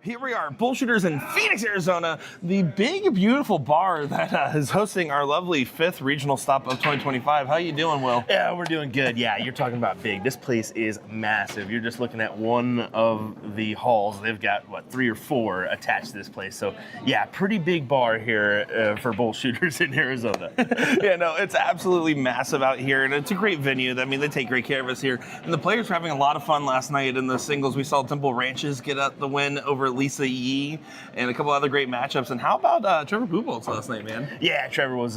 Here we are, BullShooters in Phoenix, Arizona, the big, beautiful bar that is hosting our lovely 5th regional stop of 2025. How you doing, Will? Yeah, we're doing good. Yeah, you're talking about big. This place is massive. You're just looking at one of the halls. They've got, what, 3 or 4 attached to this place. So, yeah, pretty big bar here for BullShooters in Arizona. Yeah, no, it's absolutely massive out here, and it's a great venue. I mean, they take great care of us here. And the players were having a lot of fun last night in the singles. We saw Temple Ranches get the win over Lisa Yee and a couple other great matchups. And how about Trevor Boobolts last night, man? Yeah, Trevor was,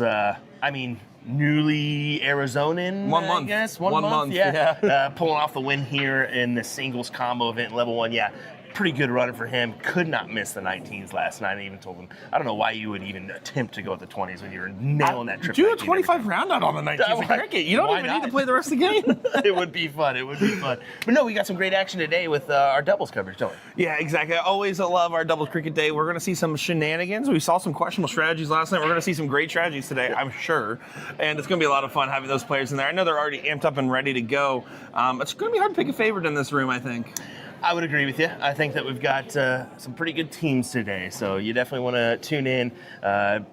newly Arizonan, 1 month. I guess. One month, yeah. Pulling off the win here in the singles combo event, level 1. Yeah, pretty good runner for him. Could not miss the 19s last night. I even told him, I don't know why you would even attempt to go at the 20s when you were nailing that trip. Do a 25 round out on the 19s of cricket. You don't even need to play the rest of the game. It would be fun. It would be fun. But no, we got some great action today with our doubles coverage, don't we? Yeah, exactly. I always love our doubles cricket day. We're going to see some shenanigans. We saw some questionable strategies last night. We're going to see some great strategies today, I'm sure. And it's going to be a lot of fun having those players in there. I know they're already amped up and ready to go. It's going to be hard to pick a favorite in this room, I think. I would agree with you. I think that we've got some pretty good teams today, so you definitely want to tune in.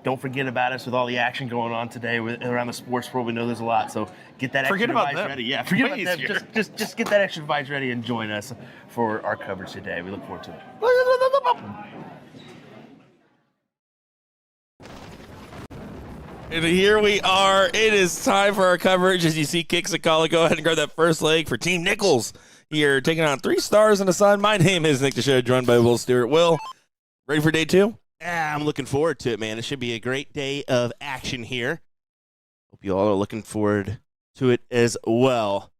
Don't forget about us with all the action going on today around the sports world. We know there's a lot, so get that extra device ready. Yeah, forget about them. Just get that extra device ready and join us for our coverage today. We look forward to it. And here we are. It is time for our coverage. As you see, Kicks and Kala go ahead and grab that first leg for Team Nichols. Here, taking on 3 stars and a sun. My name is Nick DeShow, joined by Will Stewart. Will, ready for day 2? Yeah, I'm looking forward to it, man. It should be a great day of action here. Hope you all are looking forward to it as well.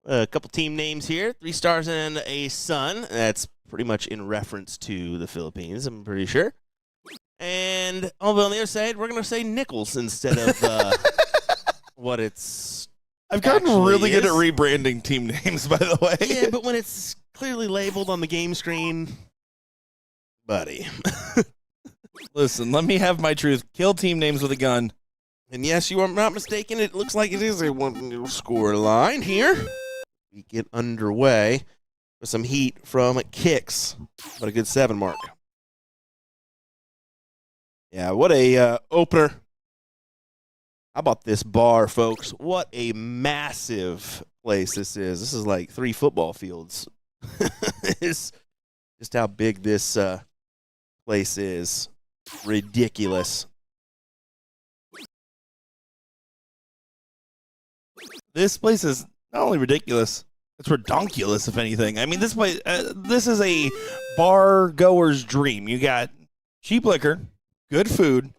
A couple team names here, 3 stars and a sun. That's pretty much in reference to the Philippines, I'm pretty sure. And on the other side, we're going to say Nichols instead of what it's I've gotten really good at rebranding team names, by the way. Yeah, but when it's clearly labeled on the game screen, buddy. Listen, let me have my truth. Kill team names with a gun. And yes, you are not mistaken. It looks like it is a 1-0 score line here. We get underway with some heat from Kicks, but a good 7 mark. Yeah, what a opener. How about this bar, folks? What a massive place this is. This is like 3 football fields. It's just how big this place is. Ridiculous. This place is not only ridiculous, it's redonkulous, if anything. I mean, this place, this is a bar goer's dream. You got cheap liquor, good food,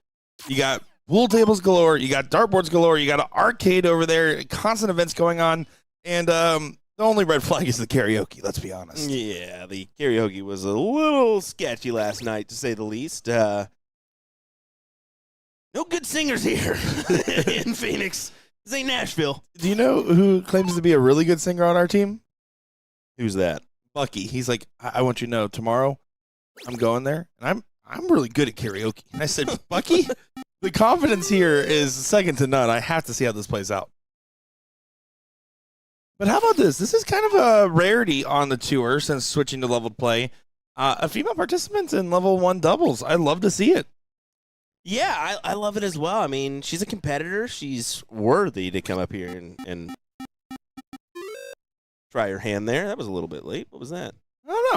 you got pool tables galore, you got dartboards galore, you got an arcade over there, constant events going on, and the only red flag is the karaoke, let's be honest. Yeah, the karaoke was a little sketchy last night, to say the least. No good singers here in Phoenix. This ain't Nashville. Do you know who claims to be a really good singer on our team? Who's that? Bucky. He's like, I want you to know, tomorrow I'm going there, and I'm really good at karaoke. And I said, Bucky? The confidence here is second to none. I have to see how this plays out. But how about this? This is kind of a rarity on the tour since switching to leveled play. A female participant in level 1 doubles. I love to see it. Yeah, I love it as well. I mean, she's a competitor. She's worthy to come up here and try her hand there. That was a little bit late. What was that? I don't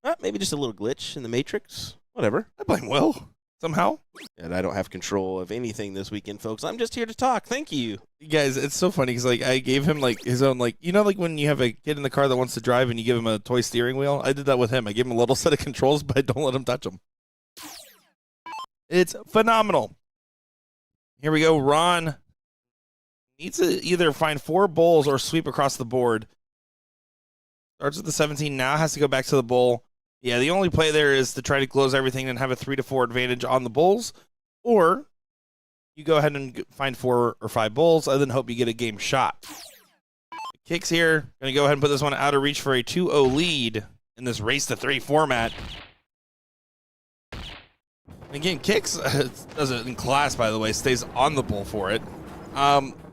know. Maybe just a little glitch in the Matrix. Whatever. I blame Will. Somehow. And I don't have control of anything this weekend, folks. I'm just here to talk. Thank you. You guys, it's so funny because I gave him his own like when you have a kid in the car that wants to drive and you give him a toy steering wheel. I did that with him. I gave him a little set of controls, but I don't let him touch them. It's phenomenal. Here we go. Ron needs to either find 4 bowls or sweep across the board. Starts with the 17, now has to go back to the bowl. Yeah, the only play there is to try to close everything and have a 3-4 advantage on the bowls, or you go ahead and find 4 or 5 bowls and then hope you get a game shot. Kicks here, going to go ahead and put this one out of reach for a 2-0 lead in this race to 3 format. Again, Kicks does it in class, by the way, stays on the bowl for it.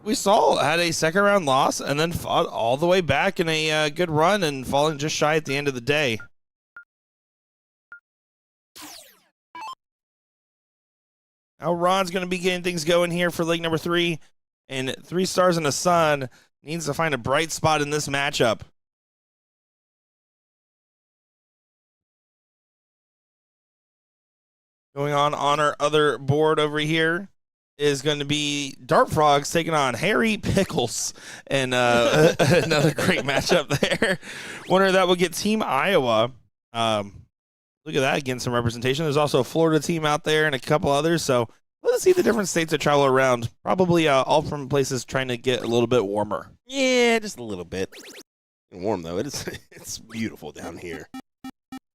We saw had a second round loss and then fought all the way back in a good run and falling just shy at the end of the day. Now Ron's going to be getting things going here for leg number 3. And 3 Stars and a Sun needs to find a bright spot in this matchup. Going on our other board over here is going to be Dart Frogs taking on Harry Pickles. And another great matchup there. Winner that will get Team Iowa. Look at that, getting some representation. There's also a Florida team out there and a couple others. So let's see the different states that travel around. Probably all from places trying to get a little bit warmer. Yeah, just a little bit. Warm, though. It's beautiful down here.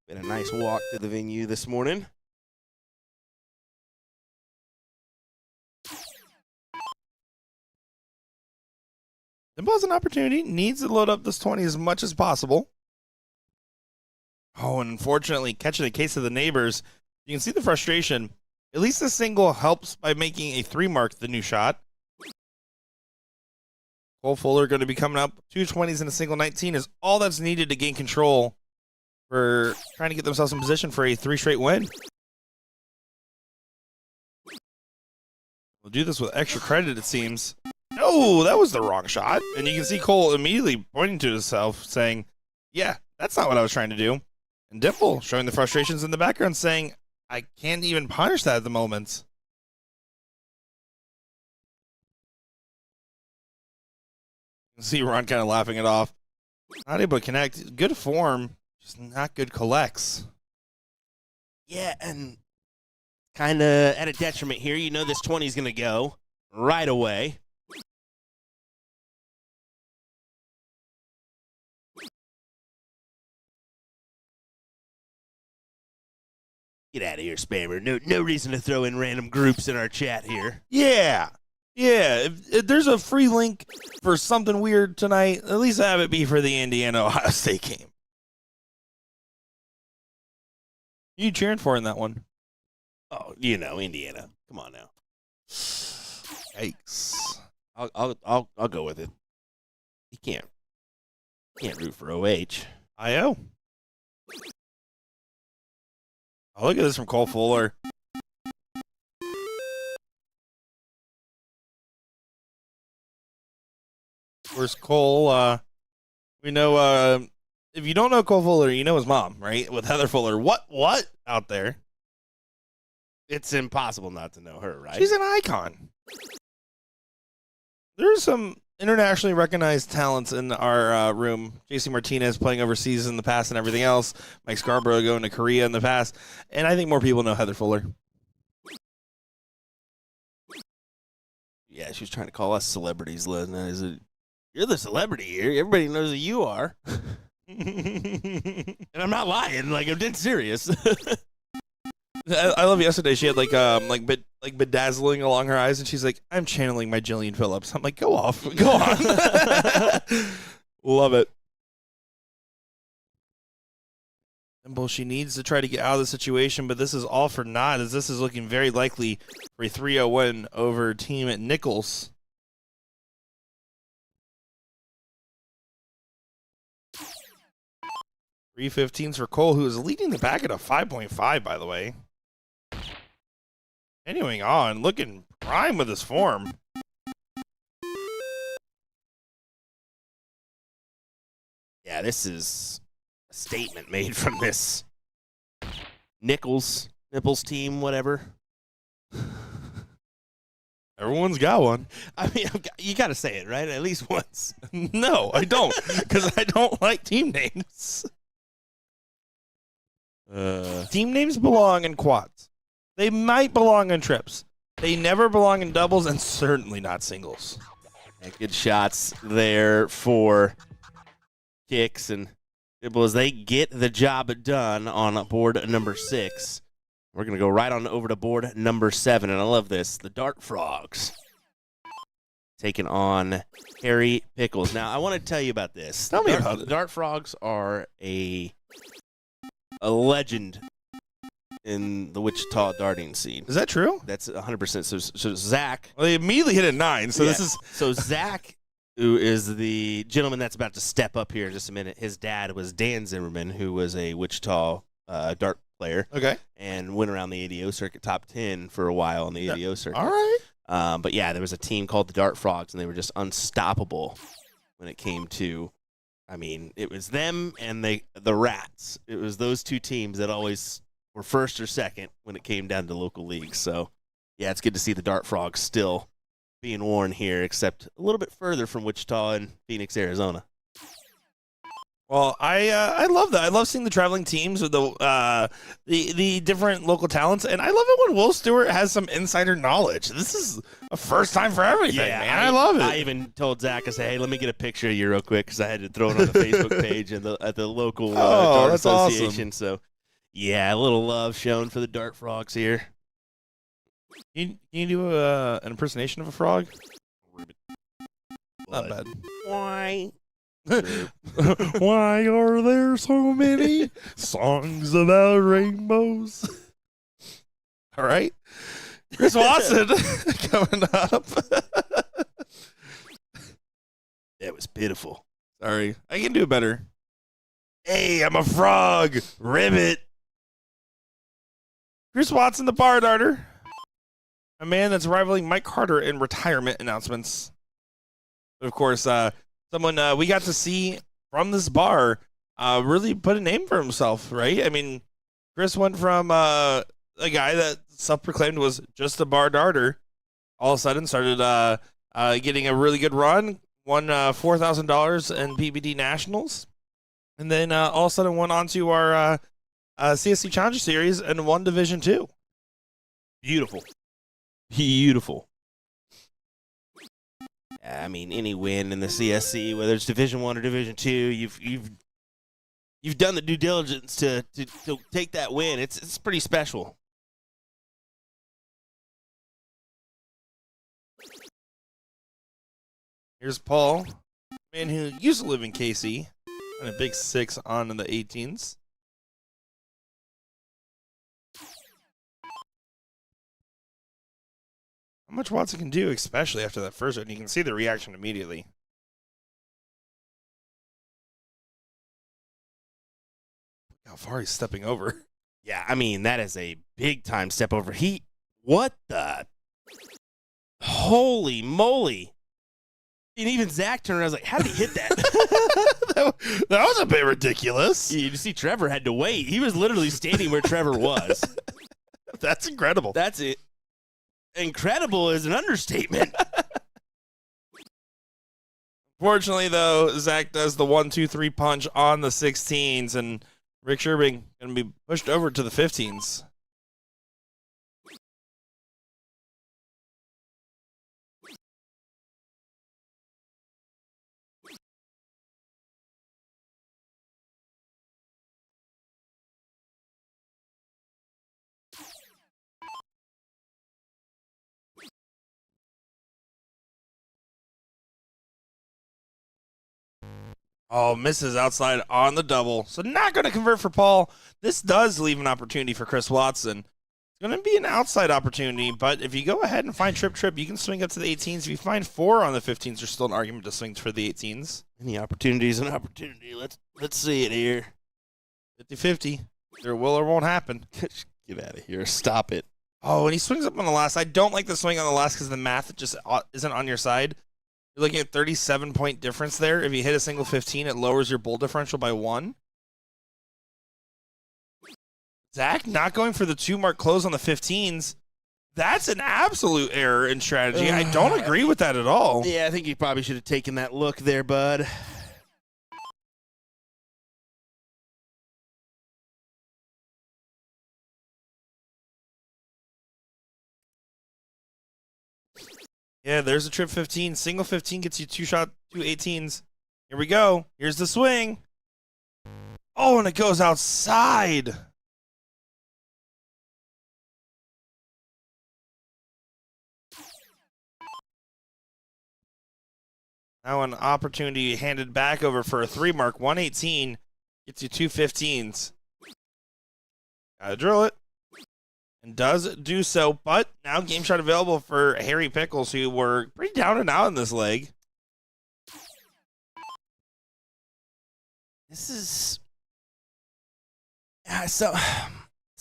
Been a nice walk to the venue this morning. Dimple has an opportunity, needs to load up this 20 as much as possible. Oh, and unfortunately, catching a case of the neighbors. You can see the frustration. At least the single helps by making a 3 mark the new shot. Cole Fuller going to be coming up. 2 20s and a single 19 is all that's needed to gain control for trying to get themselves in position for a 3 straight win. We'll do this with extra credit, it seems. No, that was the wrong shot. And you can see Cole immediately pointing to himself, saying, yeah, that's not what I was trying to do. And Dimple showing the frustrations in the background, saying, I can't even punish that at the moment. You can see Ron kind of laughing it off. Not able to connect. Good form, just not good collects. Yeah, and kind of at a detriment here. You know this 20 is going to go right away. Get out of here, spammer. No reason to throw in random groups in our chat here. Yeah. Yeah. If there's a free link for something weird tonight, at least have it be for the Indiana-Ohio State game. Who you cheering for in that one? Oh, you know, Indiana. Come on now. Yikes. I'll go with it. You can't root for OH. IO. Oh, look at this from Cole Fuller. Where's Cole? We know, if you don't know Cole Fuller, you know his mom, right? With Heather Fuller. What out there? It's impossible not to know her, right? She's an icon. There's some internationally recognized talents in our room. JC Martinez playing overseas in the past and everything else. Mike Scarborough going to Korea in the past. And I think more people know Heather Fuller. Yeah, she was trying to call us celebrities, Lesnar. You're the celebrity here. Everybody knows who you are. And I'm not lying. Like, I'm dead serious. I love yesterday. She had like bedazzling along her eyes, and she's like, "I'm channeling my Jillian Phillips." I'm like, "Go off, go on." Love it. Dimple, she needs to try to get out of the situation, but this is all for naught, as this is looking very likely for a 3-0 win over team at Nichols. .315s for Cole, who is leading the pack at a 5.5, by the way. Continuing on, looking prime with his form. Yeah, this is a statement made from this Nipples team, whatever. Everyone's got one. I mean, you got to say it, right? At least once. No, I don't, because I don't like team names. Team names belong in quads. They might belong in trips. They never belong in doubles, and certainly not singles. Yeah, good shots there for Kicks and Dibble as they get the job done on board number 6. We're going to go right on over to board number 7, and I love this. The Dart Frogs taking on Harry Pickles. Now, I want to tell you about this. Tell me about it. Dart Frogs are a legend in the Wichita darting scene. Is that true? That's 100%. So Zach. Well, they immediately hit a 9, so this is... So Zach, who is the gentleman that's about to step up here in just a minute, his dad was Dan Zimmerman, who was a Wichita dart player. Okay. And went around the ADO circuit top 10 for a while on the ADO circuit. All right. But yeah, there was a team called the Dart Frogs, and they were just unstoppable when it came to, I mean, it was them and the Rats. It was those two teams that always were first or second when it came down to local leagues. So yeah, it's good to see the Dart Frogs still being worn here, except a little bit further from Wichita and Phoenix, Arizona. Well, I love that. I love seeing the traveling teams with the different local talents, and I love it when Will Stewart has some insider knowledge. This is a first time for everything, man. I love it. I even told Zach, I said, hey, let me get a picture of you real quick because I had to throw it on the Facebook page and at the local Dart that's Association. awesome. So, yeah, a little love shown for the Dart Frogs here. Can you do an impersonation of a frog? Not bad. Why? Why are there so many songs about rainbows? All right. Chris Watson coming up. That was pitiful. Sorry. I can do better. Hey, I'm a frog. Ribbit. Chris Watson, the bar darter. A man that's rivaling Mike Carter in retirement announcements. But of course, someone we got to see from this bar really put a name for himself, right? I mean, Chris went from a guy that self-proclaimed was just a bar darter, all of a sudden started getting a really good run, won $4,000 in PBD Nationals, and then all of a sudden went on to our CSC Challenger Series and won Division II. Beautiful. Beautiful. I mean, any win in the CSC, whether it's Division I or Division II, you've done the due diligence to take that win. It's pretty special. Here's Paul, man who used to live in KC, and a big 6 on in the 18s. How much Watson can do, especially after that first one. You can see the reaction immediately. How far he's stepping over. Yeah, I mean, that is a big time step over. What the? Holy moly. And even Zach turned around and was like, how did he hit that? That was a bit ridiculous. You see, Trevor had to wait. He was literally standing where Trevor was. That's incredible. That's it. Incredible is an understatement. Fortunately, though, Zach does the 1-2-3 punch on the 16s, and Rick Sherbing going to be pushed over to the 15s. Oh, misses outside on the double. So not going to convert for Paul. This does leave an opportunity for Chris Watson. It's going to be an outside opportunity, but if you go ahead and find trip, you can swing up to the 18s. If you find 4 on the 15s, there's still an argument to swing for the 18s. Any opportunity is an opportunity. Let's see it here. 50-50. There will or won't happen. Get out of here. Stop it. Oh, and he swings up on the last. I don't like the swing on the last because the math just isn't on your side. You're looking at 37-point difference there. If you hit a single 15, it lowers your bull differential by 1. Zach not going for the 2-mark close on the 15s. That's an absolute error in strategy. I don't agree with that at all. Yeah, I think you probably should have taken that look there, bud. Yeah, there's a trip 15. Single 15 gets you 2 18s. Here we go. Here's the swing. Oh, and it goes outside. Now an opportunity handed back over for a 3-mark. 118 gets you 2 15s. Gotta drill it. And does do so, but now game shot available for Harry Pickles, who were pretty down and out in this leg. This is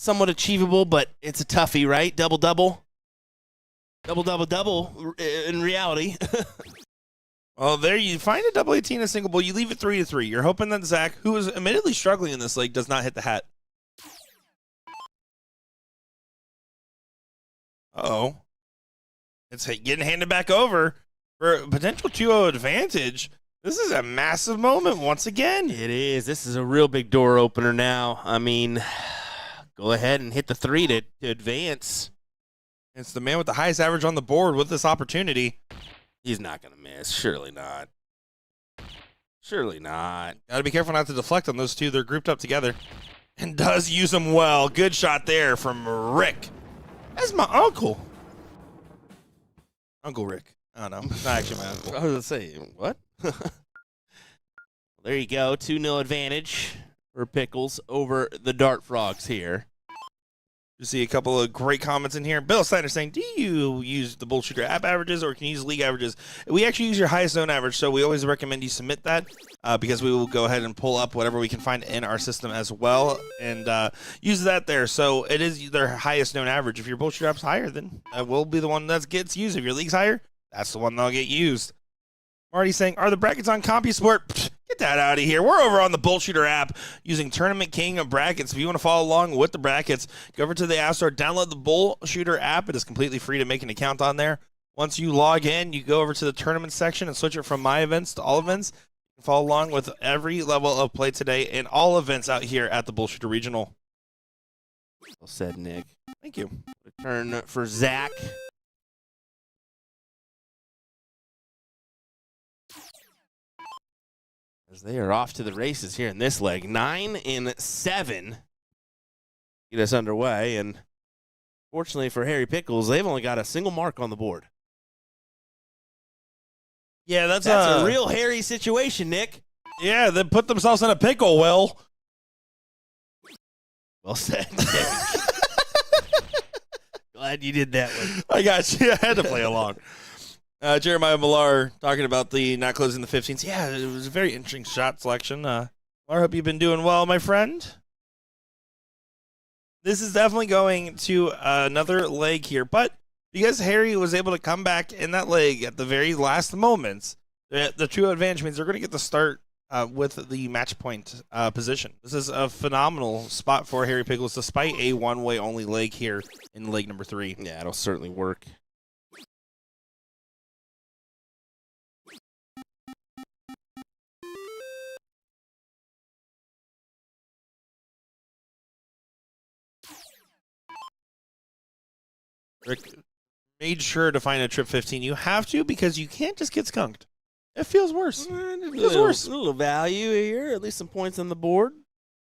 somewhat achievable, but it's a toughie, right? Double-double. Double in reality. Well, there you find a double 18 a single bull. You leave it 3-3. You're hoping that Zach, who is admittedly struggling in this league, does not hit the hat. Uh-oh. It's getting handed back over for a potential 2-0 advantage. This is a massive moment once again. It is. This is a real big door opener now. I mean, go ahead and hit the 3 to advance. It's the man with the highest average on the board with this opportunity. He's not going to miss. Surely not. Surely not. Got to be careful not to deflect on those two. They're grouped up together. And does use them well. Good shot there from Rick. That's my uncle. Uncle Rick. I don't know. Not actually my uncle. I was going to say, what? There you go. 2-0 advantage for Pickles over the Dart Frogs here. You see a couple of great comments in here. Bill Steiner saying, do you use the BullShooter app averages or can you use league averages? We actually use your highest zone average, so we always recommend you submit that because we will go ahead and pull up whatever we can find in our system as well and use that there. So it is their highest known average. If your BullShooter app's higher, then that will be the one that gets used. If your league's higher, that's the one that'll get used. Marty saying, are the brackets on CompuSport? Pfft, get that out of here. We're over on the BullShooter app using Tournament King of brackets. If you want to follow along with the brackets, go over to the App Store, download the BullShooter app. It is completely free to make an account on there. Once you log in, you go over to the tournament section and switch it from My Events to All Events. You can follow along with every level of play today and all events out here at the BullShooter Regional. Well said, Nick. Thank you. Return for Zach. As they are off to the races here in this leg. 9-7 get us underway. And fortunately for Harry Pickles, they've only got a single mark on the board. Yeah, that's a real hairy situation, Nick. Yeah, they put themselves in a pickle, Will. Well said. Glad you did that one. I got you. I had to play along. Jeremiah Millar talking about the not closing the 15s. Yeah, it was a very interesting shot selection. Millar, hope you've been doing well, my friend. This is definitely going to another leg here, but because Harry was able to come back in that leg at the very last moments, the true advantage means they're going to get the start with the match point position. This is a phenomenal spot for Harry Pickles, despite a one-way only leg here in leg number 3. Yeah, it'll certainly work. Rick made sure to find a trip 15. You have to because you can't just get skunked. It feels worse. It feels worse. A little value here, at least some points on the board.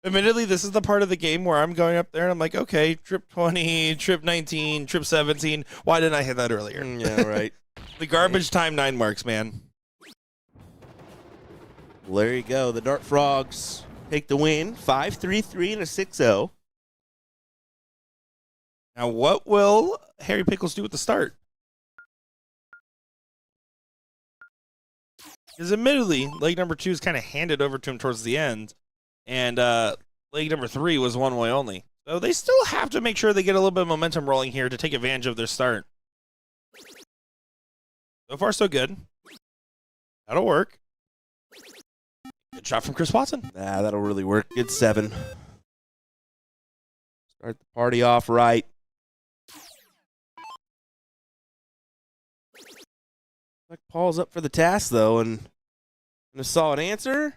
Admittedly, this is the part of the game where I'm going up there and I'm like, okay, trip 20, trip 19, trip 17. Why didn't I hit that earlier? Yeah, right. The garbage time 9 marks, man. Well, there you go. The Dart Frogs take the win. 5-3-3 and a 6-0. Now, what will Harry Pickles do at the start? Because admittedly, leg number 2 is kind of handed over to him towards the end, and leg number 3 was one way only. So they still have to make sure they get a little bit of momentum rolling here to take advantage of their start. So far, so good. That'll work. Good shot from Chris Watson. That'll really work. Good 7. Start the party off right. Like Paul's up for the task, though, and a solid answer.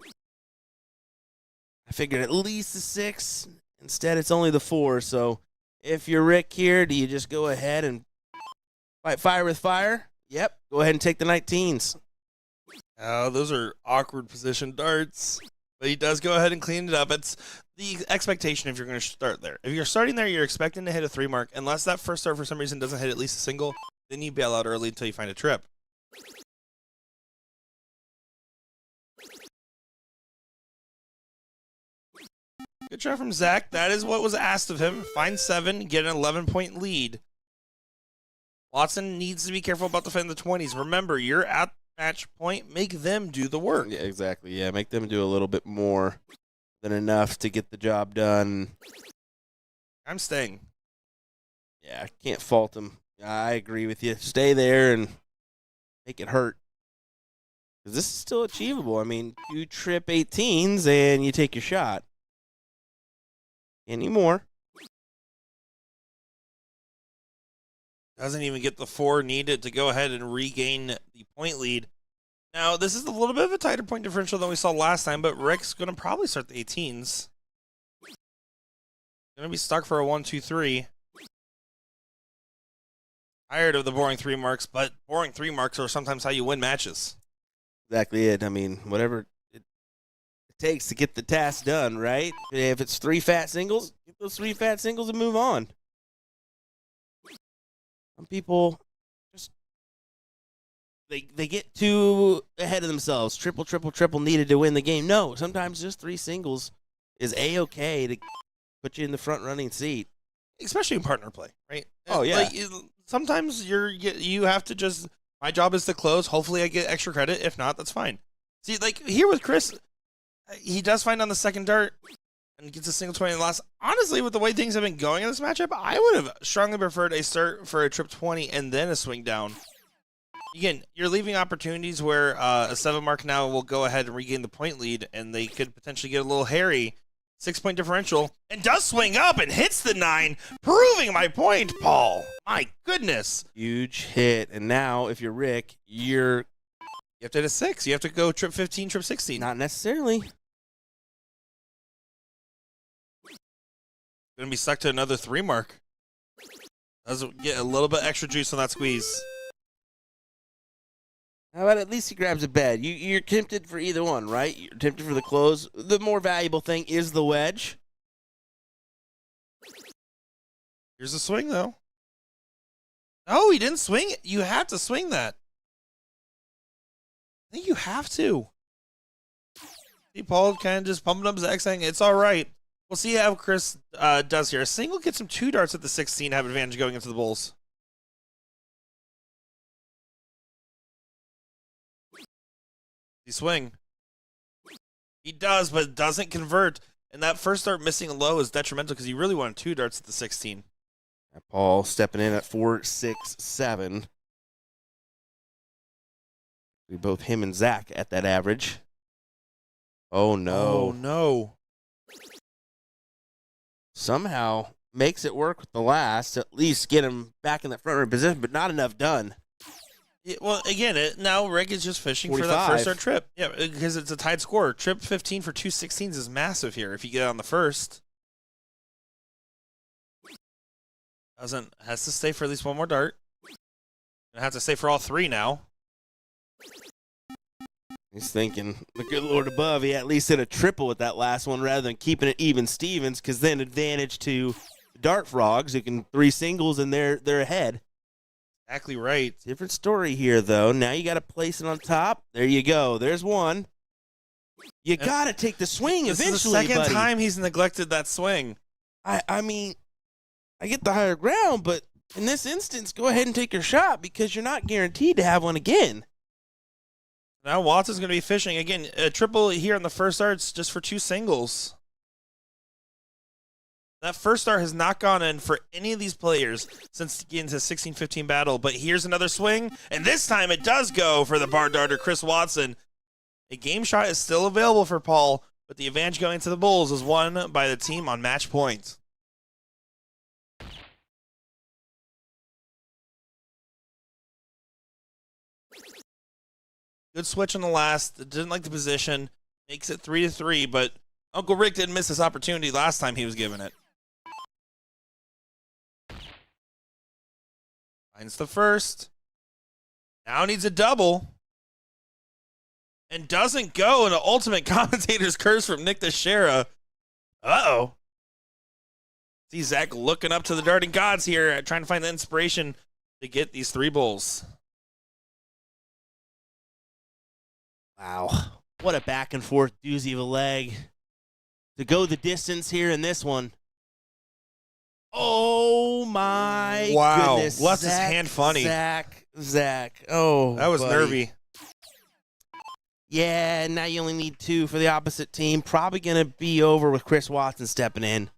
I figured at least the 6. Instead, it's only the 4. So if you're Rick here, do you just go ahead and fight fire with fire? Yep. Go ahead and take the 19s. Oh, those are awkward position darts. But he does go ahead and clean it up. It's the expectation if you're going to start there. If you're starting there, you're expecting to hit a 3 mark. Unless that first start for some reason doesn't hit at least a single, then you bail out early until you find a trip. Good shot from Zach. That is what was asked of him. Find 7, get an 11-point lead. Watson needs to be careful about defending the 20s. Remember, you're at match point. Make them do the work. Yeah, exactly. Yeah, make them do a little bit more than enough to get the job done. I'm staying. Yeah, I can't fault him. I agree with you. Stay there and make it hurt. Because this is still achievable. I mean, you trip 18s and you take your shot. Any more? Doesn't even get the 4 needed to go ahead and regain the point lead. Now, this is a little bit of a tighter point differential than we saw last time, but Rick's going to probably start the 18s. Going to be stuck for a 1, 2, 3. Tired of the boring 3 marks, but boring 3 marks are sometimes how you win matches. Exactly it. I mean, whatever it takes to get the task done, right? If it's 3 fat singles, get those 3 fat singles and move on. Some people just they get too ahead of themselves. Triple, triple, triple needed to win the game. No, sometimes just 3 singles is A-okay to put you in the front running seat. Especially in partner play, right? Oh, yeah. Like, sometimes you have to just, my job is to close. Hopefully I get extra credit. If not, that's fine. See, like here with Chris, he does find on the second dart and gets a single 20 in the last. Honestly, with the way things have been going in this matchup, I would have strongly preferred a start for a trip 20 and then a swing down. Again, you're leaving opportunities where a 7 mark now will go ahead and regain the point lead, and they could potentially get a little hairy. 6-point differential, and does swing up and hits the 9, proving my point, Paul. My goodness. Huge hit. And now, if you're Rick, you're... You have to hit a 6. You have to go trip 15, trip 16. Not necessarily. Going to be stuck to another 3 mark. Does get a little bit extra juice on that squeeze. How about at least he grabs a bed? You're tempted for either one, right? You're tempted for the close. The more valuable thing is the wedge. Here's a swing, though. Oh, he didn't swing it. You have to swing that. I think you have to. See, Paul kind of just pumping up his X saying, it's all right. We'll see how Chris does here. A single gets him 2 darts at the 16, have advantage going into the Bulls. He swing. He does, but doesn't convert. And that first dart missing a low is detrimental because he really wanted 2 darts at the 16. Paul stepping in at 4, 6, 7. We both him and Zach at that average. Oh no. Oh no. Somehow makes it work with the last, at least get him back in that front row position, but not enough done. Yeah, well, again, now Rick is just fishing 45. For that first start trip. Yeah, because it's a tied score. Trip 15 for 2 16s is massive here if you get on the first. Has to stay for at least 1 more dart. Gonna have to stay for all 3 now. He's thinking, the good Lord above, he at least hit a triple with that last one rather than keeping it even Stevens, because then advantage to the Dart Frogs, who can 3 singles and they're ahead. Exactly right. Different story here, though. Now you got to place it on top. There you go. There's one. You got to take the swing eventually, This is the second buddy. time he's neglected that swing. I mean, I get the higher ground, but in this instance, go ahead and take your shot because you're not guaranteed to have one again. Now Watts is going to be fishing. Again, a triple here on the first darts just for 2 singles. That first dart has not gone in for any of these players since getting to 16-15 battle, but here's another swing, and this time it does go for the bar darter, Chris Watson. A game shot is still available for Paul, but the advantage going to the Bulls is won by the team on match point. Good switch on the last. Didn't like the position. Makes it 3-3, but Uncle Rick didn't miss his opportunity last time he was given it. Finds the first. Now needs a double. And doesn't go in an ultimate commentator's curse from Nick Teixeira. Uh-oh. See Zach looking up to the darting gods here, trying to find the inspiration to get these 3 bulls. Wow. What a back and forth doozy of a leg. To go the distance here in this one. Oh my goodness. What's his hand funny? Zach. Oh, that was nervy. Yeah, now you only need 2 for the opposite team. Probably going to be over with Chris Watson stepping in.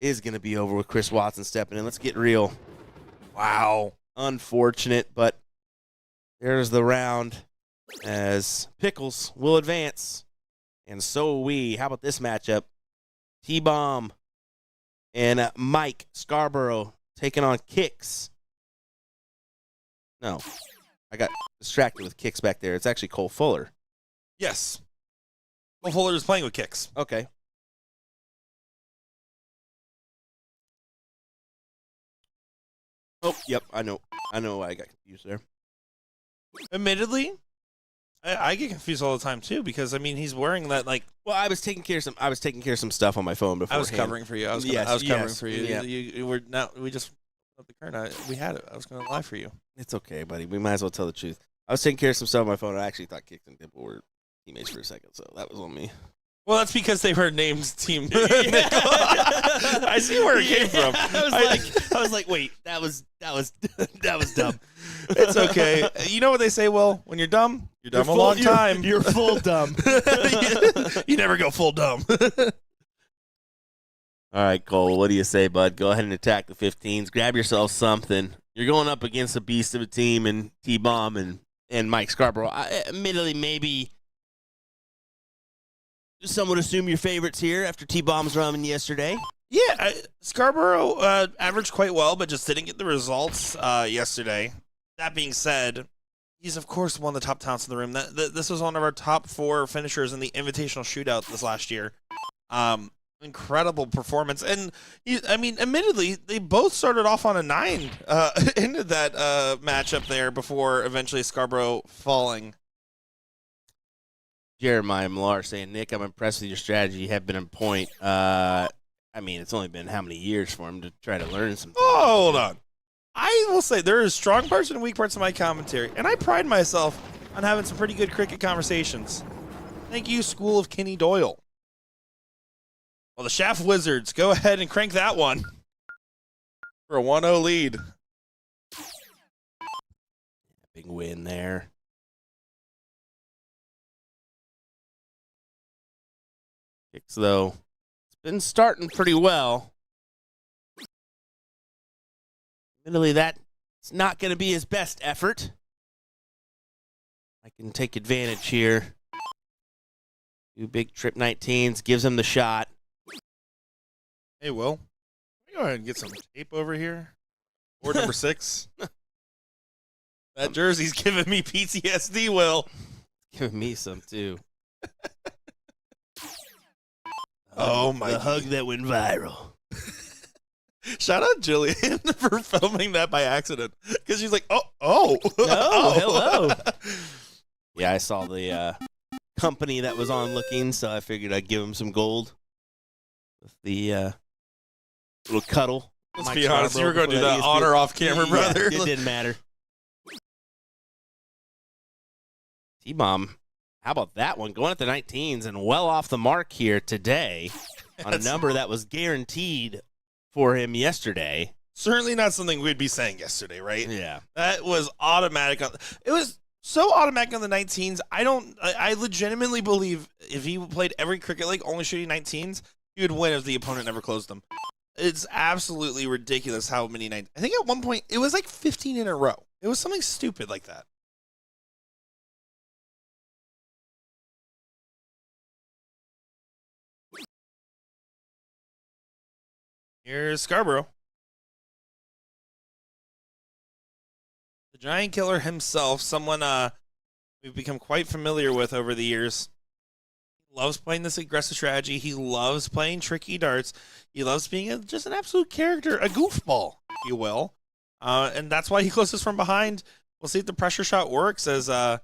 is going to be over with Chris Watson stepping in. Let's get real. Wow. Unfortunate, but there's the round as Pickles will advance. And so will we. How about this matchup? T-Bomb and Mike Scarborough taking on Kicks. No, I got distracted with Kicks back there. It's actually Cole Fuller. Yes. Cole Fuller is playing with Kicks. Okay. Oh, yep, I know why I got confused there. Admittedly, I get confused all the time too because I mean he's wearing that like. Well, I was taking care of some stuff on my phone before. I was covering for you. I was covering for you. Yeah. You were now. We just up the current. We had it. I was going to lie for you. It's okay, buddy. We might as well tell the truth. I was taking care of some stuff on my phone. I actually thought Kicks and Dimple were teammates for a second, so that was on me. Well, that's because they were named Team. I see where it came from. I was like, wait, that was dumb. It's okay. You know what they say, Will? When you're dumb a long time. You're full dumb. You never go full dumb. All right, Cole, what do you say, bud? Go ahead and attack the 15s. Grab yourself something. You're going up against a beast of a team and T-Bomb and Mike Scarborough. Admittedly, maybe some would assume your favorites here after T-Bomb's run yesterday. Yeah, Scarborough averaged quite well, but just didn't get the results yesterday. That being said, he's, of course, one of the top talents in the room. This was one of our top 4 finishers in the Invitational Shootout this last year. Incredible performance. And, admittedly, they both started off on a 9 into that matchup there before eventually Scarborough falling. Jeremiah Millar saying, Nick, I'm impressed with your strategy. You have been on point. It's only been how many years for him to try to learn some things. Oh, hold on. I will say there is strong parts and weak parts of my commentary, and I pride myself on having some pretty good cricket conversations. Thank you, School of Kenny Doyle. Well, the Shaft Wizards, go ahead and crank that one for a 1-0 lead. Big win there. Kicks, though, it's been starting pretty well. Admittedly, that's not going to be his best effort. I can take advantage here. 2 big trip 19s, gives him the shot. Hey, Will, let me go ahead and get some tape over here. Board number 6. That jersey's giving me PTSD, Will. Giving me some, too. Oh, my The hug that went viral. Shout out Jillian for filming that by accident. Because she's like, oh, hello. Yeah, I saw the company that was on looking, so I figured I'd give him some gold with the little cuddle. Let's Mike be honest, you were going to do that on or off camera, brother. It didn't matter. T-Bomb, how about that one? Going at the 19s and well off the mark here today on a number that was guaranteed for him yesterday. Certainly not something we'd be saying yesterday, right? Yeah. That was automatic. It was so automatic on the 19s. I legitimately believe if he played every cricket league only shooting 19s, he would win if the opponent never closed them. It's absolutely ridiculous how many 19s. I think at one point it was like 15 in a row. It was something stupid like that. Here's Scarborough. The Giant Killer himself, someone we've become quite familiar with over the years. He loves playing this aggressive strategy. He loves playing tricky darts. He loves being just an absolute character, a goofball, if you will. And that's why he closes from behind. We'll see if the pressure shot works, as right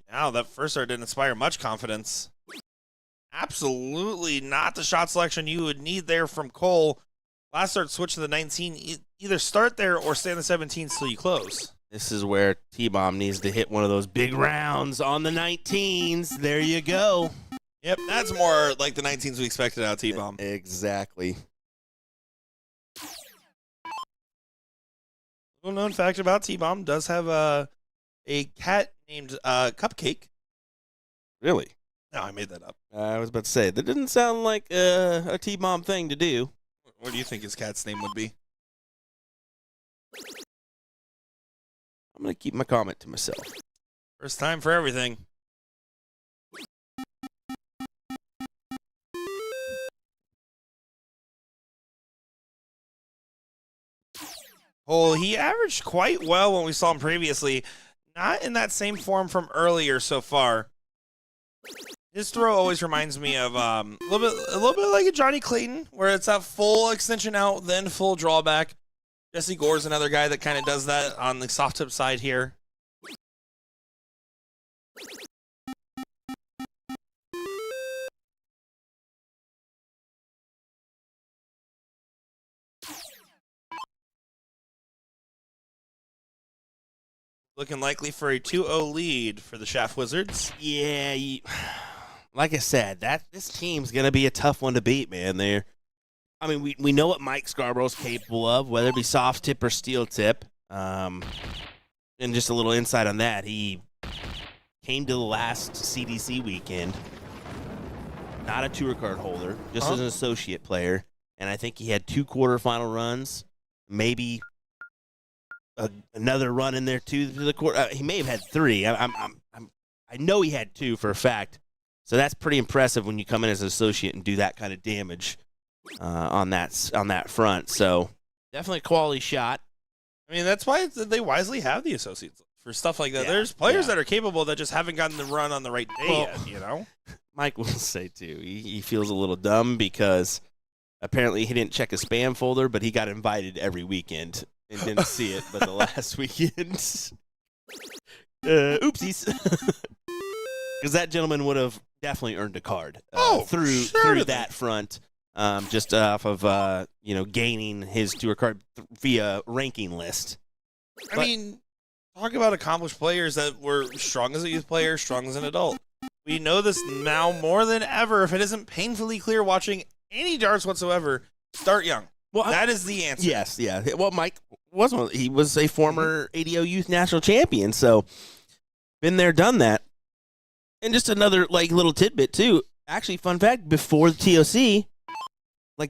now that first dart didn't inspire much confidence. Absolutely not the shot selection you would need there from Cole. Last start, switch to the 19. Either start there or stay on the 17 till you close. This is where T-Bomb needs to hit one of those big rounds on the 19s. There you go. Yep, that's more like the 19s we expected out of T-Bomb. Exactly. Little known fact about T-Bomb, does have a cat named Cupcake. Really? No, I made that up. I was about to say, that didn't sound like a T-Bomb thing to do. What do you think his cat's name would be? I'm going to keep my comment to myself. First time for everything. Well, he averaged quite well when we saw him previously. Not in that same form from earlier so far. His throw always reminds me of a little bit like a Johnny Clayton, where it's that full extension out, then full drawback. Jesse Gore's another guy that kind of does that on the soft tip side here. Looking likely for a 2-0 lead for the Shaft Wizards. Yeah, like I said, this team's gonna be a tough one to beat, man. We know what Mike Scarborough's capable of, whether it be soft tip or steel tip. And just a little insight on that, he came to the last CDC weekend, not a tour card holder, just as an associate player, and I think he had 2 quarterfinal runs, maybe another run in there too to the court. He may have had 3. I know he had 2 for a fact. So that's pretty impressive when you come in as an associate and do that kind of damage on that front. So definitely a quality shot. I mean, that's why they wisely have the associates for stuff like that. Yeah, there's players that are capable that just haven't gotten the run on the right day yet, you know? Mike will say, too, he feels a little dumb because apparently he didn't check a spam folder, but he got invited every weekend and didn't see it but the last weekend. Oopsies. Because that gentleman would have definitely earned a card through that front, just off of gaining his tour card via ranking list. I mean, talk about accomplished players that were strong as a youth player, strong as an adult. We know this now more than ever. If it isn't painfully clear watching any darts whatsoever, start young. Well, that is the answer. Yes, yeah. Well, Mike he was a former ADO Youth National Champion, so been there, done that. And just another little tidbit too. Actually, fun fact: before the TOC,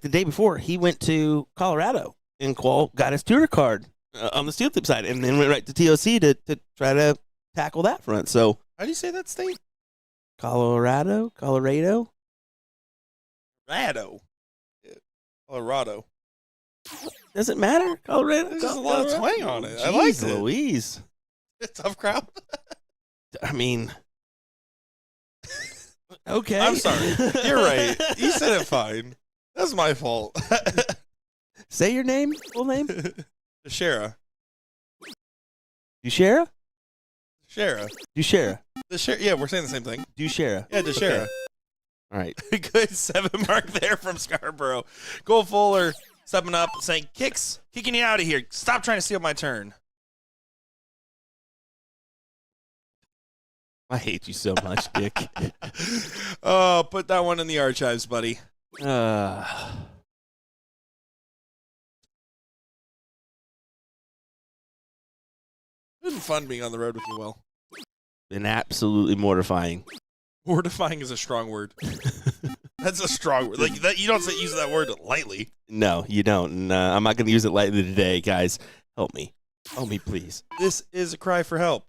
the day before, he went to Colorado and got his tour card on the steel tip side, and then went right to TOC to try to tackle that front. So, how do you say that state? Colorado. Does it matter? Colorado. There's just a lot of twang on it. I like it. Louise. Tough crowd. I mean. Okay. I'm sorry. You're right. You said it fine. That's my fault. Say your name, full name? Shara. Dushera? Shara. Dushera. Yeah, we're saying the same thing. Dushera. Yeah, Dushera. Okay. All right. Good 7 mark there from Scarborough. Gold Fuller stepping up, saying, kicking you out of here. Stop trying to steal my turn. I hate you so much, Dick. Oh, put that one in the archives, buddy. It's been fun being on the road with you, Will. Been absolutely mortifying. Mortifying is a strong word. That's a strong word. You don't use that word lightly. No, you don't. And, I'm not going to use it lightly today, guys. Help me. Help me, please. This is a cry for help.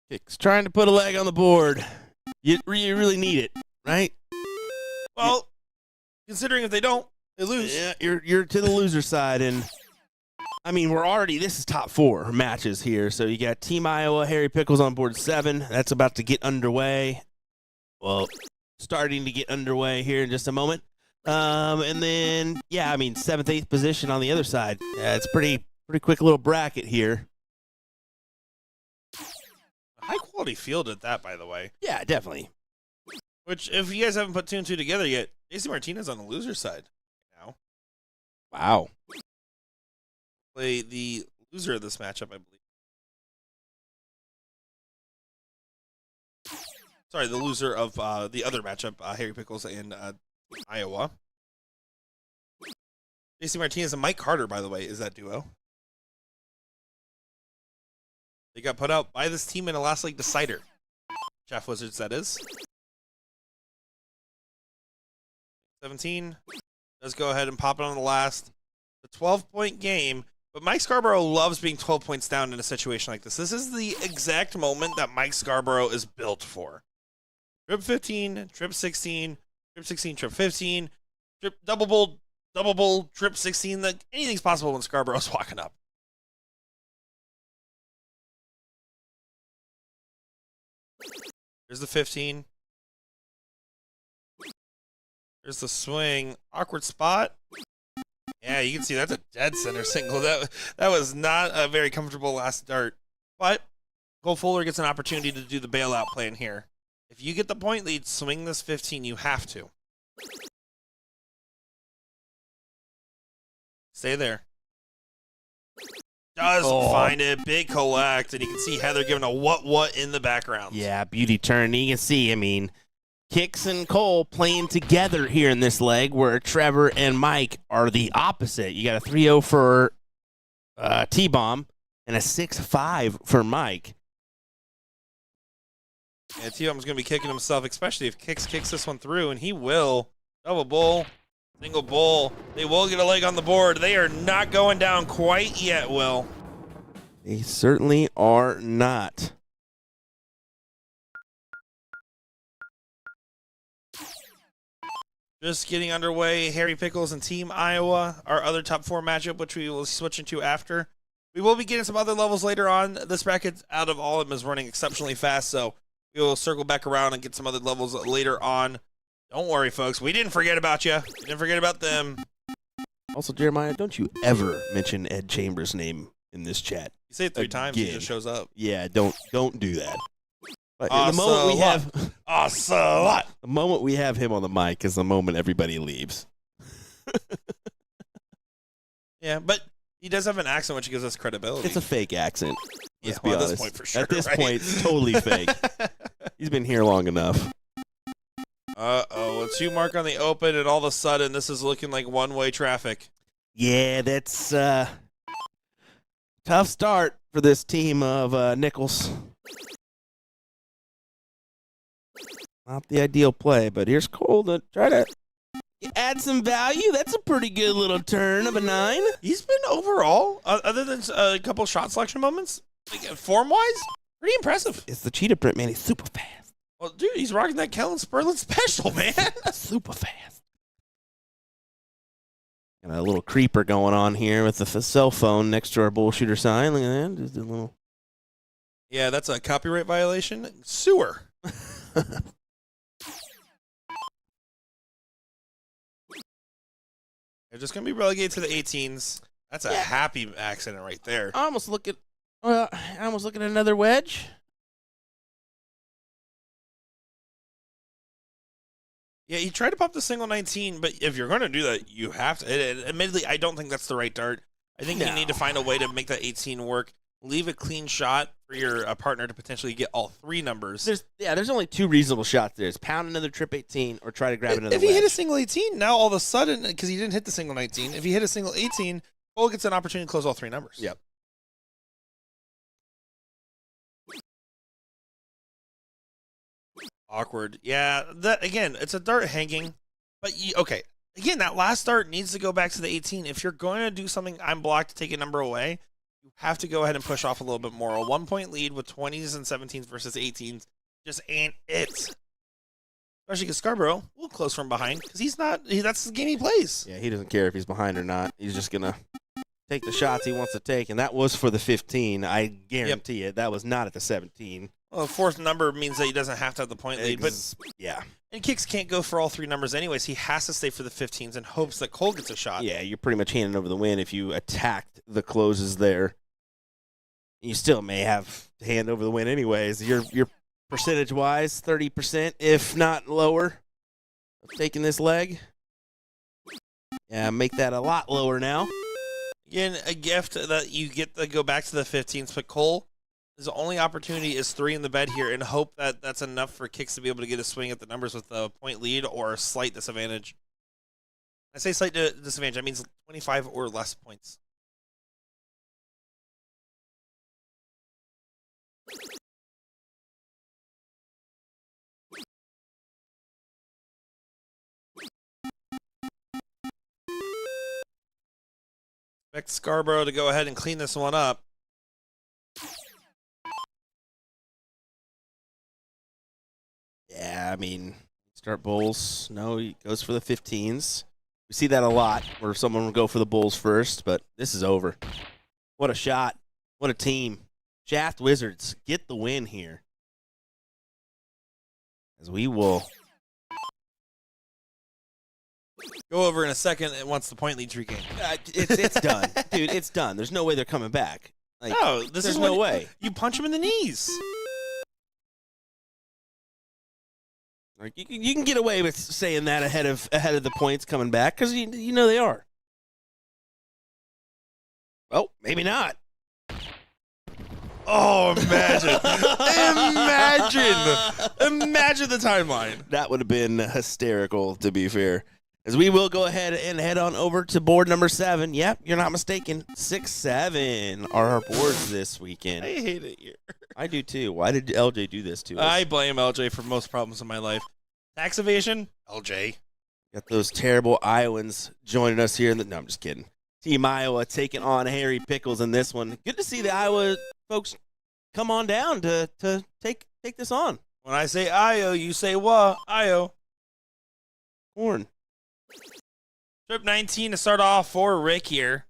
Kicks trying to put a leg on the board. You really need it, right? Well, considering if they don't, they lose. Yeah, you're to the loser side, and I mean this is top 4 matches here. So you got Team Iowa, Harry Pickles on board 7. That's about to get underway. Well, starting to get underway here in just a moment. And then 7th, 8th position on the other side. It's pretty quick little bracket here. High quality field at that, by the way. Yeah, definitely. Which, if you guys haven't put 2 and 2 together yet, JC Martinez on the loser side now. Wow. Play the loser of this matchup, I believe. Sorry, the loser of the other matchup, Harry Pickles and Iowa. JC Martinez and Mike Carter, by the way, is that duo. They got put out by this team in a last league decider. Shaft Wizards, that is. 17 does go ahead and pop it on the last. The 12-point game. But Mike Scarborough loves being 12 points down in a situation like this. This is the exact moment that Mike Scarborough is built for. Trip 15, trip 16, trip 16, trip 15, trip double bull, trip 16. Anything's possible when Scarborough's walking up. There's the 15. There's the swing. Awkward spot. Yeah, you can see that's a dead center single. That was not a very comfortable last dart. But Cole Fuller gets an opportunity to do the bailout plan here. If you get the point lead, swing this 15. You have to. Stay there. Does find it. Big collect. And you can see Heather giving a what in the background. Yeah, beauty turn. You can see, I mean, Kix and Cole playing together here in this leg, where Trevor and Mike are the opposite. You got a 3-0 for T-Bomb and a 6-5 for Mike. Yeah, T-Bomb's going to be kicking himself, especially if Kix kicks this one through, and he will. Double bull, single bull. They will get a leg on the board. They are not going down quite yet, Will. They certainly are not. Just getting underway, Harry Pickles and Team Iowa, our other top 4 matchup, which we will switch into after. We will be getting some other levels later on. This bracket, out of all of them, is running exceptionally fast, so we will circle back around and get some other levels later on. Don't worry, folks. We didn't forget about you. We didn't forget about them. Also, Jeremiah, don't you ever mention Ed Chambers' name in this chat. You say it 3 times, he just shows up. Yeah, don't do that. But The moment we have him on the mic is the moment everybody leaves. Yeah, but he does have an accent, which gives us credibility. It's a fake accent. Let's be At honest. this point, for sure. At this right? point, it's totally fake. He's been here long enough. Uh-oh, a 2 mark on the open, and all of a sudden, this is looking like one-way traffic. Yeah, that's tough start for this team of Nichols. Not the ideal play, but here's Cole to try to add some value. That's a pretty good little turn of a 9. He's been overall, other than a couple shot selection moments, like form-wise, pretty impressive. It's the cheetah print, man. He's super fast. Well, dude, he's rocking that Kellen Sperlin special, man. Super fast. Got a little creeper going on here with the cell phone next to our BullShooter sign. Look at that. Just a little. Yeah, that's a copyright violation. Sewer. They're just going to be relegated to the 18s. That's a happy accident right there. I almost look at another wedge. Yeah, he tried to pop the single 19, but if you're going to do that, you have to. Admittedly, I don't think that's the right dart. I think you need to find a way to make that 18 work. Leave a clean shot for your partner to potentially get all 3 numbers. There's only 2 reasonable shots there. It's pound another trip 18 or try to grab another If he wedge. hit a single 18, now all of a sudden, because he didn't hit the single 19, if he hit a single 18, Cole gets an opportunity to close all 3 numbers. Yep. Awkward. Yeah, that again, it's a dart hanging. But, okay, again, that last dart needs to go back to the 18. If you're going to do something, I'm blocked to take a number away, you have to go ahead and push off a little bit more. A 1-point lead with 20s and 17s versus 18s just ain't it. Especially because Scarborough will close from behind because that's the game he plays. Yeah, he doesn't care if he's behind or not. He's just going to take the shots he wants to take, and that was for the 15. I guarantee it. That was not at the 17. Well, the 4th number means that he doesn't have to have the point lead, but yeah. And Kix can't go for all 3 numbers anyways. He has to stay for the 15s in hopes that Cole gets a shot. Yeah, you're pretty much handing over the win if you attacked the closes there. You still may have to hand over the win anyways. You're percentage-wise 30%, if not lower, of taking this leg. Yeah, make that a lot lower now. Again, a gift that you get to go back to the 15s, but Cole, his only opportunity is 3 in the bed here, and hope that that's enough for Kix to be able to get a swing at the numbers with a point lead or a slight disadvantage. I say slight disadvantage, that means 25 or less points. Expect Scarborough to go ahead and clean this one up. Yeah, I mean, start bowls. No, he goes for the 15s. We see that a lot where someone will go for the bowls first, but this is over. What a shot. What a team. Shaft Wizards get the win here. As we will go over in a second once the point lead streak game. it's done. Dude, it's done. There's no way they're coming back. Like, No, this there's is no way. You punch them in the knees. Like you can get away with saying that ahead of the points coming back because you know they are. Well, maybe not. Oh, imagine. Imagine the timeline. That would have been hysterical, to be fair. As we will go ahead and head on over to board number 7. Yep, you're not mistaken. 6-7 are our boards this weekend. I hate it here. I do too. Why did LJ do this to us? I blame LJ for most problems in my life. Tax evasion, LJ. Got those terrible Iowans joining us here. No, I'm just kidding. Team Iowa taking on Harry Pickles in this one. Good to see the Iowa folks come on down to take this on. When I say Io, you say what? Io. Corn. Trip 19 to start off for Rick here.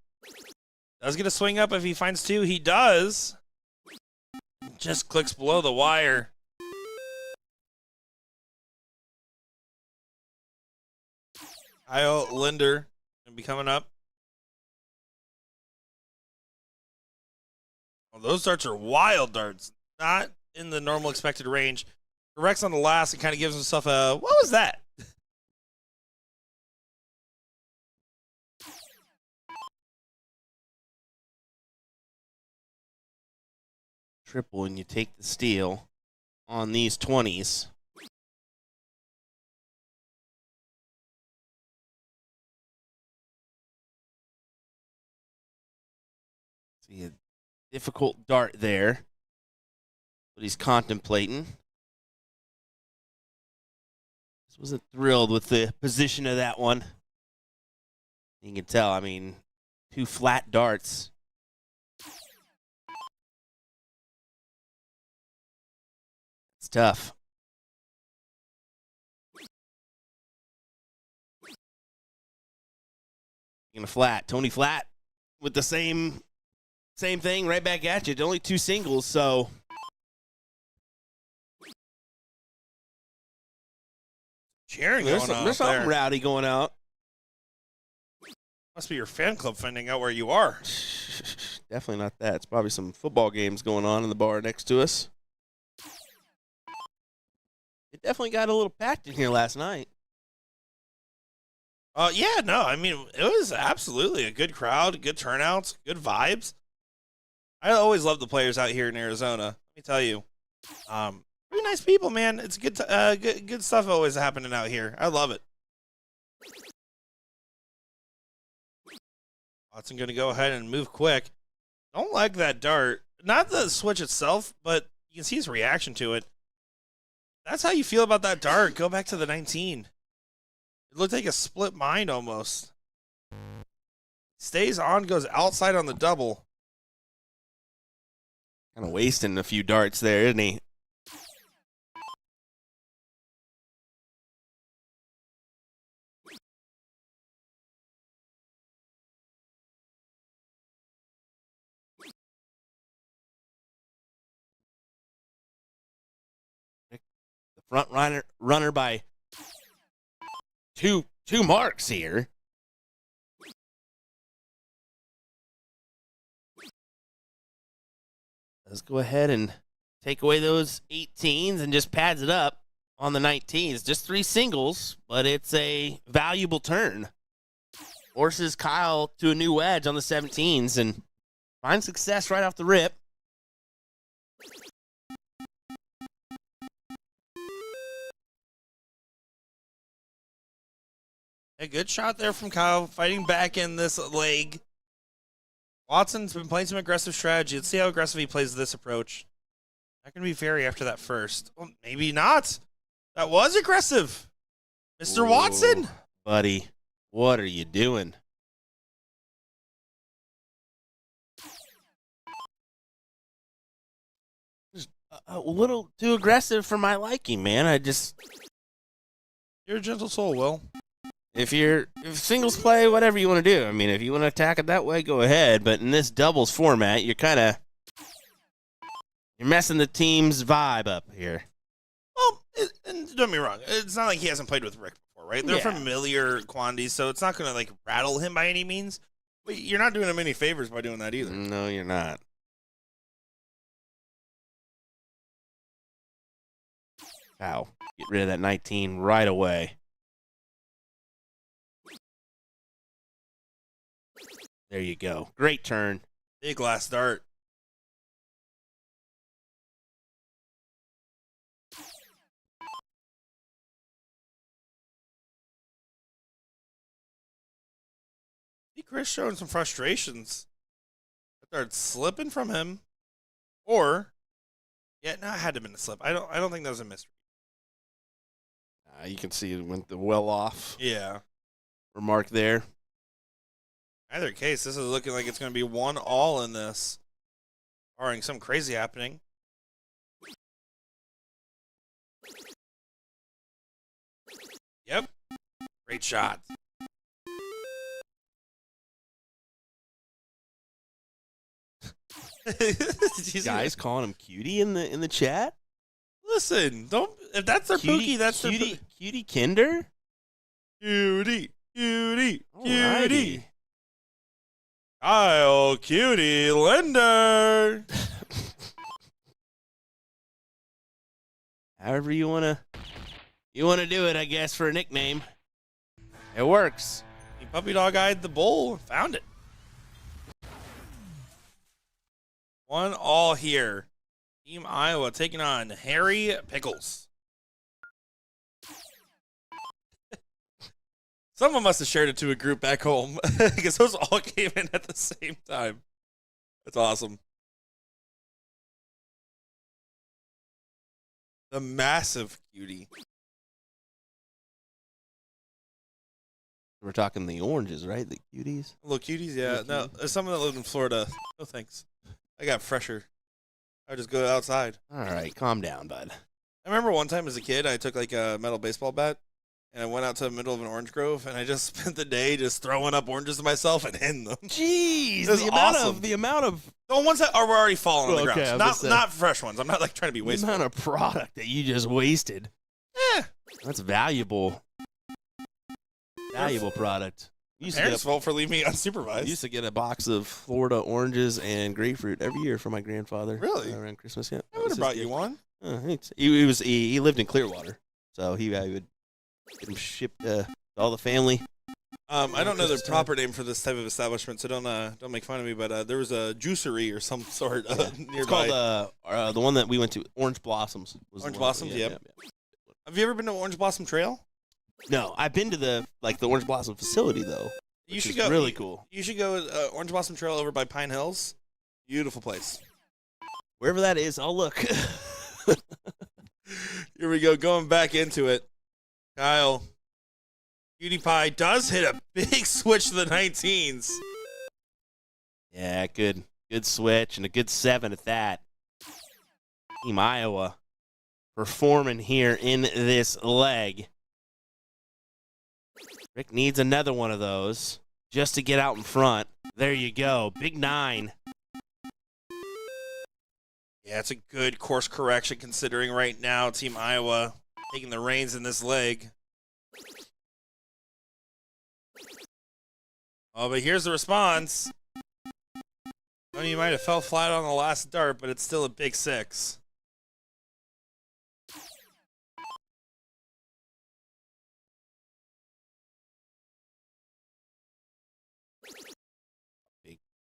Does get a swing up if he finds 2. He does. Just clicks below the wire. Io Linder going to be coming up. Oh, those darts are wild darts. Not in the normal expected range. Rex on the last and kind of gives himself a, what was that? Triple and you take the steal on these 20s. See a difficult dart there, but he's contemplating. Just wasn't thrilled with the position of that one. You can tell, I mean, 2 flat darts. It's tough. Gonna flat. Tony Flat with the same thing right back at you. It's only 2 singles, so. Cheering There's going on something there. rowdy going out. Must be your fan club finding out where you are. Definitely not that. It's probably some football games going on in the bar next to us. It definitely got a little packed in here last night. Yeah, no, I mean, it was absolutely a good crowd, good turnouts, good vibes. I always love the players out here in Arizona. Let me tell you, pretty nice people, man. It's good, good stuff always happening out here. I love it. Watson going to go ahead and move quick. Don't like that dart. Not the switch itself, but you can see his reaction to it. That's how you feel about that dart. Go back to the 19. It looked like a split mind almost. Stays on, goes outside on the double. Kind of wasting a few darts there, isn't he? The front runner by two marks here. Let's go ahead and take away those 18s and just pads it up on the 19s. Just 3 singles, but it's a valuable turn. Forces Kyle to a new wedge on the 17s and finds success right off the rip. A good shot there from Kyle, fighting back in this leg. Watson's been playing some aggressive strategy. Let's see how aggressive he plays this approach. Not going to be very after that first. Well, maybe not. That was aggressive. Mr. Whoa, Watson. buddy, what are you doing? a little too aggressive for my liking, man. You're a gentle soul, Will. If singles play, whatever you want to do. I mean, if you want to attack it that way, go ahead. But in this doubles format, you're messing the team's vibe up here. Well, and don't get me wrong. It's not like he hasn't played with Rick before, right? They're Yeah. familiar quantities, so it's not going to like rattle him by any means. But you're not doing him any favors by doing that either. No, you're not. Wow. Get rid of that 19 right away. There you go. Great turn. Big last start. See Chris showing some frustrations. Started slipping from him, or yeah, no, it had to have been a slip. I don't think that was a mystery. You can see it went the well off Yeah. remark there. Either case, this is looking like it's going to be 1-all in this, barring some crazy happening. Yep. Great shot. Guys calling him cutie in the chat. Listen, don't. If that's their pookie, that's their cutie Kinder. cutie. Alrighty. Kyle Cutie Linder. However you wanna do it, I guess, for a nickname. It works. He puppy dog eyed the bull. Found it. 1-all here. Team Iowa taking on Harry Pickles. Someone must have shared it to a group back home because those all came in at the same time. That's awesome. The massive cutie. We're talking the oranges, right? The cuties. Little cuties, yeah. No, there's someone that lived in Florida. No thanks. I got fresher. I just go outside. All right, calm down, bud. I remember one time as a kid, I took like a metal baseball bat and I went out to the middle of an orange grove and I just spent the day just throwing up oranges to myself and hitting them. Jeez, It was awesome. the amount of The ones that are already falling on the Okay, I ground. was gonna say. Not fresh ones. I'm not like trying to be the wasteful. amount of product that you just wasted. Eh, That's valuable. Valuable product. You parents' fault for leaving me unsupervised. used to get a box of Florida oranges and grapefruit every year for my grandfather. Really? Around Christmas, yeah. I would have brought you one. He lived in Clearwater, so I would get them shipped to all the family. I don't know the Christmas time. proper name for this type of establishment, so don't make fun of me. But there was a juicery or some sort nearby. It's called the one that we went to, Orange Blossoms. Was the Orange one. Blossoms, yep. Have you ever been to Orange Blossom Trail? No, I've been to the Orange Blossom facility though. You should is go. Really cool. You should go Orange Blossom Trail over by Pine Hills. Beautiful place. Wherever that is, I'll look. Here we go. Going back into it. Kyle. Cutie Pie does hit a big switch to the 19s. Yeah, good switch and a good 7 at that. Team Iowa performing here in this leg. Rick needs another one of those just to get out in front. There you go. Big 9. Yeah, it's a good course correction considering right now Team Iowa taking the reins in this leg. Oh, but here's the response. I mean, you might have fell flat on the last dart, but it's still a big 6.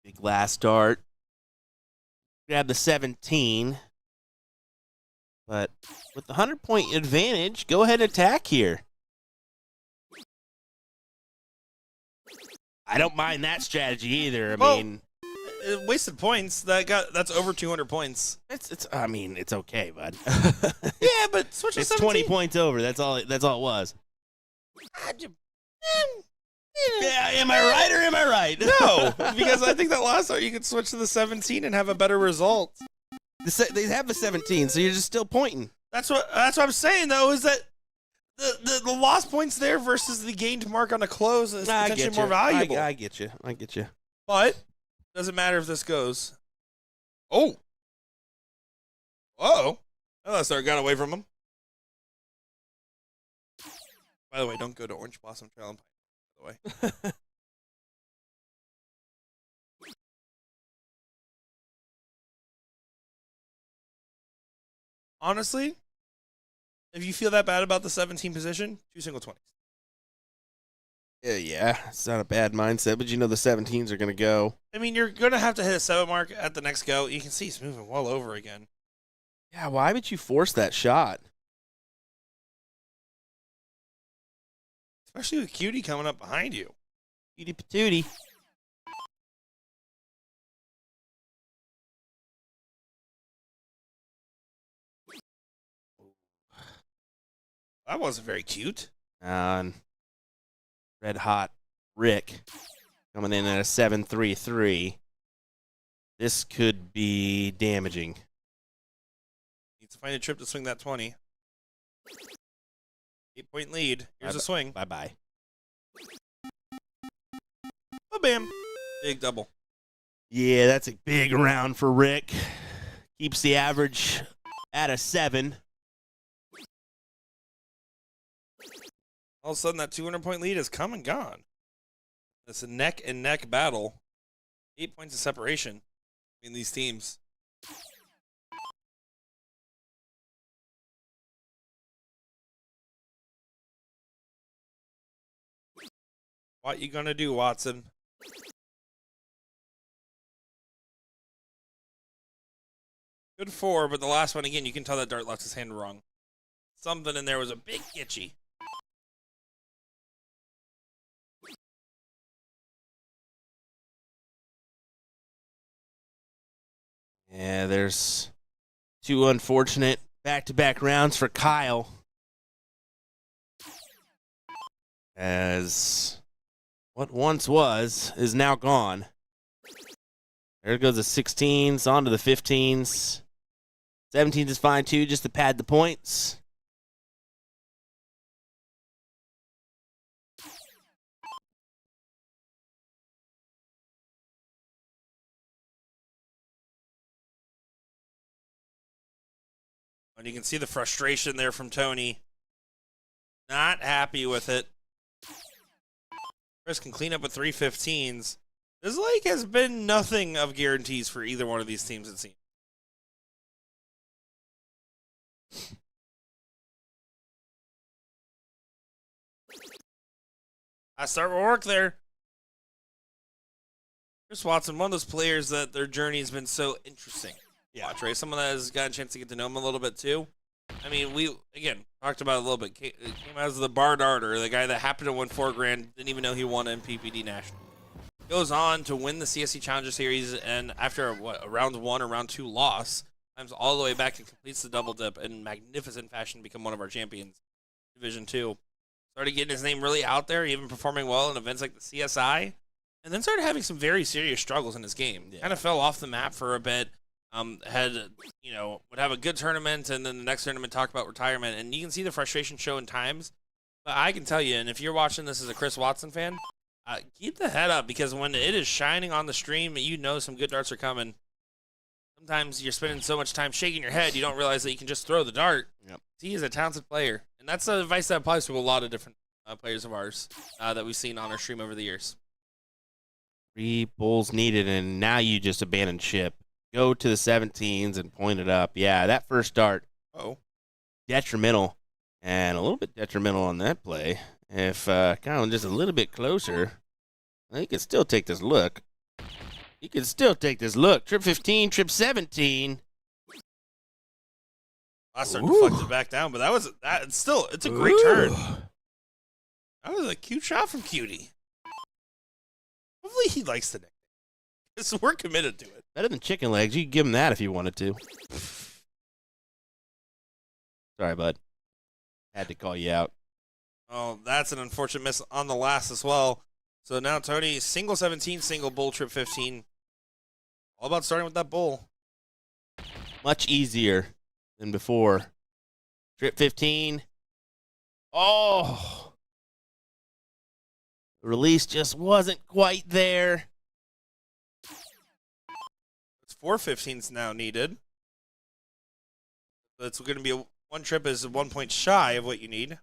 Big last dart. Grab the 17. But with the 100-point advantage, go ahead and attack here. I don't mind that strategy either. Well, I mean, wasted points. That's over 200 points. it's okay, bud. Yeah, but switch to It's 17. 20 points over. That's all it was. Yeah, am I right or am I right? No, because I think that last time you could switch to the 17 and have a better result. They have the 17, so you're just still pointing. That's what I'm saying though, is that the lost points there versus the gained mark on the close is potentially more valuable. I get you. But doesn't matter if this goes. Oh. Uh-oh. That start got away from him. By the way, don't go to Orange Blossom Trail and Pine, by the way. Honestly, if you feel that bad about the 17 position, 2 single 20s. Yeah, it's not a bad mindset, but you know the 17s are going to go. I mean, you're going to have to hit a 7 mark at the next go. You can see he's moving well over again. Yeah, why would you force that shot? Especially with Cutie coming up behind you. Cutie patootie. That wasn't very cute. And red hot Rick coming in at a 7-3-3. This could be damaging. Needs to find a trip to swing that 20. 8-point lead. Here's a swing. Bye-bye. Oh, bam. Big double. Yeah, that's a big round for Rick. Keeps the average at a 7. All of a sudden, that 200-point lead has come and gone. It's a neck-and-neck battle. 8 points of separation between these teams. What you gonna do, Watson? Good 4, but the last one, again, you can tell that Dart left his hand wrong. Something in there was a bit itchy. Yeah, there's 2 unfortunate back-to-back rounds for Kyle. As what once was is now gone. There goes the 16s, on to the 15s. 17s is fine too, just to pad the points. And you can see the frustration there from Tony. Not happy with it. Chris can clean up with 3 15s. This like has been nothing of guarantees for either one of these teams, it seems. I start with work there. Chris Watson, one of those players that their journey has been so interesting. Yeah, watch, right? Someone that has gotten a chance to get to know him a little bit too. I mean, we again talked about it a little bit. Came as the bar darter, the guy that happened to win $4,000, didn't even know he won MPPD National. Goes on to win the CSC Challenger Series, and after a round 1 or round 2 loss, climbs all the way back and completes the double dip in magnificent fashion to become one of our champions. Division 2. Started getting his name really out there, even performing well in events like the CSI, and then started having some very serious struggles in his game. Yeah. Kind of fell off the map for a bit. Would have a good tournament, and then the next tournament talk about retirement, and you can see the frustration show in times. But I can tell you, and if you're watching this as a Chris Watson fan, keep the head up, because when it is shining on the stream, you know some good darts are coming. Sometimes you're spending so much time shaking your head, you don't realize that you can just throw the dart. Yep. He is a talented player, and that's the advice that applies to a lot of different players of ours that we've seen on our stream over the years. 3 bulls needed, and now you just abandon ship. Go to the 17s and point it up. Yeah, that first dart. Detrimental, and a little bit detrimental on that play. If Colin just a little bit closer, he could still take this look. Trip 15, trip 17. I started deflected back down, but it's a great turn. That was a cute shot from Cutie. Hopefully he likes the nickname, because we're committed to it. Better than chicken legs. You could give him that if you wanted to. Sorry, bud. Had to call you out. Oh, that's an unfortunate miss on the last as well. So now Tony, single 17, single bull, trip 15. All about starting with that bull. much easier than before. Trip 15. Oh, the release just wasn't quite there. It's 415s now needed. So it's going to be one trip is 1 point shy of what you need.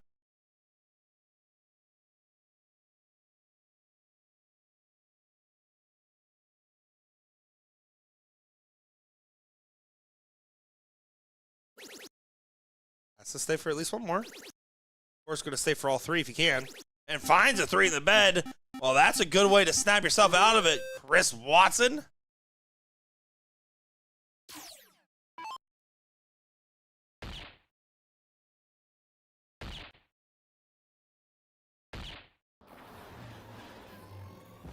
Has to stay for at least one more. Of course, going to stay for all three if you can. And finds a 3 in the bed. Well, that's a good way to snap yourself out of it, Chris Watson.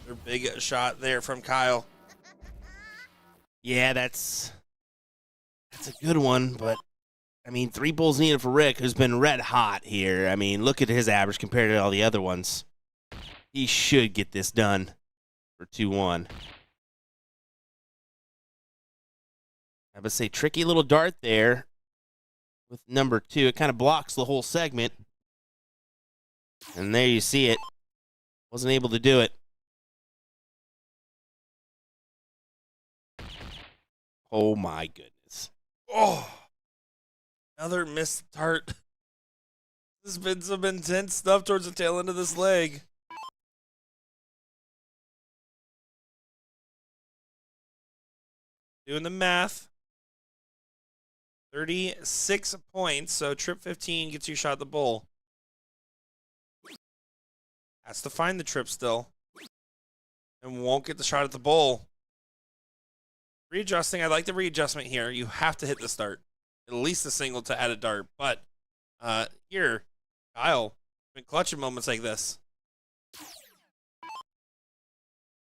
Their big shot there from Kyle. Yeah, that's a good one, but I mean, 3 bulls needed for Rick, who's been red hot here. I mean, look at his average compared to all the other ones. He should get this done for 2-1. I would say tricky little dart there with number 2. It kind of blocks the whole segment. And there you see it. Wasn't able to do it. Oh, my goodness. Oh, another missed dart. There's been some intense stuff towards the tail end of this leg. Doing the math. 36 points, so trip 15 gets you shot at the bull. Has to find the trip still. And won't get the shot at the bull. Readjusting, I like the readjustment here. You have to hit the start. At least a single to add a dart. But here, Kyle, been clutching moments like this.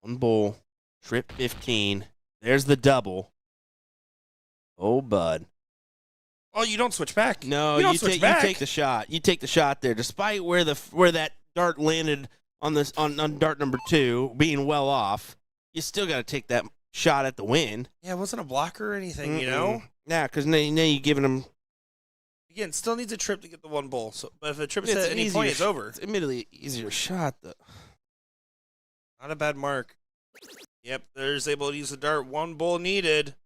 1 bull, trip 15. There's the double. Oh, bud. Oh, you don't switch back. No, you don't you switch back. take the shot. You take the shot there, despite where that dart landed on this on dart number 2, being well off. You still got to take that shot at the win. Yeah, it wasn't a blocker or anything, you know? Yeah, because now you're giving them. Again, still needs a trip to get the 1 bull. So, but if a trip is It's at any point, it's over. It's admittedly easier shot, though. Not a bad mark. Yep, there's able to use the dart. 1 bull needed.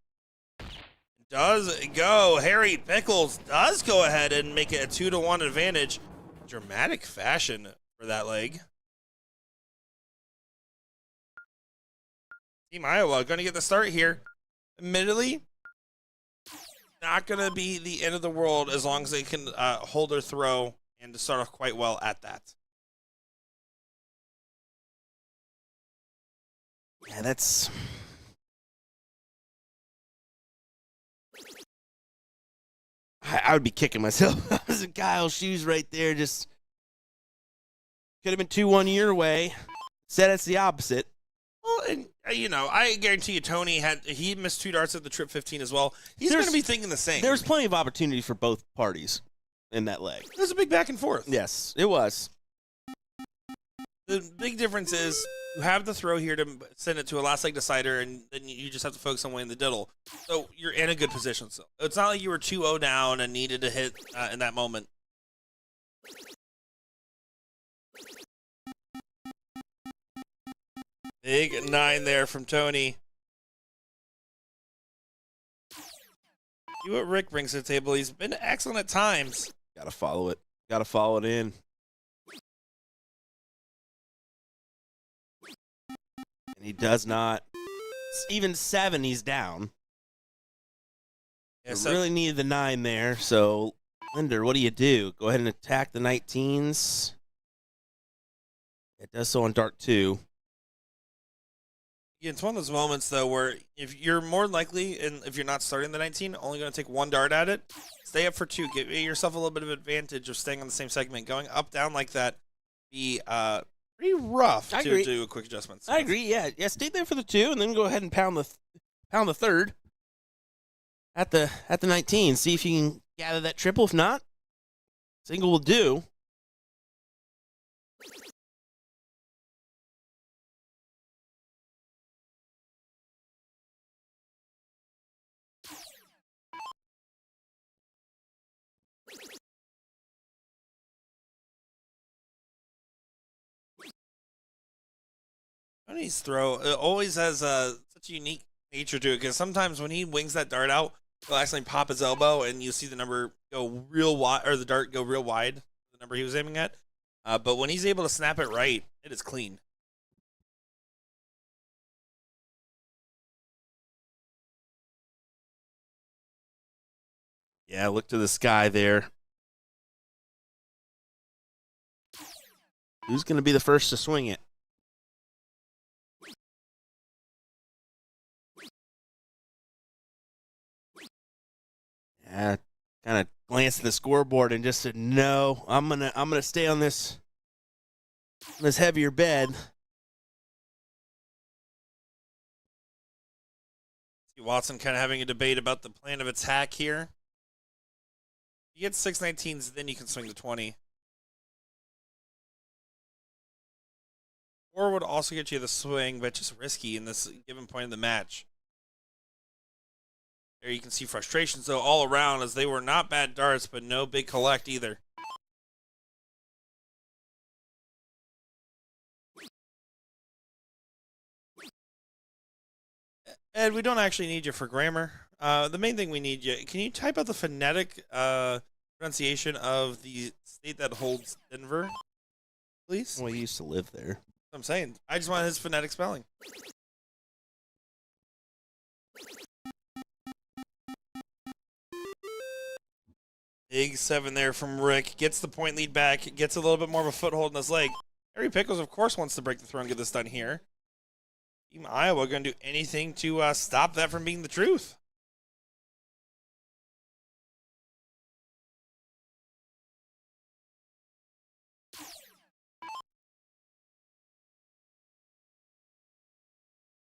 Does go. Harry Pickles does go ahead and make it a 2-1 advantage. Dramatic fashion for that leg. Team Iowa going to get the start here. Admittedly, not going to be the end of the world as long as they can hold their throw and to start off quite well at that. Yeah, that's. I would be kicking myself. I was in Kyle's shoes right there. Just could have been 2-1 your way. Said it's the opposite. Well, and you know, I guarantee you, Tony he missed 2 darts at the trip 15 as well. He's going to be thinking the same. There's plenty of opportunity for both parties in that leg. There's a big back and forth. Yes, it was. The big difference is you have the throw here to send it to a last leg decider, and then you just have to focus on winning the diddle. So you're in a good position still. It's not like you were 2-0 down and needed to hit in that moment. Big 9 there from Tony. See what Rick brings to the table. He's been excellent at times. Got to follow it. Got to follow it in. And he does not. Even 7, he's down. Yeah, You really needed the 9 there. So, Linder, what do? Go ahead and attack the 19s. It does so on dart 2. Yeah, it's one of those moments, though, where if you're more likely, and if you're not starting the 19, only going to take 1 dart at it, stay up for 2. Give yourself a little bit of advantage of staying on the same segment. Going up, down like that, be pretty rough to do quick adjustments. I agree, yeah. Yeah, stay there for the 2, and then go ahead and pound the third at the 19. See if you can gather that triple. If not, single will do. Tony's throw always has such a unique nature to it because sometimes when he wings that dart out, he'll accidentally pop his elbow and you see the number go real wide, or the dart go real wide, the number he was aiming at. But when he's able to snap it right, it is clean. Yeah, look to the sky there. Who's going to be the first to swing it? Yeah, kind of glanced at the scoreboard and just said, "No, I'm gonna stay on this heavier bed." See Watson kind of having a debate about the plan of attack here. You get 619s, then you can swing the 20. Or would also get you the swing, but just risky in this given point of the match. There you can see frustrations, though, all around, as they were not bad darts, but no big collect either. Ed, we don't actually need you for grammar. The main thing we need you, can you type out the phonetic pronunciation of the state that holds Denver, please? Well, he used to live there. I'm saying. I just want his phonetic spelling. Big 7 there from Rick. Gets the point lead back. Gets a little bit more of a foothold in his leg. Harry Pickles, of course, wants to break the throw and get this done here. Team Iowa going to do anything to stop that from being the truth.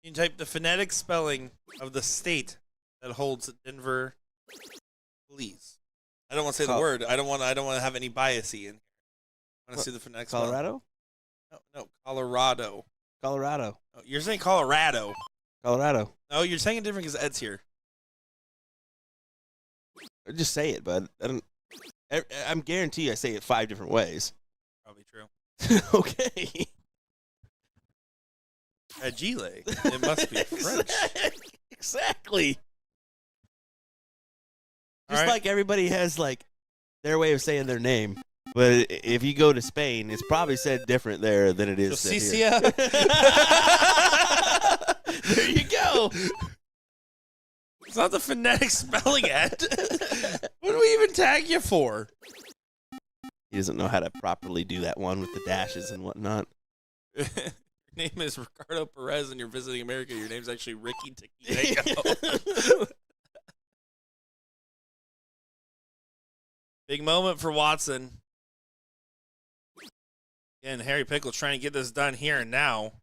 You can type the phonetic spelling of the state that holds Denver, please. I don't want to say the word. I don't want to have any biasy in here. I want to see the phonetic spelling. Colorado? No, Colorado. Colorado. Oh, you're saying Colorado. Colorado. No, you're saying it different because Ed's here. Just say it, bud. I'm guarantee I say it 5 different ways. Probably true. Okay. Agile. It must be French. Exactly. Just right. like everybody has like their way of saying their name, but if you go to Spain, it's probably said different there than it is said here. There you go. It's not the phonetic spelling, Ed. What do we even tag you for? He doesn't know how to properly do that one with the dashes and whatnot. Your name is Ricardo Perez and you're visiting America. Your name's actually Ricky Taquito. Big moment for Watson. Again, Harry Pickles trying to get this done here and now.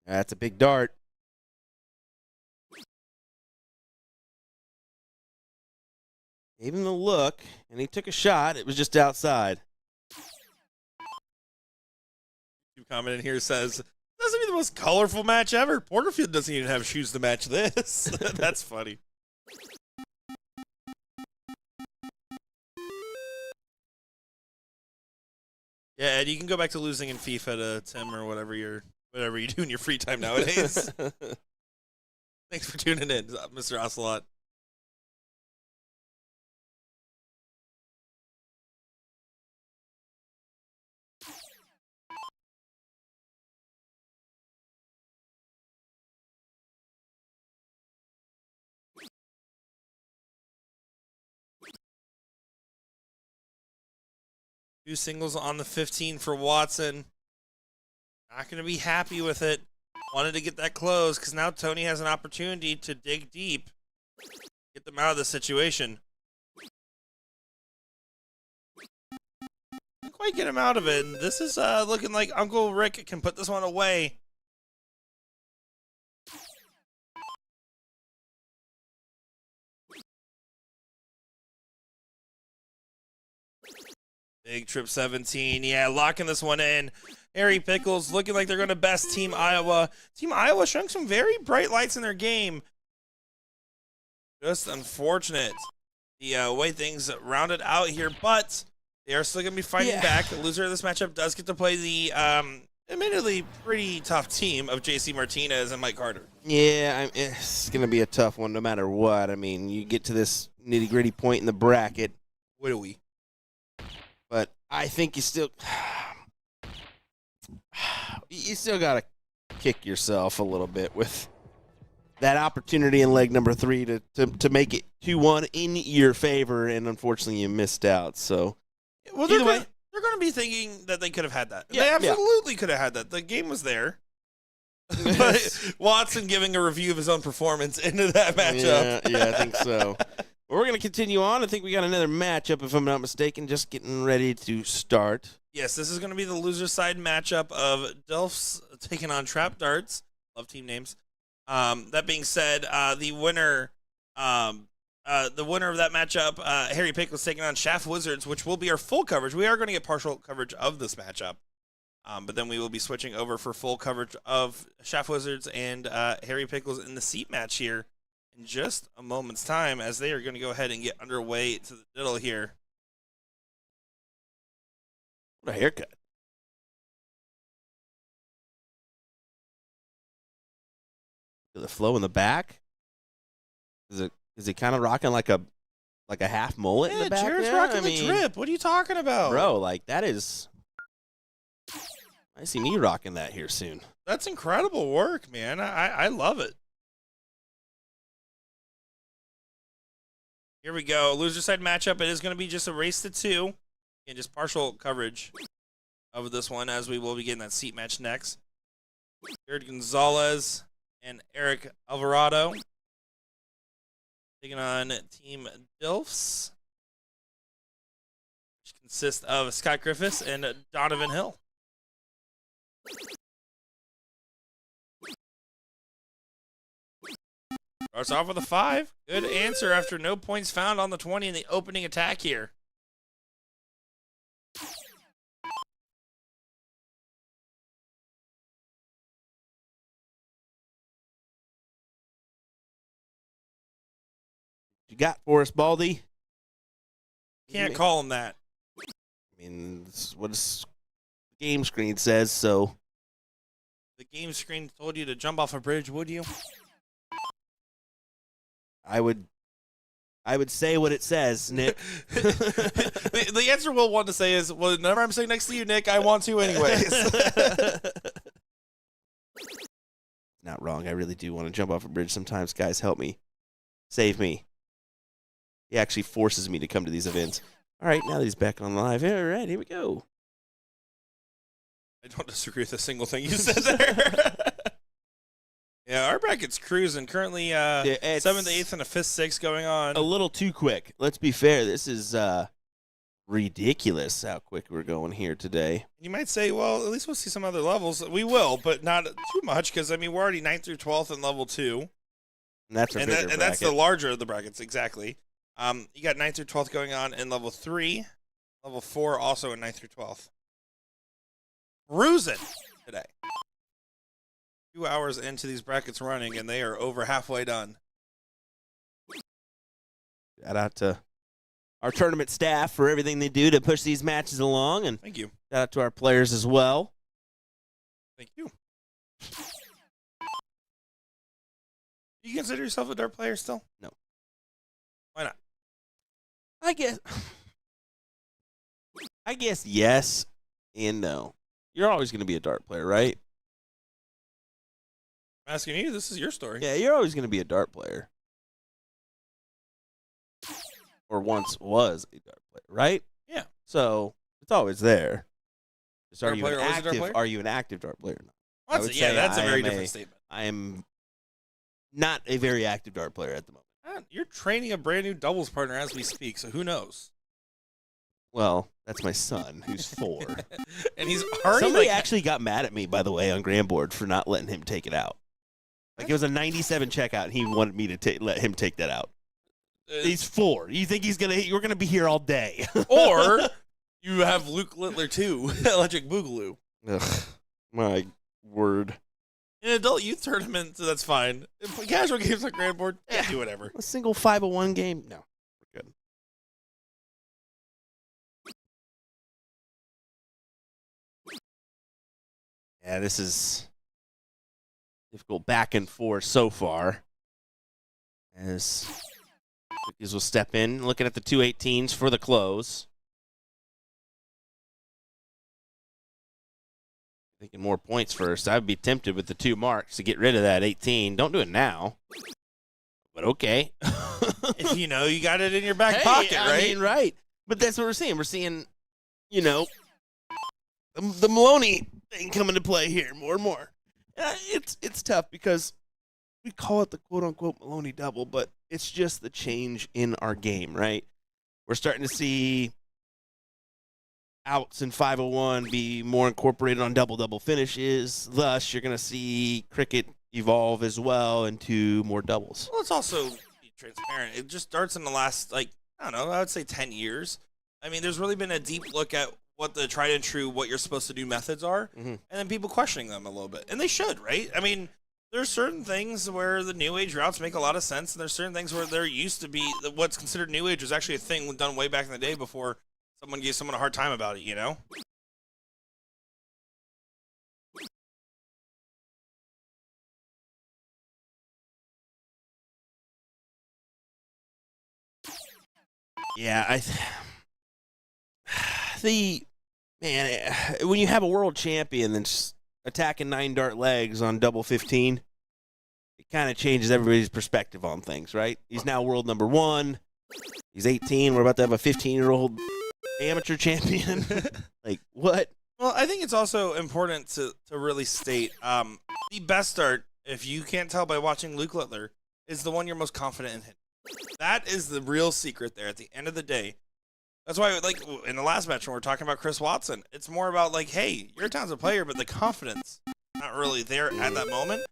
That's a big dart. Gave him the look, and he took a shot. It was just outside. Comment in here says, "This will be the most colorful match ever. Porterfield doesn't even have shoes to match this." That's funny. Yeah, Ed, you can go back to losing in FIFA to Tim or whatever you do in your free time nowadays. Thanks for tuning in, Mr. Ocelot. Two singles on the 15 for Watson. Not going to be happy with it. Wanted to get that close because now Tony has an opportunity to dig deep. Get them out of the situation. Didn't quite get him out of it. And this is looking like Uncle Rick can put this one away. Big Trip 17. Yeah, locking this one in. Harry Pickles looking like they're going to best Team Iowa. Team Iowa showing some very bright lights in their game. Just unfortunate the way things rounded out here, but they are still going to be fighting back. The loser of this matchup does get to play the admittedly pretty tough team of JC Martinez and Mike Carter. Yeah, it's going to be a tough one no matter what. I mean, you get to this nitty-gritty point in the bracket. What do we? But I think you still got to kick yourself a little bit with that opportunity in leg number 3 to make it 2-1 in your favor, and unfortunately you missed out. So, well, they're going to be thinking that they could have had that. Yeah, they absolutely could have had that. The game was there. But Watson giving a review of his own performance into that matchup. Yeah, I think so. Well, we're going to continue on. I think we got another matchup, if I'm not mistaken, just getting ready to start. Yes, this is going to be the loser side matchup of Delphs taking on Trap Darts. Love team names. That being said, the winner of that matchup, Harry Pickles taking on Shaft Wizards, which will be our full coverage. We are going to get partial coverage of this matchup, but then we will be switching over for full coverage of Shaft Wizards and Harry Pickles in the seat match here in just a moment's time, as they are going to go ahead and get underway to the diddle here. What a haircut. The flow in the back. Is it kind of rocking like a half mullet in the back? Jared's now? rocking the drip. What are you talking about? Bro, like that is. I see me rocking that here soon. That's incredible work, man. I love it. Here we go. Loser side matchup. It is going to be just a race to 2. And just partial coverage of this one, as we will be getting that seat match next. Jared Gonzalez and Eric Alvarado taking on Team Dilfs, which consists of Scott Griffiths and Donovan Hill. Starts off with a 5. Good answer after no points found on the 20 in the opening attack here. You got for us, Baldy? Can't call him that. I mean, this is what the game screen says, so. The game screen told you to jump off a bridge, would you? I would say what it says, Nick. The answer we'll want to say is, well, whenever I'm sitting next to you, Nick, I want to anyways. Not wrong. I really do want to jump off a bridge sometimes. Guys, help me. Save me. He actually forces me to come to these events. All right, now that he's back on live. All right, here we go. I don't disagree with a single thing you said there. Yeah, our bracket's cruising. Currently 7th, 8th, and a 5th, 6th going on. A little too quick. Let's be fair. This is ridiculous how quick we're going here today. You might say, well, at least we'll see some other levels. We will, but not too much, because, I mean, we're already 9th through 12th in level 2. And that's that's the larger of the brackets, exactly. You got 9th through 12th going on in level 3. Level 4 also in 9th through 12th. Cruising today. 2 hours into these brackets running, and they are over halfway done. Shout out to our tournament staff for everything they do to push these matches along, and Thank you. shout out to our players as well. Thank you. Do you consider yourself a dart player still? No. Why not? I guess yes and no. You're always going to be a dart player, right? I'm asking you. This is your story. Yeah, you're always going to be a dart player. Or once was a dart player, right? Yeah. So it's always there. Just Dart player, always a dart player? Are you an active dart player? No. Well, I would yeah, say that's a I very am different statement. I am not a very active dart player at the moment. You're training a brand new doubles partner as we speak, so who knows? Well, that's my son, who's 4. And he's already Somebody actually got mad at me, by the way, on Grandboard for not letting him take it out. Like, it was a 97 checkout, and he wanted me to let him take that out. He's 4. You think we're gonna be here all day? Or You have Luke Littler too, Electric Boogaloo. Ugh, my word. In an adult youth tournament, so that's fine. If casual games like Grand Board, yeah, do whatever. A single 501 game? No, we're good. Yeah, this is difficult back and forth so far. As cookies will step in, looking at the 218s for the close. Thinking more points first. I'd be tempted with the 2 marks to get rid of that 18. Don't do it now. But okay. If you know you got it in your back Hey, pocket, I right? mean, right. But that's what we're seeing. We're seeing, you know, the Maloney thing come into play here more and more. It's tough because we call it the quote-unquote Maloney double, but it's just the change in our game, right? We're starting to see outs in 501 be more incorporated on double-double finishes. Thus, you're going to see cricket evolve as well into more doubles. Well, it's also be transparent. It just starts in the last, I don't know, I would say 10 years. I mean, there's really been a deep look at what the tried and true, what you're supposed to do methods are, and then people questioning them a little bit. And they should, right? I mean, there's certain things where the new age routes make a lot of sense, and there's certain things where there used to be what's considered new age was actually a thing done way back in the day before someone gave someone a hard time about it, you know? Yeah, when you have a world champion that's attacking 9-dart legs on double 15, it kind of changes everybody's perspective on things, right? He's now world number 1. He's 18. We're about to have a 15-year-old amateur champion. Like, what? Well, I think it's also important to really state the best start, if you can't tell by watching Luke Littler, is the one you're most confident in hitting. That is the real secret there at the end of the day. That's why, like, in the last match when we're talking about Chris Watson, it's more about, like, hey, you're a talented player, but the confidence not really there at that moment.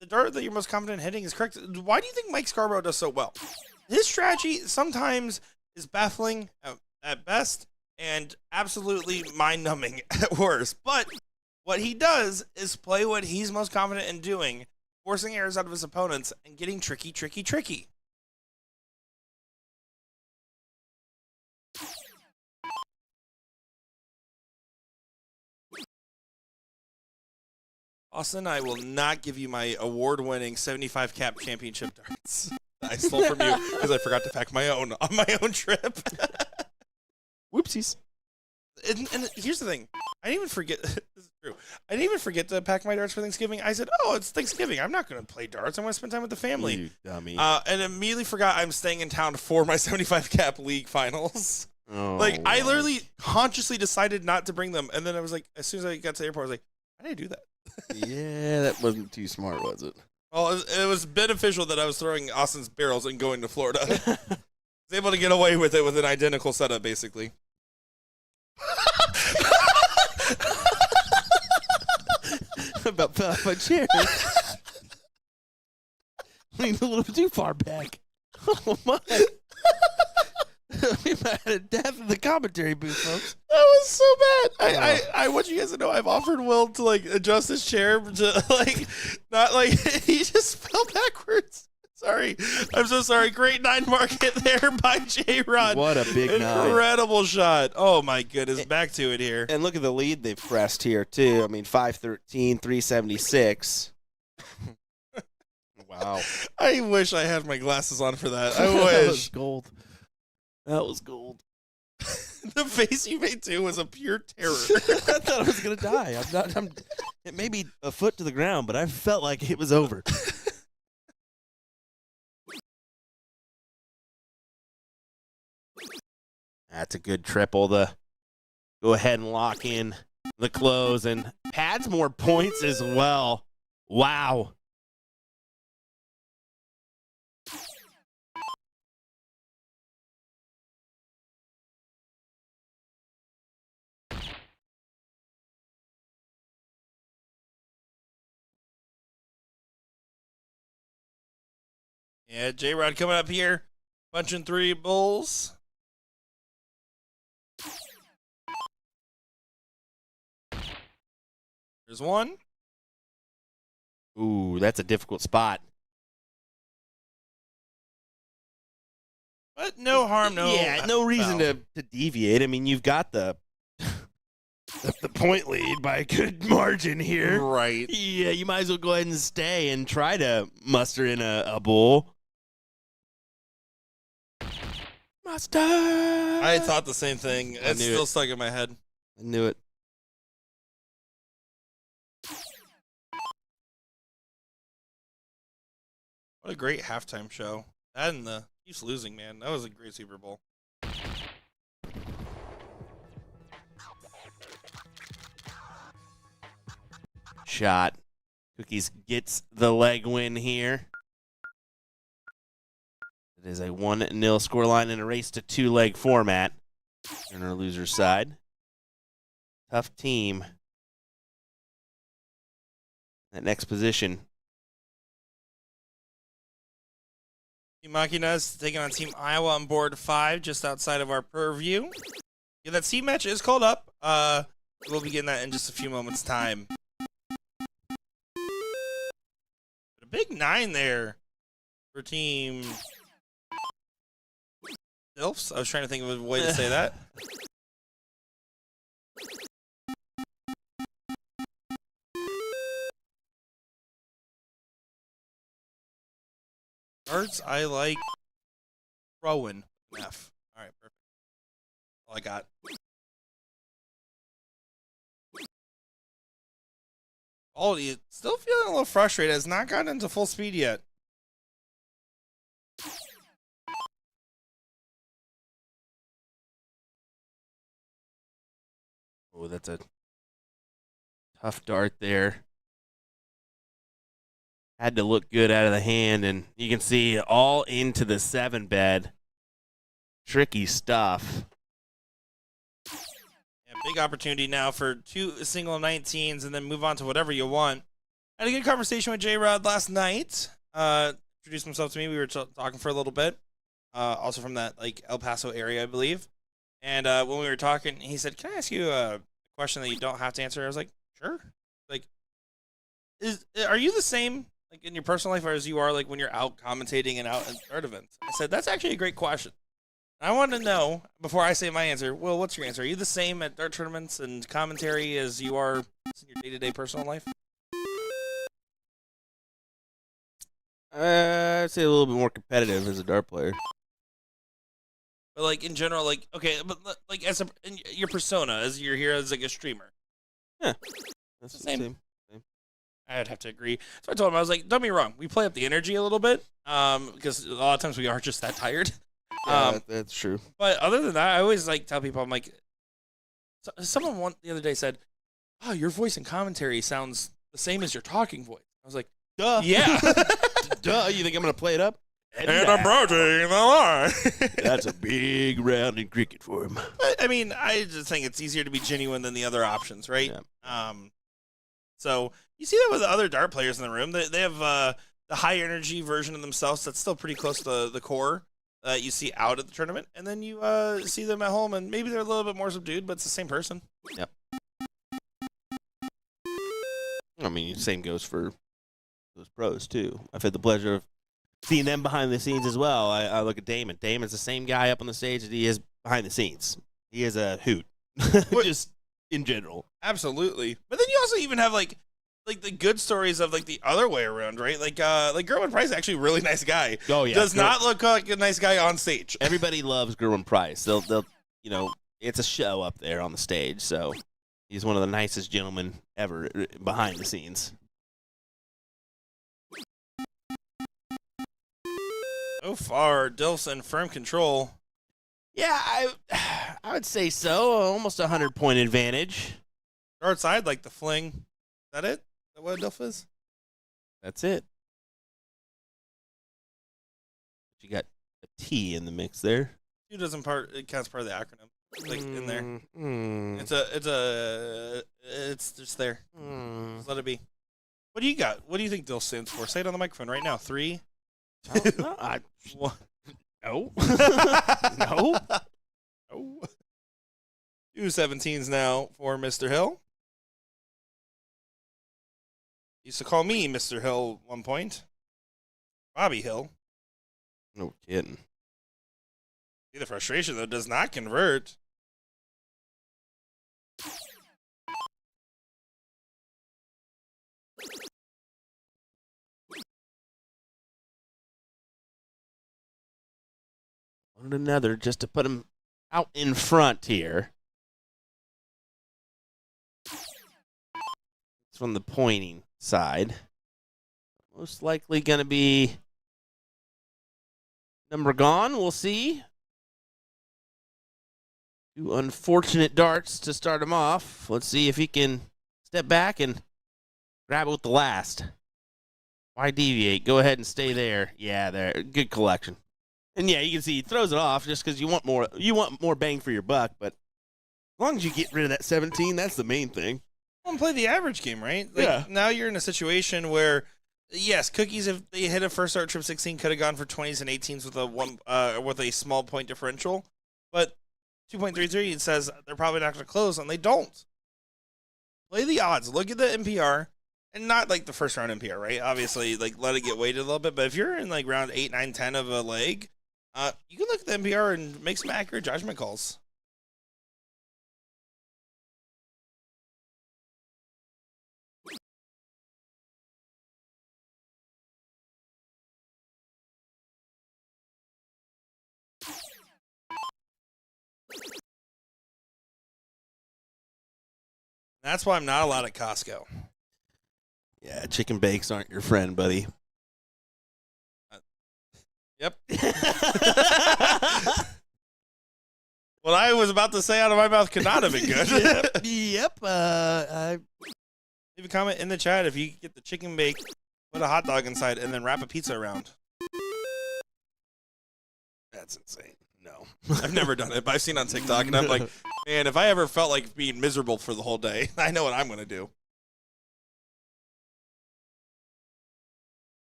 The dart that you're most confident in hitting is correct. Why do you think Mike Scarborough does so well? His strategy sometimes is baffling at best and absolutely mind-numbing at worst. But what he does is play what he's most confident in doing, forcing errors out of his opponents and getting tricky, tricky, tricky. Austin, I will not give you my award-winning 75 cap championship darts. I stole from you because I forgot to pack my own on my own trip. Whoopsies. And here's the thing. I didn't even forget. This is true. I didn't even forget to pack my darts for Thanksgiving. I said, oh, it's Thanksgiving. I'm not going to play darts. I want to spend time with the family. You dummy. And immediately forgot I'm staying in town for my 75 cap league finals. Oh, like, I literally consciously decided not to bring them. And then I was like, as soon as I got to the airport, I was like, why did I do that? Yeah, that wasn't too smart, was it? Well, it was beneficial that I was throwing Austin's barrels and going to Florida. I was able to get away with it with an identical setup, basically. About fell off my chair. Leaned a little bit too far back. Oh, my. We might have had a death in the commentary booth, folks. That was so bad. I want you guys to know I've offered Will to, like, adjust his chair to, like, not, like, he just fell backwards. Sorry. I'm so sorry. Great 9 mark hit there by J-Rod. What a big 9. Incredible shot. Oh, my goodness. Back to it here. And look at the lead they've pressed here, too. I mean, 513, 376. Wow. I wish I had my glasses on for that. I That was wish. gold. That was gold. The face you made, too, was a pure terror. I thought I was going to die. It may be a foot to the ground, but I felt like it was over. That's a good triple to go ahead and lock in the close and adds more points as well. Wow. Yeah, J-Rod coming up here, punching 3 bulls. There's one. Ooh, that's a difficult spot. But no harm, no reason foul. to deviate. I mean, you've got the point lead by a good margin here. Right. Yeah, you might as well go ahead and stay and try to muster in a bull. Muster! I thought the same thing. It's knew still it. stuck in my head. I knew it. What a great halftime show. That and the Chiefs losing, man. That was a great Super Bowl. Shot. Cookies gets the leg win here. It is a 1-0 scoreline in a race to 2-leg format. On our loser side. Tough team. That next position. Team Machinas taking on Team Iowa on board 5, just outside of our purview. Yeah, that C match is called up. We'll be getting that in just a few moments' time. A big 9 there for Team Dilfs. I was trying to think of a way to say that. Darts, I like Rowan. F. All right, perfect. All I got. Quality, still feeling a little frustrated. Has not gotten into full speed yet. Oh, that's a tough dart there. Had to look good out of the hand, and you can see all into the 7 bed. Tricky stuff. Yeah, big opportunity now for 2 single 19s and then move on to whatever you want. I had a good conversation with J-Rod last night. Introduced himself to me. We were talking for a little bit. Also from that like El Paso area, I believe. And when we were talking, he said, "Can I ask you a question that you don't have to answer?" I was like, "Sure." Like, are you the same like in your personal life as you are like when you're out commentating and out at dart events? I said, "That's actually a great question. I want to know, before I say my answer, Will, what's your answer? Are you the same at dart tournaments and commentary as you are in your day-to-day personal life?" I'd say a little bit more competitive as a dart player. But like in general, like, okay, but like as in your persona, as you're here as like a streamer. Yeah, that's the same. I'd have to agree. So I told him, I was like, don't be wrong, we play up the energy a little bit, because a lot of times we are just that tired. Yeah, that's true. But other than that, I always like tell people, I'm like, someone the other day said, "Oh, your voice in commentary sounds the same as your talking voice." I was like, Duh. "Yeah." Duh. You think I'm going to play it up? And approaching the line. That's a big round in cricket for him. But, I mean, I just think it's easier to be genuine than the other options, right? Yeah. So you see that with the other dart players in the room. They have the high energy version of themselves that's still pretty close to the core that you see out at the tournament, and then you see them at home, and maybe they're a little bit more subdued, but it's the same person. Yep. I mean, same goes for those pros too. I've had the pleasure of seeing them behind the scenes as well. I look at Damon. Damon's the same guy up on the stage that he is behind the scenes. He is a hoot, just in general. Absolutely. But then you also even have like the good stories of like the other way around, right? Like Gerwin Price is actually a really nice guy. Oh yeah, does not look like a nice guy on stage. Everybody loves Gerwin Price. They'll it's a show up there on the stage. So he's one of the nicest gentlemen ever behind the scenes. So far, Dilfs in firm control. Yeah, I would say so. Almost 100-point advantage. Dart side, like the fling. Is that it? Is that what Dilf is? That's it. You got a T in the mix there. It counts part of the acronym. It's like in there. Mm. It's just there. Just let it be. What do you got? What do you think Dilf stands for? Say it on the microphone right now. 3. No. No. No. No. 2 17s now for Mr. Hill. Used to call me Mr. Hill at one point. Bobby Hill. No kidding. See, the frustration, though, does not convert. One another just to put him out in front here. It's from the pointing side. Most likely going to be number gone. We'll see. Two unfortunate darts to start him off. Let's see if he can step back and grab it with the last. Why deviate? Go ahead and stay there. Yeah, there. Good collection. And yeah, you can see he throws it off just because you want more. You want more bang for your buck. But as long as you get rid of that 17, that's the main thing. Well, play the average game, right? Like, Yeah. Now you're in a situation where, yes, Cookies, if they hit a first start trip 16, could have gone for 20s and 18s with a small point differential. But 2.33, it says they're probably not going to close, and they don't. Play the odds. Look at the NPR. And not like the first round NPR, right? Obviously, like let it get weighted a little bit. But if you're in like round 8, 9, 10 of a leg, you can look at the NPR and make some accurate judgment calls. That's why I'm not allowed at Costco. Yeah, chicken bakes aren't your friend, buddy. Yep. What I was about to say out of my mouth could not have been good. Yep. Leave a comment in the chat if you get the chicken bake, put a hot dog inside, and then wrap a pizza around. That's insane. No. I've never done it, but I've seen it on TikTok, and I'm like, man, if I ever felt like being miserable for the whole day, I know what I'm going to do.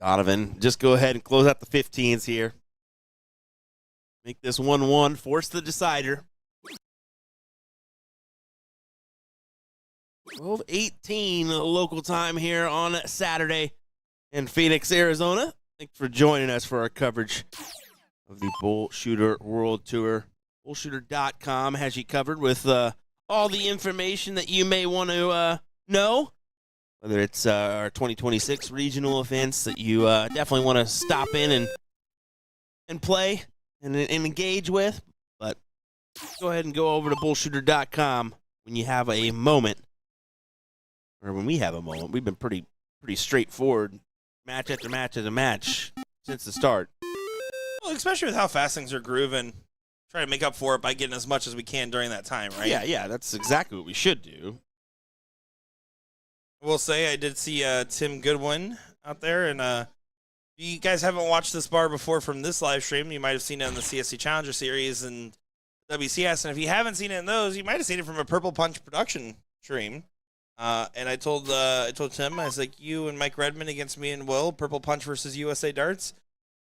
Donovan, just go ahead and close out the 15s here. Make this 1-1. Force the decider. 12:18 local time here on Saturday in Phoenix, Arizona. Thanks for joining us for our coverage of the BullShooter World Tour. BullShooter.com has you covered with all the information that you may want to know. Whether it's our 2026 regional events that you definitely want to stop in and play and engage with. But go ahead and go over to BullShooter.com when you have a moment. Or when we have a moment. We've been pretty straightforward, match after match after match since the start. Well, especially with how fast things are grooving, try to make up for it by getting as much as we can during that time, right? Yeah, that's exactly what we should do. I will say I did see Tim Goodwin out there, and if you guys haven't watched this bar before from this live stream, you might have seen it in the CSC Challenger Series and WCS, and if you haven't seen it in those, you might have seen it from a Purple Punch production stream. And I told Tim, I was like, you and Mike Redmond against me and Will, Purple Punch versus USA Darts.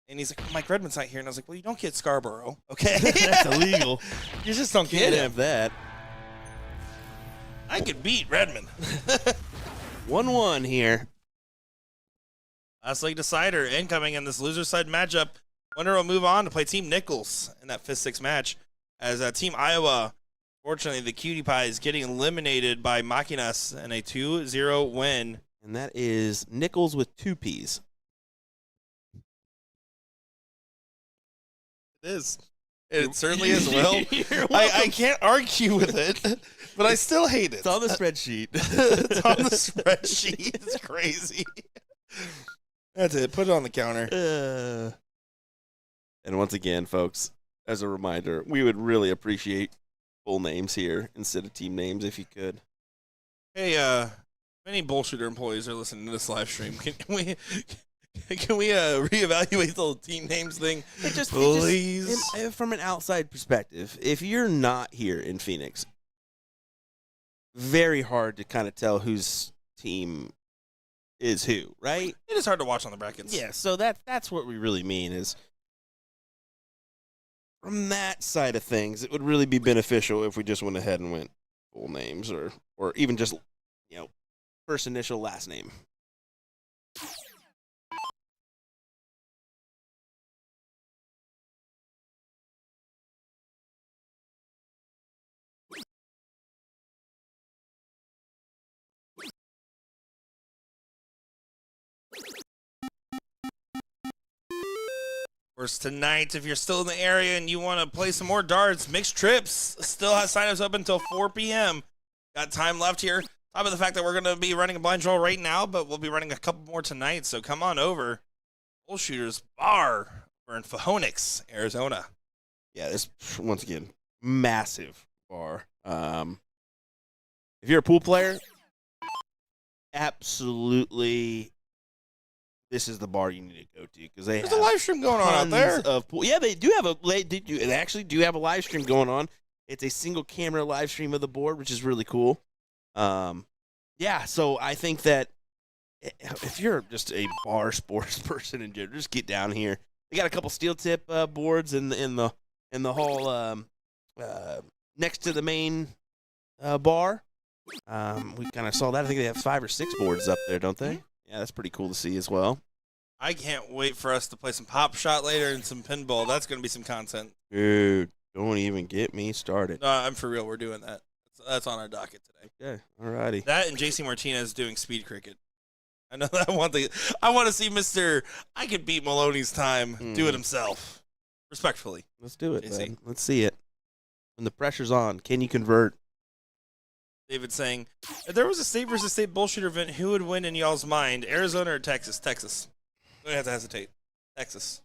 And he's like, Mike Redmond's not here. And I was like, well, you don't get Scarborough, okay? That's illegal. You just don't get Can't it. have that. I could beat Redmond. 1-1 here. Last leg decider incoming in this loser side matchup. Winner will move on to play Team Nichols in that 5th-6 match. As Team Iowa, fortunately, the Cutie Pie is getting eliminated by Machinas in a 2-0 win. And that is Nichols with 2 Ps. It is. It certainly is, Will. I can't argue with it, but I still hate it. It's on the spreadsheet. It's on the spreadsheet. It's crazy. That's it. Put it on the counter. And once again, folks, as a reminder, we would really appreciate full names here instead of team names if you could. Hey, if any BullShooter employees are listening to this live stream, can we reevaluate the team names thing, please? From an outside perspective, if you're not here in Phoenix, very hard to kind of tell whose team is who, right? It is hard to watch on the brackets. Yeah, so that's what we really mean is from that side of things, it would really be beneficial if we just went ahead and went full names or even just, first initial, last name. Of course, tonight, if you're still in the area and you want to play some more darts, Mixed Trips still has signups open until 4 p.m. Got time left here. Top of the fact that we're going to be running a blind draw right now, but we'll be running a couple more tonight, so come on over. BullShooter's Bar. We're in Phoenix, Arizona. Yeah, this, once again, massive bar. If you're a pool player, absolutely, this is the bar you need to go to because There's a live stream going on out there. Of pool. Yeah, they do have they actually do have a live stream going on. It's a single camera live stream of the board, which is really cool. Yeah, so I think that if you're just a bar sports person in general, just get down here. They got a couple steel tip boards in the hall next to the main bar. We kind of saw that. I think they have 5 or 6 boards up there, don't they? Yeah, that's pretty cool to see as well. I can't wait for us to play some Pop Shot later and some pinball. That's going to be some content. Dude, don't even get me started. No, I'm for real. We're doing that. That's on our docket today. Okay, alrighty. That and JC Martinez doing speed cricket. I know that I want to see Mr. I could beat Maloney's time do it himself. Respectfully. Let's do it, JC. bud. Let's see it. When the pressure's on, can you convert? David saying, if there was a state versus state BullShooter event, who would win in y'all's mind? Arizona or Texas? Texas. Don't have to hesitate. Texas.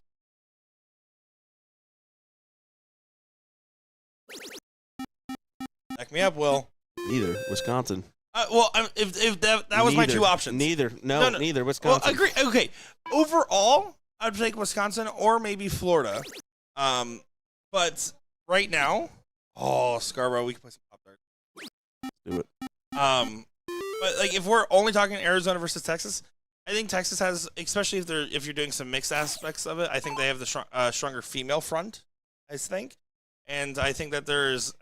Back me up, Will. Neither. Wisconsin. Well, if that was my Neither. 2 options. Neither. No, neither. Wisconsin. Well, agree. Okay. Overall, I'd take Wisconsin or maybe Florida. But right now, Scarborough, we can play some Pop Dart. Do it. But like if we're only talking Arizona versus Texas, I think Texas has, especially if you're doing some mixed aspects of it, I think they have the stronger female front, I think. And I think that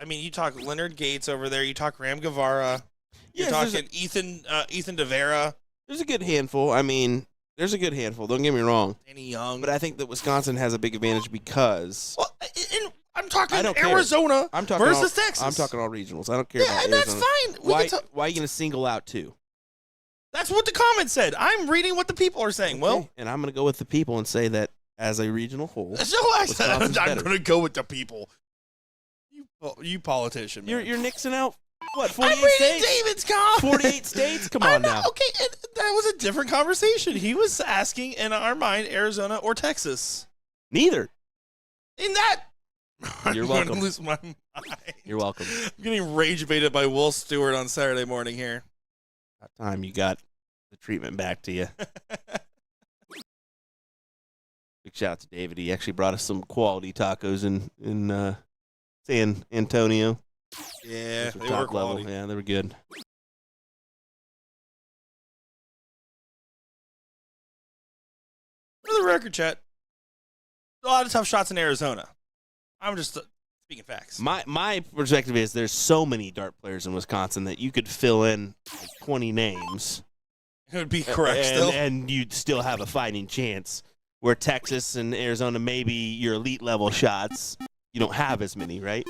you talk Leonard Gates over there, you talk Ram Guevara, you're talking Ethan DeVera. There's a good handful. I mean, there's a good handful. Don't get me wrong. Danny Young. But I think that Wisconsin has a big advantage because Well, I'm talking I don't care. Arizona I'm talking versus all, Texas. I'm talking all regionals. I don't care about and Arizona. that's fine. Why are you going to single out 2? That's what the comment said. I'm reading what the people are saying. Well, and I'm going to go with the people and say that as a regional whole, so I said Wisconsin's I'm better. going to go with the people. You politician, man. You're nixing out what? I'm 48 reading states. David's comment. 48 states. Come on now. Okay, and that was a different conversation. He was asking, in our mind, Arizona or Texas. Neither. In that, You're I'm welcome. going to lose my mind. You're welcome. I'm getting rage baited by Will Stewart on Saturday morning here. About time you got the treatment back to you. Big shout out to David. He actually brought us some quality tacos in San Antonio. Yeah, Those they were top quality. level. Yeah, they were good. For the record, chat, a lot of tough shots in Arizona. I'm just speaking facts. My perspective is there's so many dart players in Wisconsin that you could fill in like 20 names. It would be correct and, still. and you'd still have a fighting chance. Where Texas and Arizona, maybe your elite level shots, you don't have as many, right?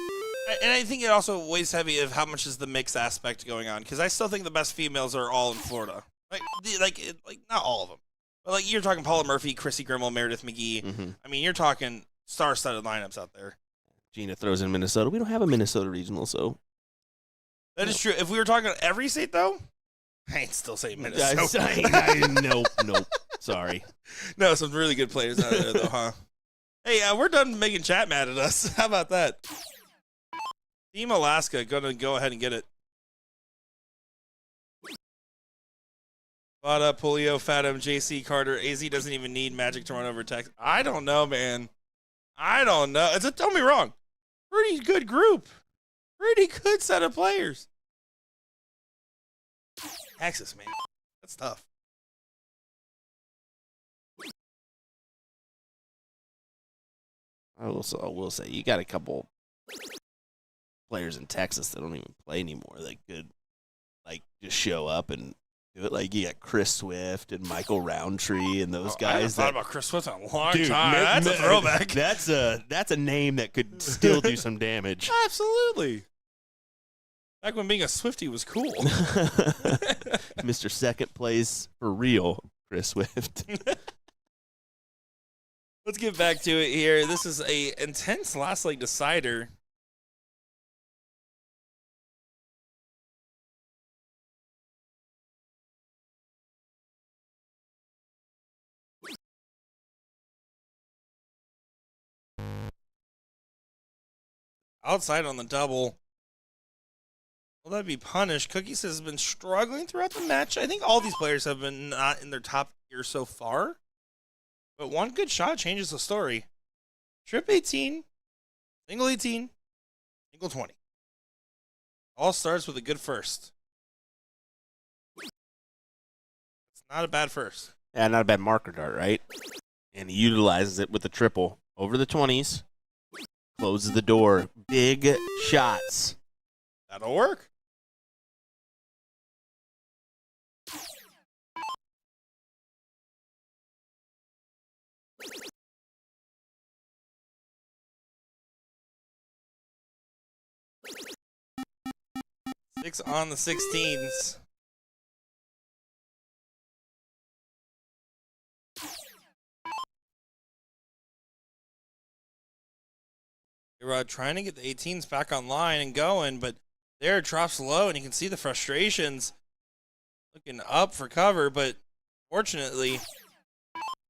And I think it also weighs heavy of how much is the mixed aspect going on, because I still think the best females are all in Florida. Like not all of them, but like you're talking Paula Murphy, Chrissy Grimmel, Meredith McGee. Mm-hmm. I mean, you're talking star-studded lineups out there. Gina throws in Minnesota. We don't have a Minnesota regional, so That is true. If we were talking every state, though, I ain't still saying Minnesota. Nope. Sorry. No, some really good players out there, though, huh? Hey, we're done making chat mad at us. How about that? Team Alaska going to go ahead and get it. Vada, Polio, Fathom, JC, Carter, AZ doesn't even need Magic to run over Texas. I don't know, man. I don't know. Don't be wrong. Pretty good group. Pretty good set of players. Texas, man. That's tough. I will say you got a couple players in Texas that don't even play anymore that could like just show up and do it. Like you got Chris Swift and Michael Roundtree and those I haven't guys. thought about Chris Swift in a long Dude, time. That's a throwback. That's a name that could still do some damage. Absolutely. Back when being a Swiftie was cool. Mr. Second Place for real, Chris Swift. Let's get back to it here. This is a intense last leg decider. Outside on the double. Will that be punished? Cookies has been struggling throughout the match. I think all these players have been not in their top tier so far. But one good shot changes the story. Trip 18, single 18, single 20. All starts with a good first. It's not a bad first. Yeah, not a bad marker dart, right? And he utilizes it with the triple over the 20s. Closes the door. Big shots. That'll work. Six on the 16s. You're trying to get the 18s back online and going, but there it drops low, and you can see the frustrations looking up for cover, but fortunately,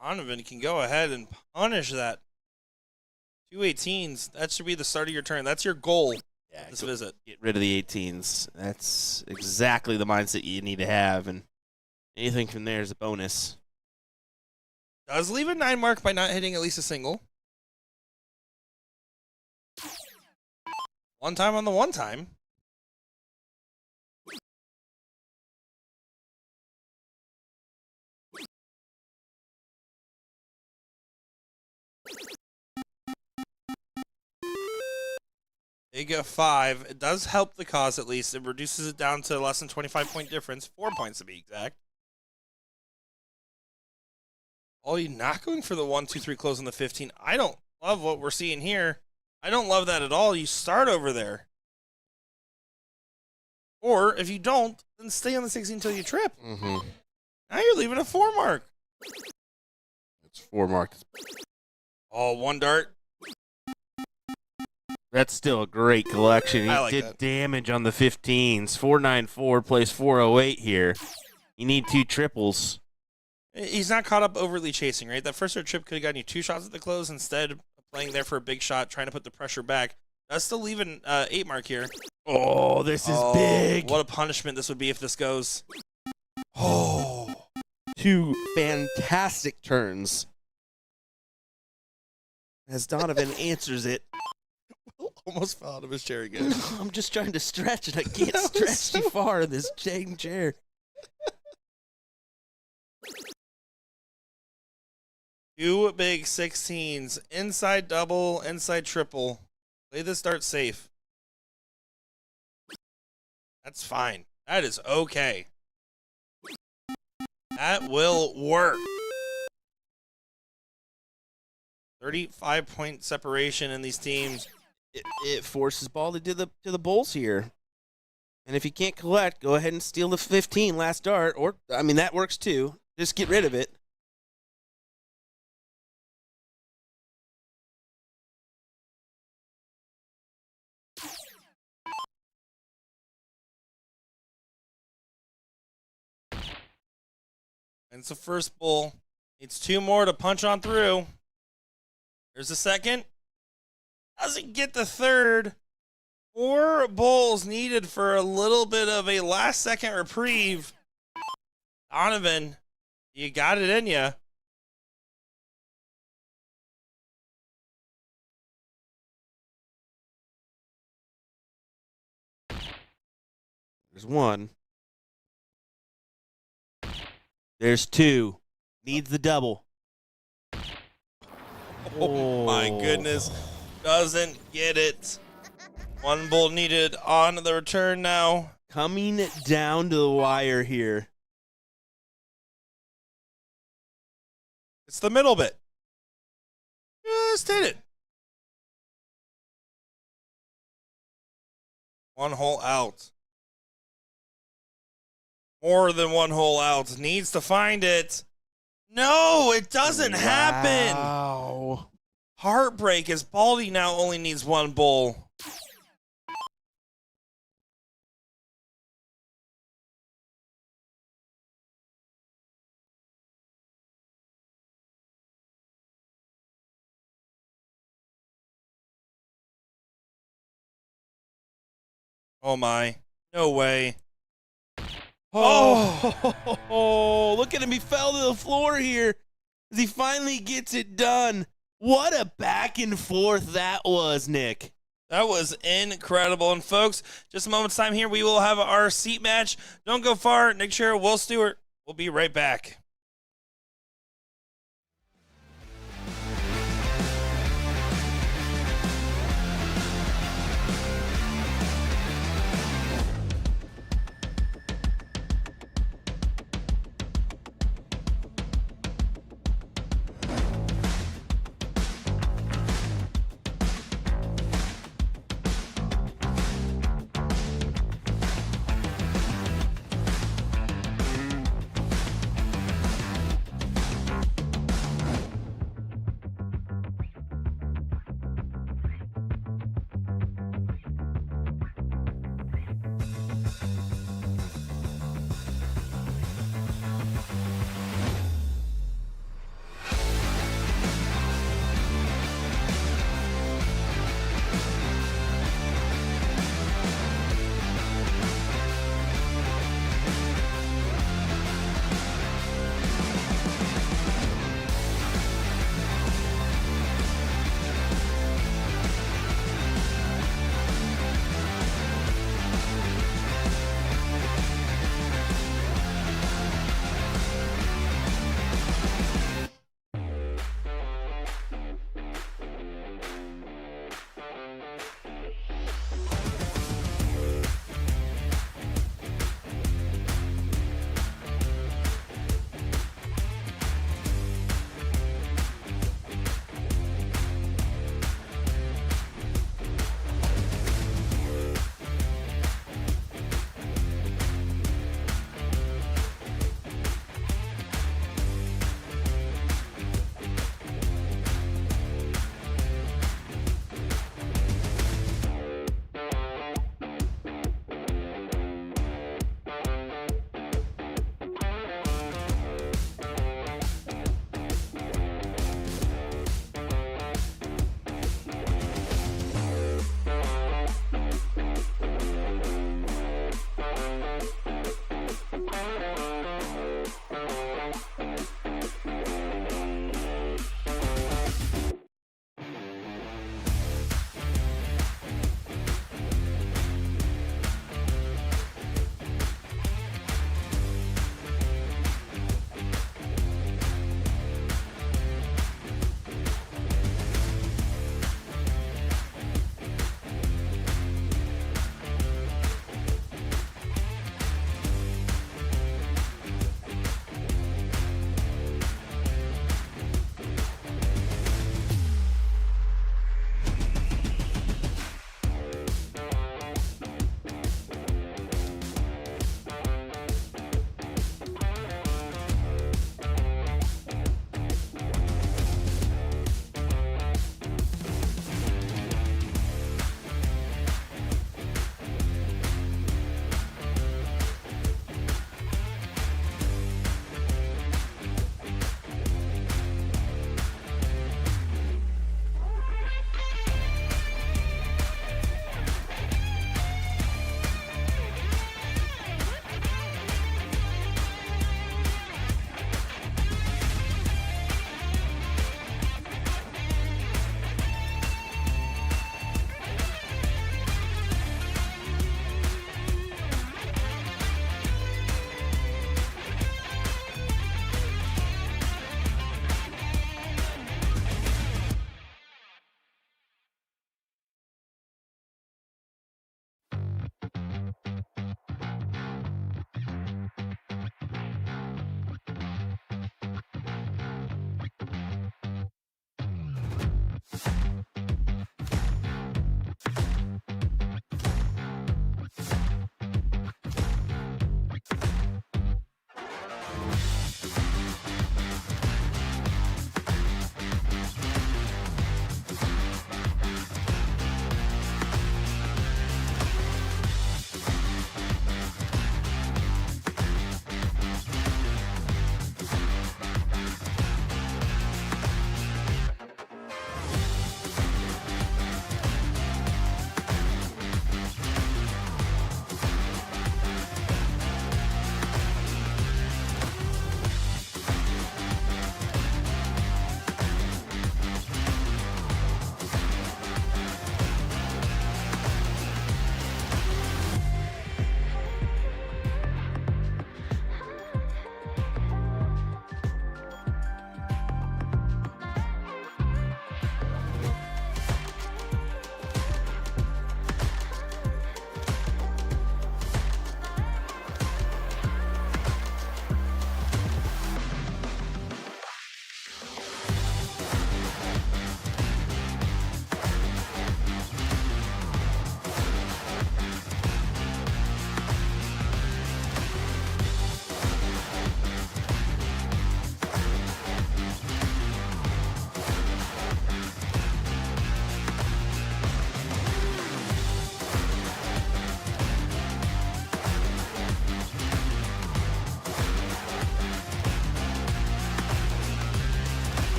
Donovan can go ahead and punish that. 2 18s, that should be the start of your turn. That's your goal this visit. Get rid of the 18s. That's exactly the mindset you need to have, and anything from there is a bonus. Does leave a 9 mark by not hitting at least a single. One time on the one time. Big 5. It does help the cause at least. It reduces it down to less than 25-point difference. 4 points to be exact. Oh, you're not going for the 1, 2, 3 close on the 15. I don't love what we're seeing here. I don't love that at all. You start over there. Or if you don't, then stay on the 16 until you trip. Mm-hmm. Now you're leaving a 4 mark. It's 4 marks. Oh, 1 dart. That's still a great collection. He I like did that. damage on the 15s. 494 plays 408 here. You need 2 triples. He's not caught up overly chasing, right? That first dart trip could have gotten you 2 shots at the close instead of playing there for a big shot, trying to put the pressure back. That's still leaving 8 mark here. Oh, this is big. What a punishment this would be if this goes. Oh. 2 fantastic turns. As Donovan answers it. Almost fell out of his chair again. I'm just trying to stretch, and I can't That was stretch too far in this dang chair. Two big 16s. Inside double, inside triple. Play this dart safe. That's fine. That is okay. That will work. 35-point separation in these teams. It forces ball to the Bulls here. And if you can't collect, go ahead and steal the 15 last dart. Or, I mean, that works too. Just get rid of it. And it's the first bull. Needs 2 more to punch on through. There's the second. Doesn't get the third. 4 bulls needed for a little bit of a last-second reprieve. Donovan, you got it in you. There's 1. There's 2. Needs the double. Oh my goodness. Doesn't get it. One bull needed on the return now. Coming down to the wire here. It's the middle bit. Just hit it. One hole out. More than one hole out. Needs to find it. No, it doesn't happen. Wow. Heartbreak as Baldy now only needs one bull. Oh my. No way. Oh, look at him. He fell to the floor here as he finally gets it done. What a back and forth that was, Nick. That was incredible. And folks, just a moment's time here. We will have our seat match. Don't go far. Nick Sherrill, Will Stewart. We'll be right back.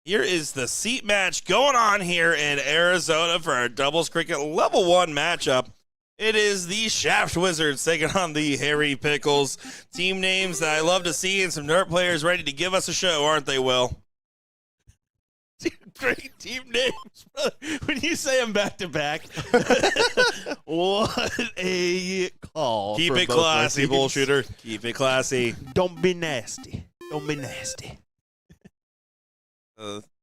Here is the seat match going on here in Arizona for our doubles cricket level 1 matchup. It is the Shaft Wizards taking on the Harry Pickles. Team names that I love to see, and some nerd players ready to give us a show, aren't they, Will? Great team names, brother. When you say them back to back, what a call. Keep for it both classy, teams. BullShooter. Keep it classy. Don't be nasty. Don't be nasty.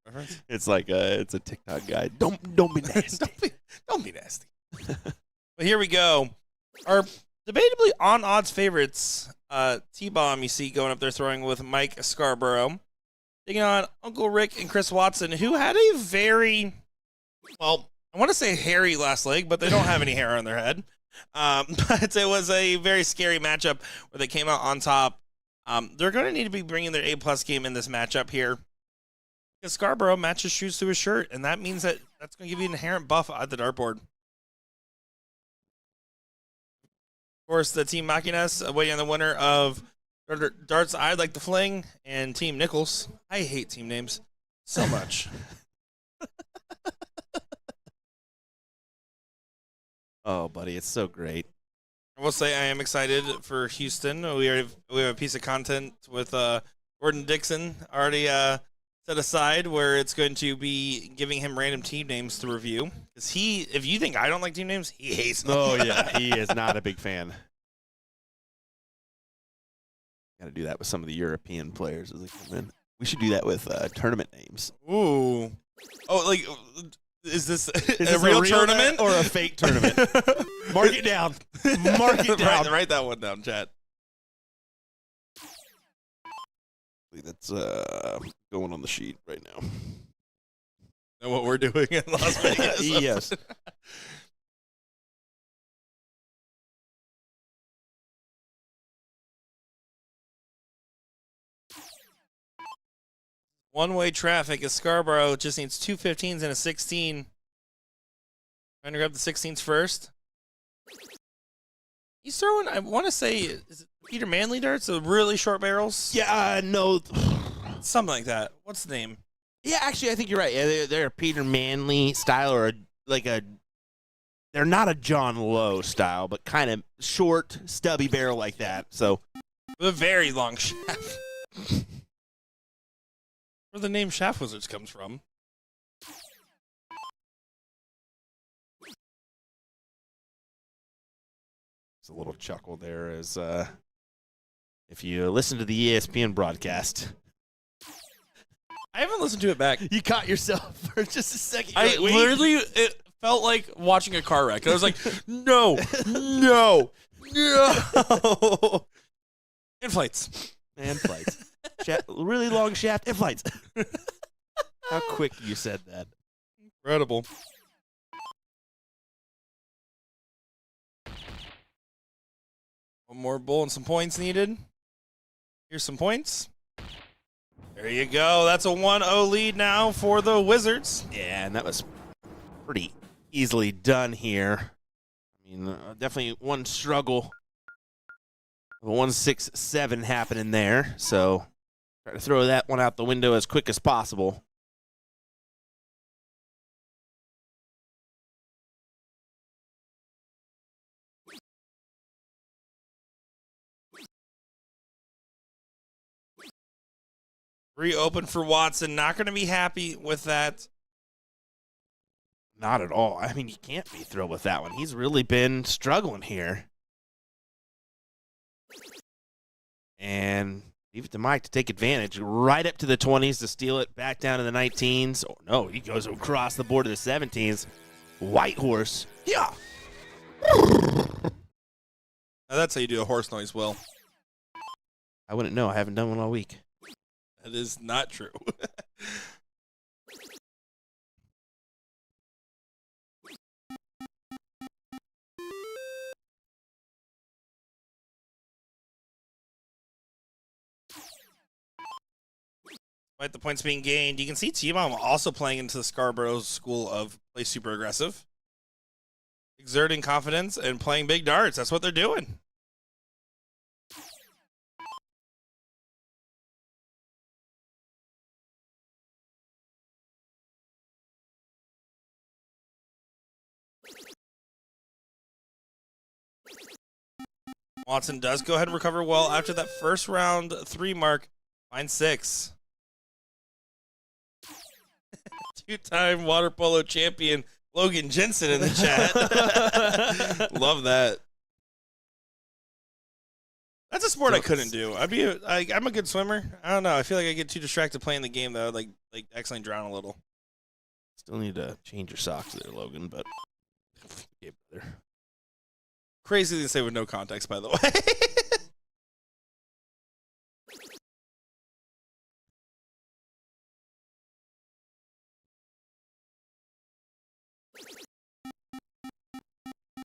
Reference? It's like it's a TikTok guy. Don't be nasty. Don't be nasty. But here we go. Our debatably on odds favorites, T-Bomb, you see going up there throwing with Mike Scarborough. Taking on Uncle Rick and Chris Watson, who had a very, well, I want to say hairy last leg, but they don't have any hair on their head. But it was a very scary matchup where they came out on top. They're going to need to be bringing their A-plus game in this matchup here. Because Scarborough matches shoes to his shirt, and that means that that's going to give you an inherent buff at the dartboard. Of course, the Team Machinas waiting on the winner of Darts I'd Like to Fling and Team Nichols. I hate team names so much. Oh, buddy, it's so great. I will say I am excited for Houston. We have a piece of content with Gordon Dixon already set aside where it's going to be giving him random team names to review. Because if you think I don't like team names, he hates them. Oh, yeah, he is not a big fan. Got to do that with some of the European players as they come in. We should do that with tournament names. Ooh. Oh, like, is this Is a this real tournament? or a fake tournament? Mark it down. Mark it down. Write that one down, chat. That's going on the sheet right now. Know what we're doing in Las Vegas? Yes. One-way traffic is Scarborough. Just needs 2 15s and a 16. Trying to grab the 16s first. He's throwing, I want to say, is it Peter Manley darts? The really short barrels? Yeah, no. Something like that. What's the name? Yeah, actually, I think you're right. Yeah, they're a Peter Manley style or they're not a John Lowe style, but kind of short, stubby barrel like that. So With a very long shaft. Where the name Shaft Wizards comes from. it's a little chuckle there as if you listen to the ESPN broadcast. I haven't listened to it back. You caught yourself for just a second. You're I like, wait. literally, it felt like watching a car wreck. I was like, no, no, no. And flights. And flights. Really long shaft and flights. How quick you said that. Incredible. One more bull and some points needed. Here's some points. There you go. That's a 1-0 lead now for the Wizards. Yeah, and that was pretty easily done here. I mean, definitely one struggle. 1-6-7 happening there. So try to throw that one out the window as quick as possible. Reopen for Watson. Not going to be happy with that. Not at all. I mean, you can't be thrilled with that one. He's really been struggling here. And leave it to Mike to take advantage. Right up to the 20s to steal it back down to the 19s. Oh, no, he goes across the board to the 17s. White horse. Yeah. Now that's how you do a horse noise, Will. I wouldn't know. I haven't done one all week. That is not true. Despite the points being gained, you can see T-Bomb also playing into the Scarborough's school of play super aggressive. Exerting confidence and playing big darts. That's what they're doing. Watson does go ahead and recover well after that first round 3 mark. Finds 6. Two-time water polo champion Logan Jensen in the chat. Love that. That's a sport I couldn't do. I'm a good swimmer. I don't know. I feel like I get too distracted playing the game though. Like accidentally drown a little. Still need to change your socks there, Logan, but get better. Crazy to say with no context, by the way.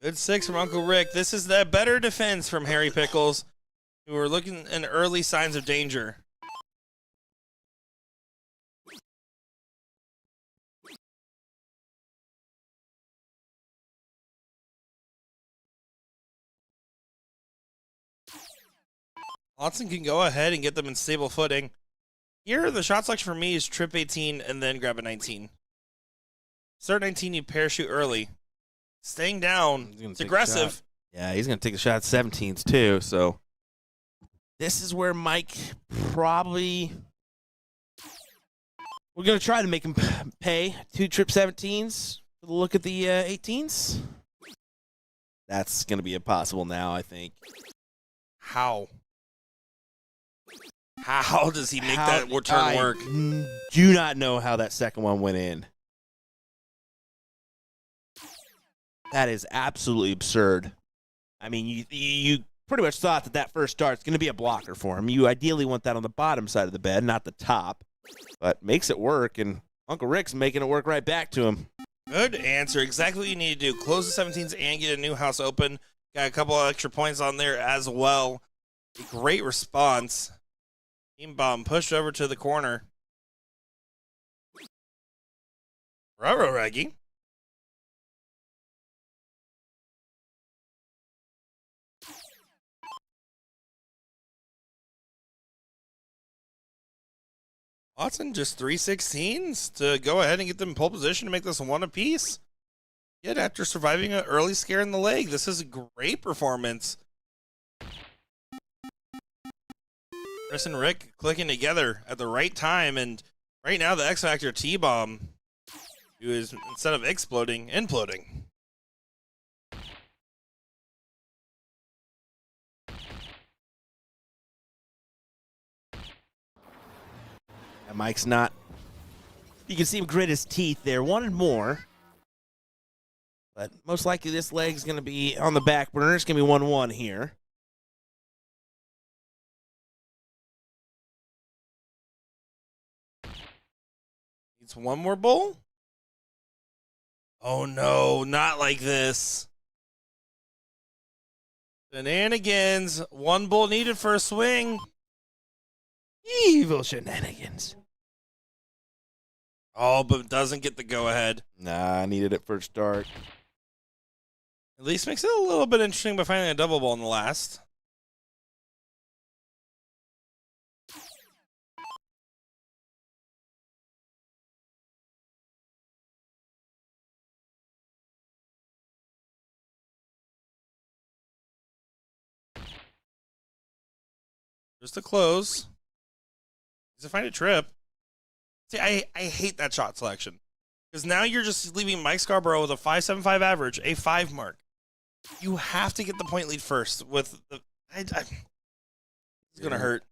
Good 6 from Uncle Rick. This is the better defense from Harry Pickles, who are looking in early signs of danger. Watson can go ahead and get them in stable footing. Here, the shot selection for me is trip 18 and then grab a 19. Start 19, you parachute early. Staying down, it's aggressive. Yeah, he's going to take a shot at 17s too, so this is where Mike probably... We're going to try to make him pay 2 trip 17s for the look at the 18s. That's going to be impossible now, I think. How? How does he make that turn work? Do not know how that second one went in. That is absolutely absurd. I mean, you pretty much thought that first dart's going to be a blocker for him. You ideally want that on the bottom side of the bed, not the top. But makes it work, and Uncle Rick's making it work right back to him. Good answer. Exactly what you need to do. Close the 17s and get a new house open. Got a couple of extra points on there as well. A great response. Team bomb pushed over to the corner. Bravo, Reggie. Watson just 316s to go ahead and get them in pole position to make this 1 apiece. Yet after surviving an early scare in the leg, this is a great performance. Chris and Rick clicking together at the right time, and right now the X Factor T-Bomb, who is, instead of exploding, imploding. And Mike's not... You can see him grit his teeth there. Wanted more. But most likely this leg's going to be on the back burner. It's going to be 1-1 here. Needs one more bowl? Oh no, not like this. Shenanigans. 1 bowl needed for a swing. Evil shenanigans. Oh, but doesn't get the go-ahead. Nah, I needed it for start. At least makes it a little bit interesting by finding a double ball in the last. Just to close. Does it find a trip? See, I hate that shot selection. Because now you're just leaving Mike Scarborough with a 5.75 average, a 5 mark. You have to get the point lead first with the... It's going to hurt.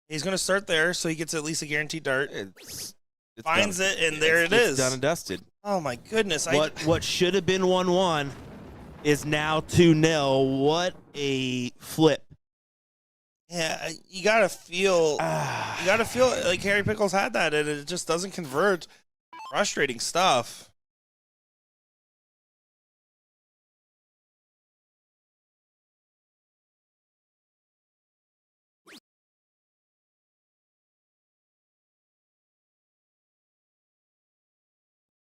He's going to start there, so he gets at least a guaranteed dart. It's Finds done. it, and there it is. It's done and dusted. Oh, my goodness. What should have been 1-1 is now 2-0. What a flip. Yeah, you gotta feel like Harry Pickles had that, and it just doesn't convert. Frustrating stuff.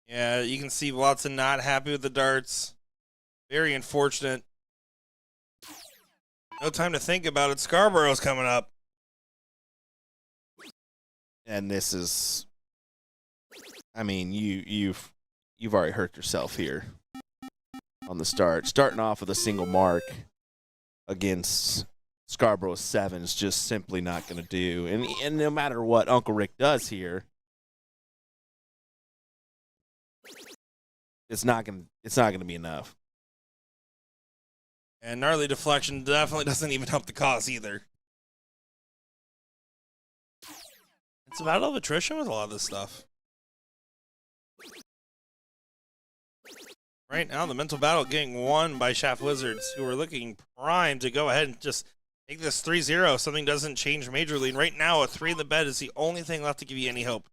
Yeah, you can see Watson not happy with the darts. Very unfortunate. No time to think about it. Scarborough's coming up. And this is, I mean, you've already hurt yourself here on the start. Starting off with a single mark. against Scarborough's 7 is just simply not going to do. And no matter what Uncle Rick does here, it's not going to be enough. And gnarly deflection definitely doesn't even help the cause either. It's a battle of attrition with a lot of this stuff. Right now, the mental battle getting won by Shaft Wizards, who are looking primed to go ahead and just make this 3-0. Something doesn't change majorly. And right now, a 3 in the bed is the only thing left to give you any hope.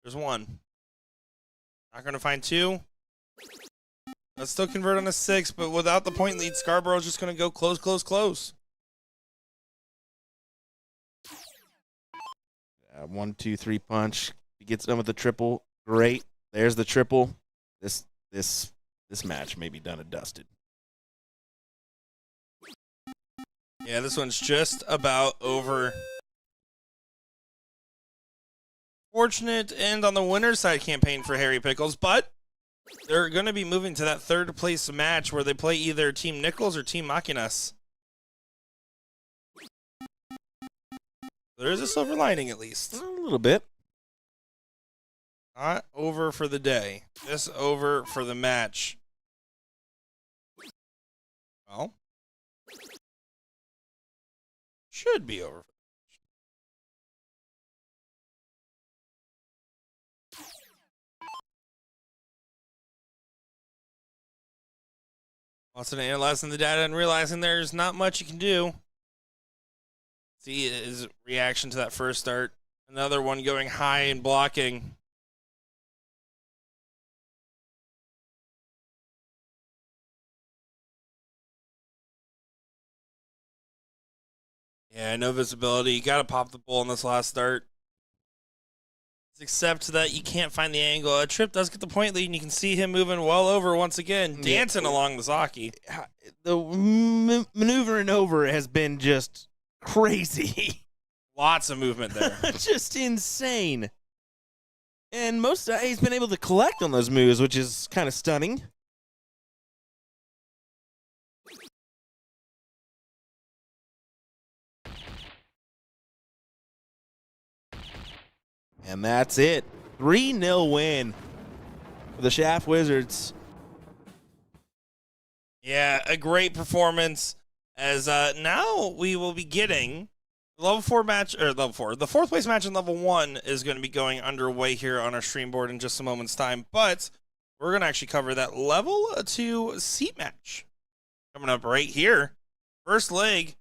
There's 1. Not going to find 2. Let's still convert on a 6, but without the point lead, Scarborough's just going to go close, close, close. 1, 2, 3 punch. He gets done with the triple. Great. There's the triple. This match may be done and dusted. Yeah, this one's just about over. Fortunate end on the winner's side campaign for Harry Pickles, but they're going to be moving to that 3rd place match where they play either Team Nichols or Team Machinas. There is a silver lining, at least. A little bit. Not over for the day. Just over for the match. Well, should be over. Also analyzing the data and realizing there's not much you can do. See his reaction to that first start. Another one going high and blocking. Yeah, no visibility. You got to pop the bull in this last start. Except that you can't find the angle. A trip does get the point lead, and you can see him moving well over once again, dancing along the Zaki. The maneuvering over has been just crazy. Lots of movement there. Just insane. And he's been able to collect on those moves, which is kind of stunning. And that's it. 3-0 win for the Shaft Wizards. Yeah, a great performance. As now we will be getting level 4 match, or level 4. The 4th place match in level 1 is going to be going underway here on our stream board in just a moment's time. But we're going to actually cover that level 2 seat match coming up right here. First leg,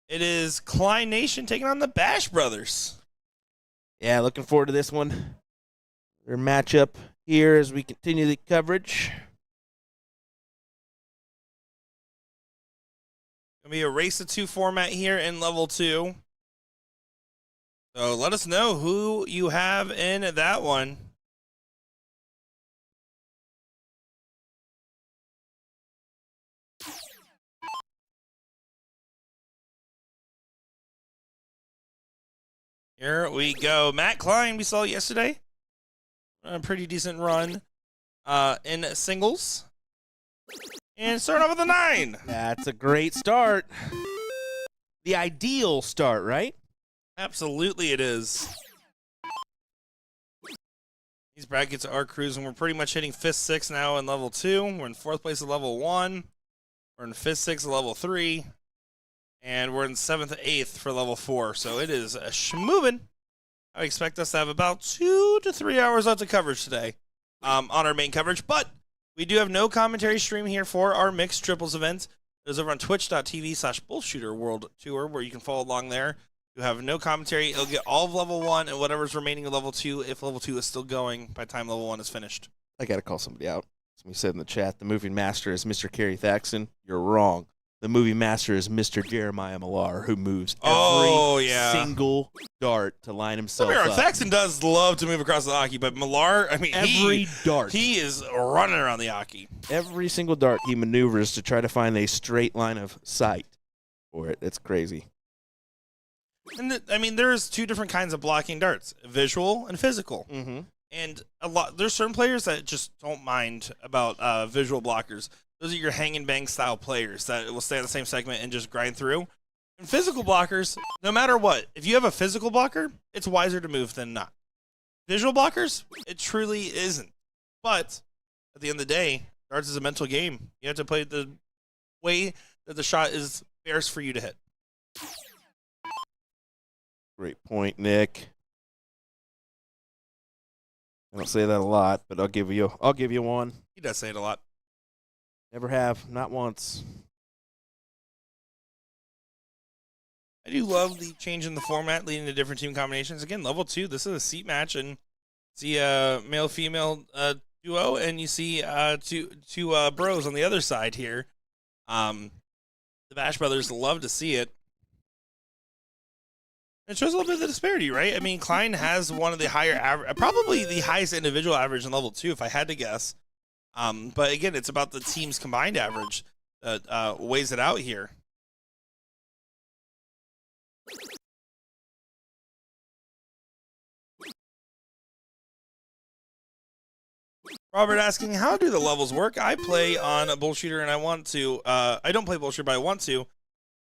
it is Klein Nation taking on the Bash Brothers. Yeah, looking forward to this one. Their matchup here as we continue the coverage. Gonna be a race to 2 format here in level 2. So let us know who you have in that one. Here we go. Matt Klein, we saw yesterday. A pretty decent run in singles. And start off with a 9. That's a great start. The ideal start, right? Absolutely it is. These brackets are cruising. We're pretty much hitting 5th, 6th now in level 2. We're in 4th place at level 1. We're in 5th, 6th at level 3. And we're in 7th, 8th for level 4. So it is a schmovin'. I expect us to have about 2 to 3 hours left of coverage today on our main coverage. But we do have no commentary stream here for our mixed triples event. It is over on twitch.tv/BullShooter World Tour, where you can follow along there. You have no commentary. It'll get all of level 1 and whatever's remaining of level 2 if level 2 is still going by the time level 1 is finished. I got to call somebody out. Somebody said in the chat, the movie master is Mr. Kerry Thaxton. You're wrong. The movie master is Mr. Jeremiah Millar, who moves every single dart to line himself up. Thaxton does love to move across the Aki, but Millar, I mean, every dart. He is running around the Aki. Every single dart he maneuvers to try to find a straight line of sight for it. It's crazy. And I mean, there's 2 different kinds of blocking darts, visual and physical. Mm-hmm. And there's certain players that just don't mind about visual blockers. those are your hang and bang style players that will stay on the same segment and just grind through. And physical blockers, no matter what, if you have a physical blocker, it's wiser to move than not. Visual blockers, it truly isn't. But at the end of the day, darts is a mental game. You have to play the way that the shot is fairest for you to hit. Great point, Nick. I don't say that a lot, but I'll give you one. He does say it a lot. Never have, not once. I do love the change in the format leading to different team combinations. Again, level 2, this is a seat match, and see a male-female duo, and you see two bros on the other side here. The Bash Brothers love to see it. It shows a little bit of the disparity, right? I mean, Klein has one of the higher probably the highest individual average in level 2, if I had to guess. But again, it's about the team's combined average that weighs it out here. Robert asking, how do the levels work? I play on a BullShooter and I want to. I don't play BullShooter, but I want to.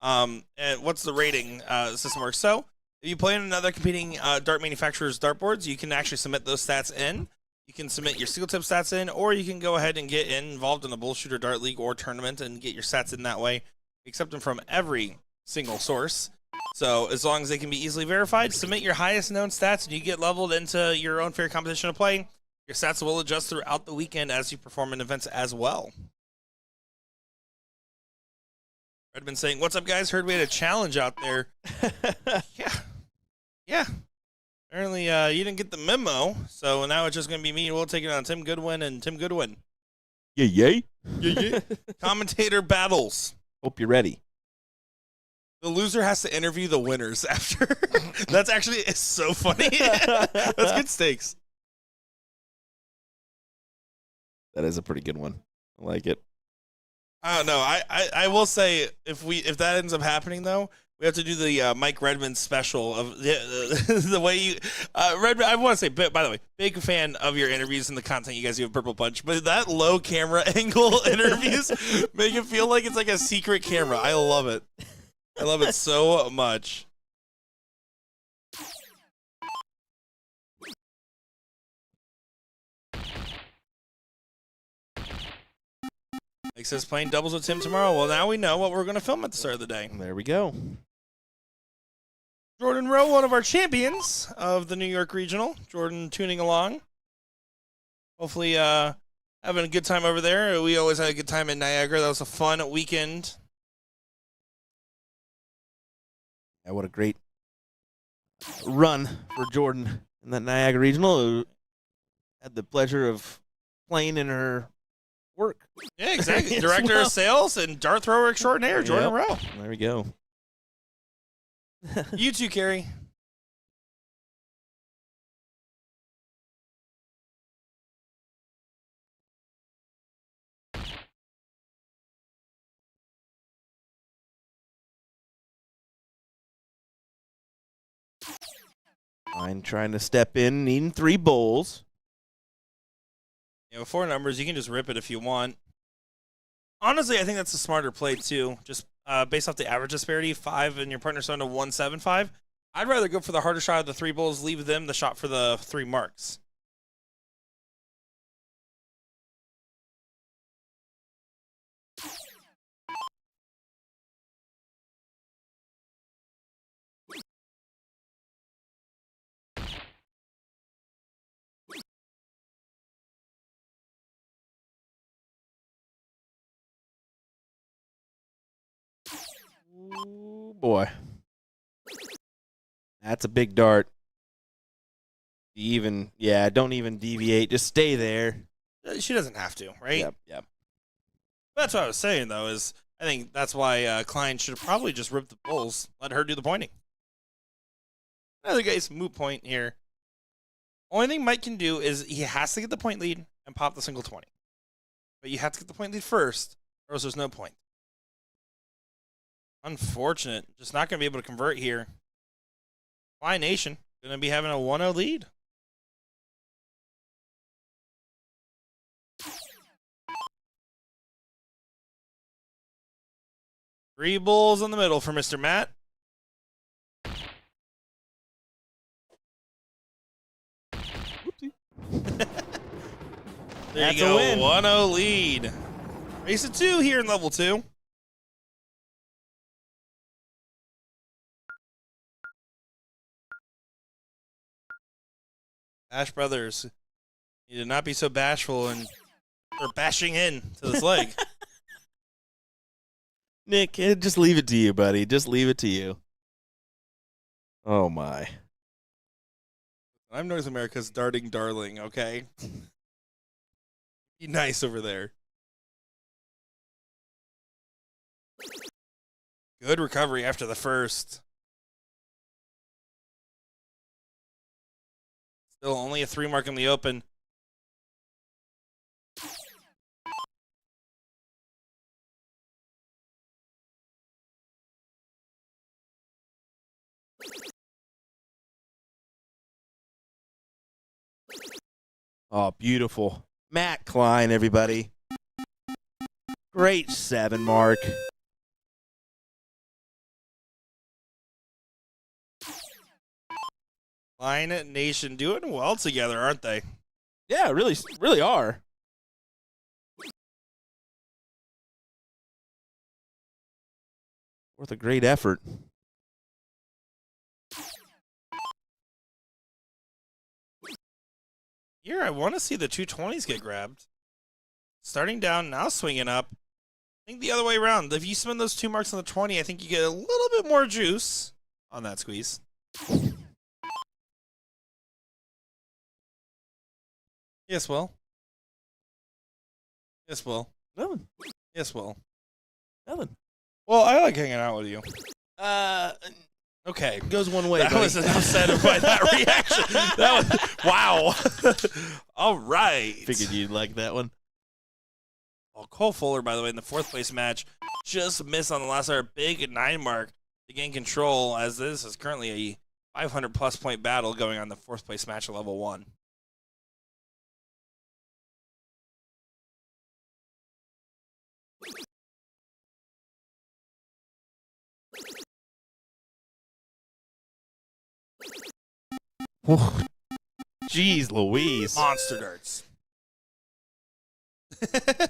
And what's the rating system work? So if you play on another competing dart manufacturer's dartboards, you can actually submit those stats in. You can submit your single tip stats in, or you can go ahead and get involved in a BullShooter Dart League or tournament and get your stats in that way. Accept them from every single source. So as long as they can be easily verified, submit your highest known stats and you get leveled into your own fair competition of play. Your stats will adjust throughout the weekend as you perform in events as well. Redmond saying, what's up, guys? Heard we had a challenge out there. Yeah. Apparently, you didn't get the memo, so now it's just going to be me. We'll take it on Tim Goodwin and Tim Goodwin. Yay. Commentator battles. Hope you're ready. The loser has to interview the winners after. That's actually it's so funny. That's good stakes. That is a pretty good one. I like it. I don't know. I will say if that ends up happening though, we have to do the Mike Redmond special of the way you Redmond. I want to say, by the way, big fan of your interviews and the content you guys do with Purple Punch. But that low camera angle interviews make it feel like it's like a secret camera. I love it. I love it so much. Mike says playing doubles with Tim tomorrow. Well, now we know what we're going to film at the start of the day. There we go. Jordan Rowe, one of our champions of the New York Regional. Jordan tuning along. Hopefully having a good time over there. We always had a good time in Niagara. That was a fun weekend. Yeah, what a great run for Jordan in that Niagara Regional. Who had the pleasure of playing in her work. Yeah, exactly. Director of sales and dart thrower extraordinaire, Jordan Rowe. There we go. You too, Carrie. I'm trying to step in, needing 3 bowls. Yeah, with 4 numbers, you can just rip it if you want. Honestly, I think that's a smarter play, too. Just based off the average disparity, 5 and your partner's on to 175. I'd rather go for the harder shot of the 3 bowls, leave them the shot for the 3 marks. Ooh, boy. That's a big dart. Don't even deviate. Just stay there. She doesn't have to, right? Yep. That's what I was saying, though, is I think that's why Klein should have probably just ripped the bowls, let her do the pointing. Another guy's moot point here. Only thing Mike can do is he has to get the point lead and pop the single 20. But you have to get the point lead first, or else there's no point. Unfortunate. Just not going to be able to convert here. Fly Nation going to be having a 1-0 lead. 3 bulls in the middle for Mr. Matt. There That's you go, a win. 1-0 lead. Race of 2 here in level 2. Bash Brothers, you did not be so bashful and or bashing in to this leg. Nick, just leave it to you, buddy. Just leave it to you. Oh, my. I'm North America's darting darling, okay? Be nice over there. Good recovery after the first. Still only a 3 mark in the open. Oh, beautiful. Matt Klein, everybody. Great 7 mark. Line Nation doing well together, aren't they? Yeah, really are. Worth a great effort. Here, I want to see the 220s get grabbed. Starting down, now swinging up. I think the other way around. If you spend those 2 marks on the 20, I think you get a little bit more juice on that squeeze. Yes, well. Yes, well. Nothing. Yes, well. Nothing. Well, I like hanging out with you. Okay. Goes one way. That buddy. was enough said by that reaction. That was, wow. All right. Figured you'd like that one. Well, Cole Fuller, by the way, in the 4th place match, just missed on the last hour. Big 9 mark to gain control, as this is currently a 500-plus point battle going on the 4th place match at level 1. Jeez Louise. Monster darts. 7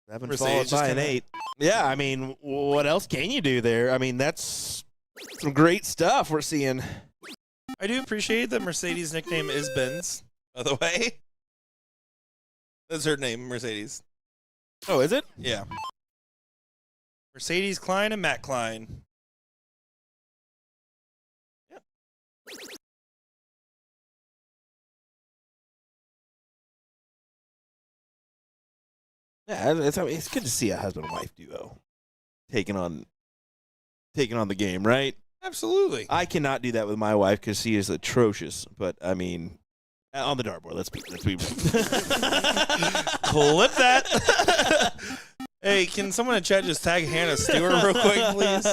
Mercedes followed just by an kinda- 8. Yeah, I mean, what else can you do there? I mean, that's some great stuff we're seeing. I do appreciate that Mercedes' nickname is Benz, by the way. That's her name, Mercedes. Oh, is it? Yeah. Mercedes Klein and Matt Klein. Yeah, it's good to see a husband and wife duo taking on the game, right? Absolutely. I cannot do that with my wife because she is atrocious. But I mean, on the dartboard, let's be. Clip that. Hey, can someone in chat just tag Hannah Stewart real quick, please?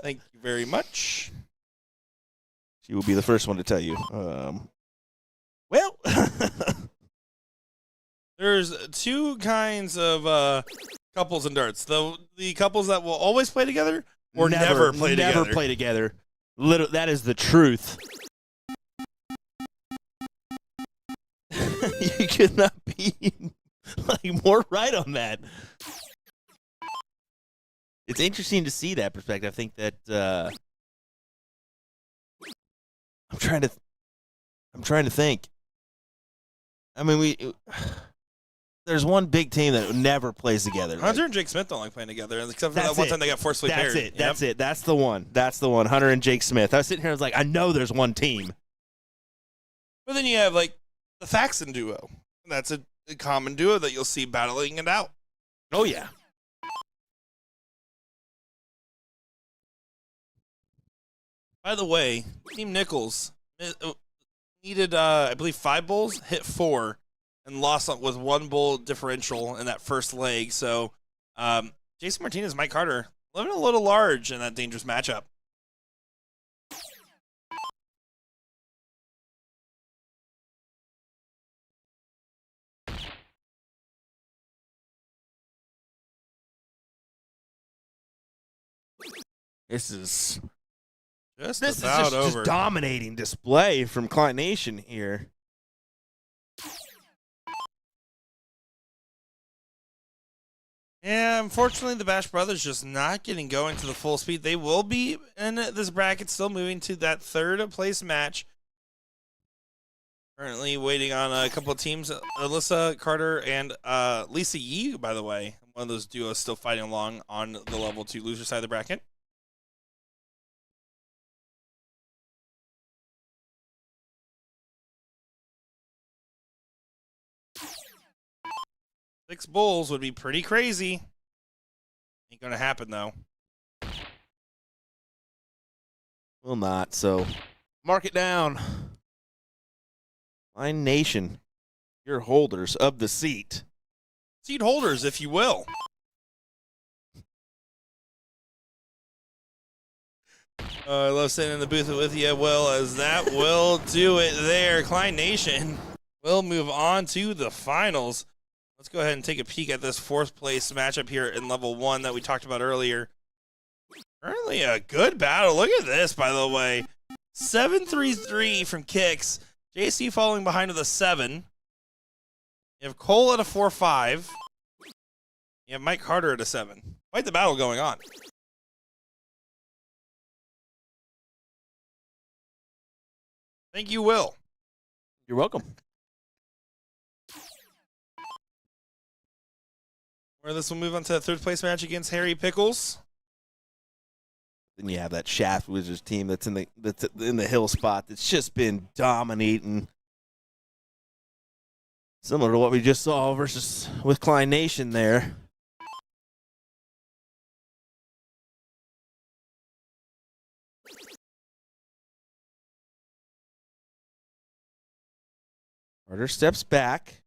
Thank you very much. She will be the first one to tell you. Well, There's 2 kinds of couples in darts. The couples that will always play together or never play together. Never play together. That is the truth. You could not be more right on that. It's interesting to see that perspective. I think that I'm trying to think. I mean, there's one big team that never plays together. Right? Hunter and Jake Smith don't like playing together, except for that one time they got forcefully paired. That's it. That's the one. That's the one. Hunter and Jake Smith. I was sitting here. I was like, I know there's one team. But then you have like the Faxon duo. That's a common duo that you'll see battling it out. Oh yeah. By the way, Team Nichols needed, I believe, 5 bulls, hit 4, and lost with 1 bull differential in that first leg. So, Jason Martinez, Mike Carter, living a little large in that dangerous matchup. This is Just this about is just over. dominating display from Klein Nation here. Yeah, unfortunately, the Bash Brothers just not getting going to the full speed. They will be in this bracket, still moving to that third place match. Currently waiting on a couple of teams. Alyssa Carter and Lisa Yee, by the way. One of those duos still fighting along on the level 2 loser side of the bracket. Six bulls would be pretty crazy. Ain't gonna happen though. Will not. So mark it down. Klein Nation, your holders of the seat. Seat holders, if you will. I love sitting in the booth with you, Will, as that will do it there. Klein Nation will move on to the finals. Let's go ahead and take a peek at this 4th place matchup here in level 1 that we talked about earlier. Currently a good battle. Look at this, by the way. 7-3-3 from Kicks. JC falling behind with a 7. You have Cole at a 4-5. You have Mike Carter at a 7. Quite the battle going on. Thank you, Will. You're welcome. Where this will move on to the 3rd place match against Harry Pickles. Then you have that Shaft Wizards team that's in the hill spot that's just been dominating. Similar to what we just saw versus with Klein Nation there. Carter steps back.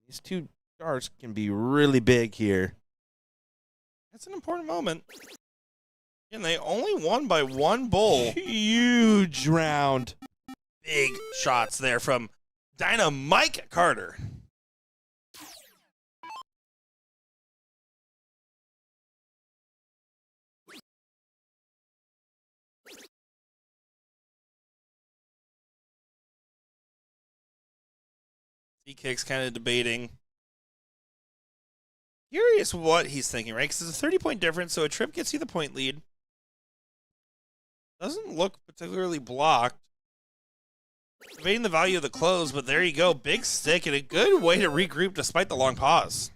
These two darts can be really big here. That's an important moment. And they only won by 1 bull. Huge round. Big shots there from Dynamite Carter. C-Kick's kind of debating. Curious what he's thinking, right? Because it's a 30-point difference, so a trip gets you the point lead. Doesn't look particularly blocked. Debating the value of the close, but there you go. Big stick and a good way to regroup despite the long pause.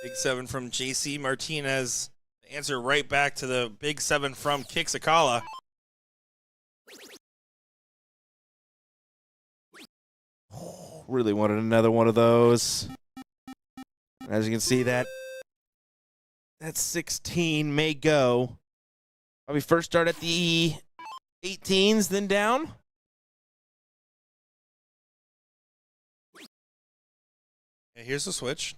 Big 7 from JC Martinez. Answer right back to the big 7 from Kixakala. Really wanted another one of those. As you can see, that 16 may go. Probably first start at the 18s, then down. Okay, here's the switch.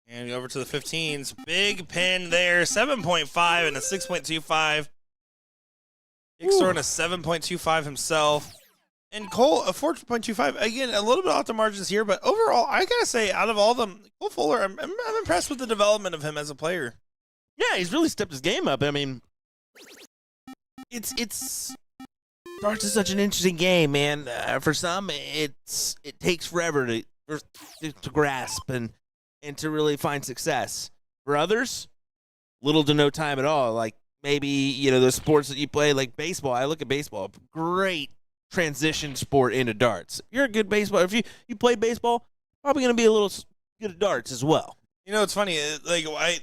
And over to the 15s. Big pin there. 7.5 and a 6.25. Kickstorm a 7.25 himself. And Cole, a 4.25. Again, a little bit off the margins here, but overall, I gotta say, out of all of them, Cole Fuller, I'm impressed with the development of him as a player. Yeah, he's really stepped his game up. I mean, it's darts is such an interesting game, man. For some, it takes forever to grasp and to really find success. For others, little to no time at all. Like maybe the sports that you play, like baseball. I look at baseball, great transition sport into darts. If you're a good baseball, if you play baseball, probably going to be a little good at darts as well. It's funny.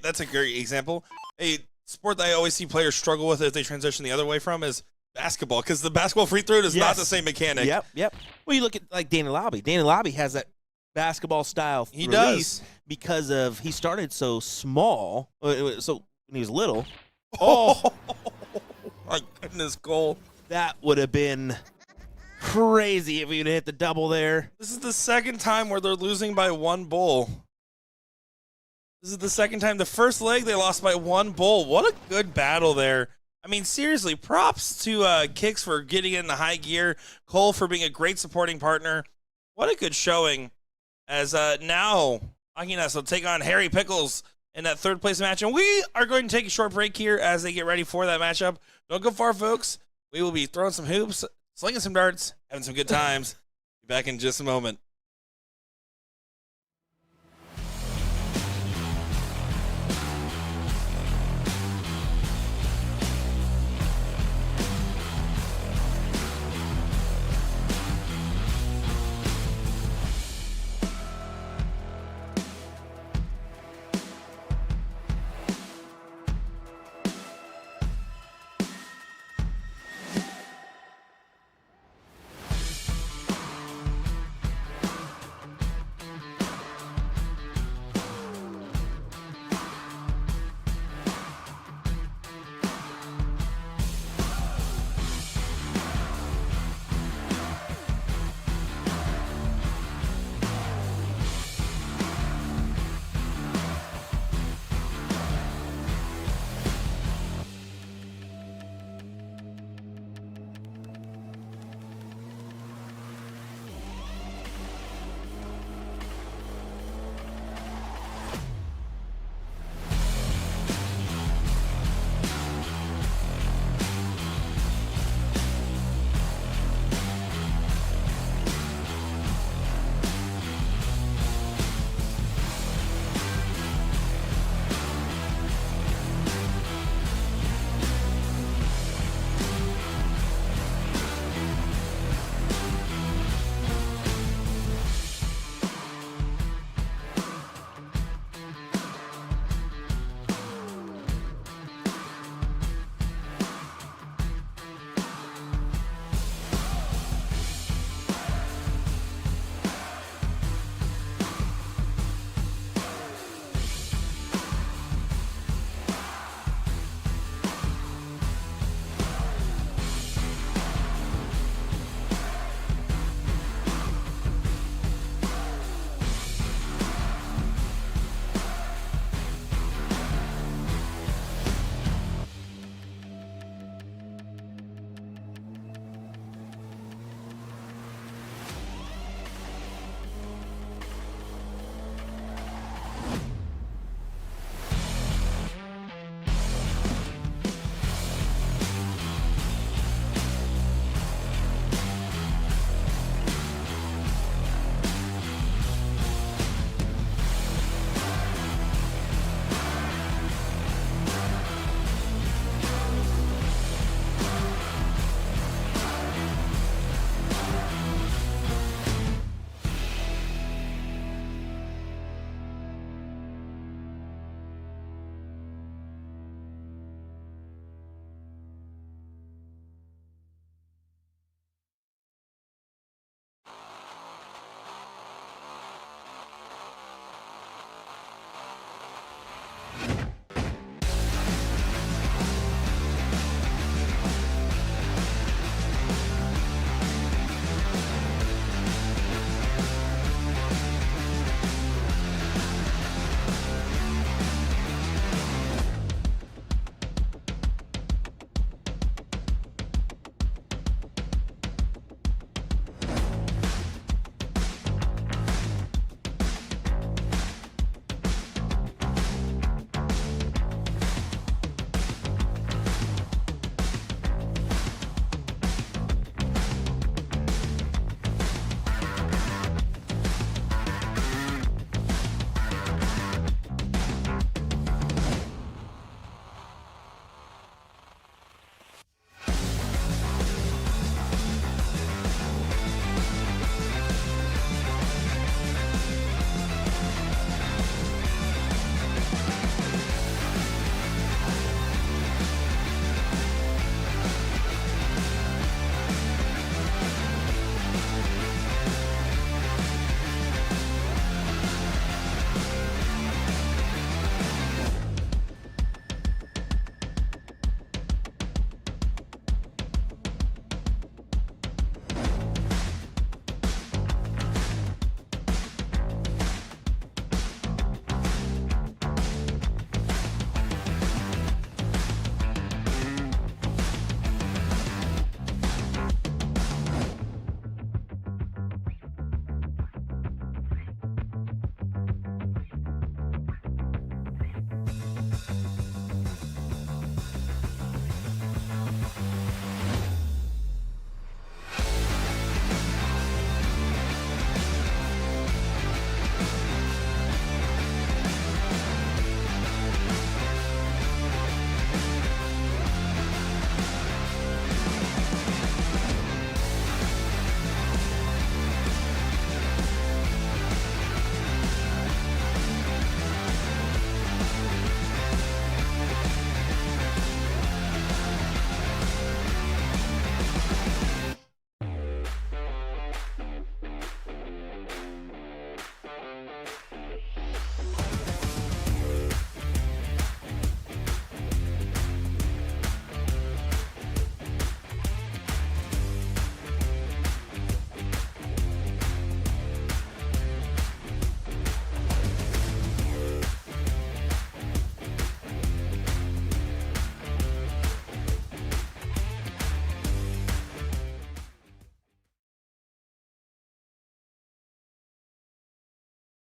That's a great example. A sport that I always see players struggle with if they transition the other way from is basketball, because the basketball free throw is not the same mechanic. Yep. Well, you look at like Danny Lobby. Danny Lobby has that basketball style He release does. because of he started so small, so when he was little. Oh, my goodness, Cole. That would have been crazy if we would have hit the double there. This is the second time where they're losing by 1 bull. This is the second time. The first leg, they lost by 1 bull. What a good battle there I mean, seriously, props to Kicks for getting in the high gear, Cole for being a great supporting partner. What a good showing as now Aquinas will take on Harry Pickles in that third place match. And we are going to take a short break here as they get ready for that matchup. Don't go far, folks. We will be throwing some hoops, slinging some darts, having some good times. Be back in just a moment.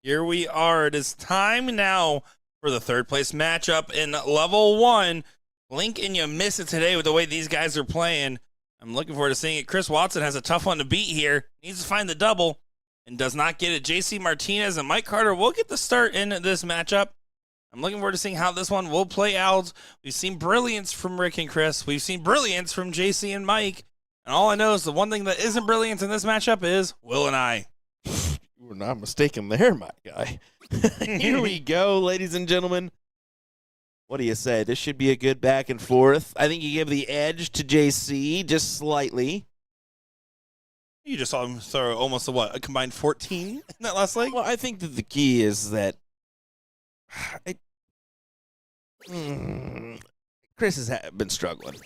Here we are. It is time now for the third place matchup in level 1. Blink and you miss it today with the way these guys are playing. I'm looking forward to seeing it. Chris Watson has a tough one to beat here. Needs to find the double and does not get it. JC Martinez and Mike Carter will get the start in this matchup. I'm looking forward to seeing how this one will play out. We've seen brilliance from Rick and Chris. We've seen brilliance from JC and Mike. And all I know is the one thing that isn't brilliant in this matchup is Will and I. You were not mistaken there, my guy. Here we go, ladies and gentlemen. What do you say? This should be a good back and forth. I think you give the edge to JC just slightly. You just saw him throw almost a combined 14 in that last leg? Well, I think that the key is that Chris has been struggling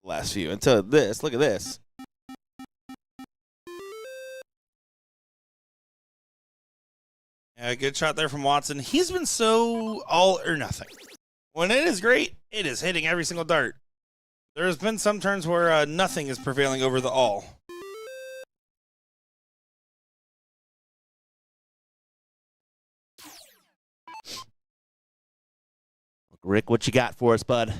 the last few until this. Look at this. Yeah, good shot there from Watson. He's been so all or nothing. When it is great, it is hitting every single dart. There's been some turns where nothing is prevailing over the all. Rick, what you got for us, bud?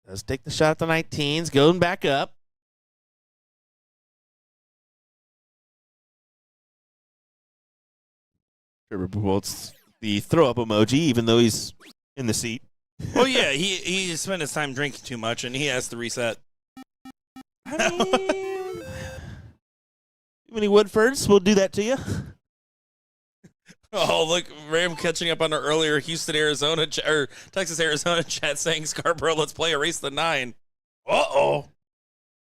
Does take the shot at the 19s, going back up. Trevor Bull's the throw-up emoji, even though he's in the seat. Well, yeah, he spent his time drinking too much, and he has to reset. I mean, too many Woodfords will do that to you. Oh, look, Ram catching up on our earlier Houston, Arizona, or Texas, Arizona chat saying, Scarborough, let's play Erase the 9. Uh-oh.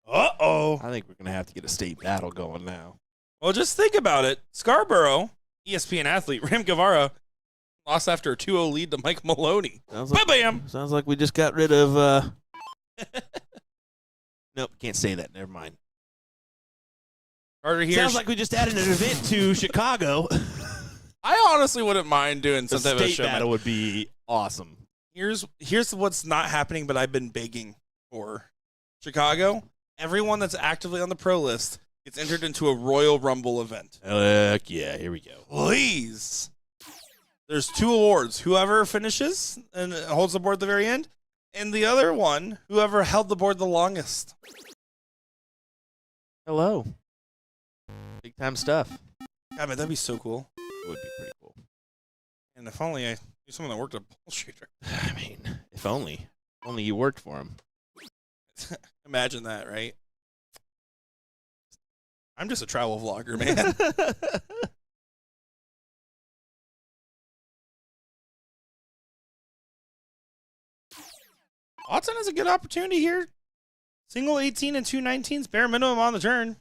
Uh-oh. I think we're going to have to get a state battle going now. Well, just think about it. Scarborough, ESPN athlete, Ram Guevara, lost after a 2-0 lead to Mike Maloney. Bam! Sounds like we just got rid of... Nope, can't say that. Never mind. Carter here. Sounds like we just added an event to Chicago. I honestly wouldn't mind doing The some type of state show. battle would be awesome. Here's what's not happening, but I've been begging for. Chicago, everyone that's actively on the pro list gets entered into a Royal Rumble event. Heck yeah, here we go. Please. There's 2 awards. Whoever finishes and holds the board at the very end, and the other one, whoever held the board the longest. Hello. Big time stuff. Yeah, man, that'd be so cool. It would be pretty cool. And if only I knew someone that worked at BullShooter. I mean, if only. Only you worked for him. Imagine that, right? I'm just a travel vlogger, man. Watson has a good opportunity here. Single 18 and 2 19s, bare minimum on the turn.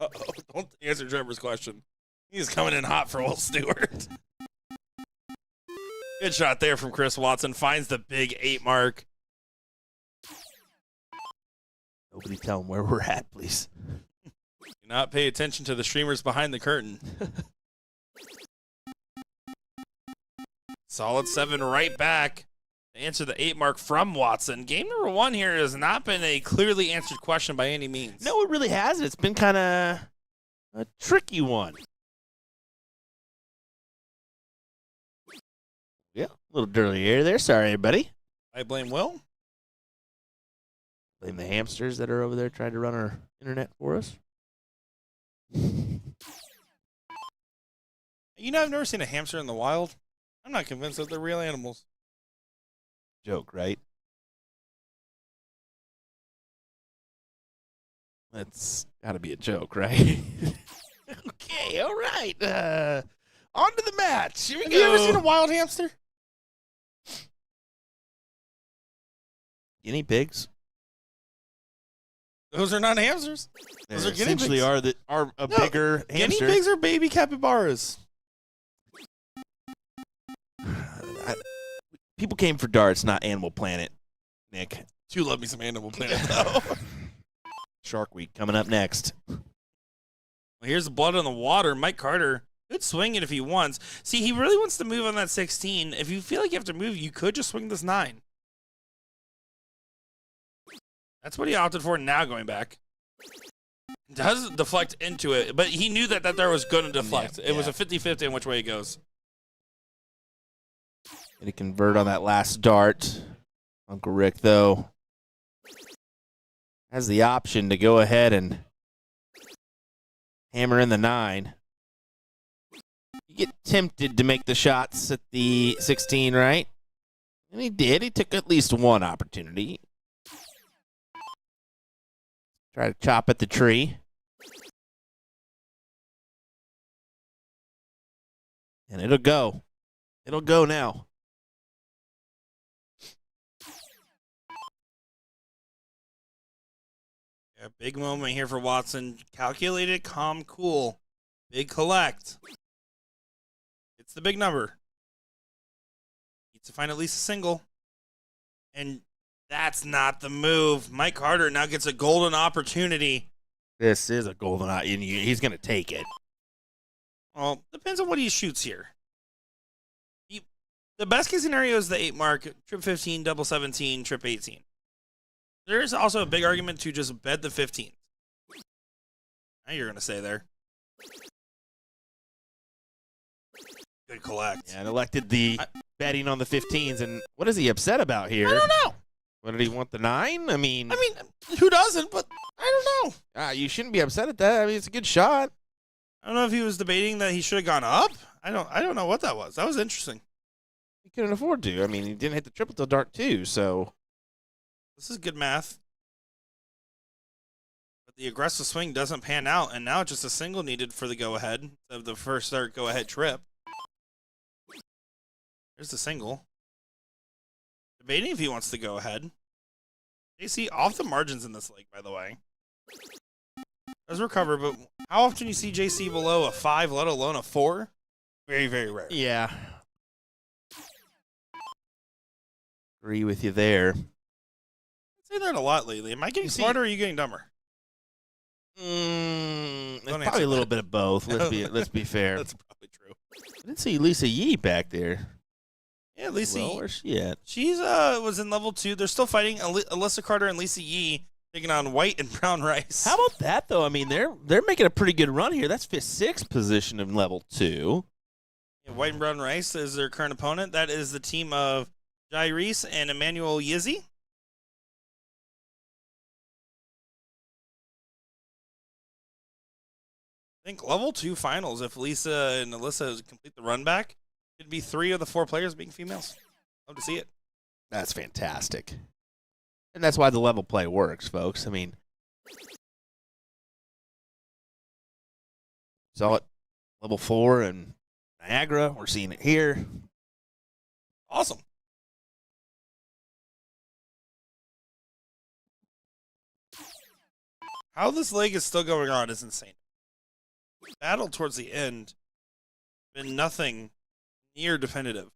Uh-oh, don't answer Trevor's question. He's coming in hot for Will Stewart. Good shot there from Chris Watson. Finds the big 8 mark. Nobody tell him where we're at, please. Do not pay attention to the streamers behind the curtain. Solid 7 right back to answer the 8 mark from Watson. Game number 1 here has not been a clearly answered question by any means. No, it really hasn't. It's been kind of a tricky one. Yeah, a little dirty air there. Sorry, everybody. I blame Will. Blame the hamsters that are over there trying to run our internet for us. You know, I've never seen a hamster in the wild. I'm not convinced that they're real animals. Joke, right? That's got to be a joke, right? Okay, all right. On to the match. Here we Have go. you ever seen a wild hamster? Guinea pigs? Those are not hamsters. Those are guinea essentially pigs. are a No, bigger hamster. Guinea pigs are baby capybaras. People came for darts, not Animal Planet, Nick. Do love me some Animal Planet, though. Shark Week coming up next. Well, here's the blood on the water. Mike Carter could swing it if he wants. See, he really wants to move on that 16. If you feel like you have to move, you could just swing this 9. That's what he opted for now going back. Does deflect into it, but he knew that there was going to deflect. Yeah, it was a 50-50 on which way it goes. Going to convert on that last dart. Uncle Rick, though, has the option to go ahead and hammer in the 9. You get tempted to make the shots at the 16, right? And he did. He took at least one opportunity. Try to chop at the tree. And it'll go. It'll go now. Yeah, big moment here for Watson. Calculated, calm, cool. Big collect. It's the big number. Needs to find at least a single. And that's not the move. Mike Carter now gets a golden opportunity. This is a golden eye. He's going to take it. Well, depends on what he shoots here. The best case scenario is the 8 mark, trip 15, double 17, trip 18. There is also a big argument to just bet the 15. Now you're going to say there. Good collect. Yeah, and elected the betting on the 15s. And what is he upset about here? I don't know. What, did he want the 9? I mean, Who doesn't? But I don't know. you shouldn't be upset at that. I mean, it's a good shot. I don't know if he was debating that he should have gone up. I don't know what that was. That was interesting. He couldn't afford to. I mean, he didn't hit the triple till dart 2, so. This is good math. But the aggressive swing doesn't pan out, and now it's just a single needed for the go-ahead of the first start go-ahead trip. There's the single. Debating if he wants to go ahead. JC off the margins in this leg, by the way. Does recover, but how often you see JC below a 5, let alone a 4? Very, very rare. Yeah. Agree with you there. I say that a lot lately. Am I getting smarter or are you getting dumber? It's Don't probably answer a little that. bit of both. Let's be fair. That's probably true. I didn't see Lisa Yee back there. Yeah, Lisa Well, Yee. where's she at? She's was in level 2. They're still fighting Alyssa Carter and Lisa Yee taking on White and Brown Rice. How about that, though? I mean, they're making a pretty good run here. That's 6th position in level 2. Yeah, White and Brown Rice is their current opponent. That is the team of Jai Reese and Emmanuel Yizzi. I think level 2 finals, if Lisa and Alyssa complete the run back, it'd be 3 of the 4 players being females. Love to see it. That's fantastic. And that's why the level play works, folks. I mean, saw it level 4 in Niagara. We're seeing it here. Awesome. How this leg is still going on is insane. Battle towards the end, been nothing near definitive.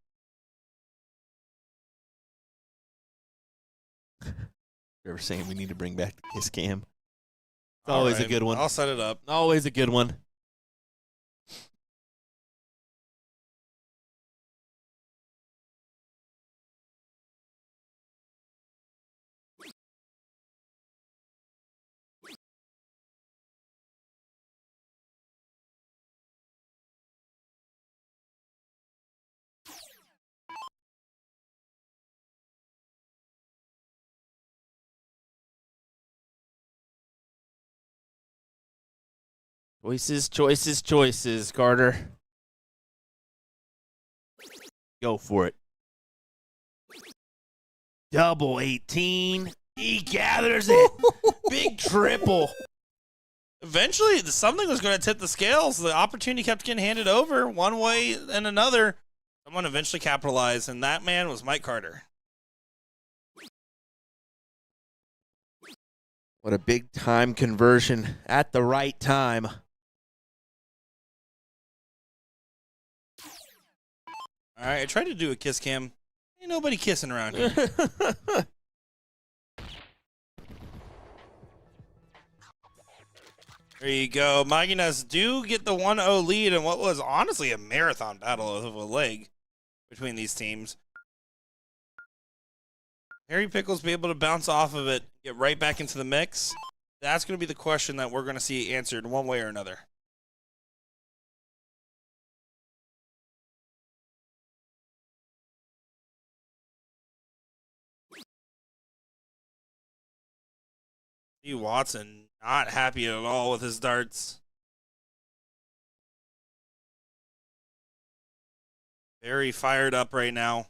They were saying we need to bring back the kiss cam. It's always a good one. I'll set it up. Always a good one. Choices, choices, choices, Carter. Go for it. Double 18. He gathers it. Big triple. Eventually, something was going to tip the scales. The opportunity kept getting handed over one way and another. Someone eventually capitalized, and that man was Mike Carter. What a big time conversion at the right time. All right, I tried to do a kiss cam. Ain't nobody kissing around here. There you go. Maginas do get the 1-0 lead in what was honestly a marathon battle of a leg between these teams. Harry Pickles be able to bounce off of it, get right back into the mix. That's going to be the question that we're going to see answered one way or another. Steve Watson not happy at all with his darts. Very fired up right now.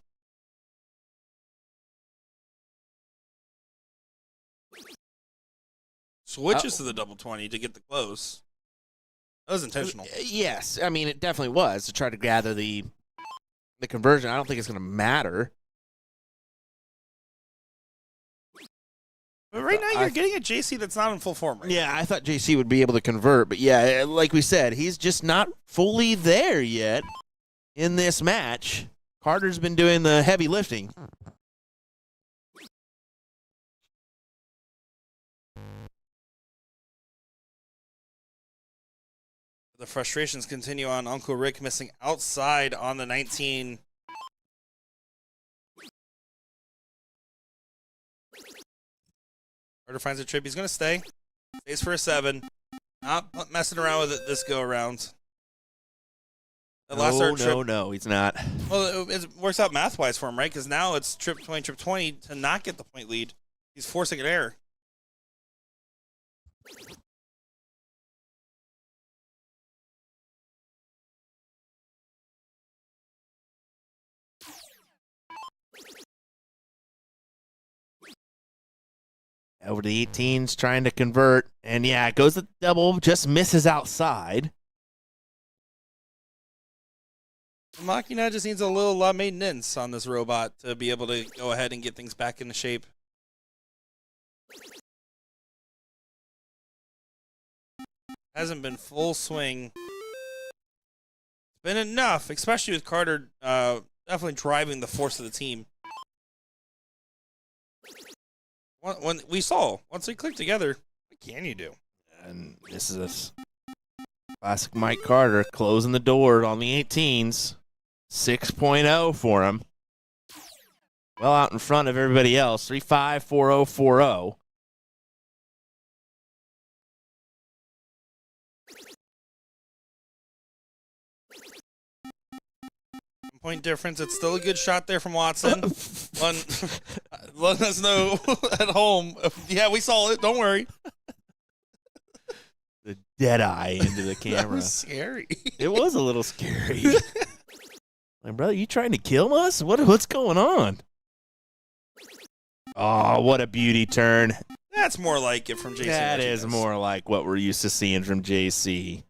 Switches to the double 20 to get the close. That was intentional. Yes, I mean, it definitely was to try to gather the conversion. I don't think it's going to matter. But right now, you're getting a JC that's not in full form. Right? Yeah, I thought JC would be able to convert, but yeah, like we said, he's just not fully there yet in this match. Carter's been doing the heavy lifting. The frustrations continue on. Uncle Rick missing outside on the 19. Carter finds a trip. He's going to stay. Stays for a 7. Not messing around with it this go around. No, he's not. Well, it works out math-wise for him, right? Because now it's trip 20 to not get the point lead. He's forcing an error. Over to the 18s, trying to convert. And yeah, it goes to double, just misses outside. Machina just needs a little maintenance on this robot to be able to go ahead and get things back into shape. Hasn't been full swing. It's been enough, especially with Carter definitely driving the force of the team. When we saw, once they click together, what can you do? And this is a classic Mike Carter closing the door on the 18s. 6.0 for him. Well out in front of everybody else. 3-5, 4-0, 4-0. Point difference. It's still a good shot there from Watson. Let us know at home. Yeah, we saw it. Don't worry. The dead eye into the camera. That was scary. It was a little scary. Like, brother, you trying to kill us? What's going on? Oh, what a beauty turn. That's more like it from JC. That is more like what we're used to seeing from JC.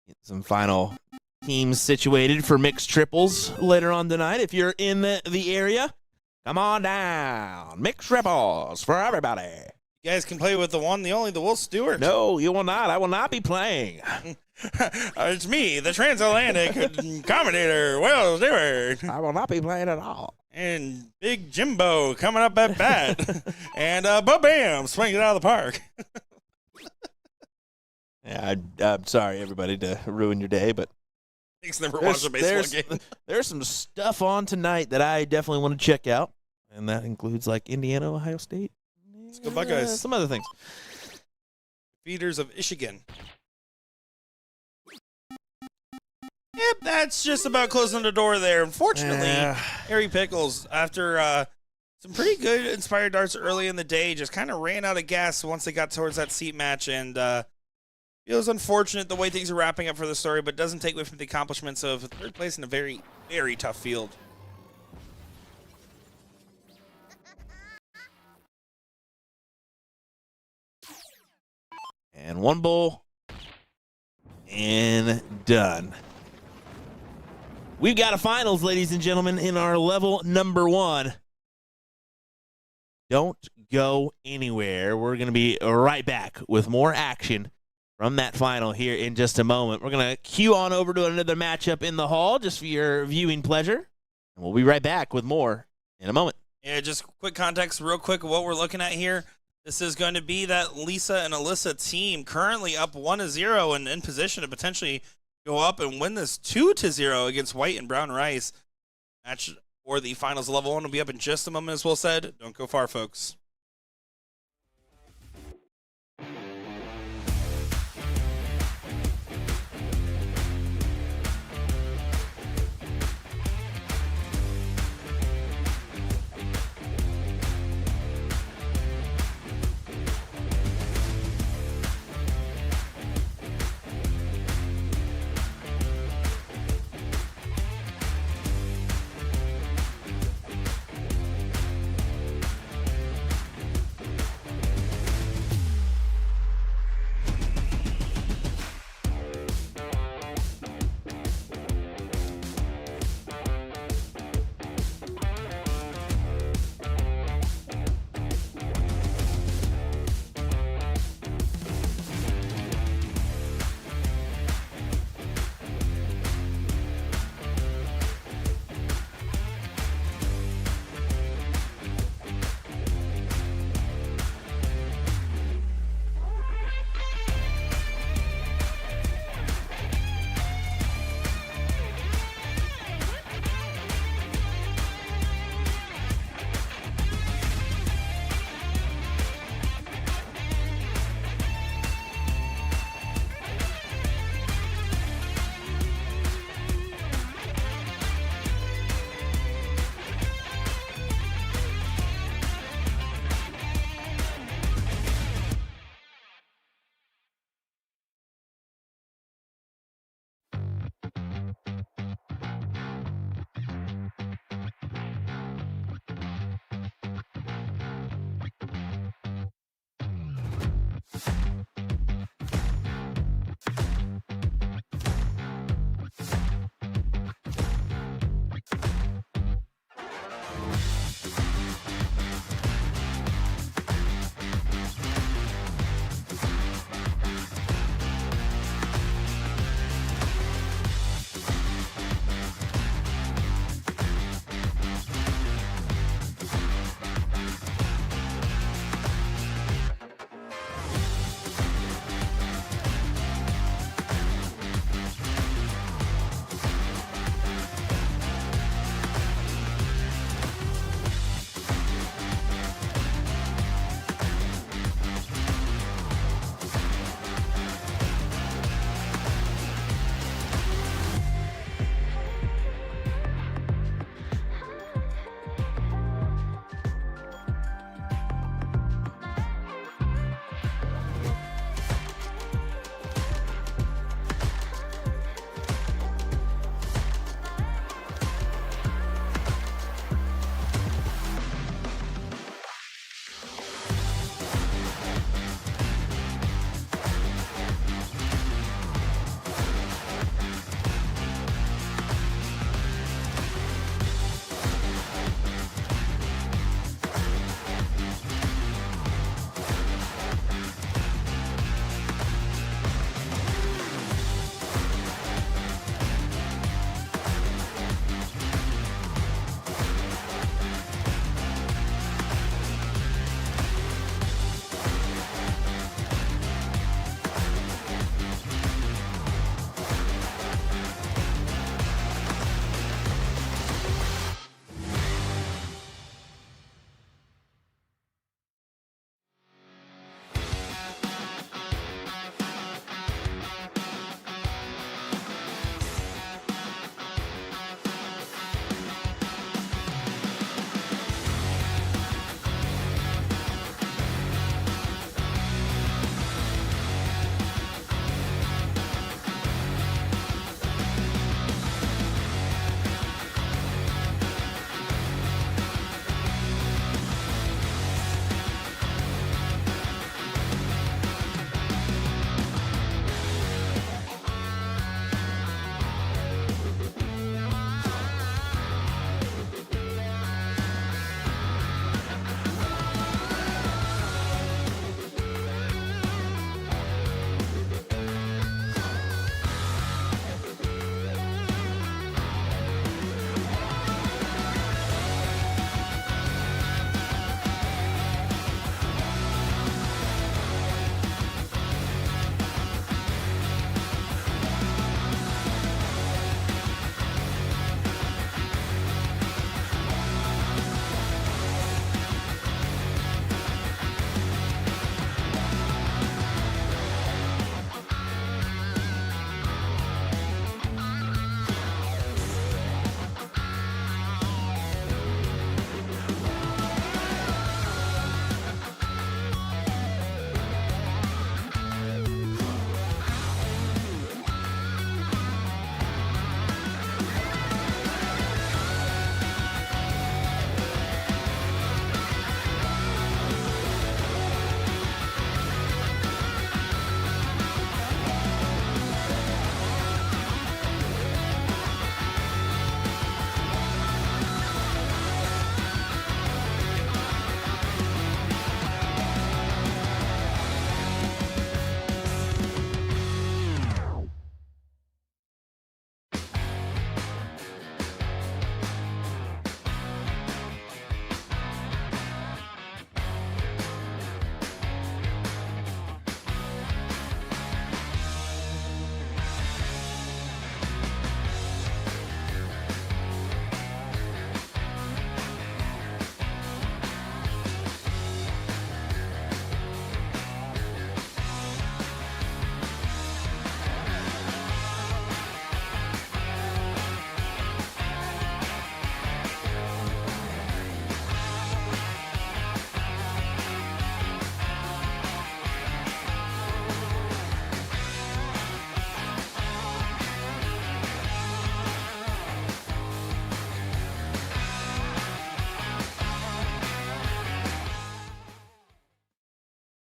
Get some final teams situated for mixed triples later on tonight. If you're in the area, come on down. Mixed triples for everybody. You guys can play with the one, the only, the Will Stewart. No, you will not. I will not be playing. It's me, the transatlantic commentator, Will Stewart. I will not be playing at all. And Big Jimbo coming up at bat. And bam, swinging it out of the park. Yeah, I'm sorry, everybody, to ruin your day, but Nick's never watched a baseball game. There's some stuff on tonight that I definitely want to check out, and that includes like Indiana, Ohio State. Let's go Buckeyes. Some other things. Feeders of Michigan. Yep, that's just about closing the door there. Unfortunately, Harry Pickles, after some pretty good inspired darts early in the day, just kind of ran out of gas once they got towards that seat match, and it was unfortunate the way things are wrapping up for the story, but doesn't take away from the accomplishments of third place in a very, very tough field. And one bowl, and done. We've got a finals, ladies and gentlemen, in our level number 1. Don't go anywhere. We're going to be right back with more action from that final here in just a moment. We're going to cue on over to another matchup in the hall just for your viewing pleasure. And we'll be right back with more in a moment. Yeah, just quick context real quick of what we're looking at here. This is going to be that Lisa and Alyssa team currently up 1-0 and in position to potentially go up and win this 2-0 against White and Brown Rice. Match for the finals of level 1 will be up in just a moment, as Will said. Don't go far, folks.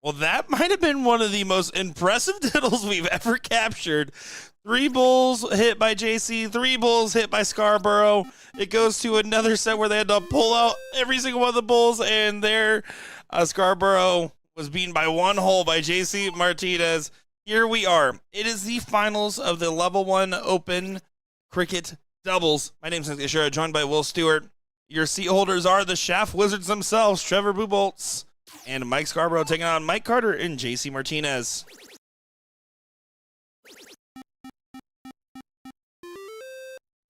Well, that might have been one of the most impressive diddles we've ever captured. 3 bulls hit by JC, 3 bulls hit by Scarborough. It goes to another set where they had to pull out every single one of the bulls, and there Scarborough was beaten by 1 hole by JC Martinez. Here we are. It is the finals of the Level 1 Open Cricket Doubles. My name is Nick Ashura, joined by Will Stewart. Your seat holders are the Shaft Wizards themselves, Trevor Buboltz and Mike Scarborough, taking on Mike Carter and JC Martinez.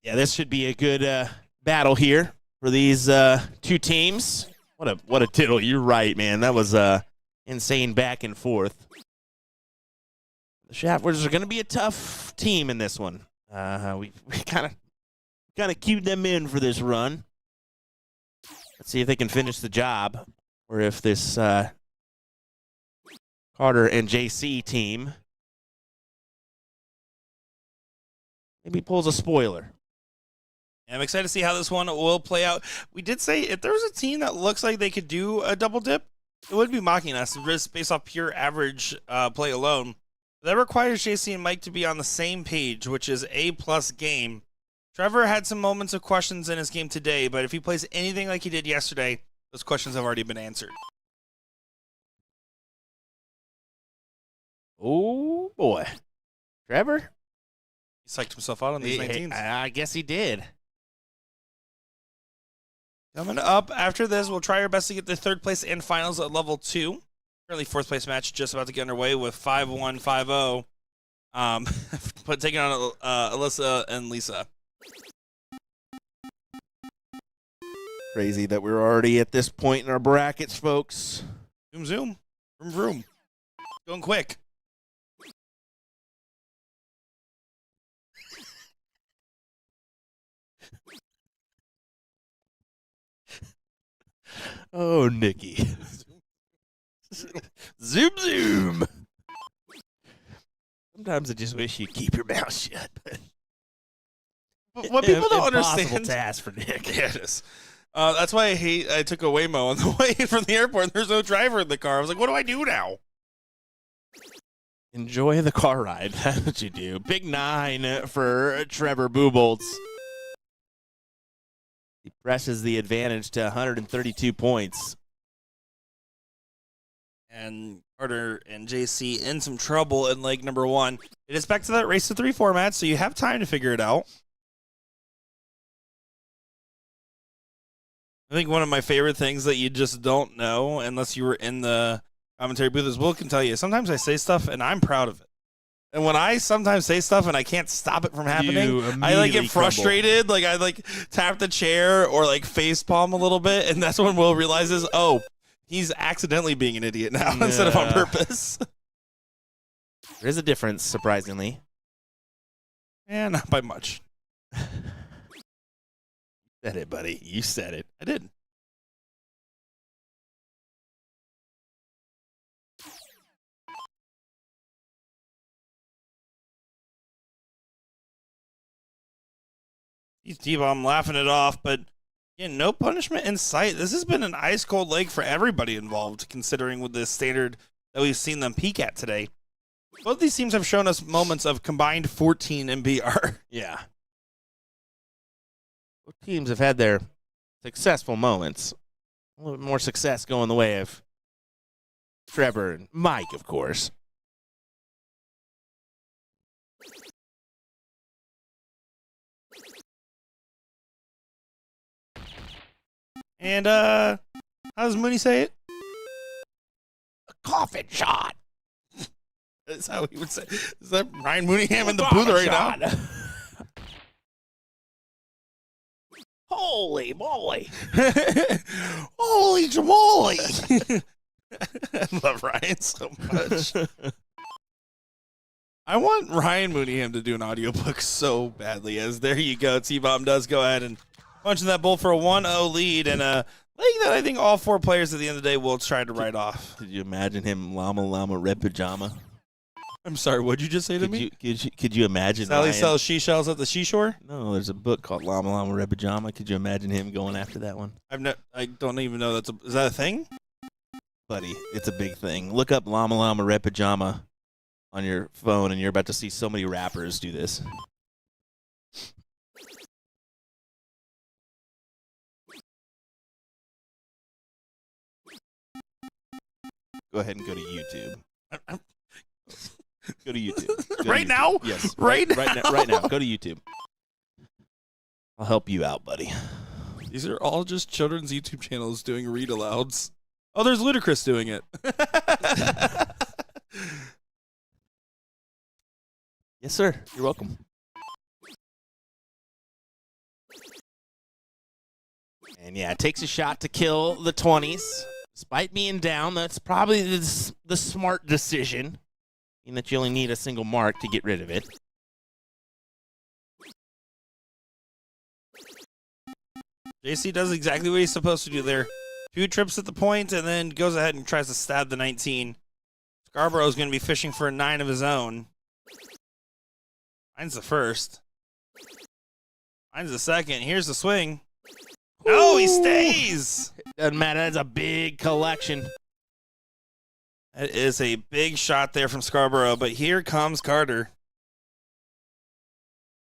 Yeah, this should be a good battle here for these 2 teams. What a diddle. You're right, man. That was insane back and forth. The Shaft Wizards are going to be a tough team in this one. We kind of queued them in for this run. Let's see if they can finish the job, or if this Carter and JC team maybe pulls a spoiler. I'm excited to see how this one will play out. We did say if there was a team that looks like they could do a double dip, it would be mocking us just based off pure average play alone. That requires JC and Mike to be on the same page, which is A+ game. Trevor had some moments of questions in his game today, but if he plays anything like he did yesterday, those questions have already been answered. Oh, boy. Trevor? He psyched himself out on these 19s. I guess he did. Coming up after this, we'll try our best to get the 3rd place and finals at level 2. Currently 4th place match just about to get underway with 5-1, 5-0. But taking on Alyssa and Lisa. Crazy that we're already at this point in our brackets, folks. Zoom, zoom. Vroom, vroom. Going quick. Oh, Nikki. Zoom, zoom. Sometimes I just wish you'd keep your mouth shut. But what people don't Impossible understand. task for Nick. Yeah, it is. That's why I took a Waymo on the way from the airport, and there's no driver in the car. I was like, what do I do now? Enjoy the car ride. That's what you do. Big 9 for Trevor Buboltz. He presses the advantage to 132 points. And Carter and JC in some trouble in leg number 1. It is back to that race to 3 format, so you have time to figure it out. I think one of my favorite things that you just don't know unless you were in the commentary booth is Will can tell you. Sometimes I say stuff and I'm proud of it. And when I sometimes say stuff and I can't stop it from happening, I like get frustrated. Crumble. Like I like tap the chair or like face palm a little bit, and that's when Will realizes, oh, he's accidentally being an idiot now instead of on purpose. There is a difference, surprisingly. And not by much. You said it, buddy. You said it. I did. He's T-Bomb laughing it off, but again, no punishment in sight. This has been an ice-cold leg for everybody involved, considering with the standard that we've seen them peak at today. Both these teams have shown us moments of combined 14 MBR. Yeah. Both teams have had their successful moments. A little bit more success going the way of Trevor and Mike, of course. And how does Mooney say it? A coffin shot. That's how he would say. Is that Ryan Mooneyham in the booth right now? Holy moly. Holy jamoly. I love Ryan so much. I want Ryan Mooneyham to do an audiobook so badly, as there you go. T-Bomb does go ahead and punching that bull for a 1-0 lead, and a leg that I think all 4 players at the end of the day will try to write off. Could you imagine him llama red pajama? I'm sorry, what'd you just say to me? Could you imagine Sally Ryan? sells seashells at the seashore? No, there's a book called Llama Red Pajama. Could you imagine him going after that one? I don't even know is that a thing? Buddy, it's a big thing. Look up Llama Llama Red Pajama on your phone, and you're about to see so many rappers do this. Go ahead and go to YouTube. Go to YouTube. Go to Right YouTube. now? Yes. Right Right now. Go to YouTube. I'll help you out, buddy. These are all just children's YouTube channels doing read alouds. Oh, there's Ludacris doing it. Yes, sir. You're welcome. And yeah, it takes a shot to kill the 20s. Despite being down, that's probably the smart decision. In that you only need a single mark to get rid of it. JC does exactly what he's supposed to do there. 2 trips at the point and then goes ahead and tries to stab the 19. Scarborough's going to be fishing for a 9 of his own. Finds the first. Finds the second. Here's the swing. No, he stays. Doesn't matter. That's a big collection. That is a big shot there from Scarborough, but here comes Carter.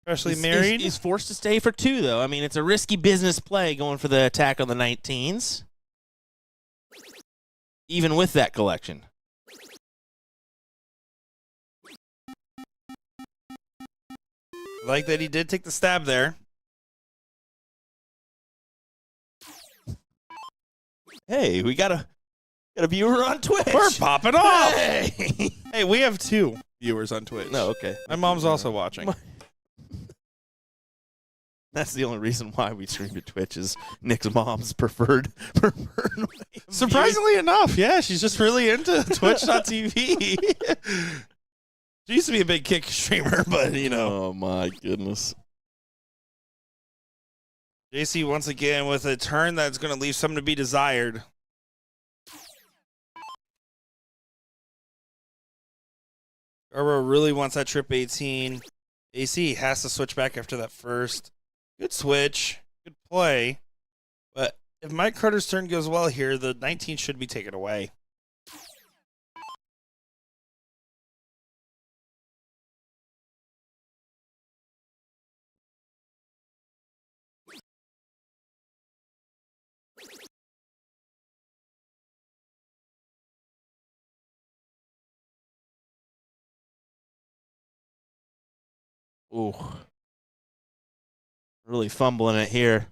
Especially married. He's forced to stay for 2, though. I mean, it's a risky business play going for the attack on the 19s. Even with that collection. I like that he did take the stab there. Hey, we got a viewer on Twitch. We're popping off. Hey, Hey, we have 2 viewers on Twitch. no, okay. My mom's also watching. That's the only reason why we stream to Twitch is Nick's mom's preferred way of viewing. Surprisingly enough, yeah, she's just really into Twitch.tv. She used to be a big kick streamer, but, you know. Oh, my goodness. JC once again with a turn that's going to leave something to be desired. Scarborough really wants that trip 18. AC has to switch back after that first. Good switch. Good play. But if Mike Carter's turn goes well here, the 19 should be taken away. Ooh. Really fumbling it here.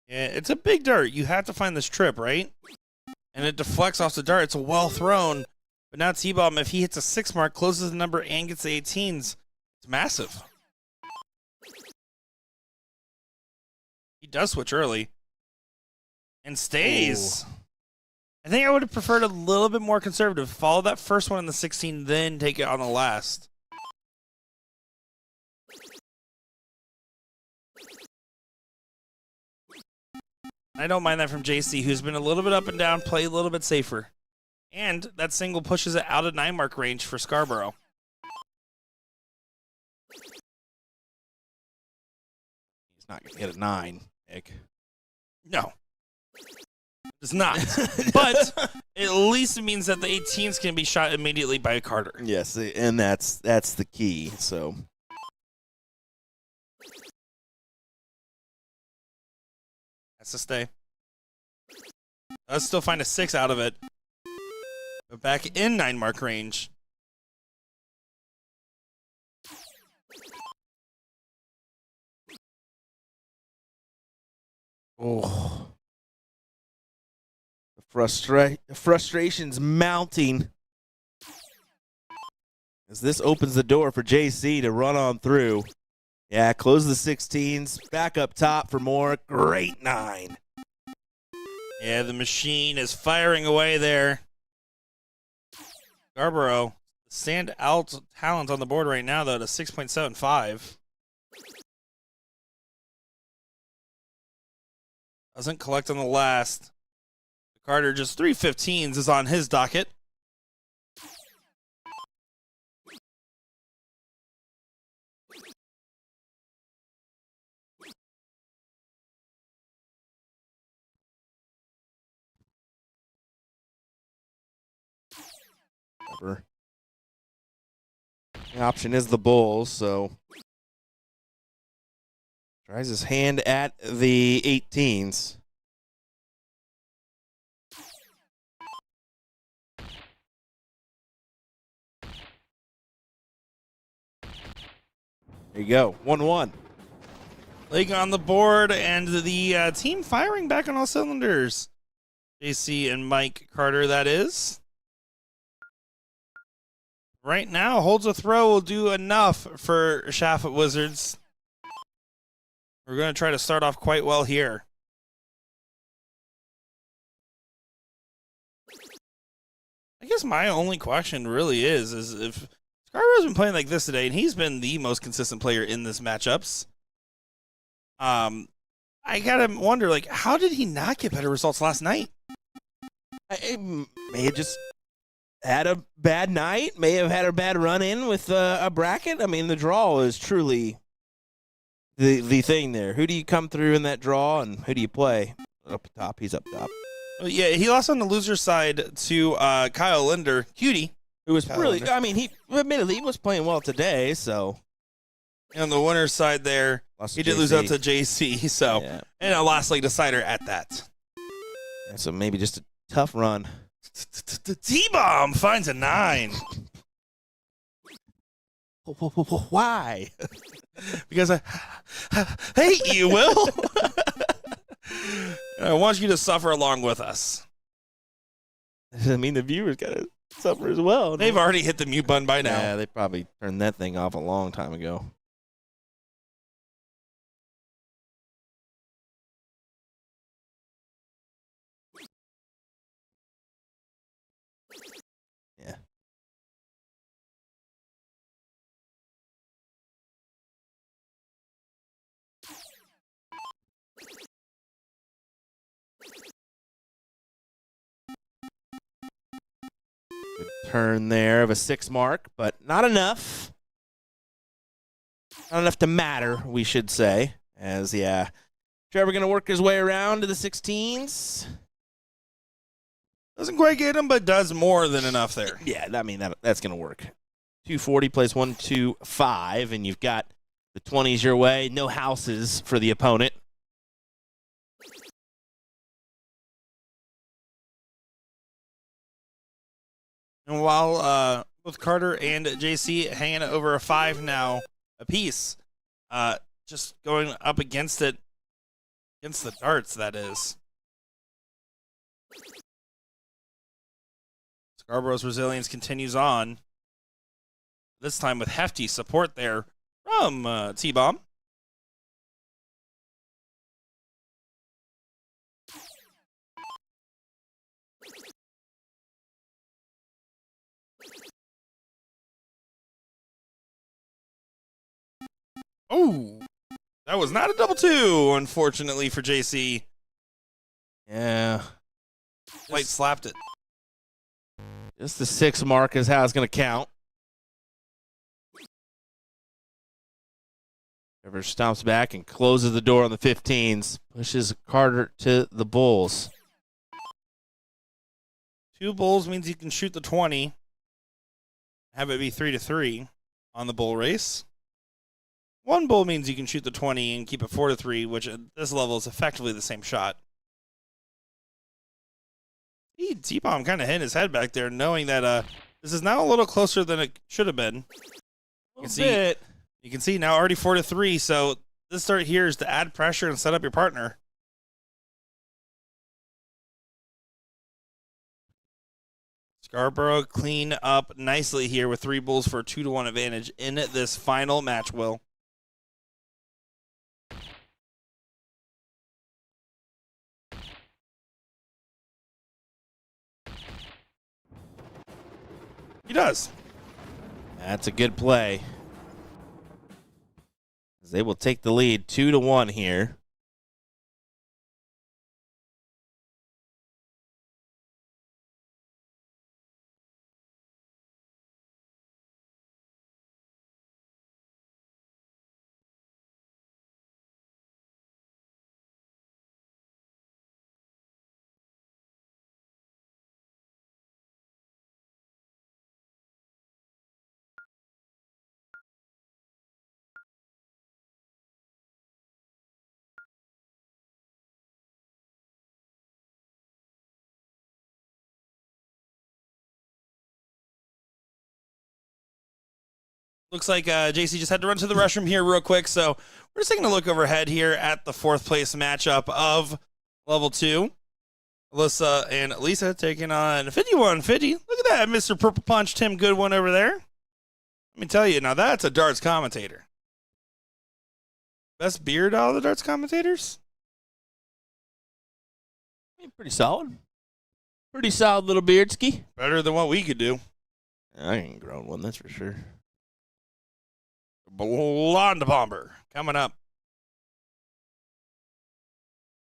Yeah, it's a big dart. You have to find this trip, right? And it deflects off the dart. It's a well thrown. But now T-Bomb, if he hits a 6 mark, closes the number and gets the 18s, it's massive. He does switch early. And stays. Ooh. I think I would have preferred a little bit more conservative. Follow that first one in the 16, then take it on the last. I don't mind that from JC, who's been a little bit up and down, play a little bit safer. And that single pushes it out of 9 mark range for Scarborough. He's not going to get a 9, Nick. No. It's not. But at least it means that the 18s can be shot immediately by Carter. Yes, and that's the key. So Has to stay. Let's still find a 6 out of it. But back in 9 mark range. oh, the frustration's mounting as this opens the door for JC to run on through. Yeah, close the 16s, back up top for more. Great 9. Yeah, the machine is firing away there. Scarborough, stand out talent on the board right now, though, to 6.75. Doesn't collect on the last. Carter just 3 15s is on his docket. flipper. The option is the Bulls, so tries his hand at the 18s. There you go, 1-1. League on the board, and the team firing back on all cylinders. JC and Mike Carter, that is. Right now, holds a throw will do enough for Shaft Wizards. We're going to try to start off quite well here. I guess my only question really is if Scarborough's been playing like this today, and he's been the most consistent player in this matchups. I gotta wonder, like, how did he not get better results last night? I may have just had a bad night, may have had a bad run-in with a bracket. I mean, the draw is truly the thing there. Who do you come through in that draw, and who do you play? Up top, he's up top. Yeah, he lost on the loser side to Kyle Linder, Cutie. Who was Kyle really, Linder. I mean, he admittedly he was playing well today, so. And on the winner's side there, Lost he to did lose JC. out to JC, so. Yeah. And a last league decider at that. Yeah, so maybe just a tough run. T-Bomb finds a 9. Why? Because I hate you, Will. And I want you to suffer along with us. I mean, the viewers got to suffer as well. They've already hit the mute button by now. Yeah, they probably turned that thing off a long time ago. Yeah. Good turn there of a 6 mark, but not enough. Not enough to matter, we should say. As, yeah, Trevor going to work his way around to the 16s. Doesn't quite get him, but does more than enough there. Yeah, I mean, that's going to work. 240 plays 1-2-5, and you've got the 20s your way. No houses for the opponent. And while both Carter and JC hanging over a 5 now apiece, just going up against it, against the darts, that is. Scarborough's resilience continues on. This time with hefty support there from T-Bomb. Oh, that was not a double 2, unfortunately for JC. Yeah. White slapped it. Just the 6 mark is how it's going to count. Trevor stomps back and closes the door on the 15s. Pushes Carter to the Bulls. 2 bulls means you can shoot the 20. Have it be 3-3 on the bull race. 1 bull means you can shoot the 20 and keep it 4-3, which at this level is effectively the same shot. T-Bomb kind of hit his head back there, knowing that this is now a little closer than it should have been. You can see now already 4-3, so this start here is to add pressure and set up your partner. Scarborough clean up nicely here with 3 bulls for a 2-1 advantage in this final match, Will. He does. That's a good play. They will take the lead 2-1 here. Looks like JC just had to run to the restroom here real quick, so we're just taking a look overhead here at the 4th place matchup of Level 2. Alyssa and Lisa taking on 5150. Look at that, Mr. Purple Punch, Tim Goodwin over there. Let me tell you, now that's a darts commentator. Best beard out of the darts commentators? Pretty solid. Pretty solid little beardski. Better than what we could do. I ain't grown one, that's for sure. Blonde Bomber coming up.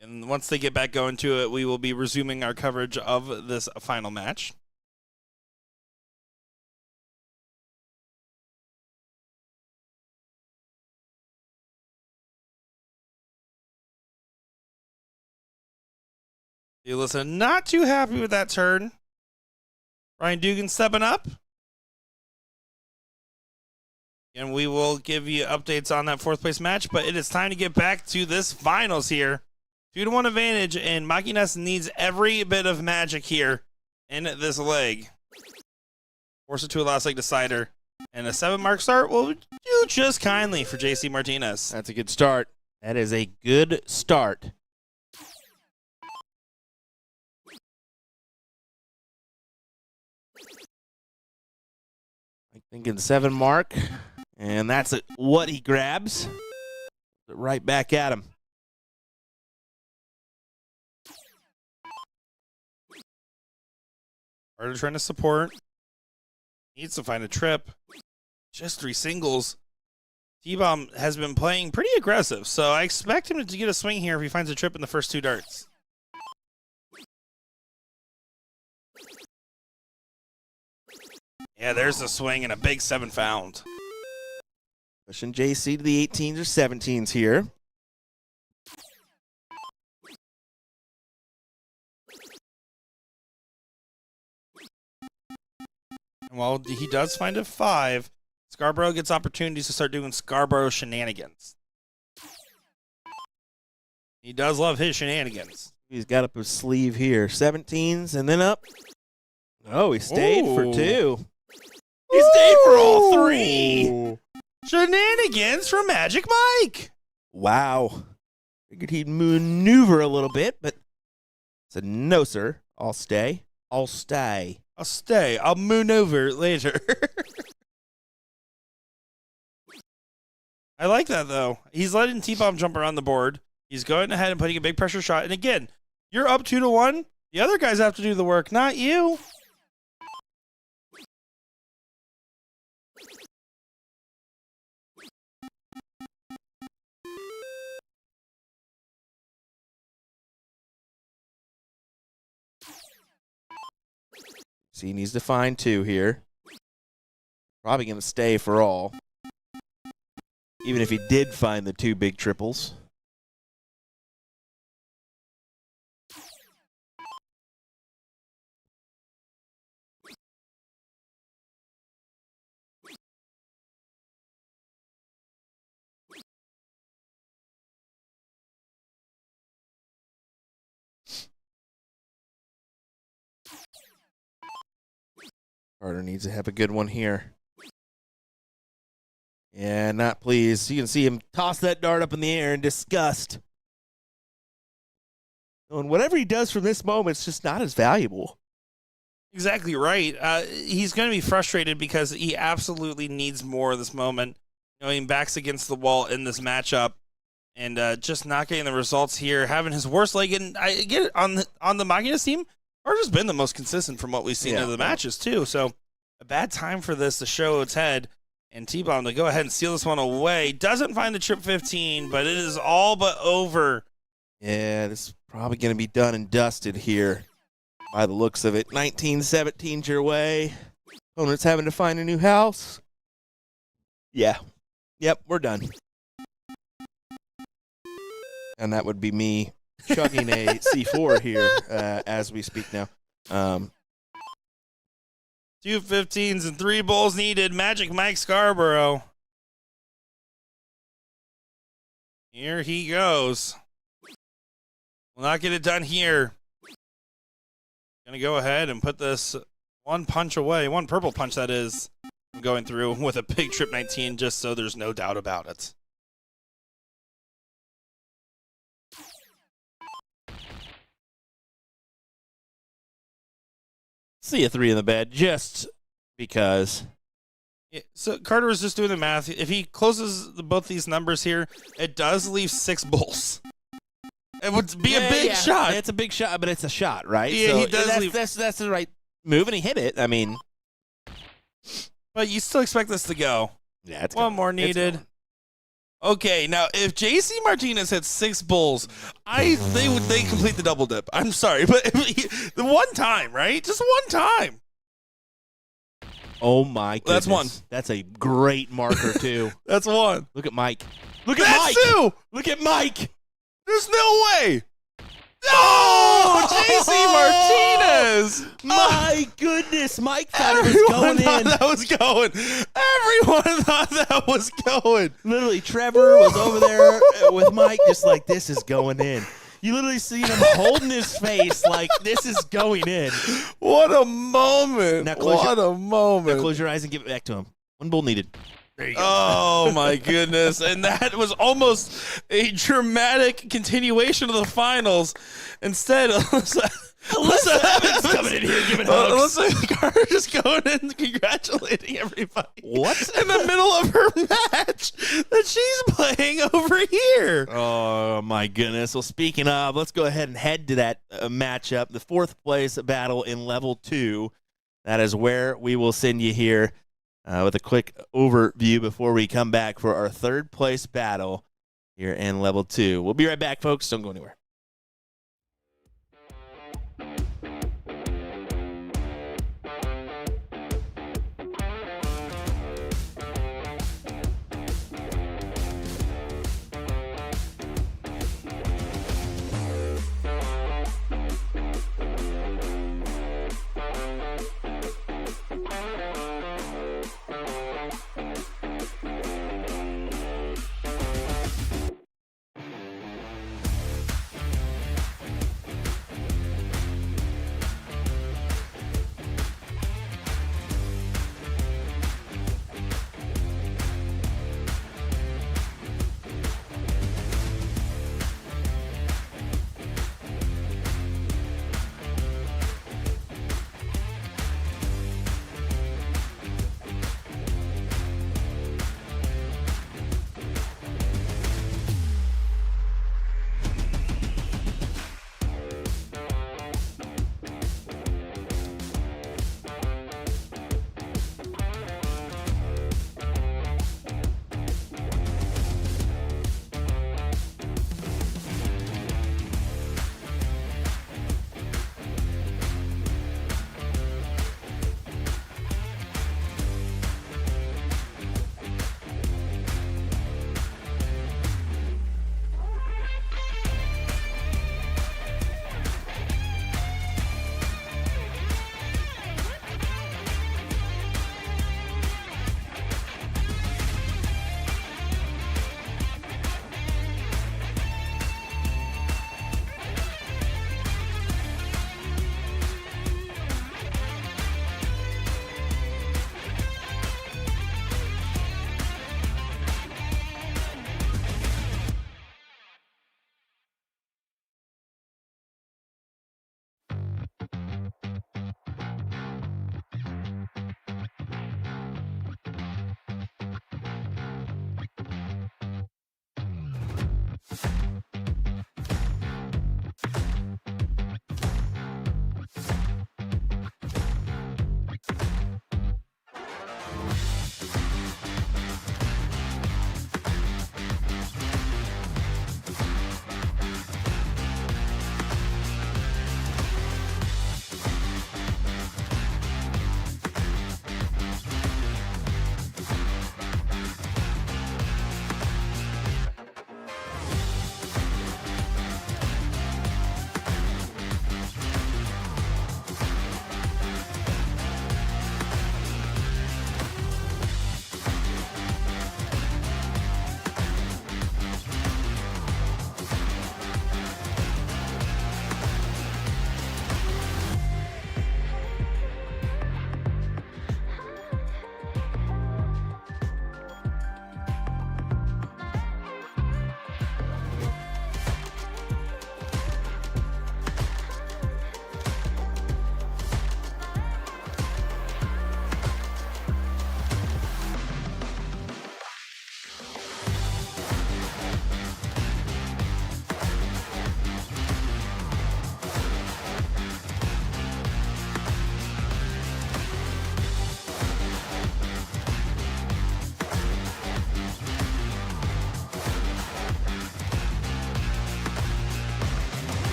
And once they get back going to it, we will be resuming our coverage of this final match. You listen, not too happy with that turn. Ryan Dugan stepping up. And we will give you updates on that 4th place match, but it is time to get back to this finals here. 2-1 advantage, and Machinas needs every bit of magic here in this leg. Force it to a last leg decider. And a 7-mark start will do just kindly for JC Martinez. That's a good start. That is a good start. I'm thinking 7 mark, and that's what he grabs. Right back at him. Carter trying to support. Needs to find a trip. Just 3 singles. T-Bomb has been playing pretty aggressive, so I expect him to get a swing here if he finds a trip in the first 2 darts. Yeah, there's the swing and a big 7 found. Pushing JC to the 18s or 17s here. And while he does find a 5, Scarborough gets opportunities to start doing Scarborough shenanigans. He does love his shenanigans. He's got up his sleeve here. 17s and then up. Oh, he stayed for Ooh. 2. He stayed for all 3. Shenanigans from Magic Mike. Wow. Figured he'd maneuver a little bit, but said, no, sir. I'll stay. I'll stay. I'll stay. I'll moon over later. I like that, though. He's letting T-Bomb jump around the board. He's going ahead and putting a big pressure shot. And again, you're up 2-1. The other guys have to do the work, not you. So he needs to find 2 here. Probably going to stay for all. Even if he did find the 2 big triples. Carter needs to have a good one here. Yeah, not pleased. You can see him toss that dart up in the air in disgust. And whatever he does from this moment, it's just not as valuable. Exactly right. He's going to be frustrated because he absolutely needs more of this moment. You know, he backs against the wall in this matchup and just not getting the results here, having his worst leg. And I get it, on the Machinas team, Carter's been the most consistent from what we've seen in the matches, too. So a bad time for this to show its head. And T-Bomb to go ahead and steal this one away. Doesn't find the trip 15, but it is all but over. Yeah, this is probably going to be done and dusted here by the looks of it. 19-17's your way. Opponent's having to find a new house. Yeah. Yep, we're done. And that would be me chugging a C4 here as we speak now. 2 15s and 3 bowls needed. Magic Mike Scarborough. Here he goes. Will not get it done here. Gonna go ahead and put this one punch away. One purple punch, that is. going through with a big trip 19 just so there's no doubt about it. See a 3 in the bed just because. Yeah, so Carter was just doing the math. If he closes both these numbers here, it does leave 6 bulls. It would be a big shot. It's a big shot, but it's a shot, right? Yeah, so he does leave. That's the right move, and he hit it. I mean, But you still expect this to go. yeah, it's One more needed. Okay, now if JC Martinez hits 6 bulls, they complete the double dip. I'm sorry, but the one time, right? Just one time. Oh my goodness. That's one. That's a great marker too. That's one. Look at Mike. Look at That's Mike. 2. Look at Mike. There's no way. No, JC Martinez. My goodness, Mike thought it was Everyone going thought in. that was going. Everyone thought that was going. Literally, Trevor was over there with Mike, just like, this is going in. You literally see him holding his face like this is going in. What a moment. Now What a Now moment. close your eyes and give it back to him. One bull needed. There you go. Oh my goodness. And that was almost a dramatic continuation of the finals. Instead, Alyssa Evans coming in here giving hugs. Alyssa Carter just going in and congratulating everybody. What? In the middle of her match that she's playing over here. Oh, my goodness. Well, speaking of, let's go ahead and head to that matchup, the 4th place battle in level 2. That is where we will send you here with a quick overview before we come back for our 3rd place battle here in level 2. We'll be right back, folks. Don't go anywhere.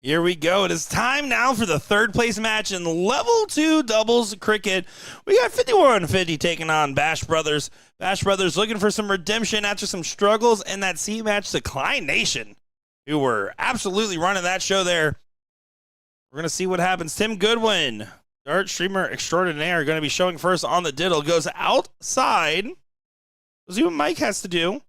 Here we go. It is time now for the third place match in level 2 doubles cricket. We got 5150 taking on Bash Brothers. Bash Brothers looking for some redemption after some struggles in that seat match to Klein Nation, who were absolutely running that show there. We're going to see what happens. Tim Goodwin, Dart streamer extraordinaire, going to be showing first on the diddle. Goes outside. We'll see what Mike has to do.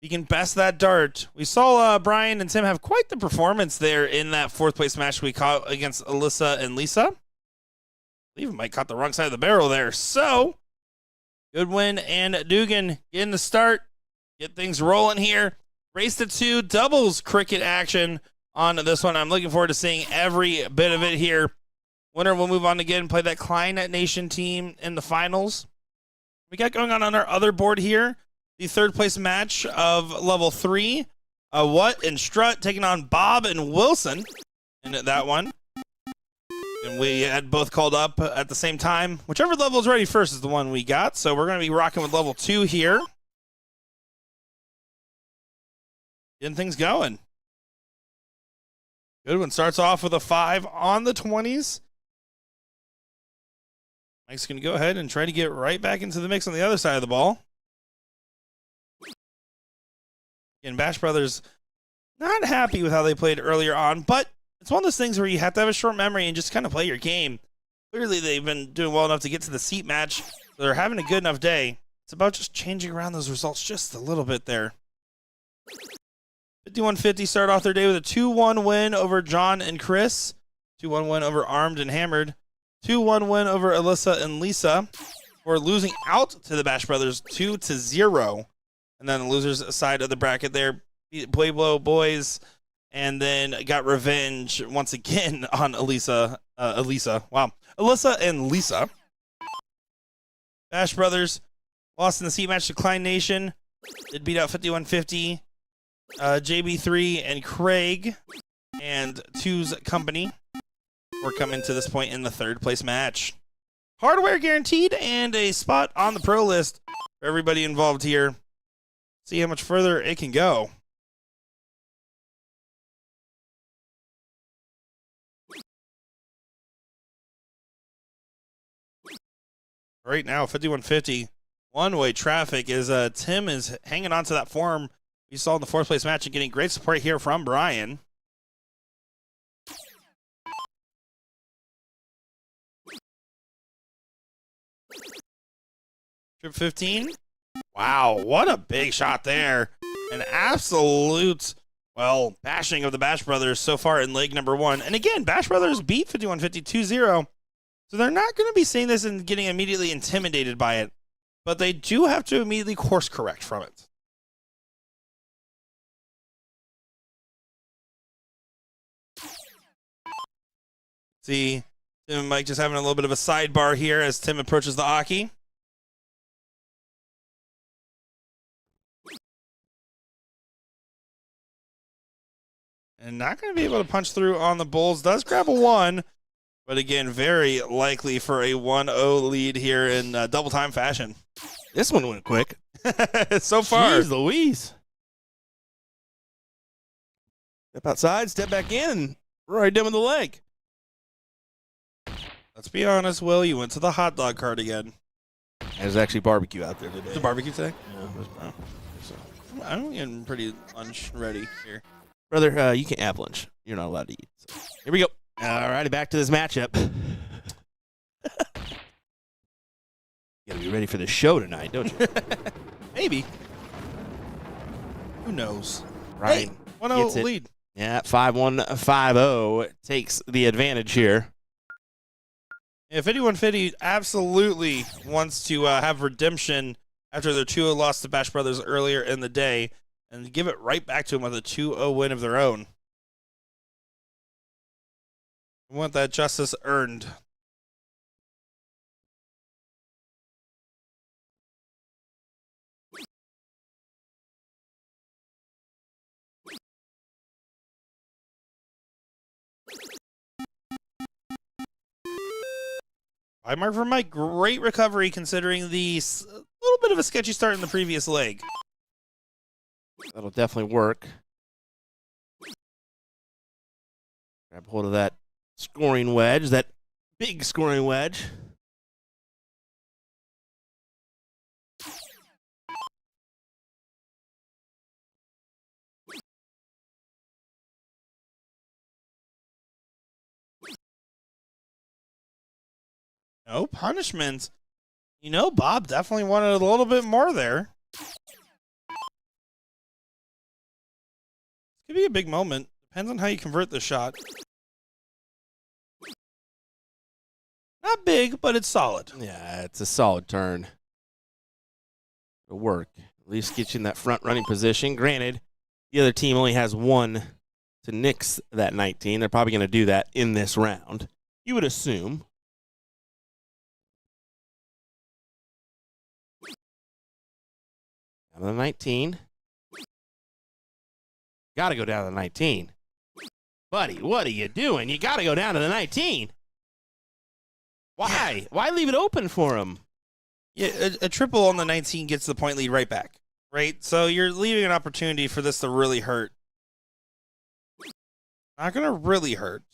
He can best that dart. We saw Brian and Tim have quite the performance there in that fourth place match we caught against Alyssa and Lisa. I believe Mike caught the wrong side of the barrel there. So, Goodwin and Dugan getting the start. Get things rolling here. Race to 2 doubles cricket action on this one. I'm looking forward to seeing every bit of it here. Winner will move on again and play that Klein Nation team in the finals. We got going on our other board here. The third place match of level 3. What and Strut taking on Bob and Wilson in that one. And we had both called up at the same time. Whichever level is ready first is the one we got. So we're going to be rocking with level 2 here. Getting things going. Goodwin starts off with a 5 on the 20s. Mike's going to go ahead and try to get right back into the mix on the other side of the ball. And Bash Brothers not happy with how they played earlier on, but it's one of those things where you have to have a short memory and just kind of play your game. Clearly, they've been doing well enough to get to the seat match. So they're having a good enough day. It's about just changing around those results just a little bit there. 5150 start off their day with a 2-1 win over John and Chris. 2-1 win over Armed and Hammered. 2-1 win over Alyssa and Lisa. For losing out to the Bash Brothers 2-0. And then the losers side of the bracket there, Pueblo Boys, and then got revenge once again on Alyssa and Lisa. Bash Brothers lost in the seat match to Klein Nation. Did beat out 5150, JB3 and Craig, and Two's Company. We're coming to this point in the third place match. Hardware guaranteed and a spot on the pro list for everybody involved here. See how much further it can go. Right now, 5150, one-way traffic is Tim is hanging on to that form we saw in the fourth place match and getting great support here from Brian. Trip 15. Wow, what a big shot there. An absolute, well, bashing of the Bash Brothers so far in leg number 1. And again, Bash Brothers beat 5150 2-0. So they're not going to be seeing this and getting immediately intimidated by it. But they do have to immediately course correct from it. See, Tim and Mike just having a little bit of a sidebar here as Tim approaches the Aki. And not going to be able to punch through on the Bulls. Does grab a 1. But again, very likely for a 1-0 lead here in double time fashion. This one went quick. So far. Jeez Louise. Step outside, step back in. We're already done with the leg. Let's be honest, Will. You went to the hot dog cart again. There's actually barbecue out there today. It's a barbecue today? Yeah. I'm getting pretty lunch ready here. Brother, you can't have lunch. You're not allowed to eat. So. Here we go. All righty, back to this matchup. You gotta be ready for the show tonight, don't you? Maybe. Who knows? Right. Hey, 1-0 lead. Yeah, 5-1-5-0 takes the advantage here. Yeah, 5150 absolutely wants to have redemption after their 2-0 loss to Bash Brothers earlier in the day and give it right back to them with a 2-0 win of their own. We want that justice earned. High mark for Mike. Great recovery considering the little bit of a sketchy start in the previous leg. That'll definitely work. Grab hold of that scoring wedge, that big scoring wedge. No punishment. You know, Bob definitely wanted a little bit more there. Could be a big moment. Depends on how you convert the shot. Not big, but it's solid. Yeah, it's a solid turn. It'll work. At least get you in that front running position. Granted, the other team only has one to nix that 19. They're probably going to do that in this round. You would assume. Down to the 19. Got to go down to the 19. Buddy, what are you doing? You got to go down to the 19. Why? Why leave it open for him? Yeah, a triple on the 19 gets the point lead right back, right? So you're leaving an opportunity for this to really hurt. Not going to really hurt.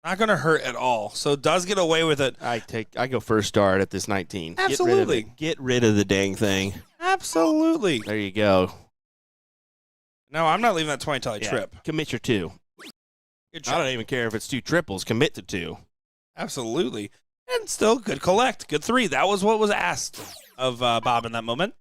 Not going to hurt at all. So does get away with it. I go first start at this 19. Absolutely. Get rid of the dang thing. Absolutely. There you go. No, I'm not leaving that 20 until I trip. Commit your 2. Good I job. don't even care if it's 2 triples. Commit to 2. Absolutely. And still, good collect. Good 3. That was what was asked of Bob in that moment.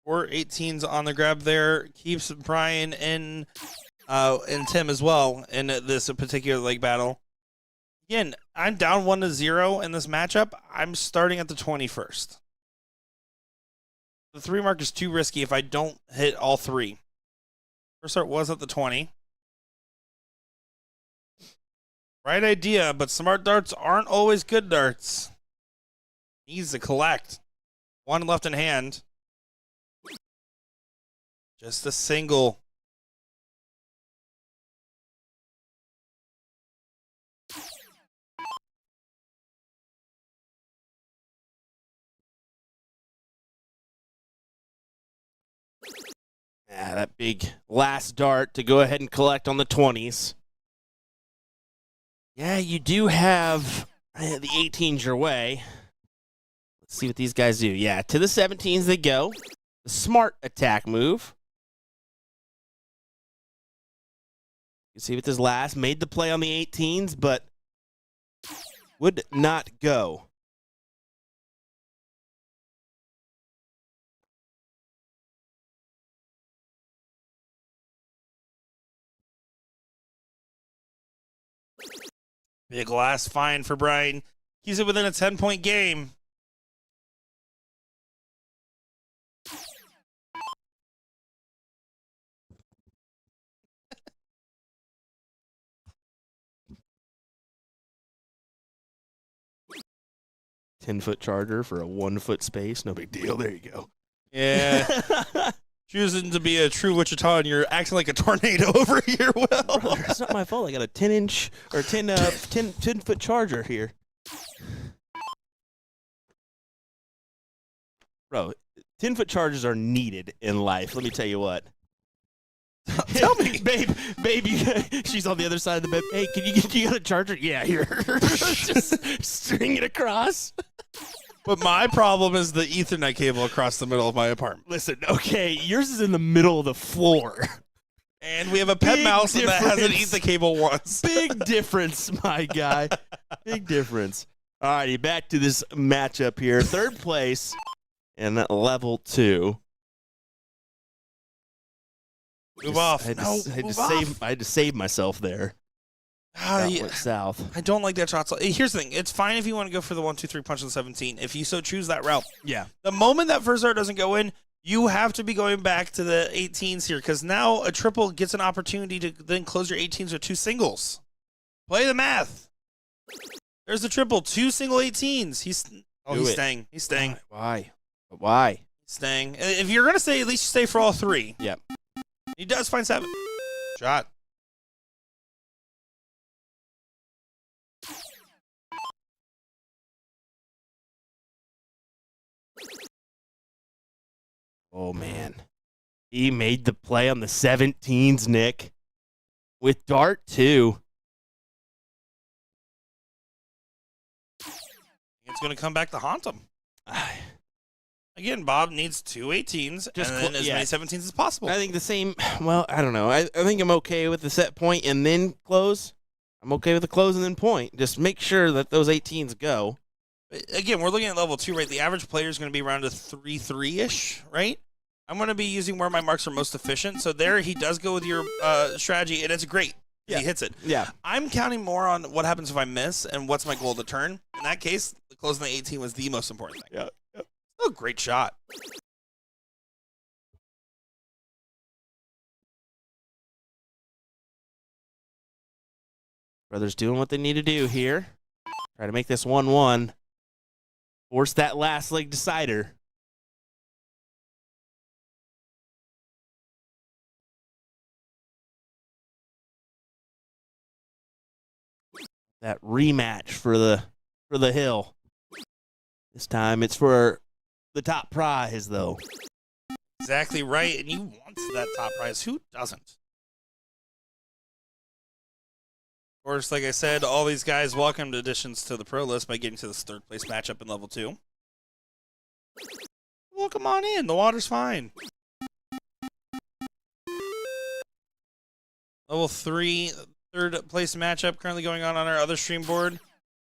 Four 18s on the grab there. Keeps Brian and Tim as well in this particular leg battle. Again, I'm down 1-0 in this matchup. I'm starting at the 21st. The 3 mark is too risky if I don't hit all 3. First start was at the 20. Right idea, but smart darts aren't always good darts. Needs to collect. 1 left in hand. Just a single. Yeah, that big last dart to go ahead and collect on the 20s. Yeah, you do have the 18s your way. Let's see what these guys do. Yeah, to the 17s they go. The smart attack move. You see with this last, made the play on the 18s, but would not go. Big last fine for Brian. Keeps it within a 10-point game. Ten-foot charger for a 1-foot space. No big deal. There you go. Yeah. Choosing to be a true Wichita, and you're acting like a tornado over here, Will. Brother, it's not my fault. I got a 10-inch or 10-foot charger here. Bro, 10-foot chargers are needed in life. Let me tell you what. Tell me. babe, she's on the other side of the bed. Hey, you got a charger? Yeah, here. Just string it across. But my problem is the Ethernet cable across the middle of my apartment. Listen, okay, yours is in the middle of the floor. And we have a pet Big mouse that hasn't difference. eaten the cable once. Big difference, my guy. Big difference. All righty, back to this matchup here. Third place in level 2. Move off. I had to save myself there. That Yeah. went south. I don't like that shot. Here's the thing. It's fine if you want to go for the 1-2-3 punch on the 17. If you so choose that route. Yeah. The moment that first dart doesn't go in, you have to be going back to the 18s here, because now a triple gets an opportunity to then close your 18s with 2 singles. Play the math. There's the triple. 2 single 18s. He's staying. He's staying. Why? Why? Staying. If you're going to stay, at least you stay for all 3. Yep. He does find 7. Shot. Oh, man. He made the play on the 17s, Nick. With Dart, too. It's going to come back to haunt him. Again, Bob needs 2 18s Just and then as many 17s as possible. I think the same. Well, I don't know. I think I'm okay with the set point and then close. I'm okay with the close and then point. Just make sure that those 18s go. Again, we're looking at level 2, right? The average player is going to be around a 3-3-ish, right? I'm going to be using where my marks are most efficient. So there he does go with your strategy, and it's great. Yeah. He hits it. Yeah. I'm counting more on what happens if I miss and what's my goal to turn. In that case, the closing the 18 was the most important thing. Yeah. Oh, great shot. Brothers doing what they need to do here. Try to make this 1-1. Force that last leg decider. That rematch for the hill. This time it's for the top prize, though. Exactly right. And you want that top prize. Who doesn't? Of course, like I said, all these guys welcomed additions to the pro list by getting to this 3rd place matchup in level 2. Well, come on in. The water's fine. Level 3, 3rd place matchup currently going on our other stream board.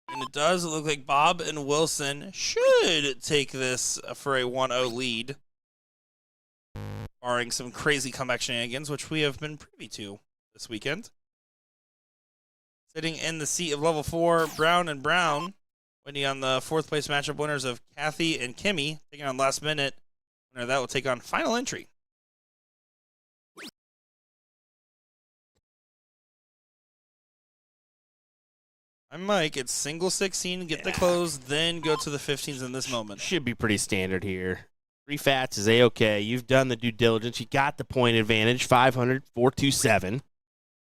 And it does look like Bob and Wilson should take this for a 1-0 lead. Barring some crazy comeback shenanigans, which we have been privy to this weekend. Sitting in the seat of level 4, Brown and Brown, waiting on the 4th place matchup winners of Kathy and Kimmy, taking on last minute. Winner that will take on final entry. I'm Mike. It's single 16, get the close, then go to the 15s in this moment. Should be pretty standard here. 3 fats is A-okay. You've done the due diligence. You got the point advantage. 500, 427.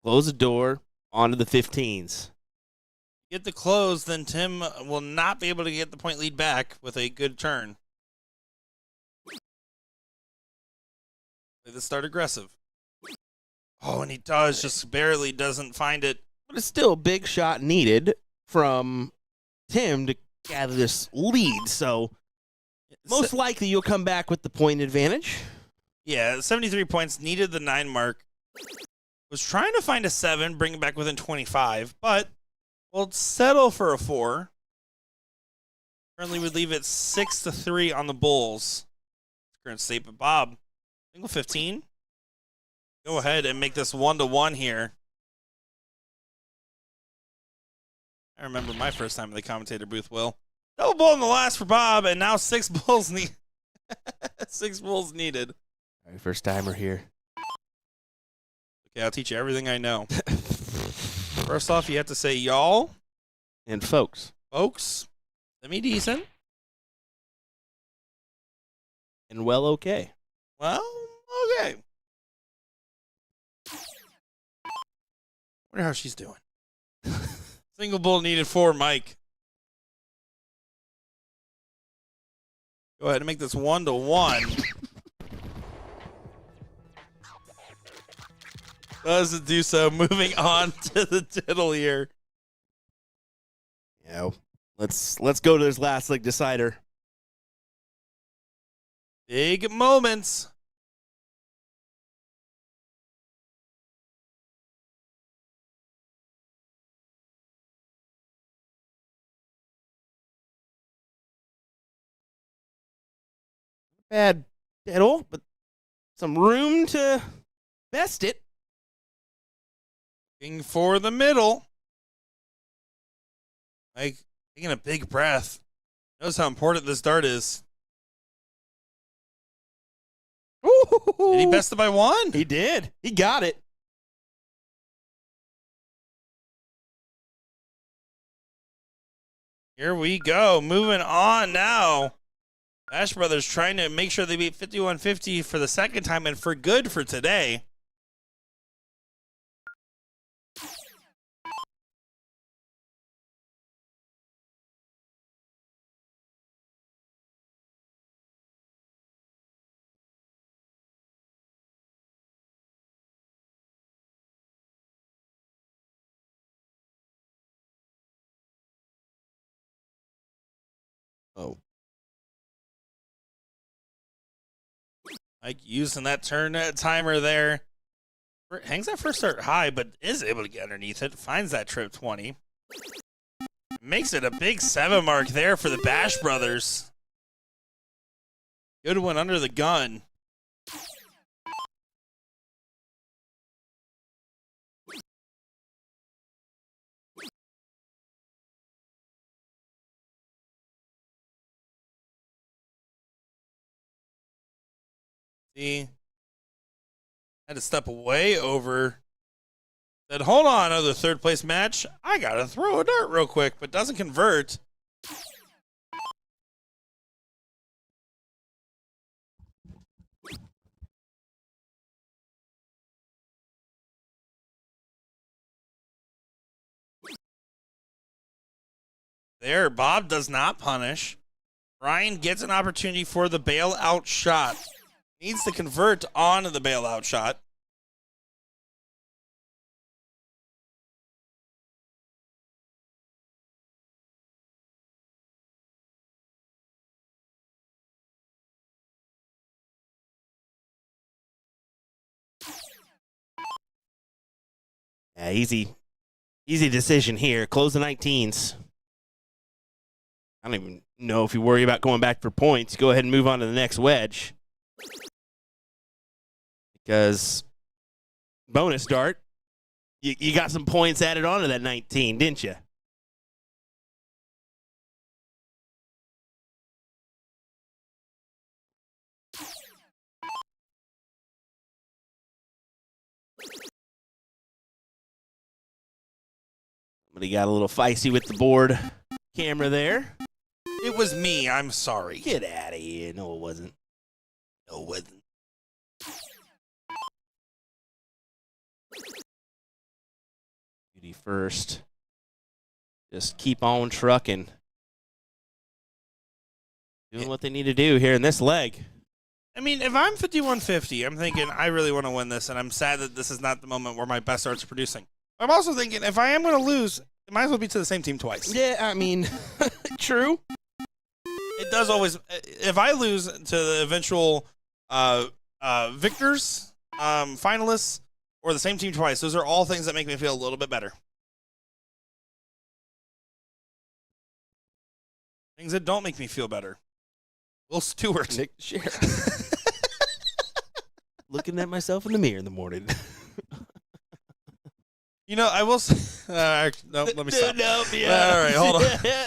Close the door. On to the 15s. Get the close, then Tim will not be able to get the point lead back with a good turn. Play the start aggressive. Oh, and he does, just barely doesn't find it. But it's still a big shot needed from Tim to gather this lead. So most likely you'll come back with the point advantage. Yeah, 73 points, needed the 9 mark. Was trying to find a 7, bring it back within 25, but we'll settle for a 4. Currently would leave it 6-3 on the Bulls. Current state, but Bob, single 15. Go ahead and make this 1-1 here. I remember my first time in the commentator booth, Will. Double bull in the last for Bob, and now 6 bulls need 6 bulls needed. All right, first timer here. Okay, I'll teach you everything I know. First off, you have to say y'all And folks. Semi-decent. And well, okay. Well, okay. Wonder how she's doing. Single bull needed for Mike. Go ahead and make this 1-1. Doesn't do so. Moving on to the title here. Yeah. Let's go to this last leg decider. Big moments. Bad at all, but some room to best it. Looking for the middle. Like, taking a big breath. Knows how important this dart is. Ooh. Did he best it by 1? He did. He got it. Here we go. Moving on now. Bash Brothers trying to make sure they beat 5150 for the second time and for good for today. Oh. Like using that turn timer there. Hangs that first start high, but is able to get underneath it. Finds that trip 20. Makes it a big 7 mark there for the Bash Brothers. Good one under the gun. See? Had to step away over. Said, hold on, another third place match. I got to throw a dart real quick, but doesn't convert. There, Bob does not punish. Brian gets an opportunity for the bailout shot. Needs to convert on the bailout shot. Yeah, easy decision here. Close the 19s. I don't even know if you worry about going back for points. Go ahead and move on to the next wedge. Because bonus dart, you got some points added onto that 19, didn't you? Somebody got a little feisty with the board camera there. It was me. I'm sorry. Get out of here. No, it wasn't. No, it wasn't. Beauty first. Just keep on trucking. Doing what they need to do here in this leg. I mean, if I'm 5150, I'm thinking I really want to win this, and I'm sad that this is not the moment where my best arts are producing. I'm also thinking if I am going to lose, it might as well be to the same team twice. Yeah, I mean, true. It does always. If I lose to the eventual victors, finalists, or the same team twice, those are all things that make me feel a little bit better. Things that don't make me feel better. Will Stewart. Nick Share. Looking at myself in the mirror in the morning. You know, I will. No, let me stop. No, yeah. All right, hold on.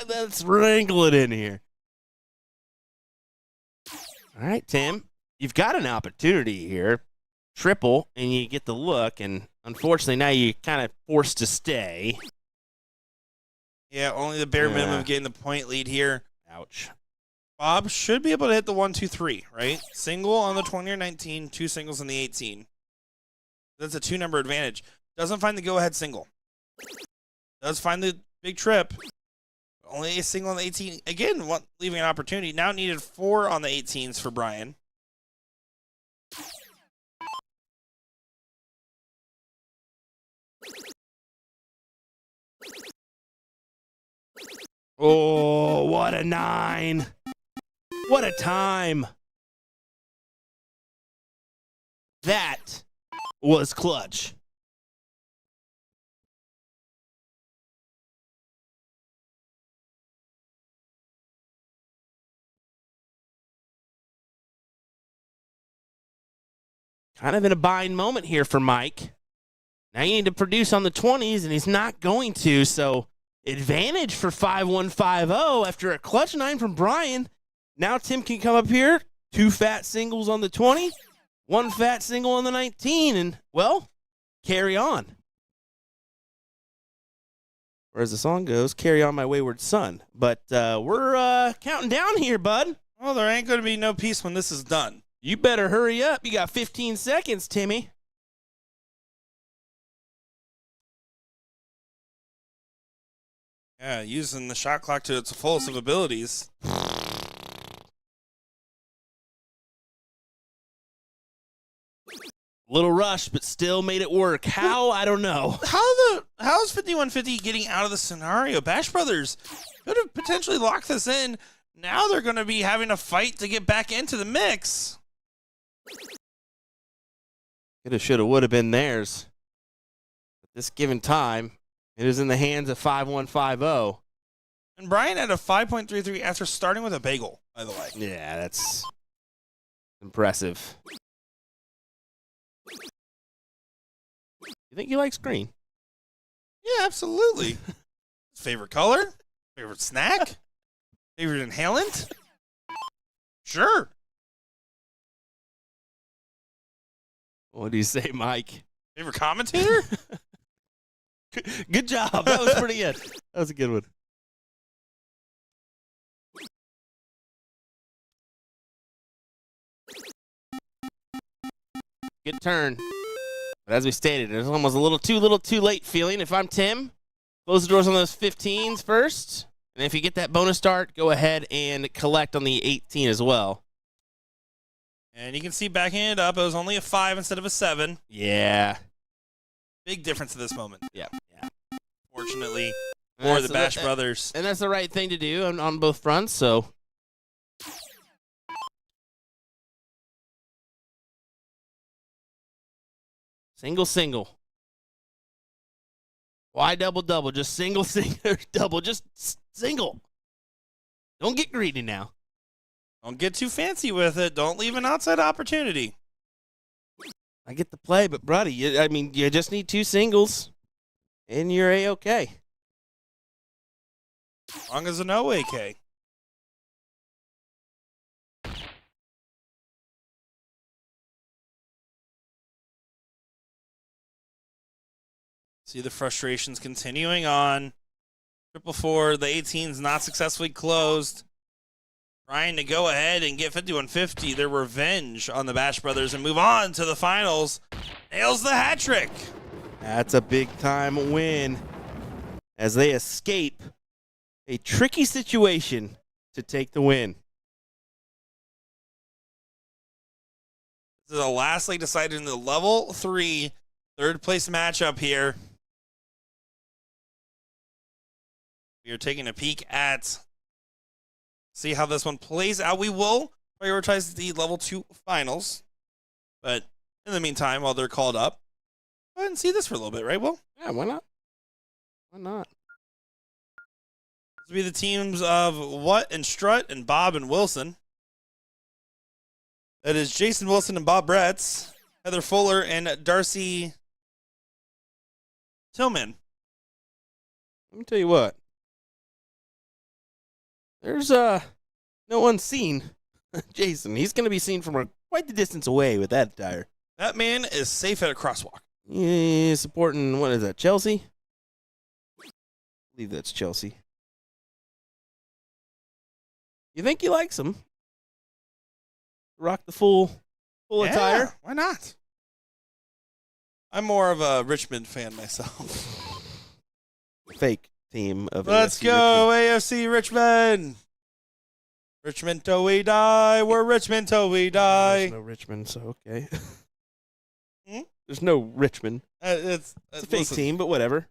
Let's wrangle it in here. All right, Tim, you've got an opportunity here. Triple, and you get the look, and unfortunately now you're kind of forced to stay. Yeah, only the bare minimum of getting the point lead here. Ouch. Bob should be able to hit the 1, 2, 3, right? Single on the 20 or 19, 2 singles on the 18. That's a 2-number advantage. Doesn't find the go-ahead single. Does find the big trip. Only a single on the 18. Again, leaving an opportunity. Now needed 4 on the 18s for Brian. Oh, what a 9. What a time. That was clutch. Kind of in a bind moment here for Mike. Now you need to produce on the 20s, and he's not going to, so advantage for 5150 after a clutch 9 from Brian. Now Tim can come up here, 2 fat singles on the 20, 1 fat single on the 19, and, well, carry on. Or as the song goes, carry on my wayward son. But we're counting down here, bud. Well, there ain't going to be no peace when this is done. You better hurry up. You got 15 seconds, Timmy. Yeah, using the shot clock to its fullest of abilities. Little rush, but still made it work. How? I don't know. How's 5150 getting out of the scenario? Bash Brothers could have potentially locked this in. Now they're going to be having a fight to get back into the mix. Coulda, shoulda, woulda been theirs. At this given time, it is in the hands of 5150. And Brian had a 5.33 after starting with a bagel, by the way. Yeah, that's impressive. You think he likes green? Yeah, absolutely. Favorite color? Favorite snack? Favorite inhalant? Sure. What do you say, Mike? Favorite commentator? Good job. That was pretty good. That was a good one. Good turn. But as we stated, it was almost a little too late feeling. If I'm Tim, close the doors on those 15s first. And if you get that bonus start, go ahead and collect on the 18 as well. And you can see backing it up, it was only a 5 instead of a 7. Yeah. Big difference at this moment. Yeah. Fortunately, for the Bash Brothers. And that's the right thing to do on both fronts, so. Single. Why double? Just single, double. Just single. Don't get greedy now. Don't get too fancy with it. Don't leave an outside opportunity. I get the play, but buddy, you just need 2 singles, and you're A-okay. As long as an OAK. See the frustrations continuing on. 444, the 18's not successfully closed. Trying to go ahead and get 5150, their revenge on the Bash Brothers and move on to the finals. Nails the hat trick. That's a big-time win as they escape a tricky situation to take the win. This is the lastly decided in the level 3 third place matchup here. We are taking a peek at see how this one plays out. We will prioritize the level 2 finals, but in the meantime, while they're called up, go ahead and see this for a little bit, right, Will? Yeah, why not? Why not? This will be the teams of What and Strut and Bob and Wilson. That is Jason Wilson and Bob Bretz, Heather Fuller and Darcy Tillman. Let me tell you what. There's no one seen Jason. He's going to be seen from quite the distance away with that attire. That man is safe at a crosswalk. He's supporting, what is that, Chelsea? I believe that's Chelsea. You think he likes him? Rock the full attire? Why not? I'm more of a Richmond fan myself. Fake team of Let's AFC go, Richmond. AFC Richmond. Richmond till we die. We're Richmond till we die. There's no Richmond, so okay. Hmm? There's no Richmond. It's It's a fake team, but whatever.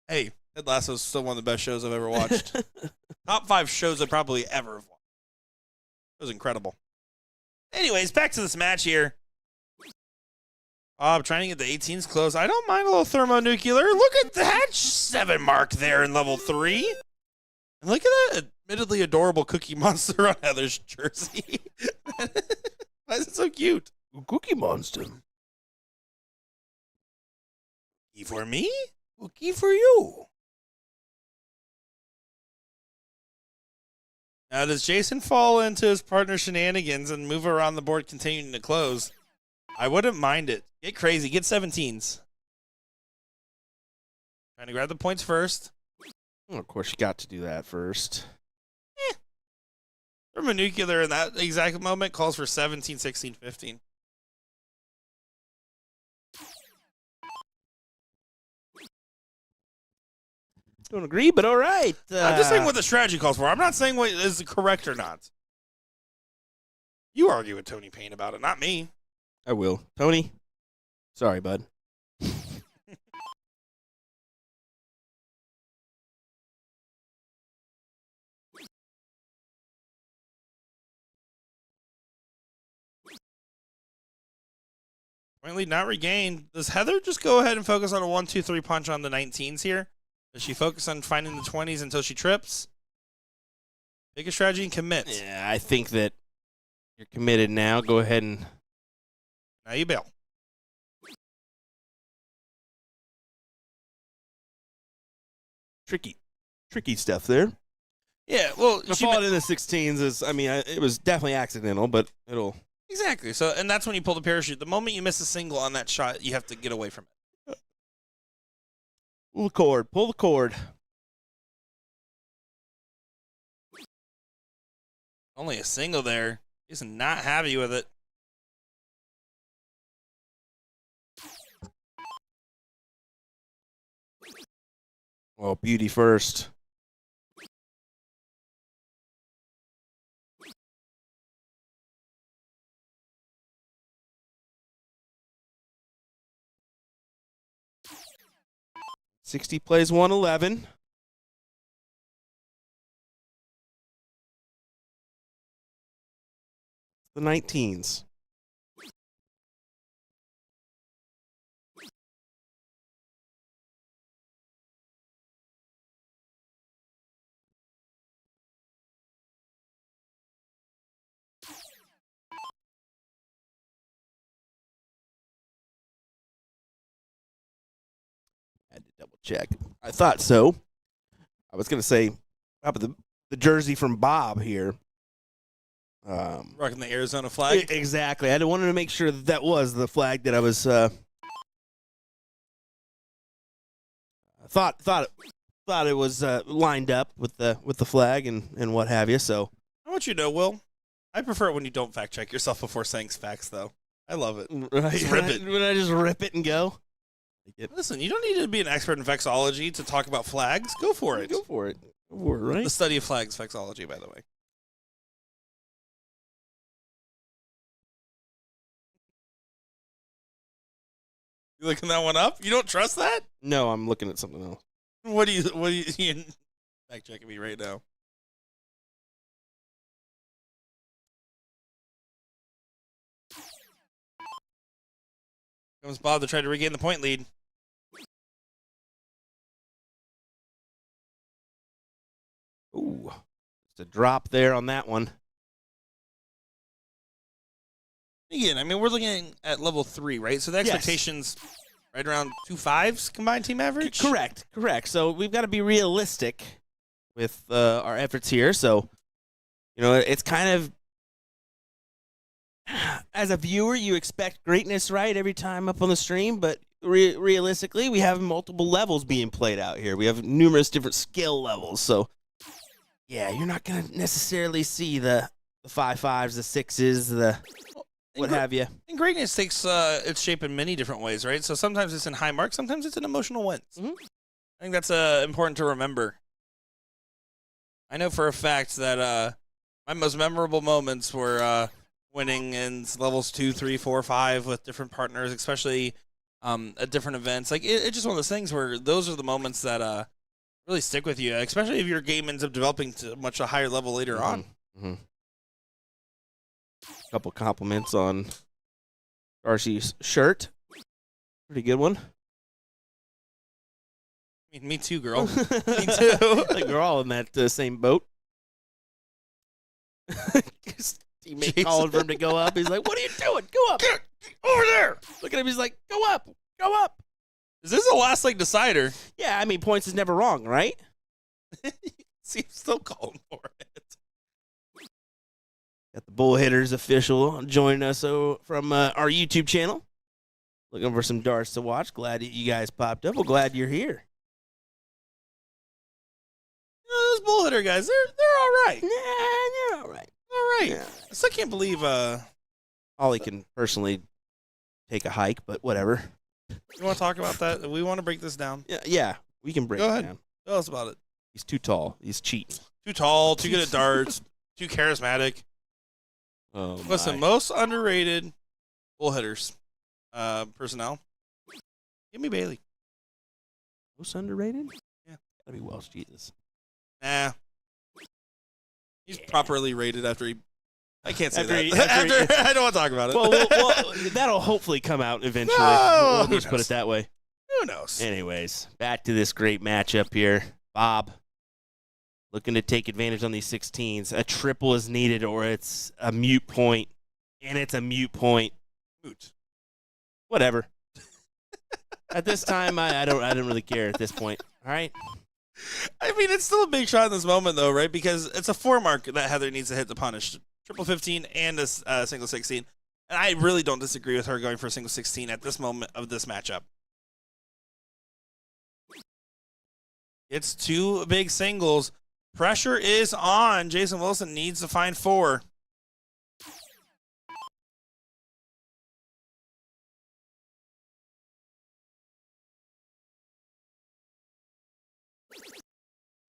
Hey, Ted Lasso is still one of the best shows I've ever watched. Top 5 shows I probably ever have watched. It was incredible. Anyways, back to this match here. I'm trying to get the 18s close. I don't mind a little thermonuclear. Look at that 7 mark there in level 3. And look at that admittedly adorable Cookie Monster on Heather's jersey. Why is it so cute? Cookie Monster. Cookie for me? Cookie for you. Now, does Jason fall into his partner shenanigans and move around the board continuing to close? I wouldn't mind it. Get crazy. Get 17s. Trying to grab the points first. Well, of course, you got to do that first. Thermonuclear in that exact moment calls for 17, 16, 15. Don't agree, but all right. I'm just saying what the strategy calls for. I'm not saying what is correct or not. You argue with Tony Payne about it, not me. I will. Tony, sorry, bud. Point lead not regained. Does Heather just go ahead and focus on a 1-2-3 punch on the 19s here? Does she focus on finding the 20s until she trips? Pick a strategy and commit. Yeah, I think that you're committed now. Go ahead and Now you bail. tricky stuff there. Yeah, well, The fall in the 16s is, I mean, it was definitely accidental, but it'll. exactly. So, and that's when you pull the parachute. The moment you miss a single on that shot, you have to get away from it. Pull the cord. Pull the cord. Only a single there. He's not happy with it. Well, beauty first. '60 plays 111. The 19s. Had to double check. I thought so. I was going to say, how about the jersey from Bob here? Rocking the Arizona flag. Exactly. I wanted to make sure that was the flag that I was thought it was lined up with the flag and what have you. So I want you to know, Will, I prefer it when you don't fact check yourself before saying facts, though. I love it. right, Just rip it. When I just rip it and go. Listen, you don't need to be an expert in vexology to talk about flags. Go for it. Go for it. Go for it. Right. The study of flags, vexology, by the way. You looking that one up? You don't trust that? No, I'm looking at something else. What do you fact checking me right now? Comes Bob to try to regain the point lead. Ooh, just a drop there on that one. Again, I mean, we're looking at level 3, right? So the Yes. expectations right around 2.5s combined team average? Correct. So we've got to be realistic with our efforts here. So, it's kind of, as a viewer, you expect greatness, right, every time up on the stream, but realistically, we have multiple levels being played out here. We have numerous different skill levels. So, yeah, you're not going to necessarily see the 5.5s, the 6s, what have you. And greatness takes its shape in many different ways, right? So sometimes it's in high marks, sometimes it's in emotional wins. Mhm. I think that's important to remember. I know for a fact that my most memorable moments were winning in levels 2, 3, 4, 5 with different partners, especially at different events. Like it's just one of those things where those are the moments that really stick with you, especially if your game ends up developing to a much higher level later on. Mm-hmm. Couple compliments on Darcy's shirt. Pretty good one. I mean, me too, girl. Me too. Like we're all in that same boat. His teammate calling for him to go up. He's like, "What are you doing? Go up Over there. Look at him. He's like, "Go up, go up." Is this the last like decider? Yeah, I mean, points is never wrong, right? See, I'm still calling for it. Got the Bull Hitters official joining us from our YouTube channel. Looking for some darts to watch. Glad that you guys popped up. Well, glad you're here. Those bull hitter guys, they're all right. Nah, they're all right. All right. Yeah. I still can't believe Ollie can personally take a hike, but whatever. you want to talk about that? We want to break this down. Yeah, we can break Go it ahead. down. Tell us about it. He's too tall. He's cheating. Too tall, too good at darts, too charismatic. Oh, Listen, most underrated bull hitters personnel. Give me Bailey. most underrated? Yeah. Gotta be Welsh, Jesus. Nah. He's properly rated after he I can't say After that. I don't want to talk about it. Well, that'll hopefully come out eventually. No, We'll just put it that way. Who knows? Anyways, back to this great matchup here. Bob looking to take advantage on these 16s. A triple is needed or it's a mute point, and it's a mute point. Moot. Whatever. At this time, I don't really care at this point. All right. I mean, it's still a big shot in this moment, though, right? Because it's a 4 mark that Heather needs to hit to punish. Triple 15 and a single 16. And I really don't disagree with her going for a single 16 at this moment of this matchup. It's 2 big singles. Pressure is on. Jason Wilson needs to find 4.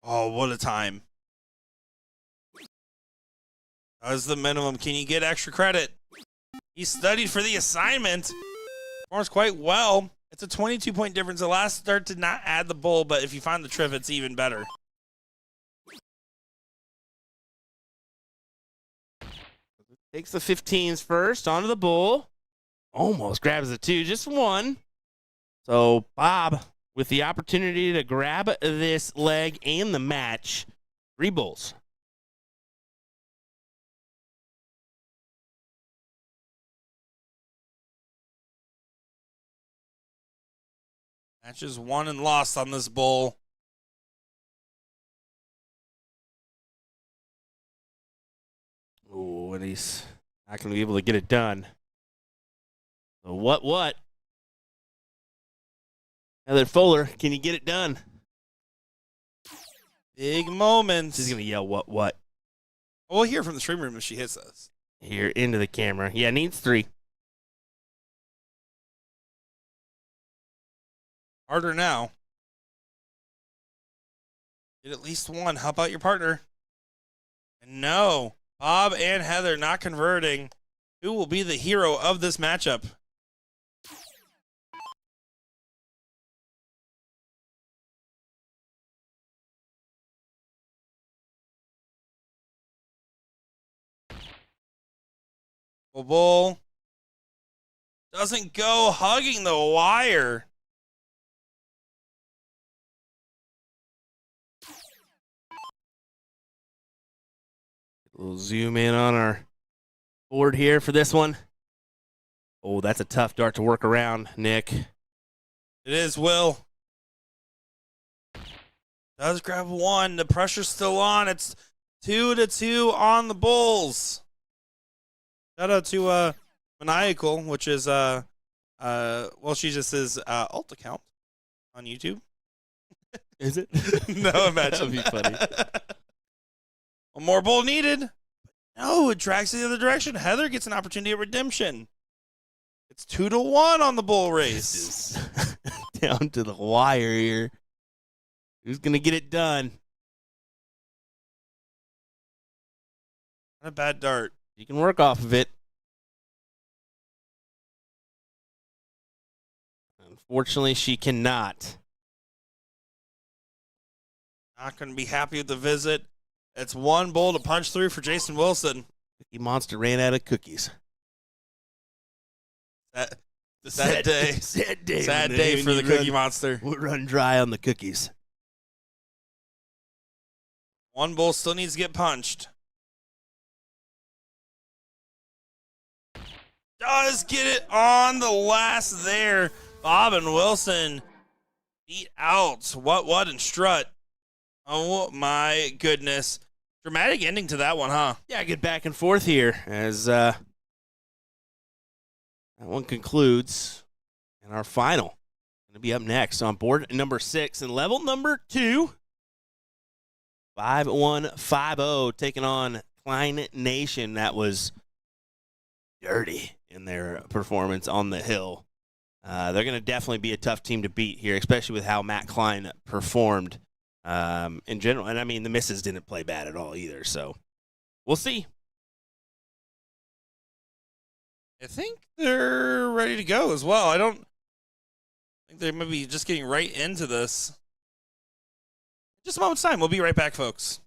Oh, what a time. That was the minimum. Can you get extra credit? He studied for the assignment. Performs quite well. It's a 22-point difference. The last start did not add the bull, but if you find the triv, it's even better. Takes the 15s first onto the bull. Almost grabs the 2, just 1. So Bob with the opportunity to grab this leg and the match. 3 bulls. Matches won and lost on this bull. Oh, and he's not going to be able to get it done. So what? Heather Fuller, can you get it done? Big moments. She's going to yell, what? We'll hear from the stream room if she hits us. Here, into the camera. Yeah, needs 3. Harder now. Get at least 1. How about your partner? And no. Bob and Heather not converting. Who will be the hero of this matchup? Bull doesn't go, hugging the wire. We'll zoom in on our board here for this one. Oh, that's a tough dart to work around, Nick. It is, Will. Does grab 1. The pressure's still on. It's 2-2 on the Bulls. Shout out to Maniacal, which is well, she just says alt account on YouTube. Is it? No, imagine. That'd be funny. One more bull needed. No, it drags to the other direction. Heather gets an opportunity at redemption. It's 2-1 on the bull race. This is down to the wire here. Who's going to get it done? Not a bad dart. You can work off of it. Unfortunately, she cannot. Not going to be happy with the visit. It's 1 bull to punch through for Jason Wilson. Cookie Monster ran out of cookies. Sad day. Sad day. Sad day for the Cookie Monster. We'll run dry on the cookies. 1 bull still needs to get punched. Does get it on the last there. Bob and Wilson beat out what and Strut. Oh my goodness. Dramatic ending to that one, huh? Yeah, good back and forth here as that one concludes. And our final going to be up next on board number 6 and level number 2. 5-1-5-0 taking on Klein Nation. That was dirty in their performance on the hill. They're going to definitely be a tough team to beat here, especially with how Matt Klein performed in general. And, I mean, the misses didn't play bad at all either, so we'll see. I think they're ready to go as well. I think they may be just getting right into this. Just a moment's time. We'll be right back, folks.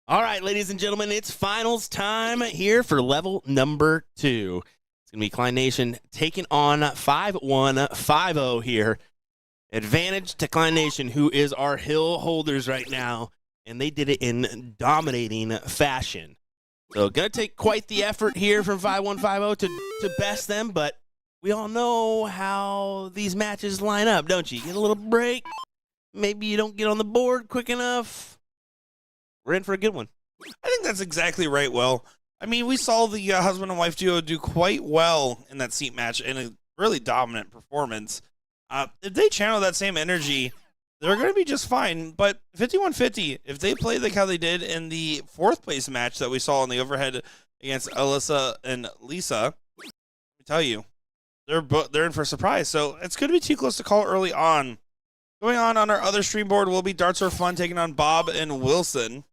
All right, ladies and gentlemen, it's finals time here for level number 2. It's going to be Klein Nation taking on 5-1-5-0 here. Advantage to Klein Nation, who is our hill holders right now, and they did it in dominating fashion. So going to take quite the effort here from 5-1-5-0 to best them, but we all know how these matches line up, don't you? You get a little break. Maybe you don't get on the board quick enough. We're in for a good one. I think that's exactly right, Will. I mean, we saw the husband and wife duo do quite well in that seat match in a really dominant performance. If they channel that same energy, they're going to be just fine. But 51-50, if they play like how they did in the 4th place match that we saw in the overhead against Alyssa and Lisa, let me tell you, they're in for a surprise. So it's going to be too close to call early on. Going on our other stream board will be Darts Are Fun taking on Bob and Wilson.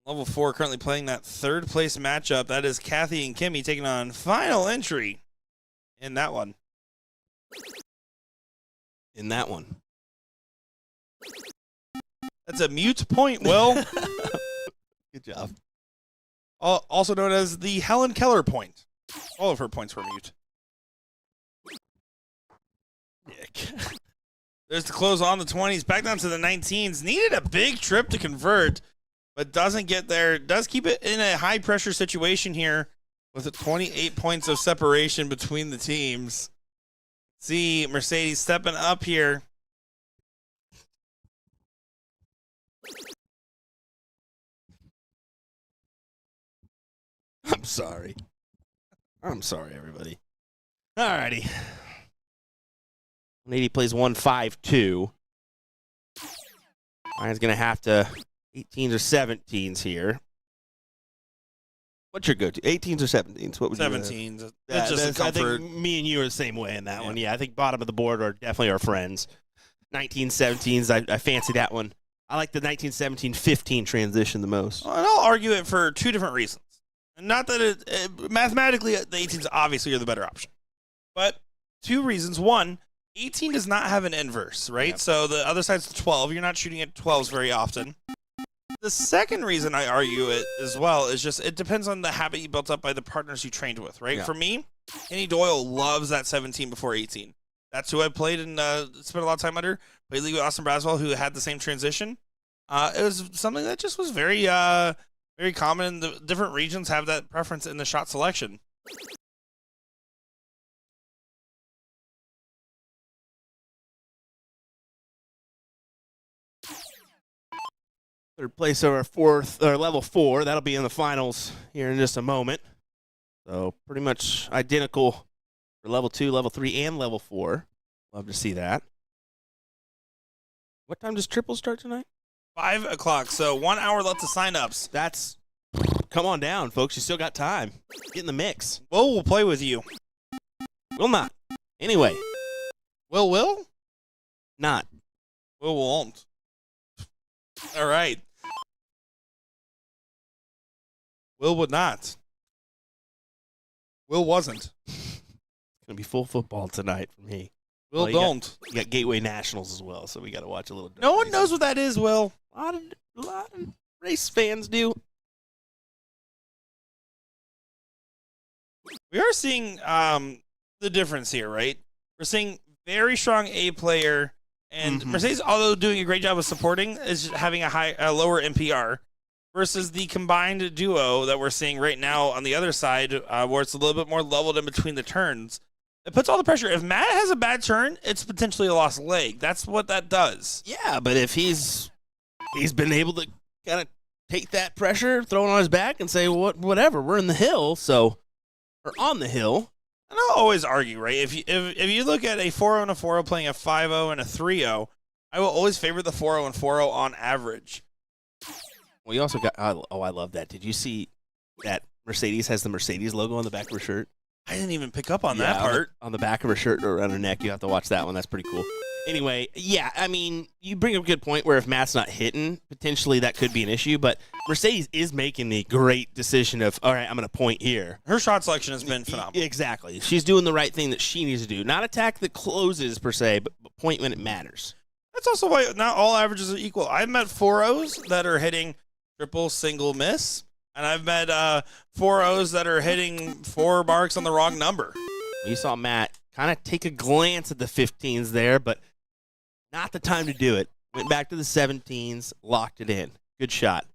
Level 4 currently playing that 3rd place matchup. That is Kathy and Kimmy taking on Final Entry in that one. In that one. That's a mute point, Will. Good job. Also known as the Helen Keller point. All of her points were mute. Nick. There's the close on the 20s. Back down to the 19s. Needed a big trip to convert, but doesn't get there. Does keep it in a high-pressure situation here with 28 points of separation between the teams. See Mercedes stepping up here. I'm sorry. I'm sorry, everybody. All righty. 180 plays 1-5-2. Ryan's going to have to 18s or 17s here. What's your go-to? 18s or 17s? What would 17s. That's just a comfort. I think me and you are the same way in that one. Yeah, I think bottom of the board are definitely our friends. 1917s, I fancy that one. I like the 1917-15 transition the most. Well, and I'll argue it for 2 different reasons. And not that mathematically, the 18s obviously are the better option. But 2 reasons. 1, 18 does not have an inverse, right? Yep. So the other side's 12. You're not shooting at 12s very often. The second reason I argue it as well is just it depends on the habit you built up by the partners you trained with, right? Yeah. For me, Kenny Doyle loves that 17 before 18. That's who I played and spent a lot of time under. Played league with Austin Braswell, who had the same transition. It was something that just was very, very common. The different regions have that preference in the shot selection. Third place over level 4. That'll be in the finals here in just a moment. So pretty much identical for level 2, level 3, and level 4. Love to see that. What time does triple start tonight? 5 o'clock, so 1 hour left to sign-ups. That's come on down, folks. You still got time. Get in the mix. Will play with you. Will not. Anyway, Will? not. Will won't. All right. Will would not. Will wasn't. It's gonna be full football tonight for me. Will Well, don't. You got Gateway Nationals as well, so we got to watch a little. No one knows what that is, Will. A lot of race fans do. We are seeing the difference here, right? We're seeing very strong A player, and Mercedes, although doing a great job of supporting, is having a lower NPR versus the combined duo that we're seeing right now on the other side, where it's a little bit more leveled in between the turns. It puts all the pressure. If Matt has a bad turn, it's potentially a lost leg. That's what that does. Yeah, but if he's been able to kind of take that pressure, throw it on his back, and say whatever, we're in the hill, or on the hill. And I'll always argue, right? If you look at a 4-0 and a 4-0 playing a 5-0 and a 3-0, I will always favor the 4-0 and 4-0 on average. Well, you also got I love that. Did you see that Mercedes has the Mercedes logo on the back of her shirt? I didn't even pick up on that part. On the back of her shirt or around her neck. You have to watch that one. That's pretty cool. Anyway, yeah, I mean, you bring up a good point where if Matt's not hitting, potentially that could be an issue, but Mercedes is making the great decision of, all right, I'm going to point here. Her shot selection has been phenomenal. Exactly. She's doing the right thing that she needs to do. Not attack that closes, per se, but point when it matters. That's also why not all averages are equal. I've met 4-0s that are hitting triple, single, miss. And I've met 4-0s that are hitting 4 marks on the wrong number. You saw Matt kind of take a glance at the 15s there, but not the time to do it. Went back to the 17s, locked it in. Good shot.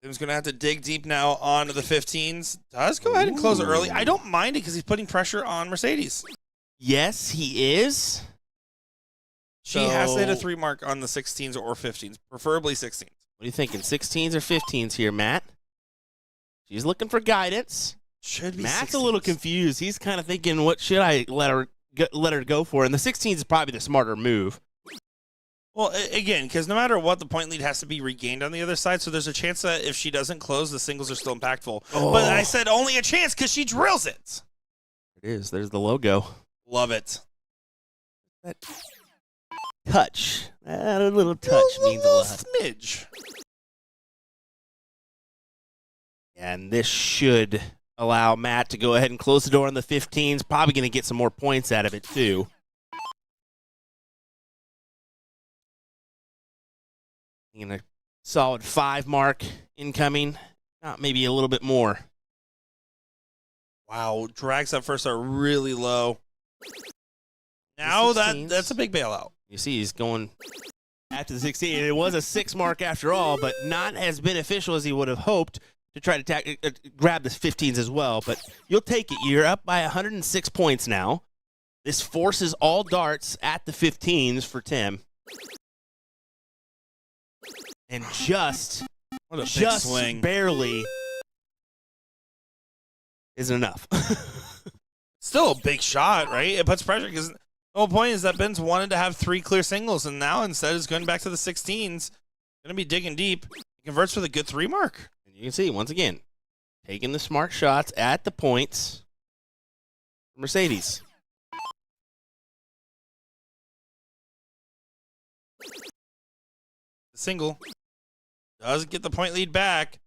Tim's going to have to dig deep now onto the 15s. Does go ahead and close it early. I don't mind it because he's putting pressure on Mercedes. Yes, he is. She has to hit a 3 mark on the 16s or 15s, preferably 16s. What are you thinking, 16s or 15s here, Matt? She's looking for guidance. Should be Matt's 16s. a little confused. He's kind of thinking, what should I let her go for? And the 16s is probably the smarter move. Well, again, because no matter what, the point lead has to be regained on the other side, so there's a chance that if she doesn't close, the singles are still impactful. Oh. But I said only a chance because she drills it. It is. There's the logo. Love it. That touch. That little touch means a lot. Smidge. And this should allow Matt to go ahead and close the door on the 15s. Probably going to get some more points out of it, too. In a solid 5 mark incoming. Not maybe a little bit more. Wow, drags up first are really low. Now 16s. that's a big bailout. You see he's going after the 16. It was a 6 mark after all, but not as beneficial as he would have hoped to try to grab the 15s as well. But you'll take it. You're up by 106 points now. This forces all darts at the 15s for Tim. And just What a big swing. barely isn't enough. Still a big shot, right? It puts pressure because the whole point is that Ben's wanted to have 3 clear singles, and now instead is going back to the 16s. Going to be digging deep. He converts with a good 3 mark. And you can see, once again, taking the smart shots at the points. Mercedes. The single does get the point lead back.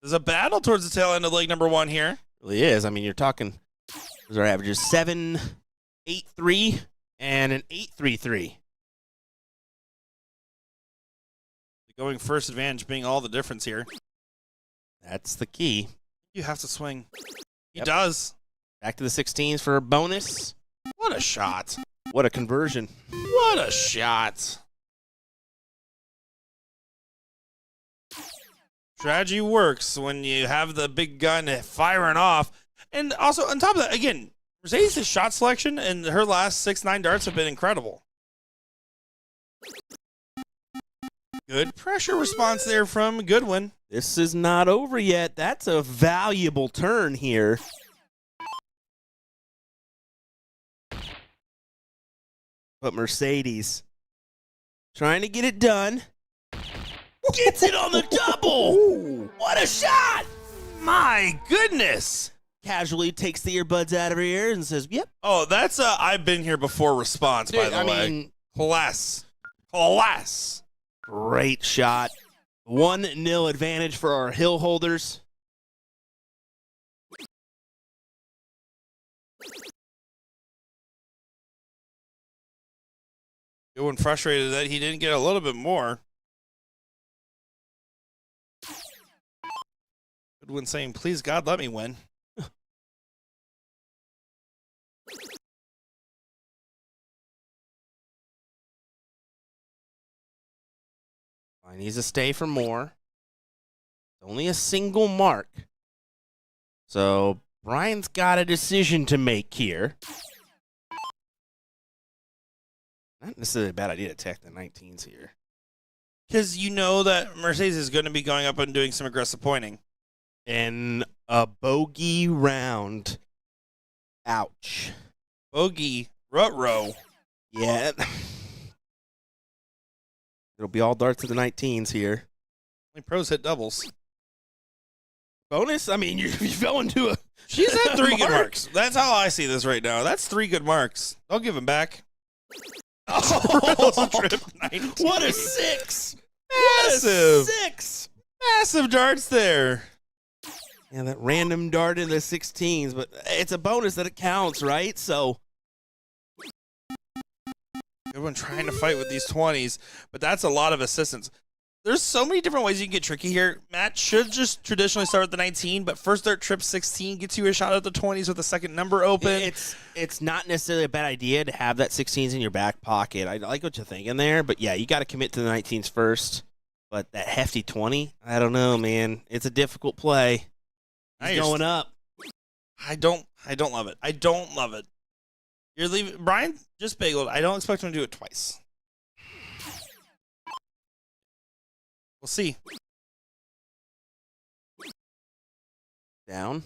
There's a battle towards the tail end of leg number 1 here. Really is. I mean, you're talking, those are averages 7.83 and an 8.33. The going first advantage being all the difference here. That's the key. You have to swing. He Yep. does. Back to the 16s for a bonus. What a shot. What a conversion. What a shot. Strategy works when you have the big gun firing off. And also, on top of that, again, Mercedes' shot selection and her last 6-9 darts have been incredible. Good pressure response there from Goodwin. This is not over yet. That's a valuable turn here. But Mercedes trying to get it done. Gets it on the double. What a shot. My goodness. Casually takes the earbuds out of her ears and says, yep. Oh, that's a I've been here before response, by Dude, the I way. mean, Class. Class. great shot. 1-0 advantage for our hill holders. Goodwin frustrated that he didn't get a little bit more. Goodwin saying, please, God, let me win. He needs to stay for more. Only a single mark. So Brian's got a decision to make here. Not necessarily a bad idea to attack the 19s here. Because you know that Mercedes is going to be going up and doing some aggressive pointing. And a bogey round. Ouch. Bogey, rut-row. Yeah. It'll be all darts to the 19s here. Only pros hit doubles. Bonus? I mean, you fell into a... She's had 3 good mark. marks. That's how I see this right now. That's 3 good marks. I'll give him back. Oh, Trip 19. what a 6! Massive. What a 6! Massive darts there. Yeah, that random dart in the 16s, but it's a bonus that it counts, right? So, Everyone trying to fight with these 20s, but that's a lot of assistance. there's so many different ways you can get tricky here. Matt should just traditionally start with the 19, but first start trip 16 gets you a shot at the 20s with the second number open. It's not necessarily a bad idea to have that 16s in your back pocket. I like what you're thinking there, but yeah, you got to commit to the 19s first. But that hefty 20, I don't know, man. It's a difficult play. He's going up. I don't love it. I don't love it. You're leaving Brian just bageled. I don't expect him to do it twice. We'll see. Down.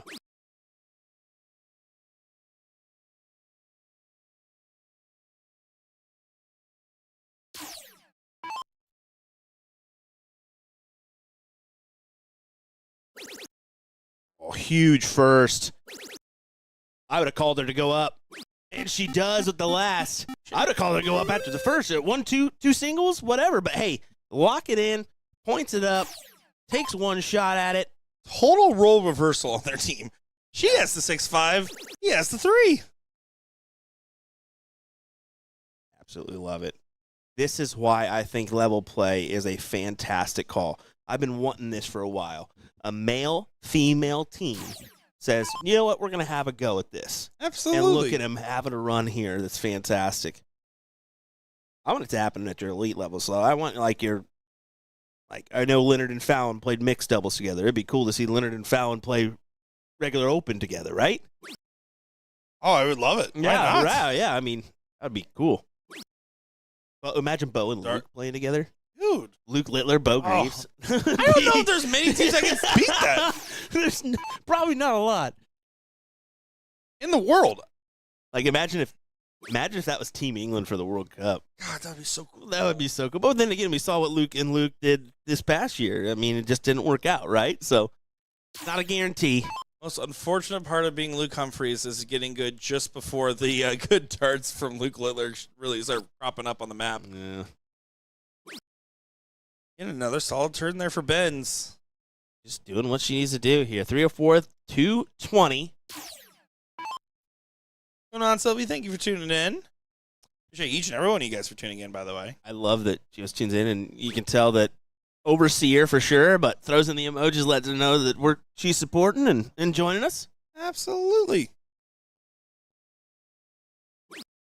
Oh, huge first. I would have called her to go up. And she does with the last. I would have called her to go up after the first. One, two singles, whatever. But hey, lock it in, points it up, takes one shot at it. Total role reversal on their team. She has the 6-5. He has the 3. Absolutely love it. This is why I think level play is a fantastic call. I've been wanting this for a while. A male-female team says, you know what, we're going to have a go at this. Absolutely. And look at him having a run here. That's fantastic. I want it to happen at your elite level. So I want I know Leonard and Fallon played mixed doubles together. It'd be cool to see Leonard and Fallon play regular open together, right? Oh, I would love it. Why Yeah, not? right, yeah. I mean, that'd be cool. Well, imagine Bo and Luke playing together. Dude. Luke Littler, Bo Greaves. I don't know if there's many teams that can beat that There's probably not a lot. in the world. Like, imagine if that was Team England for the World Cup. God, that would be so cool. That would be so cool. But then again, we saw what Luke did this past year. I mean, it just didn't work out, right? So, not a guarantee. Most unfortunate part of being Luke Humphreys is getting good just before the good darts from Luke Littler really start cropping up on the map. Yeah. And another solid turn there for Benz. Just doing what she needs to do here. 304, 220. Going on, Sylvie? Thank you for tuning in. Appreciate each and every one of you guys for tuning in, by the way. I love that she just tunes in, and you can tell that overseer for sure, but throws in the emojis, lets her know that she's supporting and joining us. Absolutely.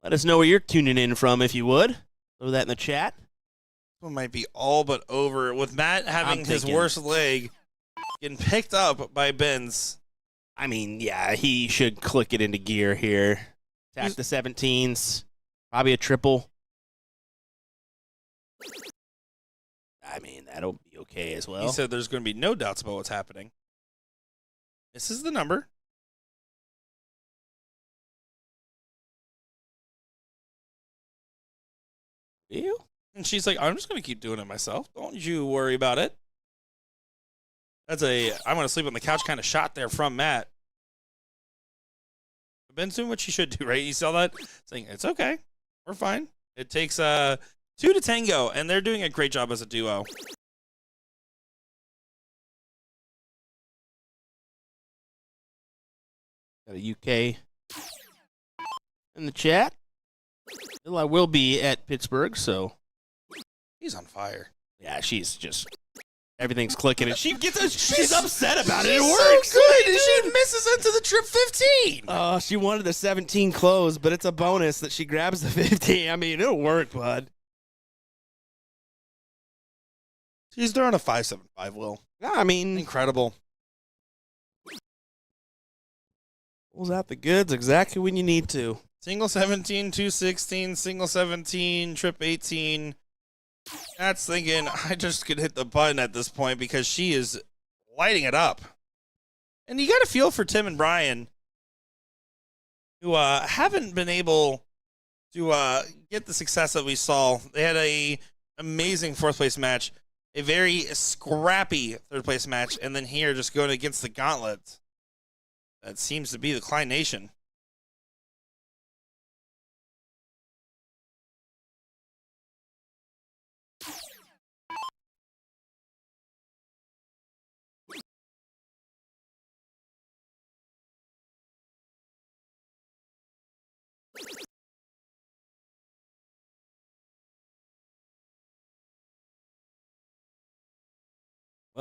Let us know where you're tuning in from, if you would. Throw that in the chat. This one might be all but over with Matt having his worst leg getting picked up by Benz. I mean, yeah, he should click it into gear here. Attack the 17s. Probably a triple. I mean, that'll be okay as well. He said there's going to be no doubts about what's happening. This is the number. You? And she's like, I'm just going to keep doing it myself. Don't you worry about it. That's I'm going to sleep on the couch kind of shot there from Matt. Ben's doing what she should do, right? You saw that? Saying, it's okay. We're fine. It takes 2 to tango, and they're doing a great job as a duo. Got a UK in the chat. Well, I will be at Pittsburgh, so. He's on fire. Yeah, she's just. Everything's clicking, and she's upset about it. It She's works. so good, and she misses into the trip 15. Oh, she wanted the 17 close, but it's a bonus that she grabs the 15. I mean, it'll work, bud. She's throwing a 5.75, Will. Yeah, I mean, Incredible. pulls out the goods exactly when you need to. Single 17, 216, single 17, trip 18. That's thinking I just could hit the button at this point because she is lighting it up. And you got to feel for Tim and Brian, who haven't been able to get the success that we saw. They had a amazing fourth place match, a very scrappy third place match, and then here just going against the gauntlet. That seems to be the Klein Nation.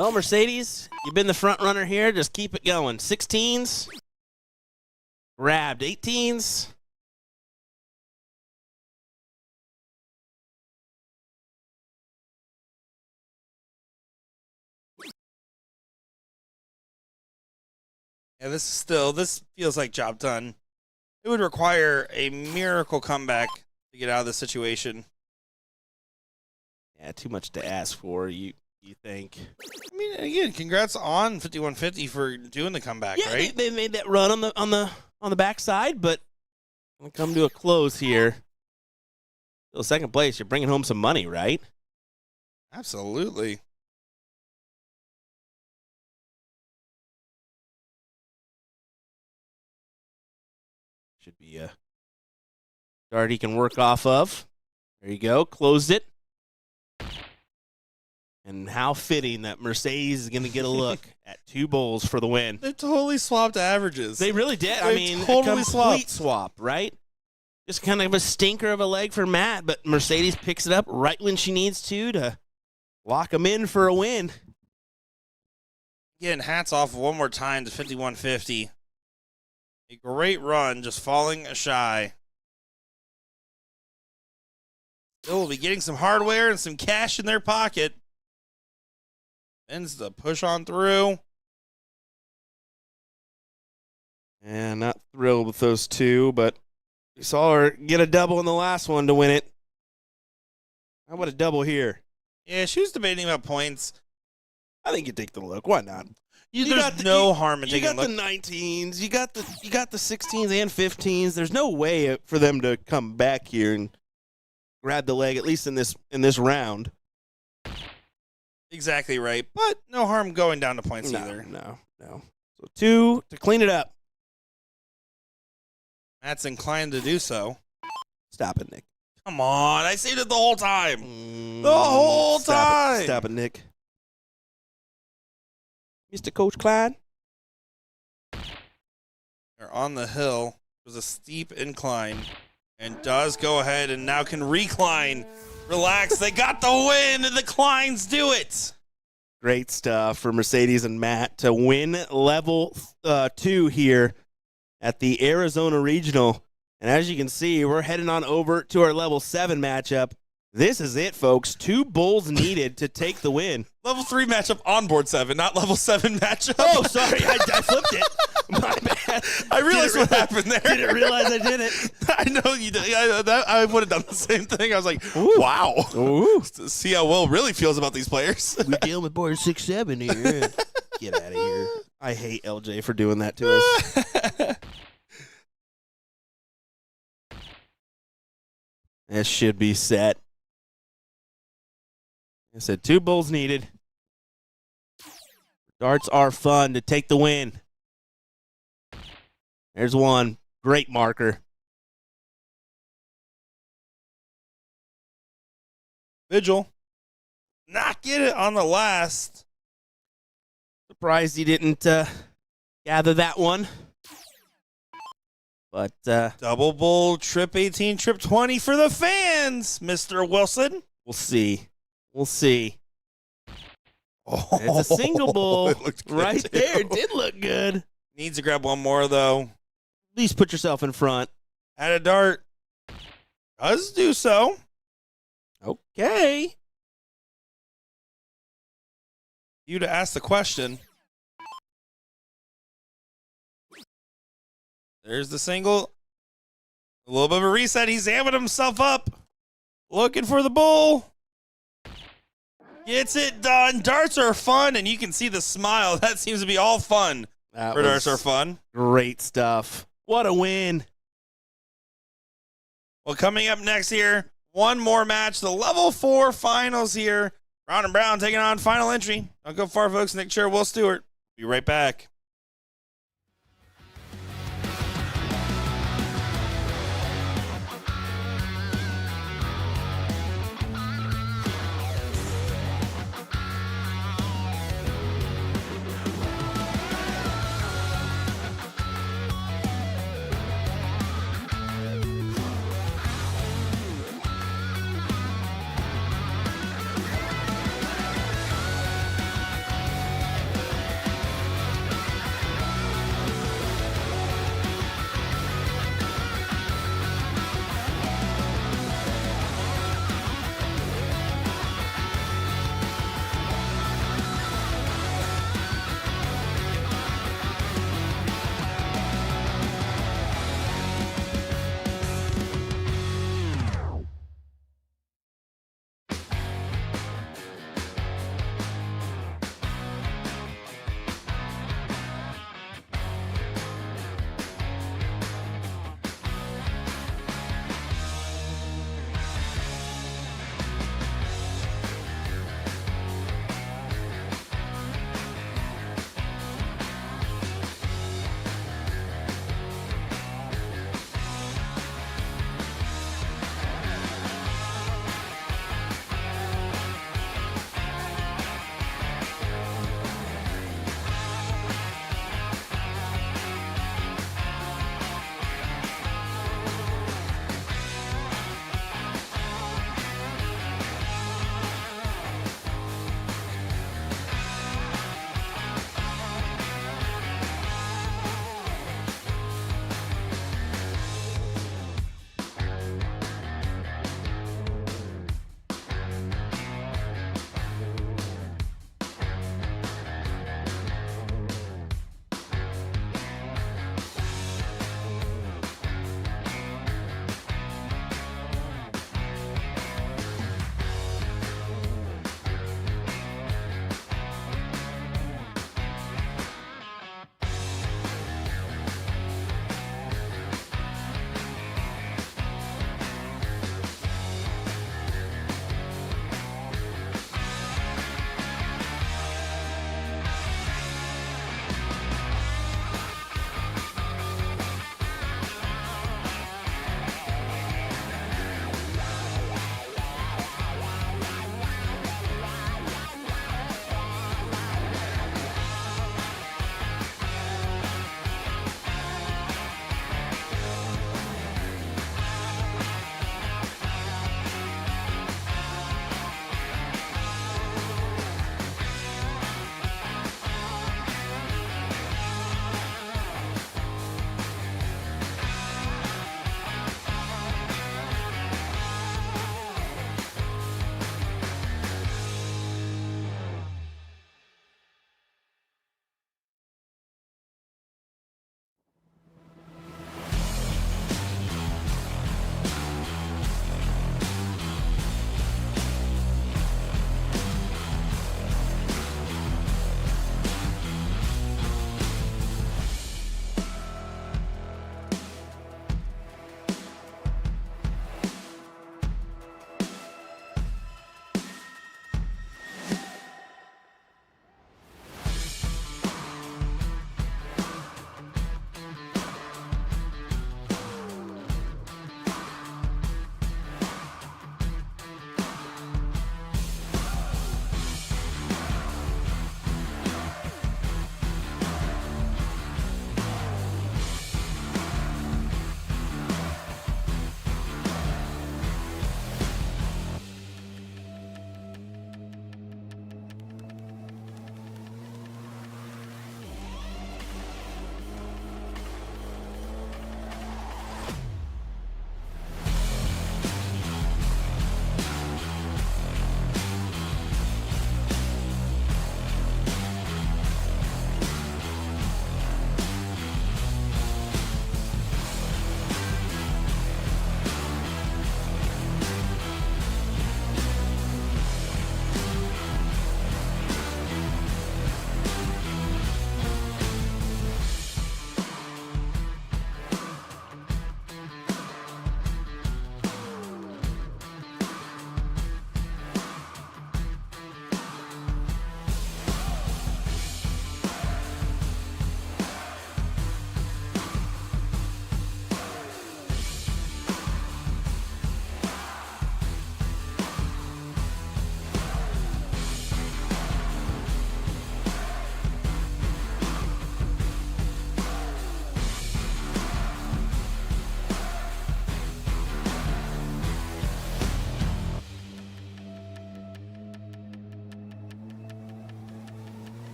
Well, Mercedes, you've been the front runner here. Just keep it going. 16s. Grabbed 18s. Yeah, this feels like job done. It would require a miracle comeback to get out of this situation. Yeah, too much to ask for, you think. I mean, again, congrats on 5150 for doing the comeback, Yeah, right? they made that run on the backside, but gonna come to a close here. Still second place, you're bringing home some money, right? Absolutely. Should be a start he can work off of. There you go, closed it. And how fitting that Mercedes is going to get a look at 2 bulls for the win. They totally swapped averages. They really did. I They mean, totally a complete swapped. swap, right? Just kind of a stinker of a leg for Matt, but Mercedes picks it up right when she needs to lock him in for a win. Again, hats off one more time to 5150. A great run, just falling shy. Still will be getting some hardware and some cash in their pocket. Ends the push on through. And not thrilled with those 2, but we saw her get a double in the last one to win it. How about a double here? Yeah, she was debating about points. I think you take the look. Why not? There's no harm in You taking a got look. the 19s, you got the 16s and 15s. There's no way for them to come back here and grab the leg, at least in this round. Exactly right, but no harm going down to points either. No. So 2 to clean it up. Matt's inclined to do so. Stop it, Nick. Come on, I saved it the whole time. The whole time. Stop it, Nick. Mr. Coach Klein. They're on the hill. It was a steep incline. And does go ahead and now can recline. Relax. They got the win, and the Kleins do it. Great stuff for Mercedes and Matt to win level 2 here at the Arizona Regional. And as you can see, we're heading on over to our level 7 matchup. This is it, folks. 2 bulls needed to take the win. Level 3 matchup on board 7, not level 7 matchup. Oh, sorry. I flipped it. My bad. I realized what happened there. Didn't realize I did it. I know you did. I would have done the same thing. I was like, wow. Ooh. See how Will really feels about these players. We're dealing with board 6-7 here. Get out of here. I hate LJ for doing that to us. This should be set. I said 2 bulls needed. Darts are fun to take the win. There's one. Great marker. Vigil. Not get it on the last. Surprised he didn't gather that one. But Double bull, trip 18, trip 20 for the fans, Mr. Wilson. we'll see. We'll see. Oh, It's a single bull it looked good, right too. there. It did look good. Needs to grab one more, though. At least put yourself in front. Add a dart. Does do so. Okay. You to ask the question. There's the single. A little bit of a reset. He's amping himself up. Looking for the bull. Gets it done. Darts are fun, and you can see the smile. That seems to be all fun. That For darts was are fun. great stuff. What a win. Well, coming up next here, one more match, the level 4 finals here. Brown and Brown taking on final entry. Don't go far, folks. Nick Chair, Will Stewart. Be right back.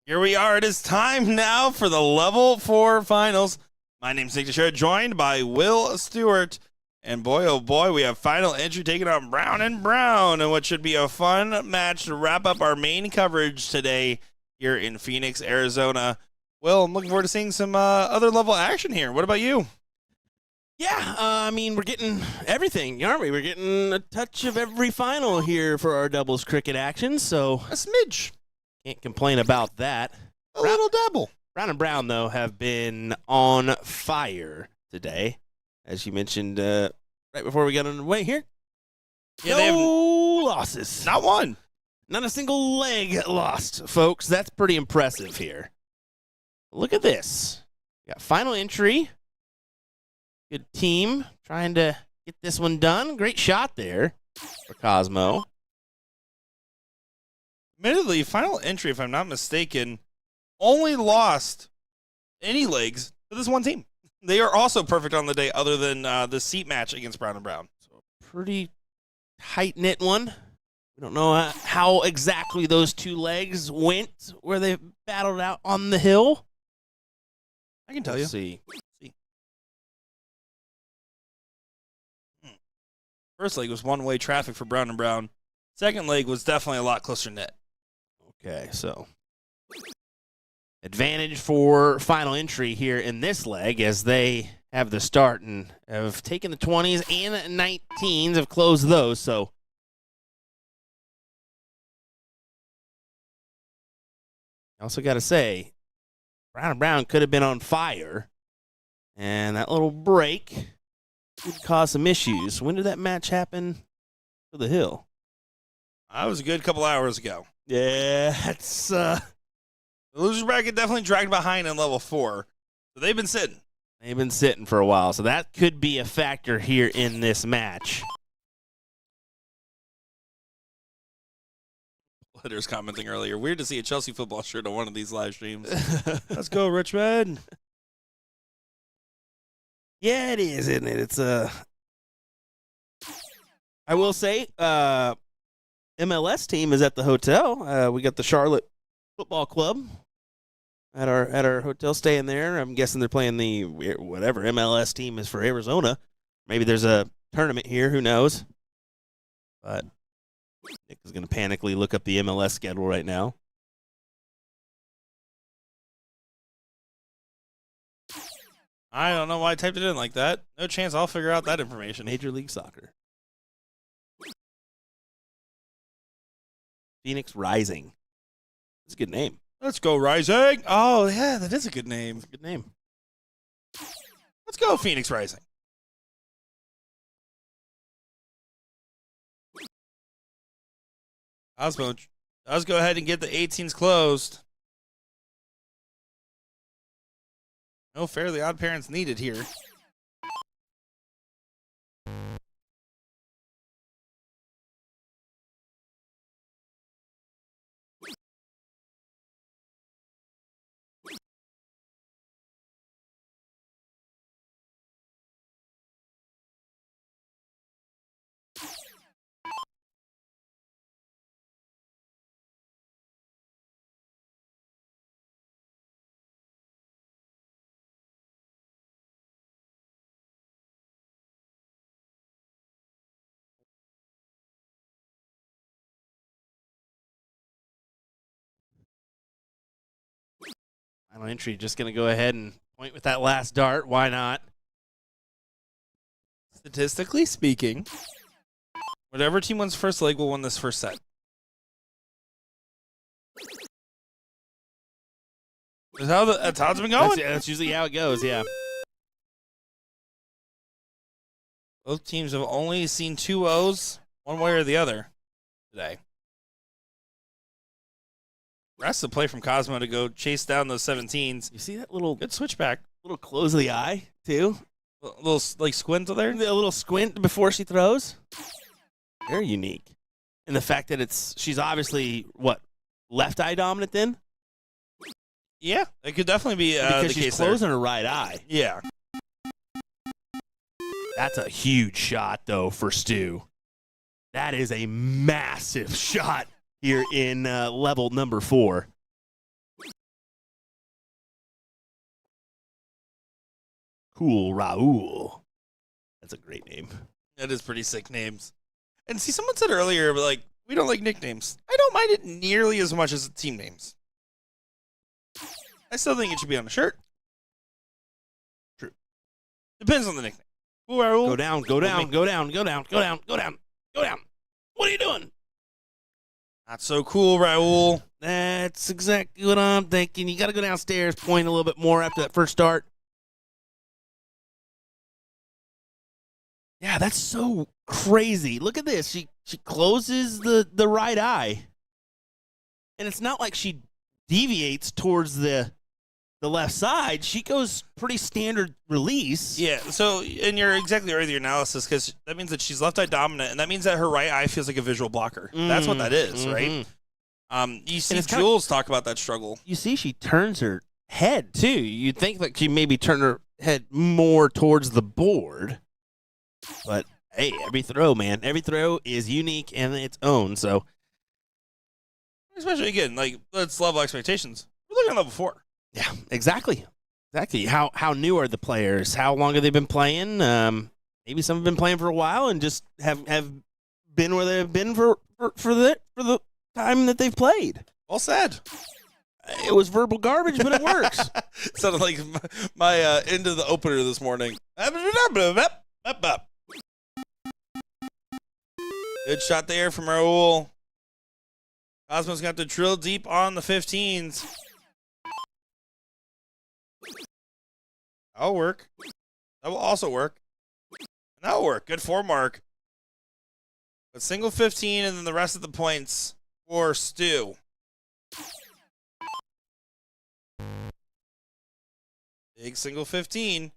Here we are. It is time now for the Level 4 finals. My name's Nick Teixeira, joined by Will Stewart. And boy, oh boy, we have final entry taking on Brown and Brown in what should be a fun match to wrap up our main coverage today here in Phoenix, Arizona. Will, I'm looking forward to seeing some other level action here. What about you? Yeah, I mean, we're getting everything, aren't we? We're getting a touch of every final here for our doubles cricket action, so A smidge. can't complain about that. A little dabble. Brown and Brown, though, have been on fire today, as you mentioned right before we got underway here. Yeah, no they have losses. not one. Not a single leg lost, folks. That's pretty impressive here. Look at this. We got final entry. Good team trying to get this one done. Great shot there for Cosmo. Admittedly, final entry, if I'm not mistaken, only lost any legs to this one team. They are also perfect on the day other than the seat match against Brown and Brown. So pretty tight-knit one. We don't know how exactly those two legs went where they battled out on the hill. I can tell you. Let's see. First leg was one-way traffic for Brown and Brown. Second leg was definitely a lot closer knit. Okay, so advantage for final entry here in this leg as they have the start and have taken the 20s and 19s, have closed those. So I also got to say, Brown and Brown could have been on fire, and that little break could cause some issues. When did that match happen for the hill? That was a good couple hours ago. Yeah, that's The loser's bracket definitely dragged behind in level 4. So they've been sitting. they've been sitting for a while, so that could be a factor here in this match. Hitters commenting earlier. Weird to see a Chelsea football shirt on one of these live streams. Let's go, Richmond. Yeah, it is, isn't it? It's I will say, MLS team is at the hotel. We got the Charlotte Football Club at our hotel, staying there. I'm guessing they're playing the whatever MLS team is for Arizona. Maybe there's a tournament here. Who knows? But Nick is going to panically look up the MLS schedule right now. I don't know why I typed it in like that. No chance I'll figure out that information. Major League Soccer. Phoenix Rising. That's a good name. Let's go, Rising. Oh, yeah, that is a good name. Good name. Let's go, Phoenix Rising. Osmo, let's go ahead and get the 18s closed. No fairly odd parents needed here. Final entry, just going to go ahead and point with that last dart. Why not? Statistically speaking, whatever team wins first leg will win this first set. That's how it's been going. That's usually how it goes, yeah. Both teams have only seen 2 O's one way or the other today. Impressive play from Cosmo to go chase down those 17s. You see that little Good switchback. little close of the eye, too? A little like squint there. A little squint before she throws. Very unique. And the fact that she's obviously, left eye dominant then? Yeah, it could definitely be Because the she's case closing her right eye. there. Yeah. That's a huge shot, though, for Stu. That is a massive shot here in level number 4. Cool Raul. That's a great name. That is pretty sick names. And see, someone said earlier, like, we don't like nicknames. I don't mind it nearly as much as the team names. I still think it should be on a shirt. True. Depends on the nickname. Cool Raul. Go down, go down, go down, go down, go down, go down, go down. What are you doing? Not so cool, Raul. That's exactly what I'm thinking. You got to go downstairs, point a little bit more after that first start. Yeah, that's so crazy. Look at this. She closes the right eye. And it's not like she deviates towards the left side. She goes pretty standard release. Yeah, so, and you're exactly right with your analysis, because that means that she's left eye dominant, and that means that her right eye feels like a visual blocker. That's what that is, right? You see Jules talk about that struggle. You see she turns her head, too. You'd think that she maybe turned her head more towards the board. But, hey, every throw, man, every throw is unique and its own, so. Especially, again, like, let's level expectations. We're looking at level 4. Yeah, exactly. How new are the players? How long have they been playing? Maybe some have been playing for a while and just have been where they've been for the time that they've played. All said. It was verbal garbage, but it works. Sounded like my end of the opener this morning. Good shot there from Raul. Cosmo's got to drill deep on the 15s. That'll work. That will also work. And that'll work. Good 4 mark. But single 15 and then the rest of the points for Stu. Big single 15.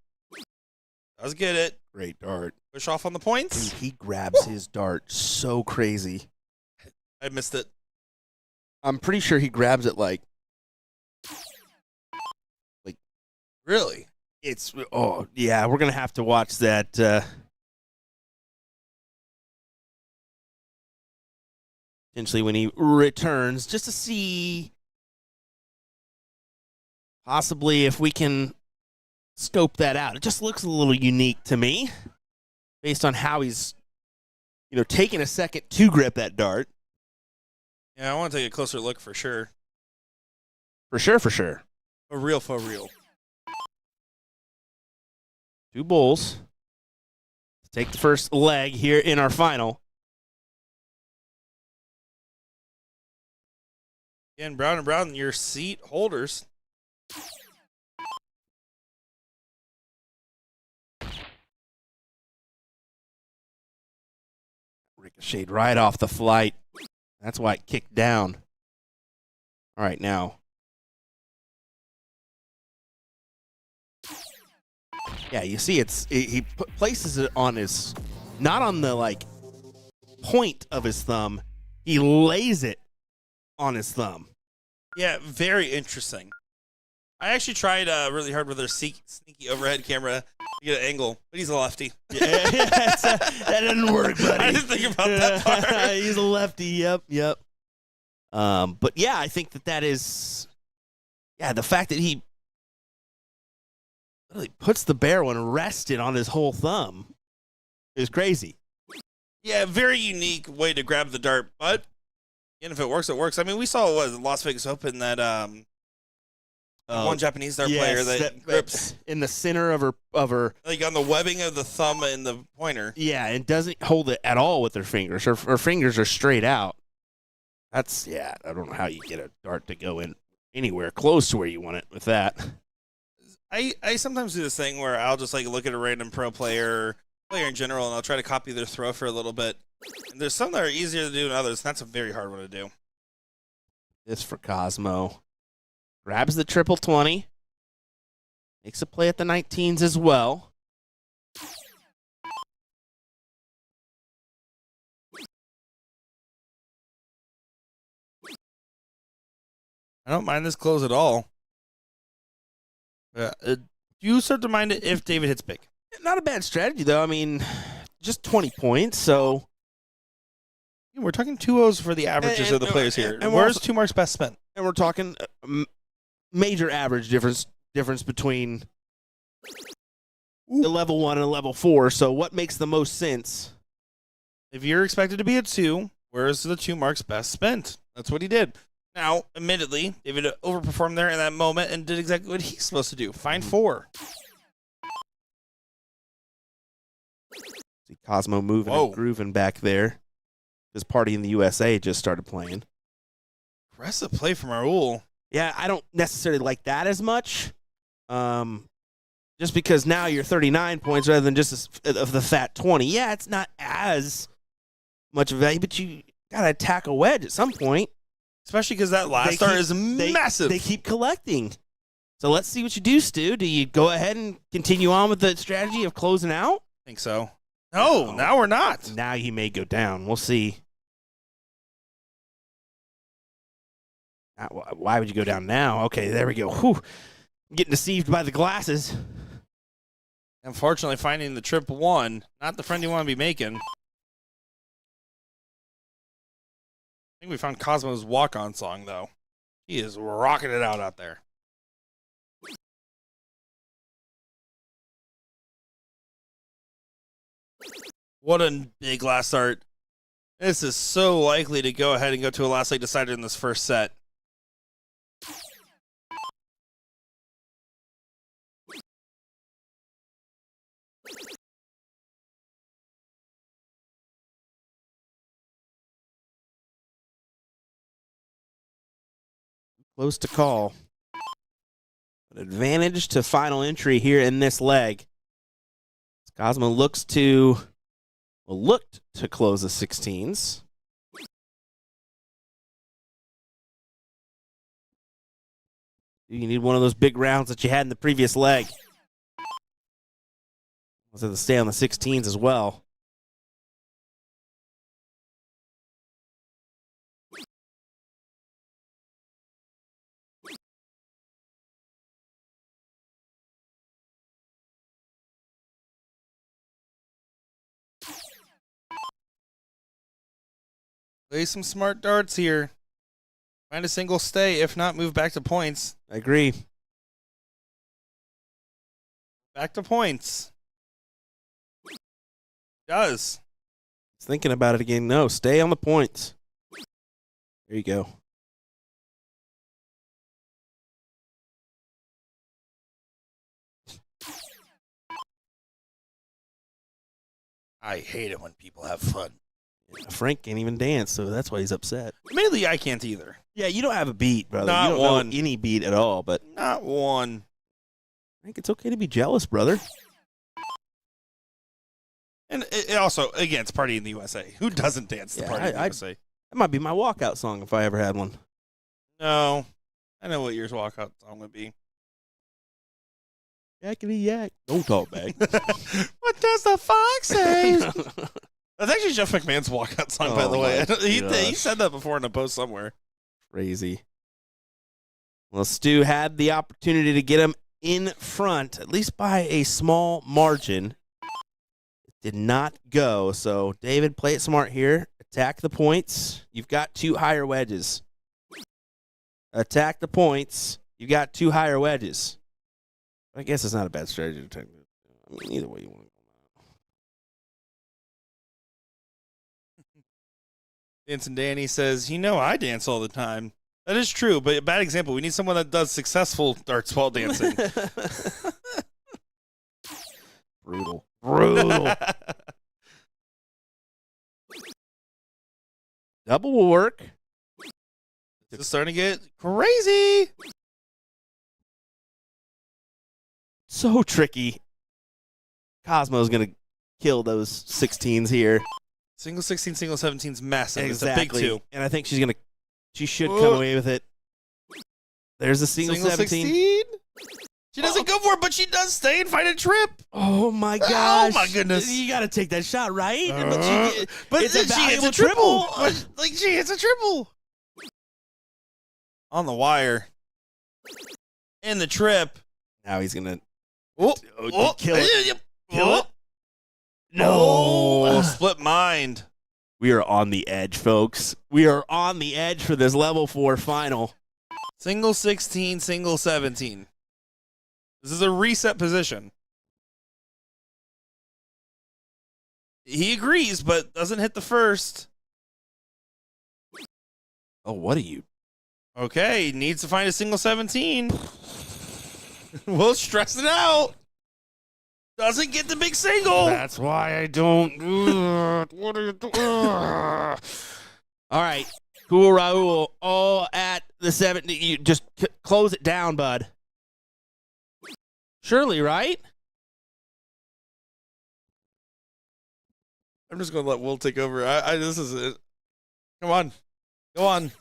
Does get it. Great dart. Push off on the points. Dude, he grabs his dart so crazy. I missed it. I'm pretty sure he grabs it like Really? it's, oh, yeah, we're going to have to watch that. Potentially when he returns, just to see possibly if we can scope that out. It just looks a little unique to me based on how he's, taking a second to grip that dart. Yeah, I want to take a closer look for sure. For sure, for sure. For real, for real. 2 bulls to take the first leg here in our final. Again, Brown and Brown, your seat holders. Ricocheted right off the flight. That's why it kicked down. All right, now. Yeah, you see he places it on his, not on the, point of his thumb. He lays it on his thumb. Yeah, very interesting. I actually tried really hard with their sneaky overhead camera to get an angle, but he's a lefty. Yeah, that didn't work, buddy. I didn't think about that part. He's a lefty, yep. But yeah, I think that is, the fact that he really puts the barrel and rests it on his whole thumb is crazy. Yeah, very unique way to grab the dart, but again, if it works, it works. I mean, we saw Las Vegas Open that one Japanese dart player that grips in the center of her like on the webbing of the thumb and the pointer. Yeah, and doesn't hold it at all with her fingers. Her fingers are straight out. That's, I don't know how you get a dart to go in anywhere close to where you want it with that. I sometimes do this thing where I'll just look at a random pro player in general, and I'll try to copy their throw for a little bit. And there's some that are easier to do than others, and that's a very hard one to do. This for Cosmo. Grabs the triple 20. Makes a play at the 19s as well. I don't mind this close at all. Do you start to mind it if David hits big? Not a bad strategy, though. I mean, just 20 points, so. We're talking 2-0s for the averages of the players here. And where's also, 2 marks best spent? And we're talking major average difference between a level 1 and a level 4. So what makes the most sense? If you're expected to be a 2, where's the 2 marks best spent? That's what he did. Now, admittedly, David overperformed there in that moment and did exactly what he's supposed to do. Find 4. See Cosmo moving and grooving back there. His Party in the USA just started playing. Aggressive play from Raul. Yeah, I don't necessarily like that as much. Just because now you're 39 points rather than just of the fat 20. Yeah, it's not as much value, but you got to attack a wedge at some point. Especially because that last start is massive. They keep collecting. So let's see what you do, Stu. Do you go ahead and continue on with the strategy of closing out? I think so. No, now we're not. Now he may go down. We'll see. Why would you go down now? Okay, there we go. Whew. I'm getting deceived by the glasses. Unfortunately, finding the trip 1, not the friend you want to be making. I think we found Cosmo's walk-on song, though. He is rocking it out there. What a big last start. This is so likely to go ahead and go to a last late decider in this first set. Close to call. An advantage to final entry here in this leg. Cosmo looked to close the 16s. You need one of those big rounds that you had in the previous leg. Was it to stay on the 16s as well? Play some smart darts here. Find a single stay. If not, move back to points. I agree. Back to points. Does. Thinking about it again. No, stay on the points. There you go. I hate it when people have fun. Frank can't even dance, so that's why he's upset. Admittedly, I can't either. Yeah, you don't have a beat, brother. Not you don't one. know any beat at all, but Not one. I think it's okay to be jealous, brother. And it also, again, it's Party in the USA. Who doesn't dance the Yeah, Party in the USA? That might be my walkout song if I ever had one. No. I know what yours walkout song would be. Yakety yak. Don't talk back. What does the fox say? That's actually Jeff McMahon's walkout song, by the way. He said that before in a post somewhere. Crazy. Well, Stu had the opportunity to get him in front, at least by a small margin. It did not go. So, David, play it smart here. Attack the points. You've got 2 higher wedges. Attack the points. You've got 2 higher wedges. I guess it's not a bad strategy to attack. I mean, either way you want to go. Dancing Danny says, I dance all the time. That is true, but a bad example. We need someone that does successful darts while dancing. Brutal. Double will work. This is starting to get crazy. So tricky. Cosmo's going to kill those 16s here. Single 16, single 17 is massive. Exactly. It's a big 2. And I think she should come away with it. There's a single 17. 16? She doesn't go for it, but she does stay and find a trip. Oh, my gosh. Oh, my goodness. You got to take that shot, right? But it's a she hits valuable a triple. triple. She hits a triple. On the wire. In the trip. Now he's going to kill it. Kill it. No. Split mind. We are on the edge, folks. We are on the edge for this level 4 final. Single 16, single 17. This is a reset position. He agrees, but doesn't hit the first. Oh, what are you? Okay, needs to find a single 17. Will stress it out. Doesn't get the big single. That's why I don't. What are you doing? All right. Cool, Raul. All at the 70. You just close it down, bud. Surely, right? I'm just going to let Will take over. This is it. Come on. Go on.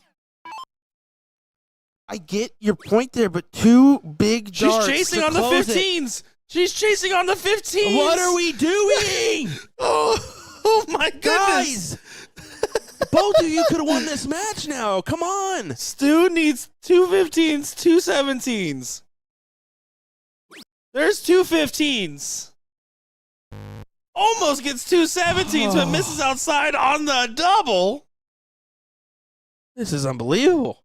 I get your point there, but two big She's darts chasing to on the close it. 15s. She's chasing on the 15s. What are we doing? oh my goodness. Guys, both of you could have won this match now. Come on. Stu needs two 15s, two 17s. There's two 15s. Almost gets two 17s, but misses outside on the double. This is unbelievable.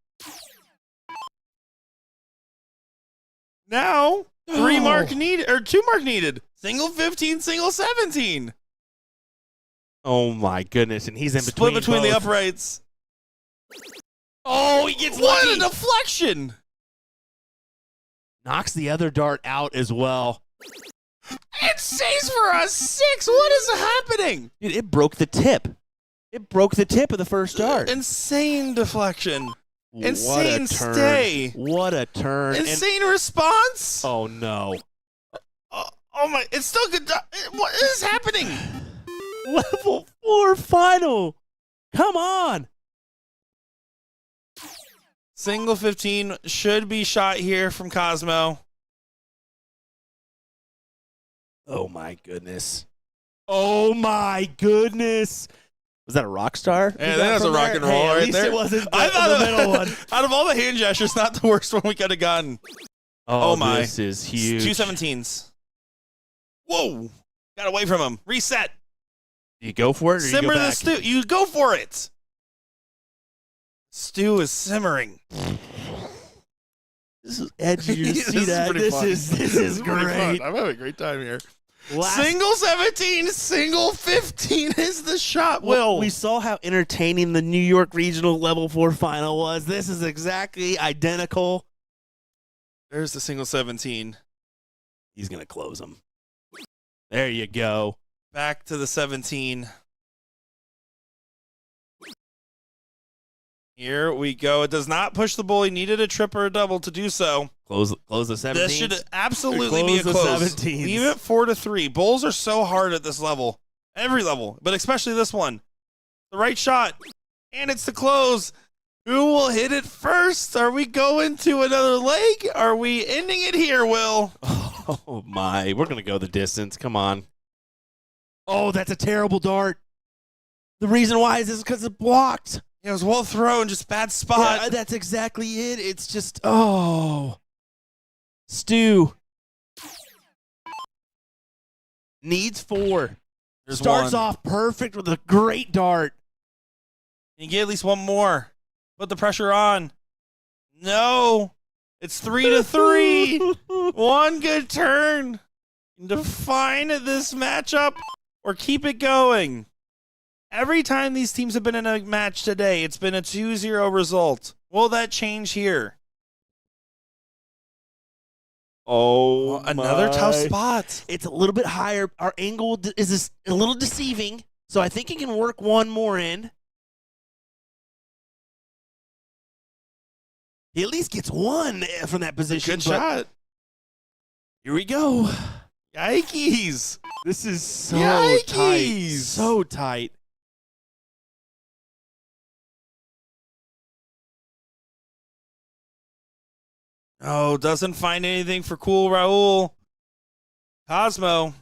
Now, two mark needed. Single 15, single 17. Oh my goodness, and he's in Split between the both. uprights. Oh, he gets What lucky. a deflection. Knocks the other dart out as well. It stays for a 6. What is happening? Dude, it broke the tip. It broke the tip of the first dart. Insane deflection. Insane What a turn. stay. What a turn. Insane response. Oh, no. Oh my, it's still good. What is happening? Level 4 final. Come on. Single 15 should be shot here from Cosmo. Oh, my goodness. Oh, my goodness. Was that a rock star? Yeah, that was a rock and roll at right least there. It wasn't I thought the middle one. Out of all the hand gestures, not the worst one we could have gotten. Oh, my. This is huge. Two 17s. Whoa. Got away from him. Reset. Do you go for it or Simmer you go the back? stew. You go for it. Stew is simmering. This is edgy to This see is that. pretty This fun. is This is pretty great. fun. I'm having a great time here. Last- Single 17, single 15 is the shot, Well, Will. we saw how entertaining the New York Regional Level 4 final was. This is exactly identical. There's the single 17. He's going to close them. There you go. Back to the 17. Here we go. It does not push the bull. He needed a trip or a double to do so. Close the 17. This should absolutely be a Close the close. 17s. Leave it 4-3. Bulls are so hard at this level. Every level, but especially this one. The right shot. And it's the close. Who will hit it first? Are we going to another leg? Are we ending it here, Will? Oh, my. We're going to go the distance. Come on. Oh, that's a terrible dart. The reason why is because it's blocked. It was well thrown, just bad spot. Yeah, that's exactly it. It's just, oh. Stu. Needs 4. There's Starts one. off perfect with a great dart. You get at least one more. Put the pressure on. No. It's 3-3. One good turn. Define this matchup or keep it going. Every time these teams have been in a match today, it's been a 2-0 result. Will that change here? Oh, Another tough spot. It's a little bit higher. Our angle is a little deceiving, so I think he can work one more in. He at least gets one from that position. Good but shot. Here we go. Yikes. This is so Yikes. tight. So tight. Oh, doesn't find anything for cool Raul. Cosmo.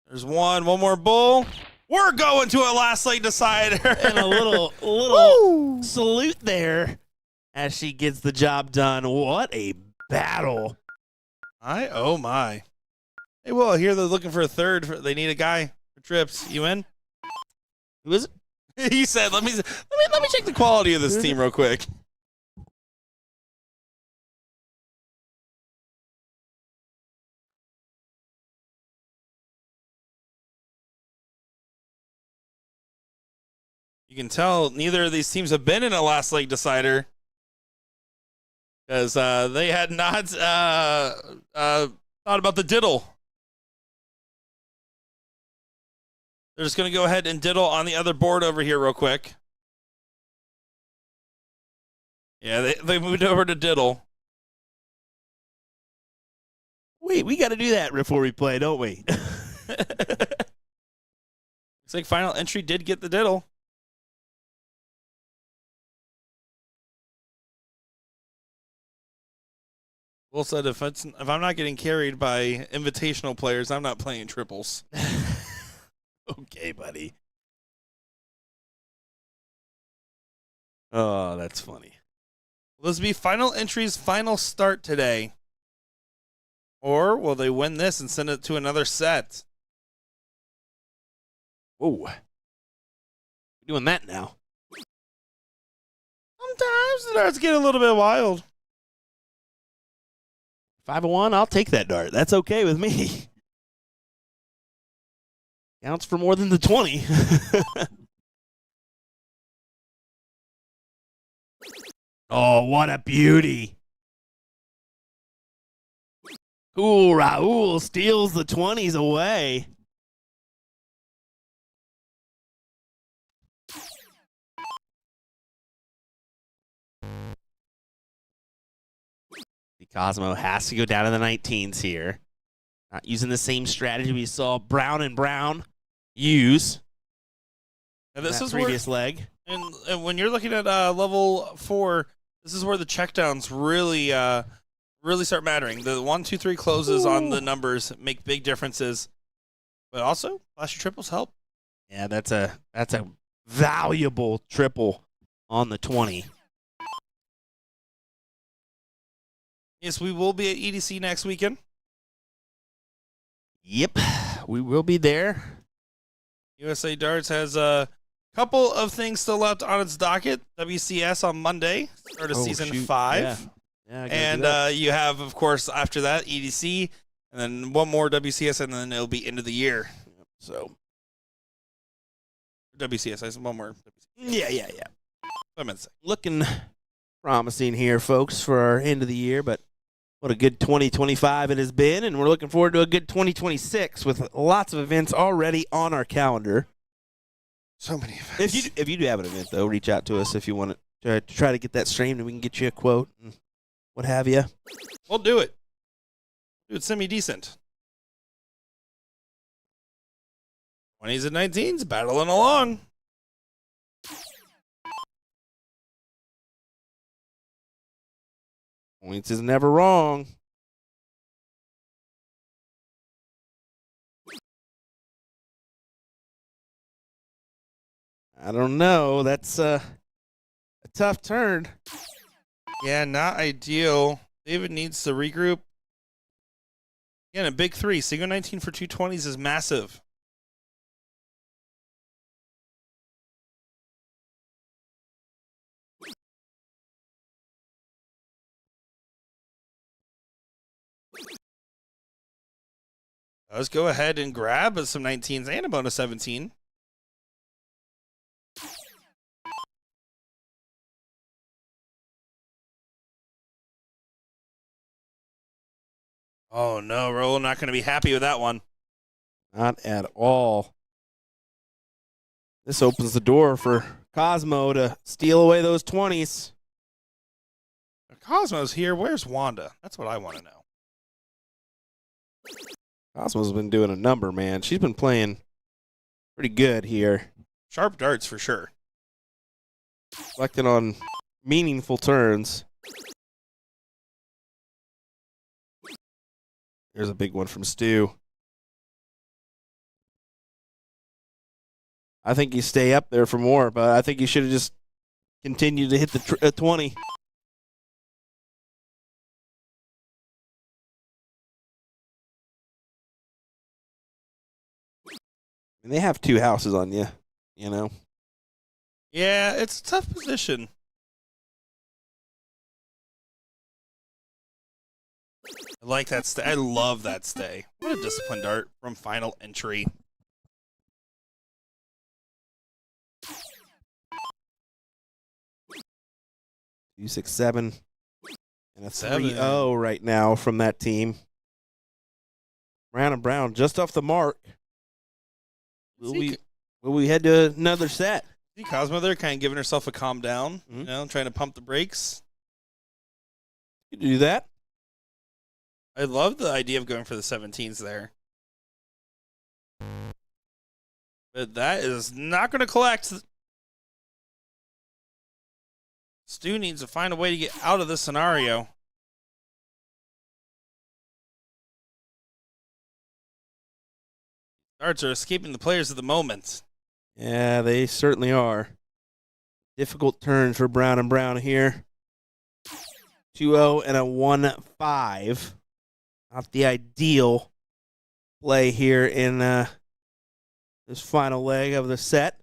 There's one more bull. We're going to a last late decider. And a little salute there as she gets the job done. What a battle. Oh my. Hey, Will, I hear they're looking for a third. They need a guy for trips. You in? Who is it? He said, let me check the quality of this team real quick. can tell neither of these teams have been in a last leg decider because they had not thought about the diddle. They're just going to go ahead and diddle on the other board over here real quick. Yeah, they moved over to diddle. Wait, we got to do that before we play, don't we? Looks like final entry did get the diddle. Will said if I'm not getting carried by invitational players, I'm not playing triples. Okay, buddy. Oh, that's funny. Will this be final entry's final start today? Or will they win this and send it to another set? Whoa. We're doing that now. Sometimes the darts get a little bit wild. 5-1, I'll take that dart. That's okay with me. Counts for more than the 20. Oh, what a beauty. Ooh, Raul steals the 20s away. Cosmo has to go down to the 19s here. Not using the same strategy we saw Brown and Brown use. And this is previous leg. And when you're looking at level 4, this is where the checkdowns really start mattering. The 1, 2, 3 closes on the numbers make big differences. But also, flashy triples help. Yeah, that's a valuable triple on the 20. Yes, we will be at EDC next weekend. Yep, we will be there. USA Darts has a couple of things still left on its docket. WCS on Monday, start of season 5. Yeah, and you have, of course, after that, EDC, and then one more WCS, and then it'll be end of the year. So WCS, I said one more. Yeah. I meant to say. Looking promising here, folks, for our end of the year, but what a good 2025 it has been, and we're looking forward to a good 2026 with lots of events already on our calendar. So many events. If you do have an event, though, reach out to us if you want to try to get that streamed, and we can get you a quote and what have you. We'll do it. Do it semi-decent. 20s and 19s, battling along. Points is never wrong. I don't know. That's a tough turn. Yeah, not ideal. David needs to regroup. Again, a big 3. Single 19 for 220s is massive. Let's go ahead and grab some 19s and a bonus 17. Oh no, Roll not going to be happy with that one. Not at all. This opens the door for Cosmo to steal away those 20s. Cosmo's here. Where's Wanda? That's what I want to know. Cosmo's been doing a number, man. She's been playing pretty good here. Sharp darts for sure. Reflecting on meaningful turns. Here's a big one from Stu. I think you stay up there for more, but I think you should have just continued to hit the 20. And they have 2 houses on you, you know? Yeah, it's a tough position. I like that stay. I love that stay. What a disciplined dart from final entry. 2-6-7. And a 7. 3-0 right now from that team. Brown and Brown just off the mark. Will we head to another set? See Cosmo there kind of giving herself a calm down, Mhm. you know, trying to pump the brakes. You can do that. I love the idea of going for the 17s there. But that is not going to collect. Stu needs to find a way to get out of this scenario. Darts are escaping the players at the moment. Yeah, they certainly are. Difficult turns for Brown and Brown here. 2-0 and a 1-5. Not the ideal play here in this final leg of the set.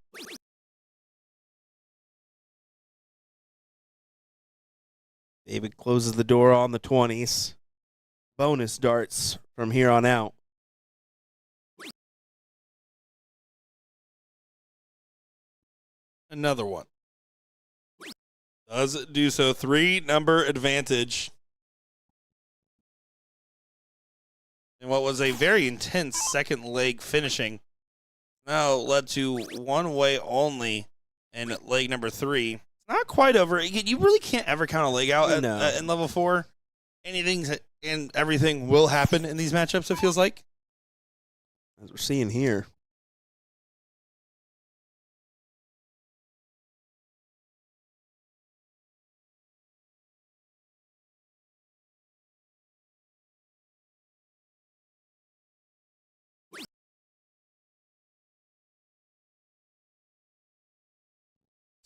David closes the door on the 20s. Bonus darts from here on out. Another one. Does it do so? 3-number advantage. And what was a very intense second leg finishing now led to one way only in leg number 3. It's not quite over. You really can't ever count a leg out in level 4. Anything and everything will happen in these matchups, it feels like. As we're seeing here.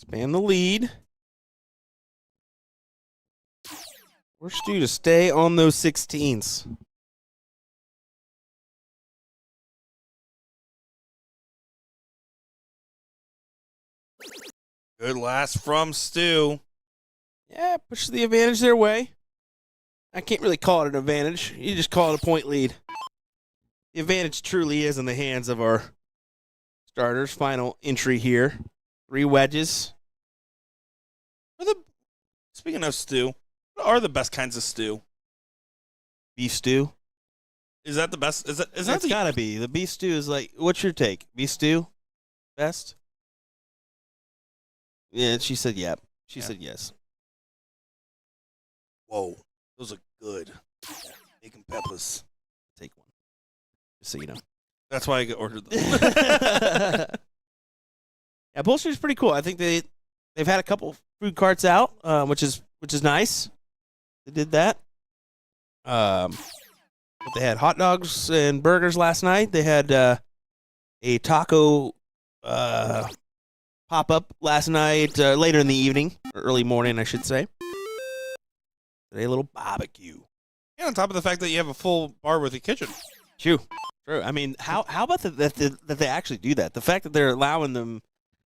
Expand the lead. We're Stu to stay on those 16s. Good last from Stu. Yeah, push the advantage their way. I can't really call it an advantage. You just call it a point lead. The advantage truly is in the hands of our starters. Final entry here. 3 wedges. Speaking of stew, what are the best kinds of stew? Beef stew. Is that the best? Is that That's the gotta be. The beef stew is like, what's your take? Beef stew? Best? Yeah, she said yeah. She said yes. Whoa, those are good. Bacon peppers. Take one. Just so you know. That's why I ordered them. Yeah, BullShooter's pretty cool. I think they've had a couple food carts out, which is nice. They did that. But they had hot dogs and burgers last night. They had a taco pop up last night, later in the evening, or early morning, I should say. A little barbecue. And on top of the fact that you have a full bar with a kitchen. True. I mean, how about that they actually do that? The fact that they're allowing them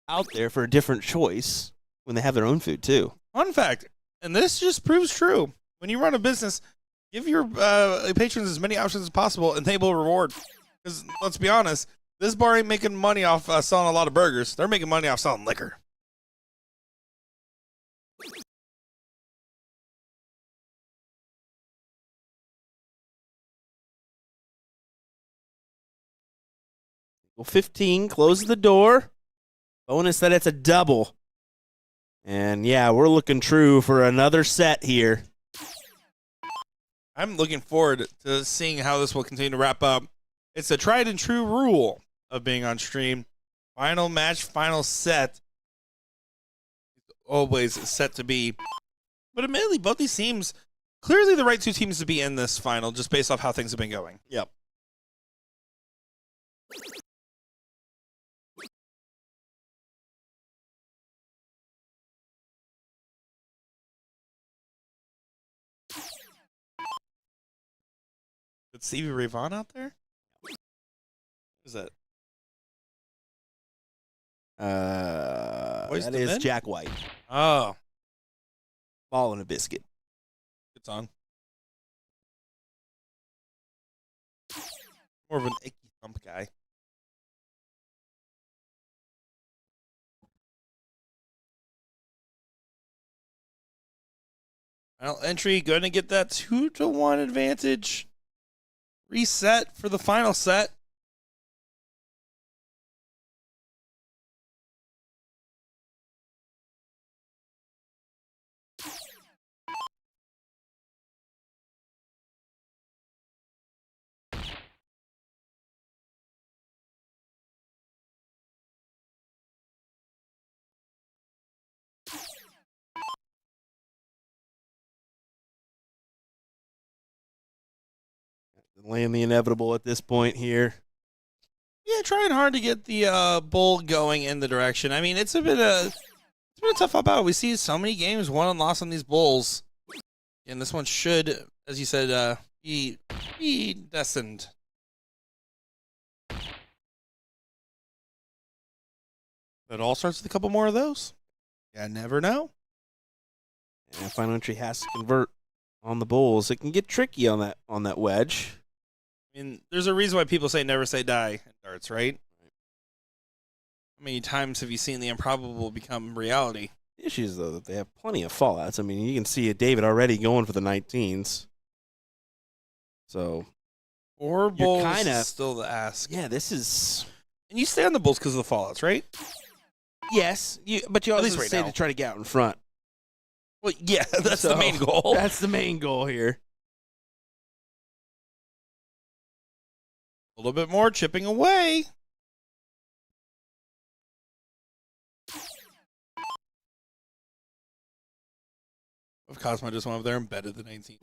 out there for a different choice when they have their own food too. Fun fact, and this just proves true. When you run a business, give your patrons as many options as possible and enable reward. Because let's be honest, this bar ain't making money off selling a lot of burgers. They're making money off selling liquor. Well, 15 closes the door. Bonus that it's a double. And yeah, we're looking true for another set here. I'm looking forward to seeing how this will continue to wrap up. It's a tried and true rule of being on stream. Final match, final set. Always set to be. But admittedly, both these teams, clearly the right two teams to be in this final, just based off how things have been going. Yep. Is Stevie Ray Vaughan out there? What is that? Boyz That II is Men? Jack White. Oh, Ball and a biscuit. good song. More of an icky thump guy. Final entry, going to get that 2-1 advantage. Reset for the final set. Laying the inevitable at this point here. Yeah, trying hard to get the bull going in the direction. I mean, it's been a tough up out. We see so many games won and lost on these bulls, and this one should, as you said, be destined. But it all starts with a couple more of those. Yeah, never know. And final entry has to convert on the bulls. It can get tricky on that wedge. I mean, there's a reason why people say never say die in darts, right? How many times have you seen the improbable become reality? The issue is, though, that they have plenty of fallouts. I mean, you can see David already going for the 19s. So, Or bulls kinda- is still the ask. yeah, this is... And you stay on the bulls because of the fallouts, right? Yes, but you At also least right say now. to try to get out in front. Well, yeah, that's So, the main goal. That's the main goal here. A little bit more chipping away. If Cosmo just went over there and betted the 19.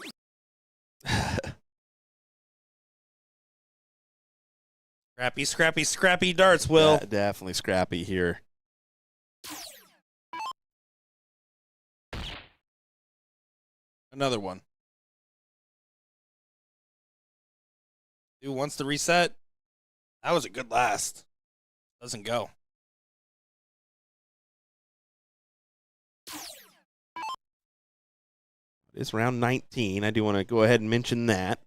Scrappy darts, Will. Yeah, definitely scrappy here. Another one. Who wants to reset? That was a good last. Doesn't go. It's round 19. I do want to go ahead and mention that.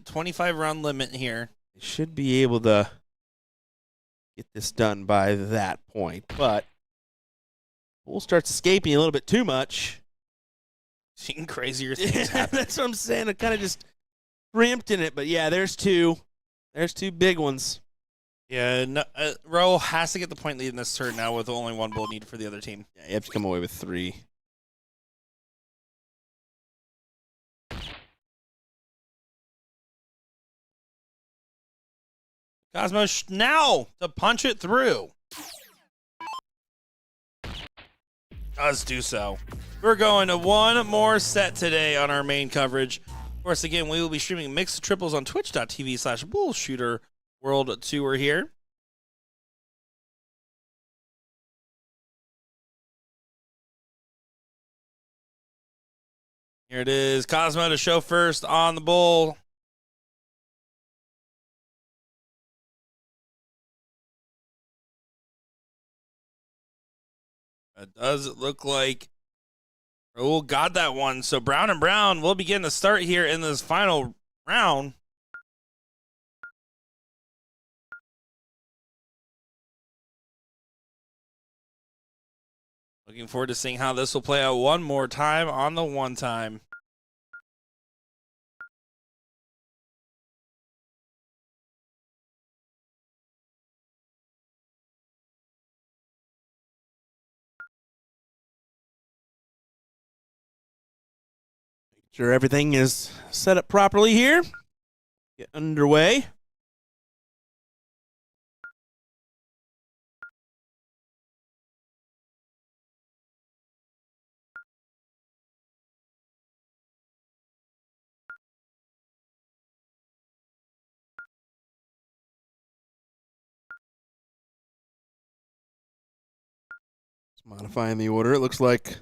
25 round limit here. They should be able to get this done by that point, but Bull starts escaping a little bit too much. Seen crazier things happen. That's what I'm saying. I kind of just preempting it, but yeah, there's two. There's two big ones. Yeah, no, Rowe has to get the point lead in this turn now with only one bull needed for the other team. Yeah, you have to come away with 3. Cosmos now to punch it through. Does do so. We're going to one more set today on our main coverage. Of course, again, we will be streaming mixed triples on twitch.tv/BullShooter World Tour here. Here it is. Cosmo to show first on the bull. It does look like Raul got that one. So Brown and Brown will begin to start here in this final round. Looking forward to seeing how this will play out one more time on the one time. Sure everything is set up properly here. Get underway. Just modifying the order. It looks like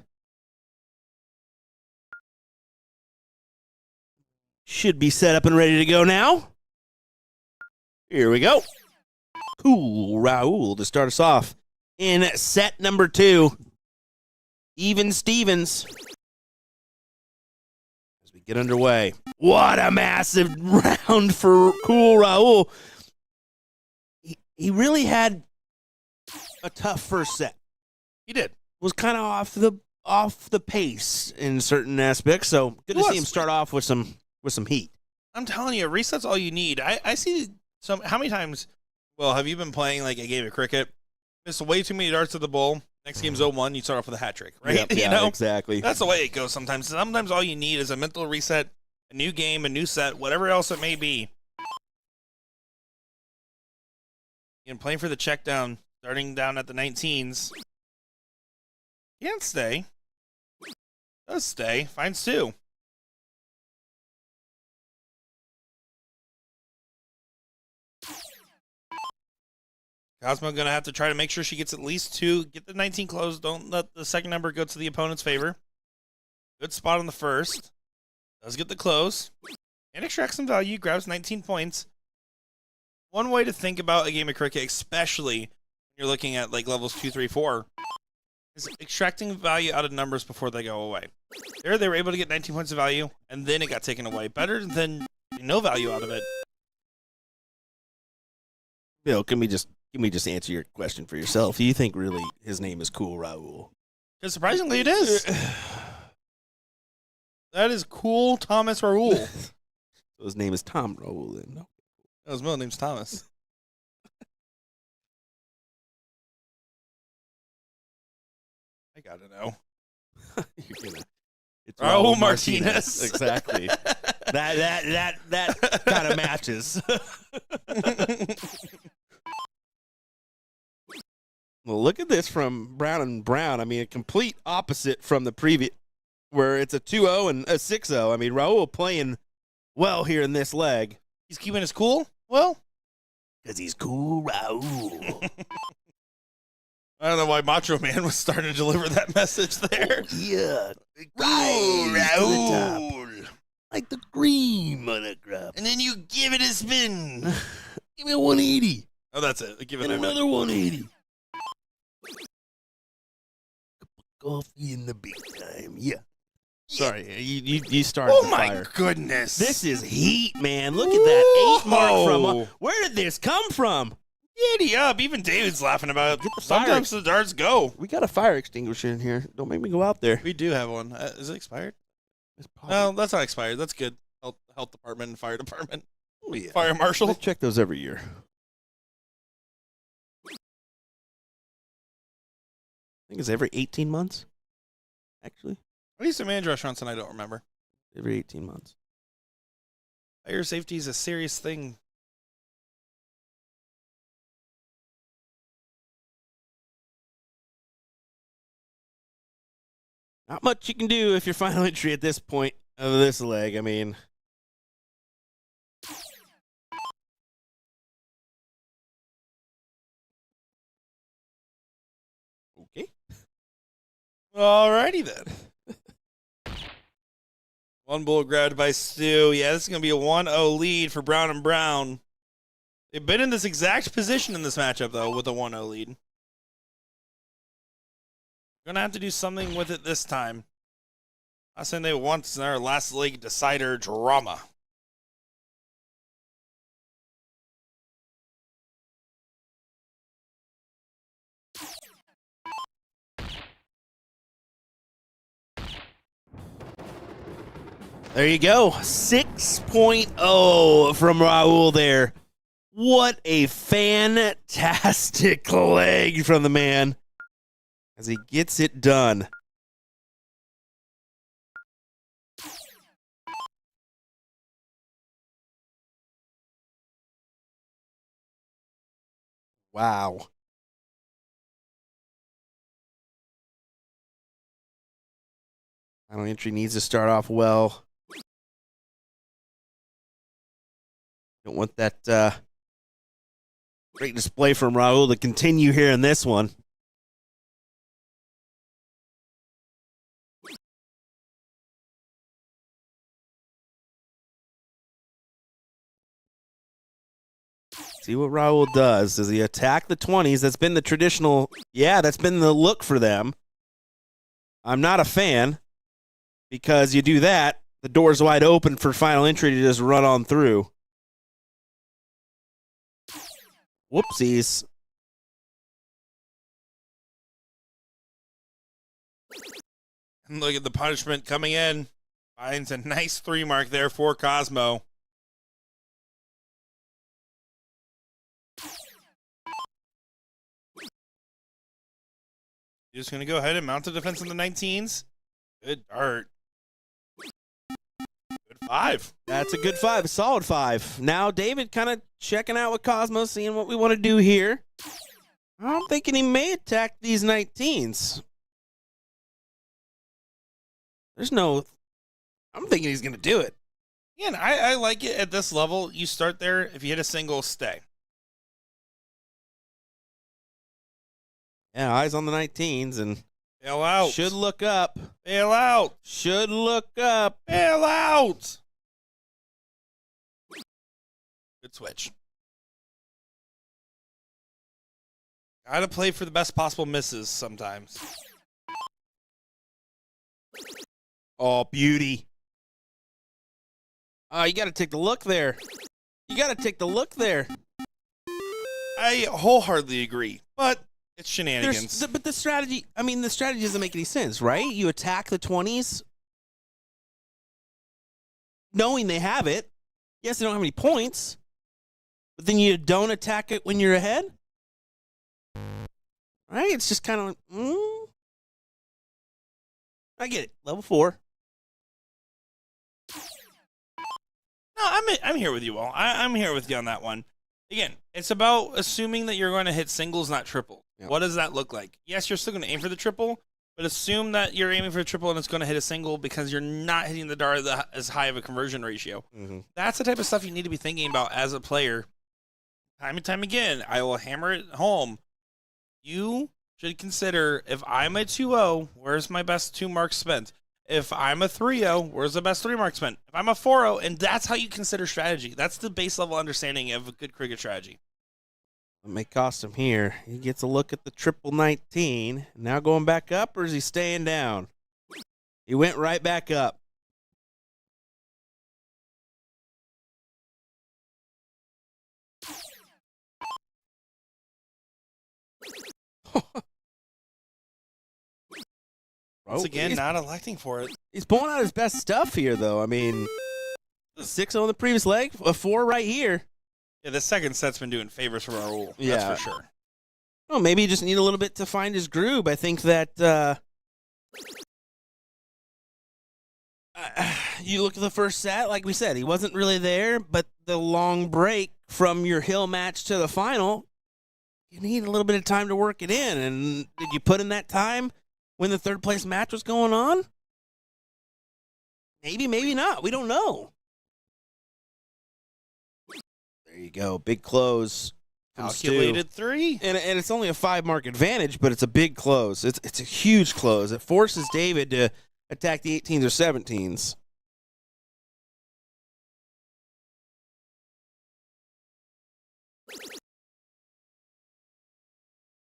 should be set up and ready to go now. Here we go. Cool Raul to start us off in set number 2. Even Stevens. As we get underway. What a massive round for Cool Raul. He really had a tough first set. He did. Was kind of off the off the pace in certain aspects. So good to see him start off with some heat. I'm telling you, reset's all you need. I see some. How many times? Well, have you been playing like a game of cricket? Miss way too many darts at the bowl. Next game's 0-1. You start off with a hat trick, right? Yep, you yeah, know exactly. that's the way it goes sometimes. Sometimes all you need is a mental reset, a new game, a new set, whatever else it may be. And playing for the check down, starting down at the 19s. Can't stay. Does stay. Finds 2. Cosmo going to have to try to make sure she gets at least 2. Get the 19 closed. Don't let the second number go to the opponent's favor. Good spot on the first. Does get the close. And extracts some value. Grabs 19 points. One way to think about a game of cricket, especially when you're looking at like levels 2, 3, 4, is extracting value out of numbers before they go away. There, they were able to get 19 points of value, and then it got taken away. Better than no value out of it. Bill, can we just answer your question for yourself? Do you think really his name is Cool Raul? Because surprisingly, it is. That is Cool Thomas Raul. So his name is Tom Raul, then? No. No, his middle name's Thomas. I gotta know. It's Raul Martinez. Exactly. that kind of matches. Well, look at this from Brown and Brown. I mean, a complete opposite from the previous, where it's a 2-0 and a 6-0. I mean, Raul playing well here in this leg. He's keeping his cool? Well, because he's Cool Raul. I don't know why Macho Man was starting to deliver that message there. Oh, yeah. Raul. Like the cream on a crop. And then you give it a spin. Give me a 180. Oh, that's it. Give it And a another 180. Coffee in the big time. Yeah. Sorry, you started the fire. Goodness. This is heat, man. Look at that 8 mark from. Where did this come from? Giddy up. Even David's laughing about it. Get the fire. Sometimes the darts go. We got a fire extinguisher in here. Don't make me go out there. We do have one. Is it expired? It's probably- No, that's not expired. That's good. Health department and fire department. Oh, yeah. Fire marshal. I check those every year. I think it's every 18 months, actually. I used to manage restaurants and I don't remember. Every 18 months. Fire safety is a serious thing. Not much you can do if you're final entry at this point of this leg. I mean, okay. Alrighty then. One bull grabbed by Stu. Yeah, this is going to be a 1-0 lead for Brown and Brown. They've been in this exact position in this matchup, though, with a 1-0 lead. Going to have to do something with it this time. Last thing they want is their last league decider drama. There you go. 6.0 from Raul there. What a fantastic leg from the man as he gets it done. Wow. Final entry needs to start off well. Don't want that great display from Raul to continue here in this one. See what Raul does. Does he attack the 20s? That's been the traditional, that's been the look for them. I'm not a fan because you do that, the door's wide open for final entry to just run on through. Whoopsies. And look at the punishment coming in. Finds a nice 3 mark there for Cosmo. Just going to go ahead and mount the defense on the 19s. Good dart. Good 5. That's a good 5, a solid 5. Now David kind of checking out with Cosmo, seeing what we want to do here. I'm thinking he may attack these 19s. I'm thinking he's going to do it. Again, I like it at this level. You start there. If you hit a single, stay. Yeah, eyes on the 19s and Bail out. should look up. Bail out. Should look up. Bail out. Good switch. Gotta play for the best possible misses sometimes. Oh, beauty. You got to take the look there. I wholeheartedly agree, but it's shenanigans. But the strategy doesn't make any sense, right? You attack the 20s knowing they have it. Yes, they don't have any points, but then you don't attack it when you're ahead. Right? It's just kind of, I get it. Level 4. No, I'm here with you all. I'm here with you on that one. Again, it's about assuming that you're going to hit singles, not triple. Yeah. What does that look like? Yes, you're still going to aim for the triple, but assume that you're aiming for a triple and it's going to hit a single because you're not hitting the dart as high of a conversion ratio. Mm-hmm. That's the type of stuff you need to be thinking about as a player. Time and time again, I will hammer it home. You should consider, if I'm a 2-0, where's my best 2 marks spent? If I'm a 3-0, where's the best 3 marks spent? If I'm a 4-0, and that's how you consider strategy. That's the base level understanding of a good cricket strategy. It may cost him here. He gets a look at the triple 19. Now going back up, or is he staying down? He went right back up. Once again, not electing for it. He's pulling out his best stuff here, though. I mean, 6 on the previous leg, a 4 right here. Yeah, the second set's been doing favors for Raul. Yeah. That's for sure. Oh, maybe he just need a little bit to find his groove. I think that you look at the first set, like we said, he wasn't really there, but the long break from your hill match to the final, you need a little bit of time to work it in. And did you put in that time when the third place match was going on? Maybe, maybe not. We don't know. There you go. Big close. Calculated 3. And it's only a 5 mark advantage, but it's a big close. It's a huge close. It forces David to attack the 18s or 17s.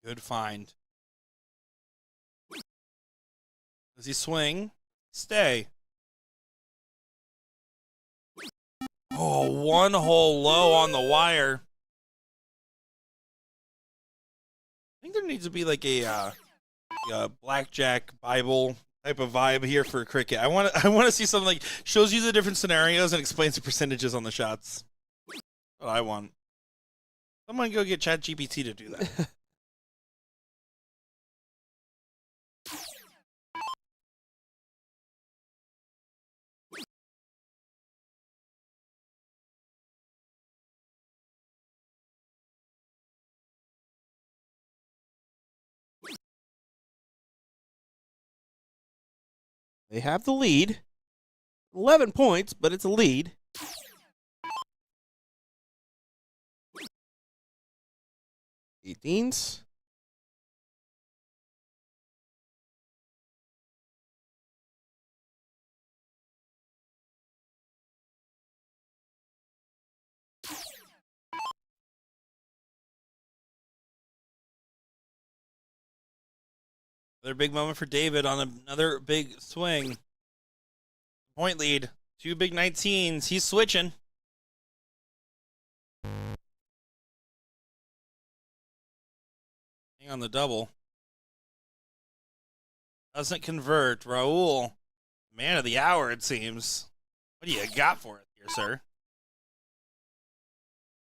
Good find. Does he swing? Stay. Oh, 1 hole low on the wire. I think there needs to be like a blackjack Bible type of vibe here for cricket. I want to see something like shows you the different scenarios and explains the percentages on the shots. That's what I want. Someone go get ChatGPT to do that. They have the lead. 11 points, but it's a lead. Eighteens. Another big moment for David on another big swing. Point lead. 2 big 19s. He's switching. Hang on the double. Doesn't convert. Raul, man of the hour, it seems. What do you got for it here, sir?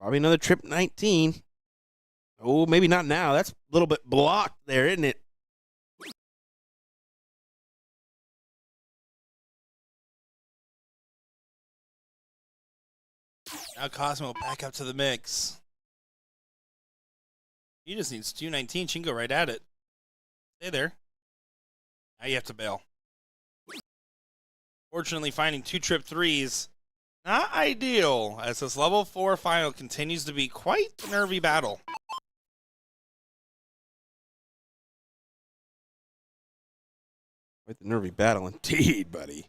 Probably another trip 19. Oh, maybe not now. That's a little bit blocked there, isn't it? Now Cosmo back up to the mix. He just needs 219. She can go right at it. Stay there. Now you have to bail. Fortunately, finding 2 trip threes, not ideal, as this level 4 final continues to be quite a nervy battle. Quite the nervy battle indeed, buddy.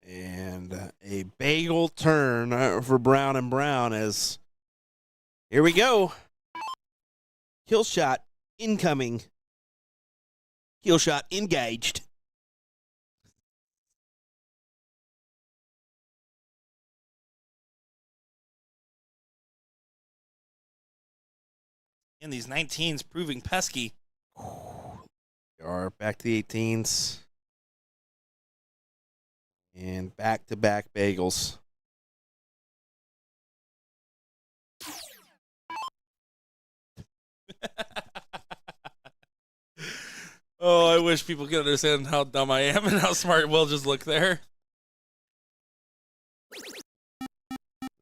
And a bagel turn for Brown and Brown as here we go. Kill shot incoming. Kill shot engaged. And these 19s proving pesky. We are back to the 18s. And back-to-back bagels. Oh, I wish people could understand how dumb I am and how smart Will just looked there.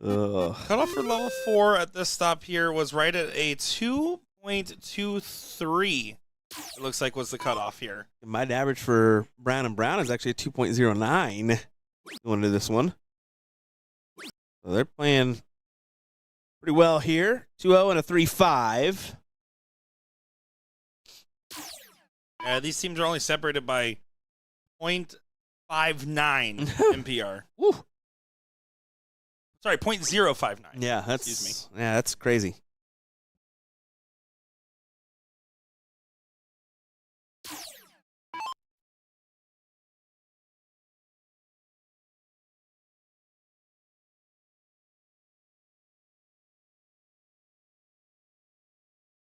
Cutoff for level 4 at this stop here was right at a 2.23. It looks like was the cutoff here. My average for Brown and Brown is actually a 2.09 going into this one. So they're playing pretty well here. 2-0 and a 3-5. These teams are only separated by 0.59 MPR. Woo. Sorry, 0.059. Yeah, that's Excuse me. Yeah, that's crazy.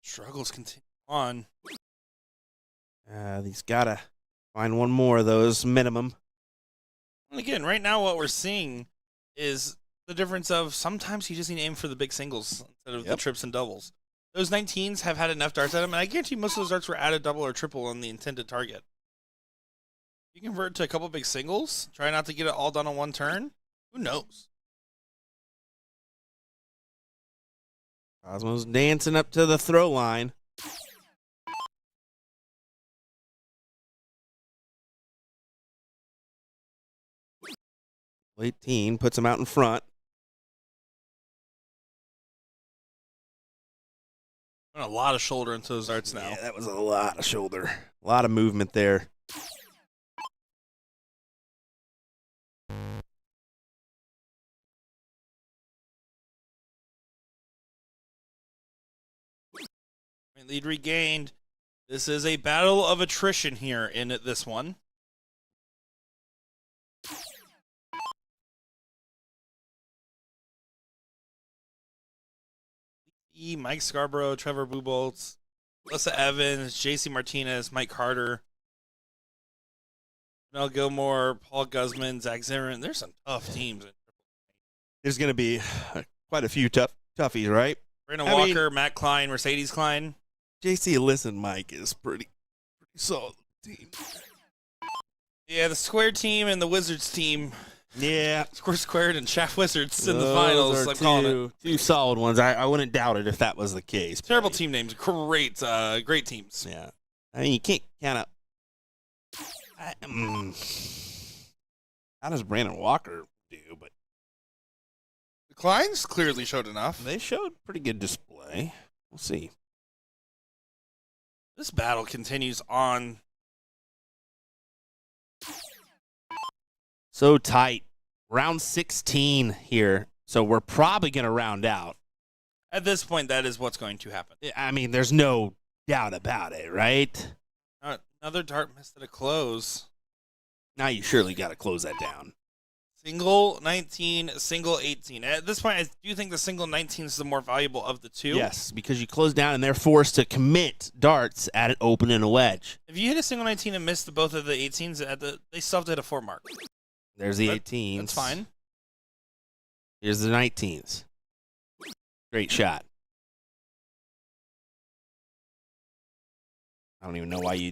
Struggles continue on. He's got to find one more of those minimum. And again, right now what we're seeing is the difference of sometimes you just need to aim for the big singles instead of the trips and doubles. Those 19s have had enough darts at them, and I guarantee most of those darts were at a double or triple on the intended target. You convert to a couple big singles, try not to get it all done on one turn. Who knows? Cosmo's dancing up to the throw line. Late team puts him out in front. A lot of shoulder into those darts now. Yeah, that was a lot of shoulder. A lot of movement there. Lead regained. This is a battle of attrition here in this one. Mike Scarborough, Trevor Buboltz, Alyssa Evans, JC Martinez, Mike Carter, Mel Gilmore, Paul Guzman, Zach Zimmerman. There's some tough teams. There's going to be quite a few toughies, right? Brandon Walker, Matt Klein, Mercedes Klein. JC Alyssa and Mike is pretty solid team. Yeah, the Square team and the Wizards team. Yeah. Squared and Shaft Wizards in the finals. I'm calling it. Two solid ones. I wouldn't doubt it if that was the case. Terrible team names. Great teams. Yeah. I mean, you can't count out. How does Brandon Walker do? But the Kleins clearly showed enough. They showed pretty good display. We'll see. This battle continues on. So tight. Round 16 here. So we're probably going to round out. At this point, that is what's going to happen. I mean, there's no doubt about it, right? Another dart missed at a close. Now you surely got to close that down. Single 19, single 18. At this point, I do think the single 19 is the more valuable of the two. Yes, because you close down and they're forced to commit darts at an open and a wedge. If you hit a single 19 and miss both of the 18s, they still have to hit a 4 mark. There's the 18s. That's fine. Here's the 19s. Great shot. I don't even know why you.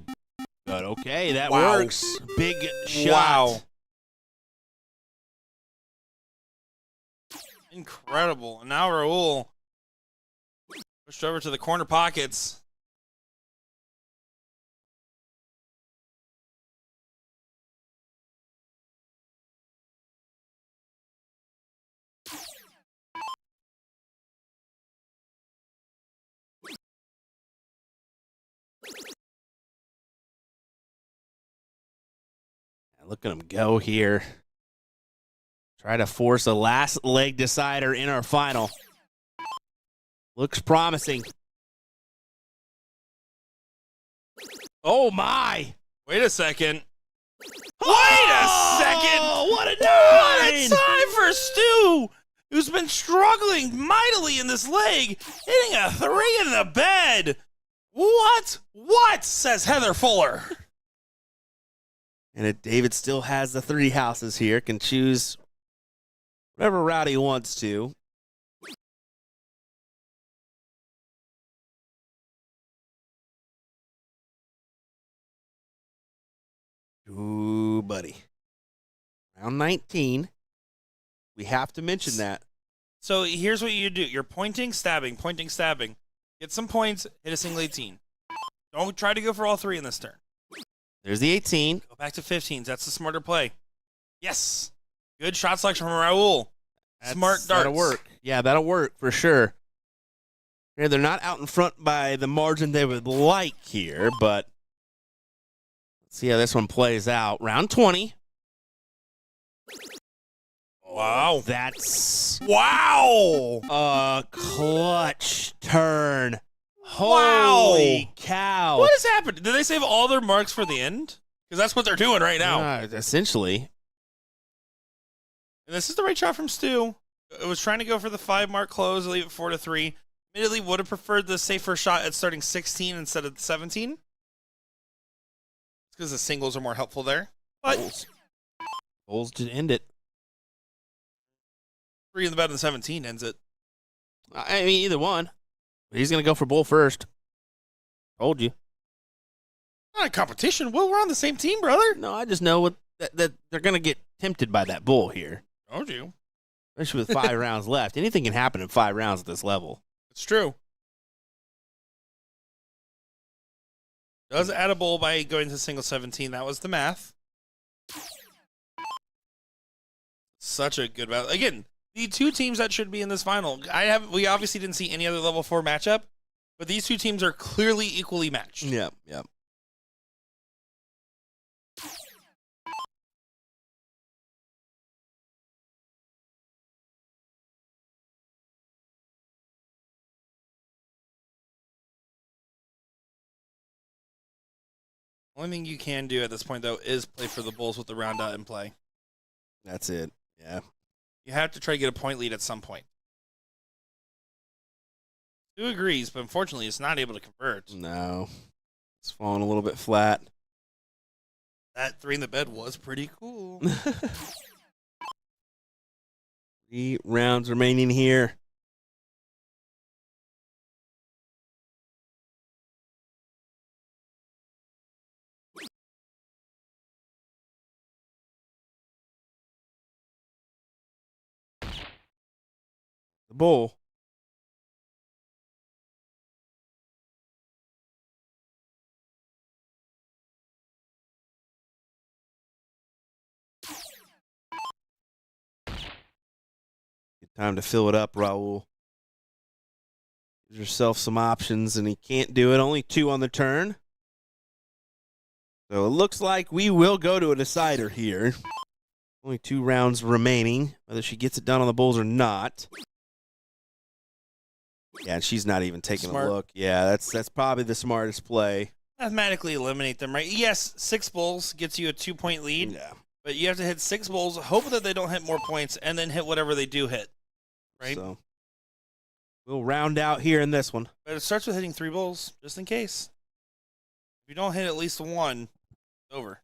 But okay, that Wow. works. Big shot. Wow. Incredible. And now Raul pushed over to the corner pockets. Look at him go here. Try to force a last leg decider in our final. Looks promising. Oh, my. Wait a second. Oh, what a What a nine! time for Stu, who's been struggling mightily in this leg, hitting a 3 in the bed. What? What? Says Heather Fuller. And David still has the 3 houses here, can choose whatever route he wants to. Ooh, buddy. Round 19. We have to mention that. So here's what you do. You're pointing, stabbing, pointing, stabbing. Get some points, hit a single 18. Don't try to go for all 3 in this turn. There's the 18. Go back to 15s. That's the smarter play. Yes. Good shot selection from Raul. Smart darts. That'll work. Yeah, that'll work for sure. Yeah, they're not out in front by the margin they would like here, but let's see how this one plays out. Round 20. Wow. That's Wow. a clutch turn. Wow. Holy cow. What has happened? Did they save all their marks for the end? Because that's what they're doing right now. Essentially. And this is the right shot from Stu. It was trying to go for the 5 mark close, leave it 4-3. Admittedly, would have preferred the safer shot at starting 16 instead of 17. It's because the singles are more helpful there. But Bulls to end it. 3 in the bed and 17 ends it. I mean, either one. But he's going to go for Bull first. Told you. Not a competition. Will, we're on the same team, brother. No, I just know that they're going to get tempted by that Bull here. Told you. Especially with 5 rounds left. Anything can happen in 5 rounds at this level. It's true. Does add a bowl by going to single 17. That was the math. Such a good battle. Again, the 2 teams that should be in this final. We obviously didn't see any other level 4 matchup, but these 2 teams are clearly equally matched. Yep, yep. Only thing you can do at this point, though, is play for the Bulls with the round out in play. That's it. Yeah. You have to try to get a point lead at some point. Stu agrees, but unfortunately, it's not able to convert. No. It's falling a little bit flat. That 3 in the bed was pretty cool. 3 rounds remaining here. The Bull. Good time to fill it up, Raul. Give yourself some options, and he can't do it. Only 2 on the turn. So it looks like we will go to a decider here. Only 2 rounds remaining, whether she gets it done on the Bulls or not. Yeah, and she's not even taking Smart. a look. Yeah, that's probably the smartest play. Mathematically eliminate them, right? Yes, 6 Bulls gets you a 2-point lead. Yeah. But you have to hit 6 bowls, hope that they don't hit more points, and then hit whatever they do hit. Right? So we'll round out here in this one. But it starts with hitting 3 bowls, just in case. If you don't hit at least 1, over.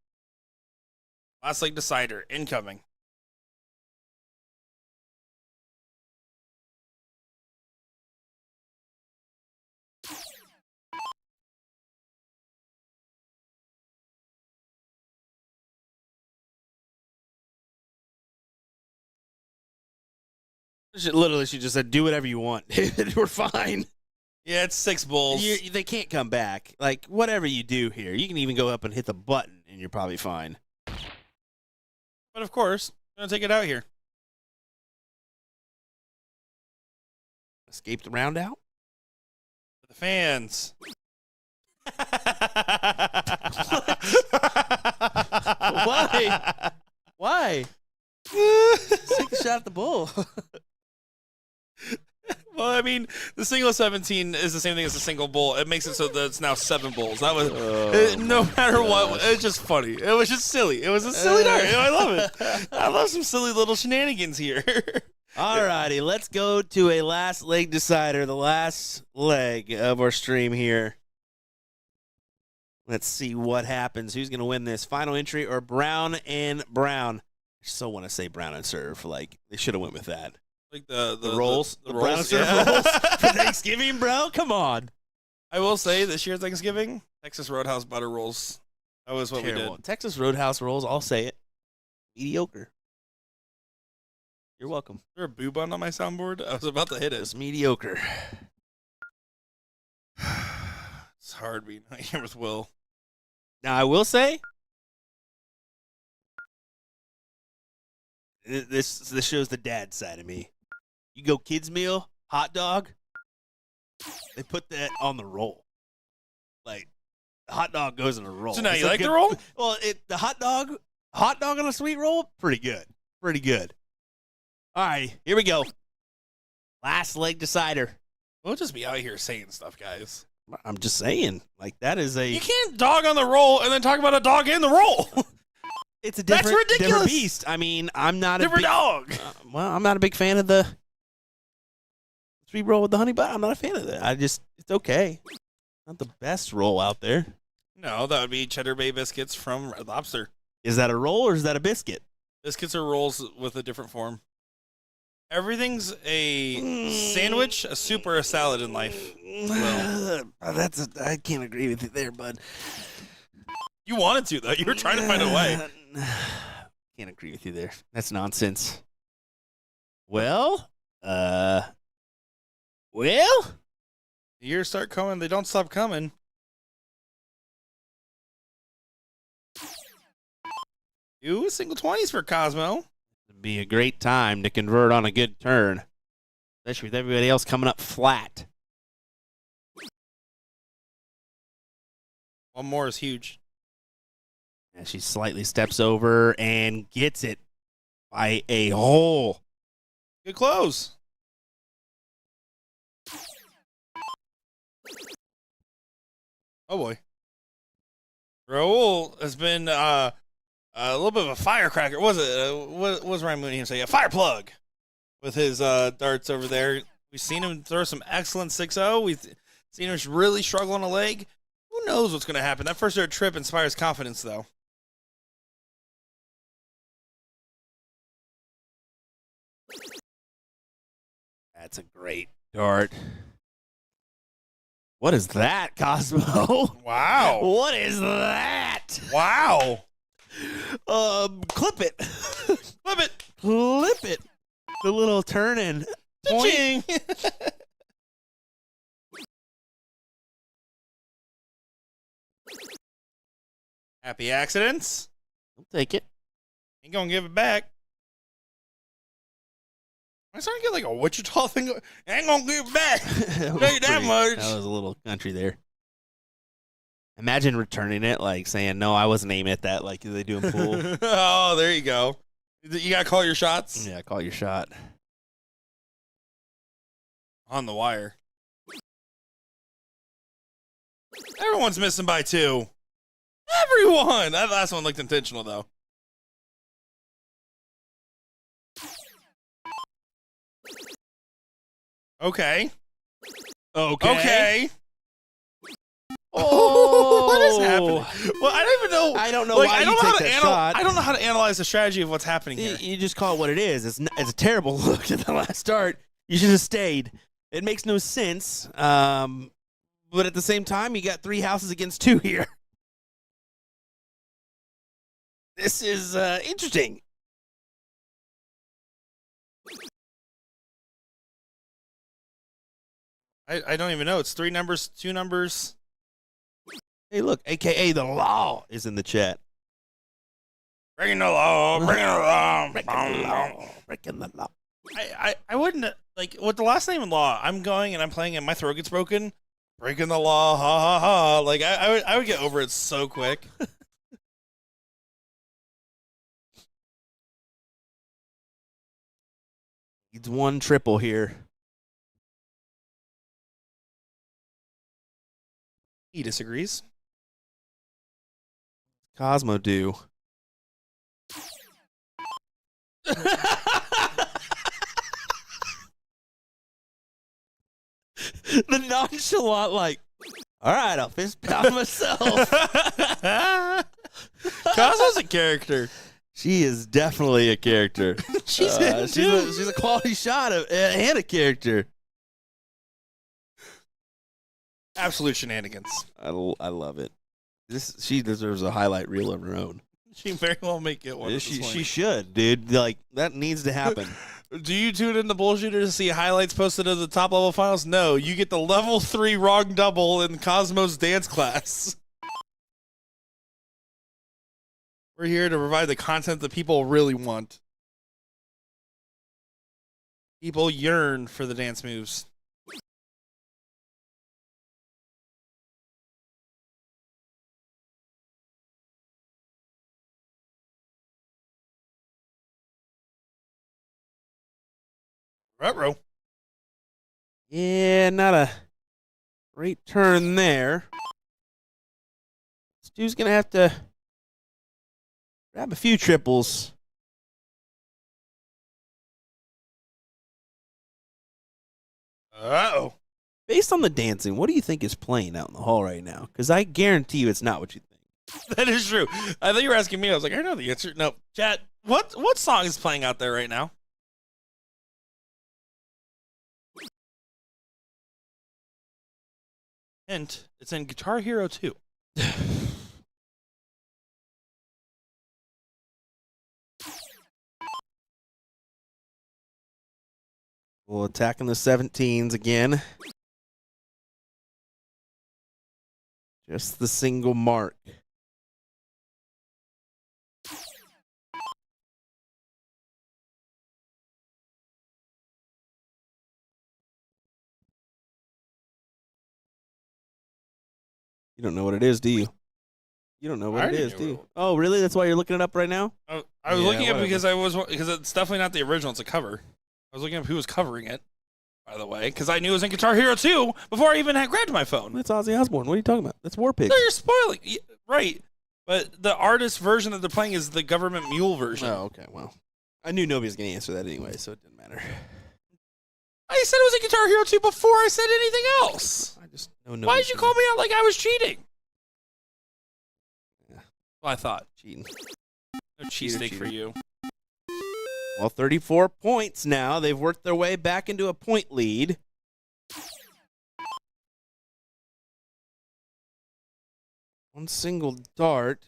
Last leg decider, incoming. She just said, do whatever you want. We're fine. Yeah, it's 6 bowls. They can't come back. Like, whatever you do here, you can even go up and hit the button, and you're probably fine. But of course, I'm going to take it out here. Escape the round out? For the fans. Why? Why? Take a shot at the bull. Well, I mean, the single 17 is the same thing as the single bowl. It makes it so that it's now 7 bowls. That was no matter what. It's just funny. It was just silly. It was a silly dart. I love it. I love some silly little shenanigans here. All righty, let's go to a last leg decider, the last leg of our stream here. Let's see what happens. Who's going to win this? Final entry or Brown and Brown? I so want to say Brown and Serve. Like, they should have went with that. Like the rolls? the Brown and rolls, Serve yeah. rolls for Thanksgiving, bro? Come on. I will say this year Thanksgiving, Texas Roadhouse butter rolls. That was what we Terrible. did. Texas Roadhouse rolls, I'll say it. Mediocre. You're welcome. Is there a boo bun on my soundboard? I was about to hit it. It's mediocre. It's hard being out here with Will. Now, I will say, this shows the dad side of me. You go kids meal, hot dog, they put that on the roll. Like, the hot dog goes in a roll. So now It's you a like good- the roll? Well, the hot dog on a sweet roll, pretty good. Pretty good. All right, here we go. Last leg decider. We'll just be out here saying stuff, guys. I'm just saying, like, that is You can't dog on the roll and then talk about a dog in the roll. it's a That's different ridiculous. beast. I mean, I'm not Different a big, dog. well, I'm not a big fan of the sweet roll with the honey butter. I'm not a fan of that. It's okay. Not the best roll out there. No, that would be Cheddar Bay biscuits from Red Lobster. Is that a roll or is that a biscuit? Biscuits are rolls with a different form. Everything's a sandwich, a soup, or a salad in life. I can't agree with you there, bud. You wanted to, though. You were trying to find a way. Can't agree with you there. That's nonsense. Well, The years start coming. They don't stop coming. Ooh, single 20s for Cosmo. it'd be a great time to convert on a good turn, especially with everybody else coming up flat. One more is huge. And she slightly steps over and gets it by a hole. Good close. Oh, boy. Raul has been a little bit of a firecracker. What was it? What was Ryan Mooney say? A fire plug with his darts over there. We've seen him throw some excellent 6-0. We've seen him really struggle on a leg. Who knows what's going to happen? That first dart trip inspires confidence, though. That's a great dart. What is that, Cosmo? Wow. What is that? Wow. Clip it. Flip it. Clip it. The little turn and point. Ching. Happy accidents. I'll take it. Ain't gonna give it back. I'm starting to get like a Wichita thing. Ain't gonna give it back. That Tell you that much. That was a little country there. Imagine returning it, like saying, no, I wasn't aiming at that, like they do in pool. Oh, there you go. You gotta call your shots Yeah, call your shot. on the wire. Everyone's missing by 2. Everyone. That last one looked intentional, though. Okay. Okay. Oh, what is happening? Well, I don't even know. I don't know like, why I don't you know take how to that shot. I don't know how to analyze the strategy of what's happening here. You just call it what it is. It's a terrible look at the last start. You should have stayed. It makes no sense. But at the same time, you got 3 houses against 2 here. This is interesting. I don't even know. It's 3 numbers, 2 numbers. Hey, look, AKA the law is in the chat. Bring the law, bring the law. Breaking the law. I wouldn't, like, with the last name in law, I'm going and I'm playing and my throat gets broken. Breaking the law, ha ha ha. Like, I would get over it so quick. Needs 1 triple here. He disagrees. Cosmo do. The nonchalant, like, all right, I'll fist pound myself. Cosmo's a character. She is definitely a character. She's she's a quality shot and a character. Absolute shenanigans. I love it. She deserves a highlight reel of her own. She very well may get one. She should, dude. Like, that needs to happen. Do you tune in to BullShooter to see highlights posted of the top level finals? No, you get the level 3 wrong double in Cosmo's dance class. We're here to provide the content that people really want. People yearn for the dance moves. Ruh-roh. Yeah, not a great turn there. Stu's going to have to grab a few triples. Uh-oh. Based on the dancing, what do you think is playing out in the hall right now? Because I guarantee you it's not what you think. That is true. I thought you were asking me. I was like, I know the answer. No. Chat, what song is playing out there right now? Hint, it's in Guitar Hero 2. Well, attacking the 17s again. Just the single mark. You don't know what it is, do you? You don't know what it is, do you? Oh, really? That's why you're looking it up right now? I was looking at it because it's definitely not the original. It's a cover. I was looking up who was covering it, by the way, because I knew it was in Guitar Hero 2 before I even had grabbed my phone. That's Ozzy Osbourne. What are you talking about? That's War Pigs. No, you're spoiling. Right. But the artist version that they're playing is the Government Mule version. Oh, okay. Well, I knew nobody was going to answer that anyway, so it didn't matter. I said it was in Guitar Hero 2 before I said anything else. I just know. Why did you call me out like I was cheating? Yeah. Well, I thought. Cheating. No cheesesteak for you. Well, 34 points now. They've worked their way back into a point lead. One single dart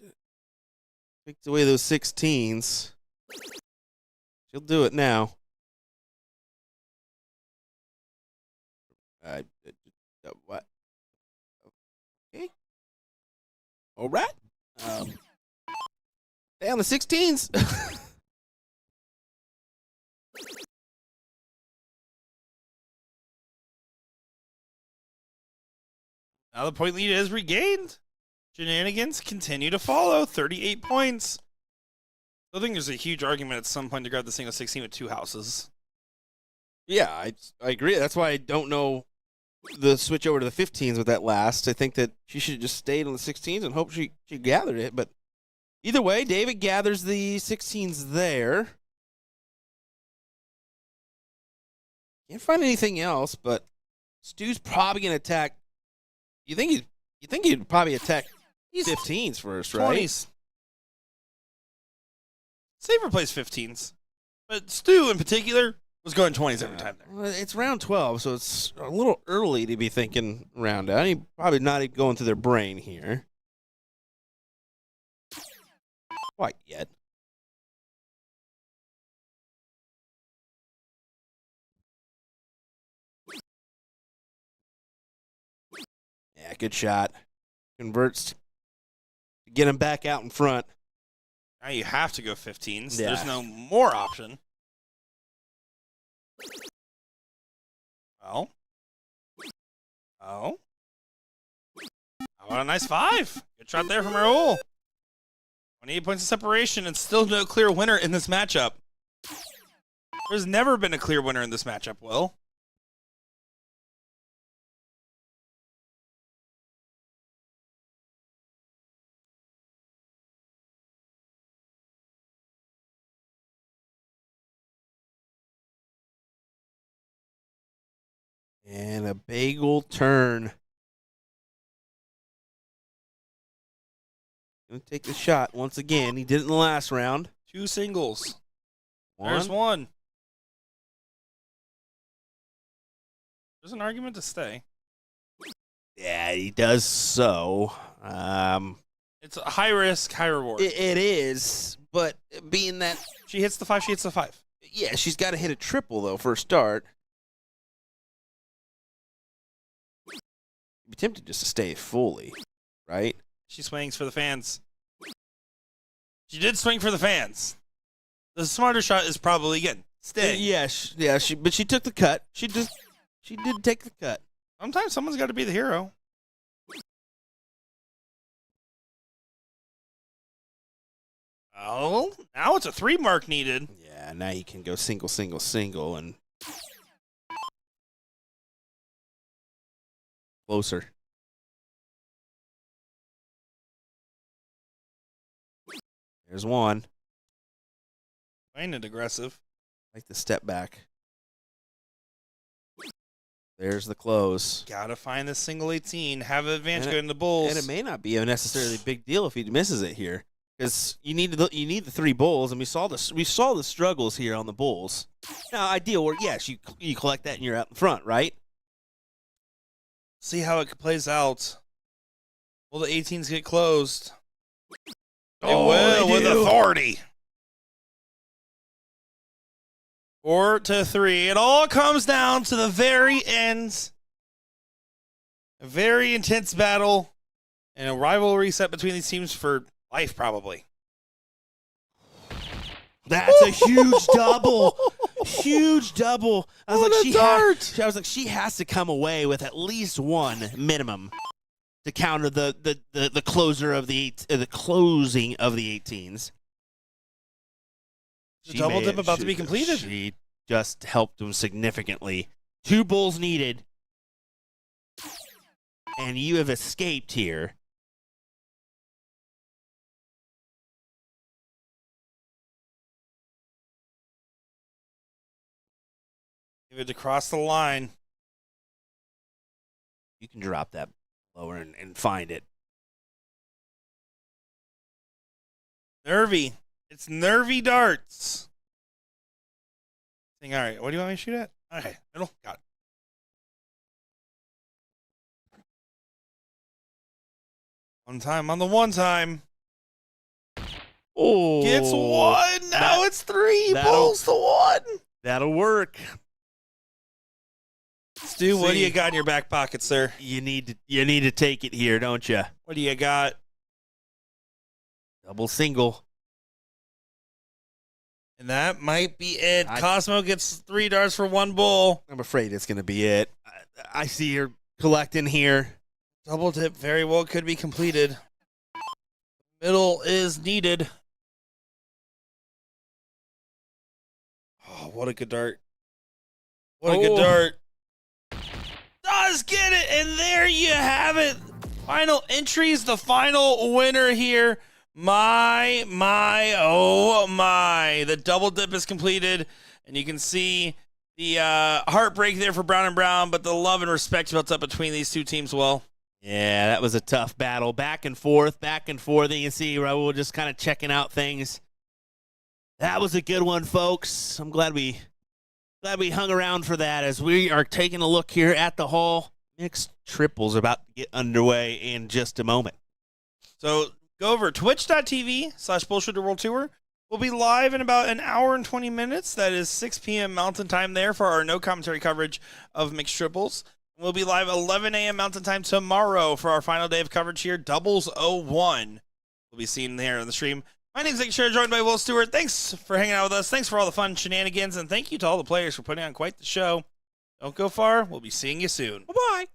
takes away those 16s. She'll do it now. What? Okay. All right. Stay on the 16s. Now the point lead is regained. Shenanigans continue to follow. 38 points. I think there's a huge argument at some point to grab the single 16 with 2 houses. Yeah, I agree. That's why I don't know the switch over to the 15s with that last. I think that she should have just stayed on the 16s and hope she gathered it. But either way, David gathers the 16s there. Can't find anything else, but Stu's probably gonna attack. You think he'd probably attack 15s first, right? 20s. Saver plays 15s. But Stu in particular was going 20s every time there. Well, it's round 12, so it's a little early to be thinking round out. He probably not even going through their brain here. Quite yet. Yeah, good shot. Converts to get him back out in front. Now you have to go 15s. Yeah. There's no more option. Oh. Oh. How about a nice 5? Good shot there from Raul. 28 points of separation and still no clear winner in this matchup. There's never been a clear winner in this matchup, Will. And a bagel turn. Gonna take the shot once again. He did it in the last round. 2 singles. One. There's one. There's an argument to stay. Yeah, he does so. It's a high risk, high reward. It is, but being that, She hits the 5, she hits the 5. yeah, she's got to hit a triple, though, for a start. You'd be tempted just to stay fully, right? She swings for the fans. She did swing for the fans. The smarter shot is probably, again, stay. Yeah, but she took the cut. She did take the cut. Sometimes someone's got to be the hero. Oh, now it's a 3 mark needed. Yeah, now you can go single, single, single, and closer. There's one. Playing it aggressive. Like the step back. There's the close. Gotta find the single 18. Have an advantage And going to Bulls. And it may not be a necessarily big deal if he misses it here, because you need the 3 bulls, and we saw the struggles here on the Bulls. Now, ideal work, yes, you collect that and you're out in front, right? See how it plays out. Will the 18s get closed? They will with authority. 4-3. It all comes down to the very end. A very intense battle and a rivalry set between these teams for life, probably. That's a huge double. Huge double. I was like, she has to come away with at least one minimum to counter the closer of the closing of the 18s. The double dip about to be completed. She just helped him significantly. 2 bulls needed. And you have escaped here. Give it to cross the line. You can drop that lower and find it. Nervy. It's nervy darts. All right, what do you want me to shoot at? Okay, middle. Got it. One time on the one time. Oh, Gets one. Now it's 3. that'll- Bulls to 1. That'll work. Stu, what do See. you got in your back pocket, sir? You need to take it here, don't you? What do you got? Double single. And that might be it. I- Cosmo gets 3 darts for 1 bull. I'm afraid it's going to be it. I see her collecting here. Double dip very well could be completed. Middle is needed. Oh, what a good dart. What a good dart. Does get it, and there you have it. Final entries, the final winner here. My, oh my. The double dip is completed, and you can see The heartbreak there for Brown and Brown, but the love and respect built up between these two teams, Will. Yeah, that was a tough battle. Back and forth, back and forth. You can see Raul just kind of checking out things. That was a good one, folks. I'm glad we hung around for that as we are taking a look here at the hall. Mixed triples about to get underway in just a moment. So go over twitch.tv/BullShooter World Tour. We'll be live in about an hour and 20 minutes. That is 6 p.m. Mountain Time there for our no commentary coverage of mixed triples. We'll be live 11 a.m. Mountain Time tomorrow for our final day of coverage here, Doubles 01. We'll be seen there on the stream. My name's Nick Scher, joined by Will Stewart. Thanks for hanging out with us. Thanks for all the fun shenanigans, and thank you to all the players for putting on quite the show. Don't go far. We'll be seeing you soon. Bye-bye.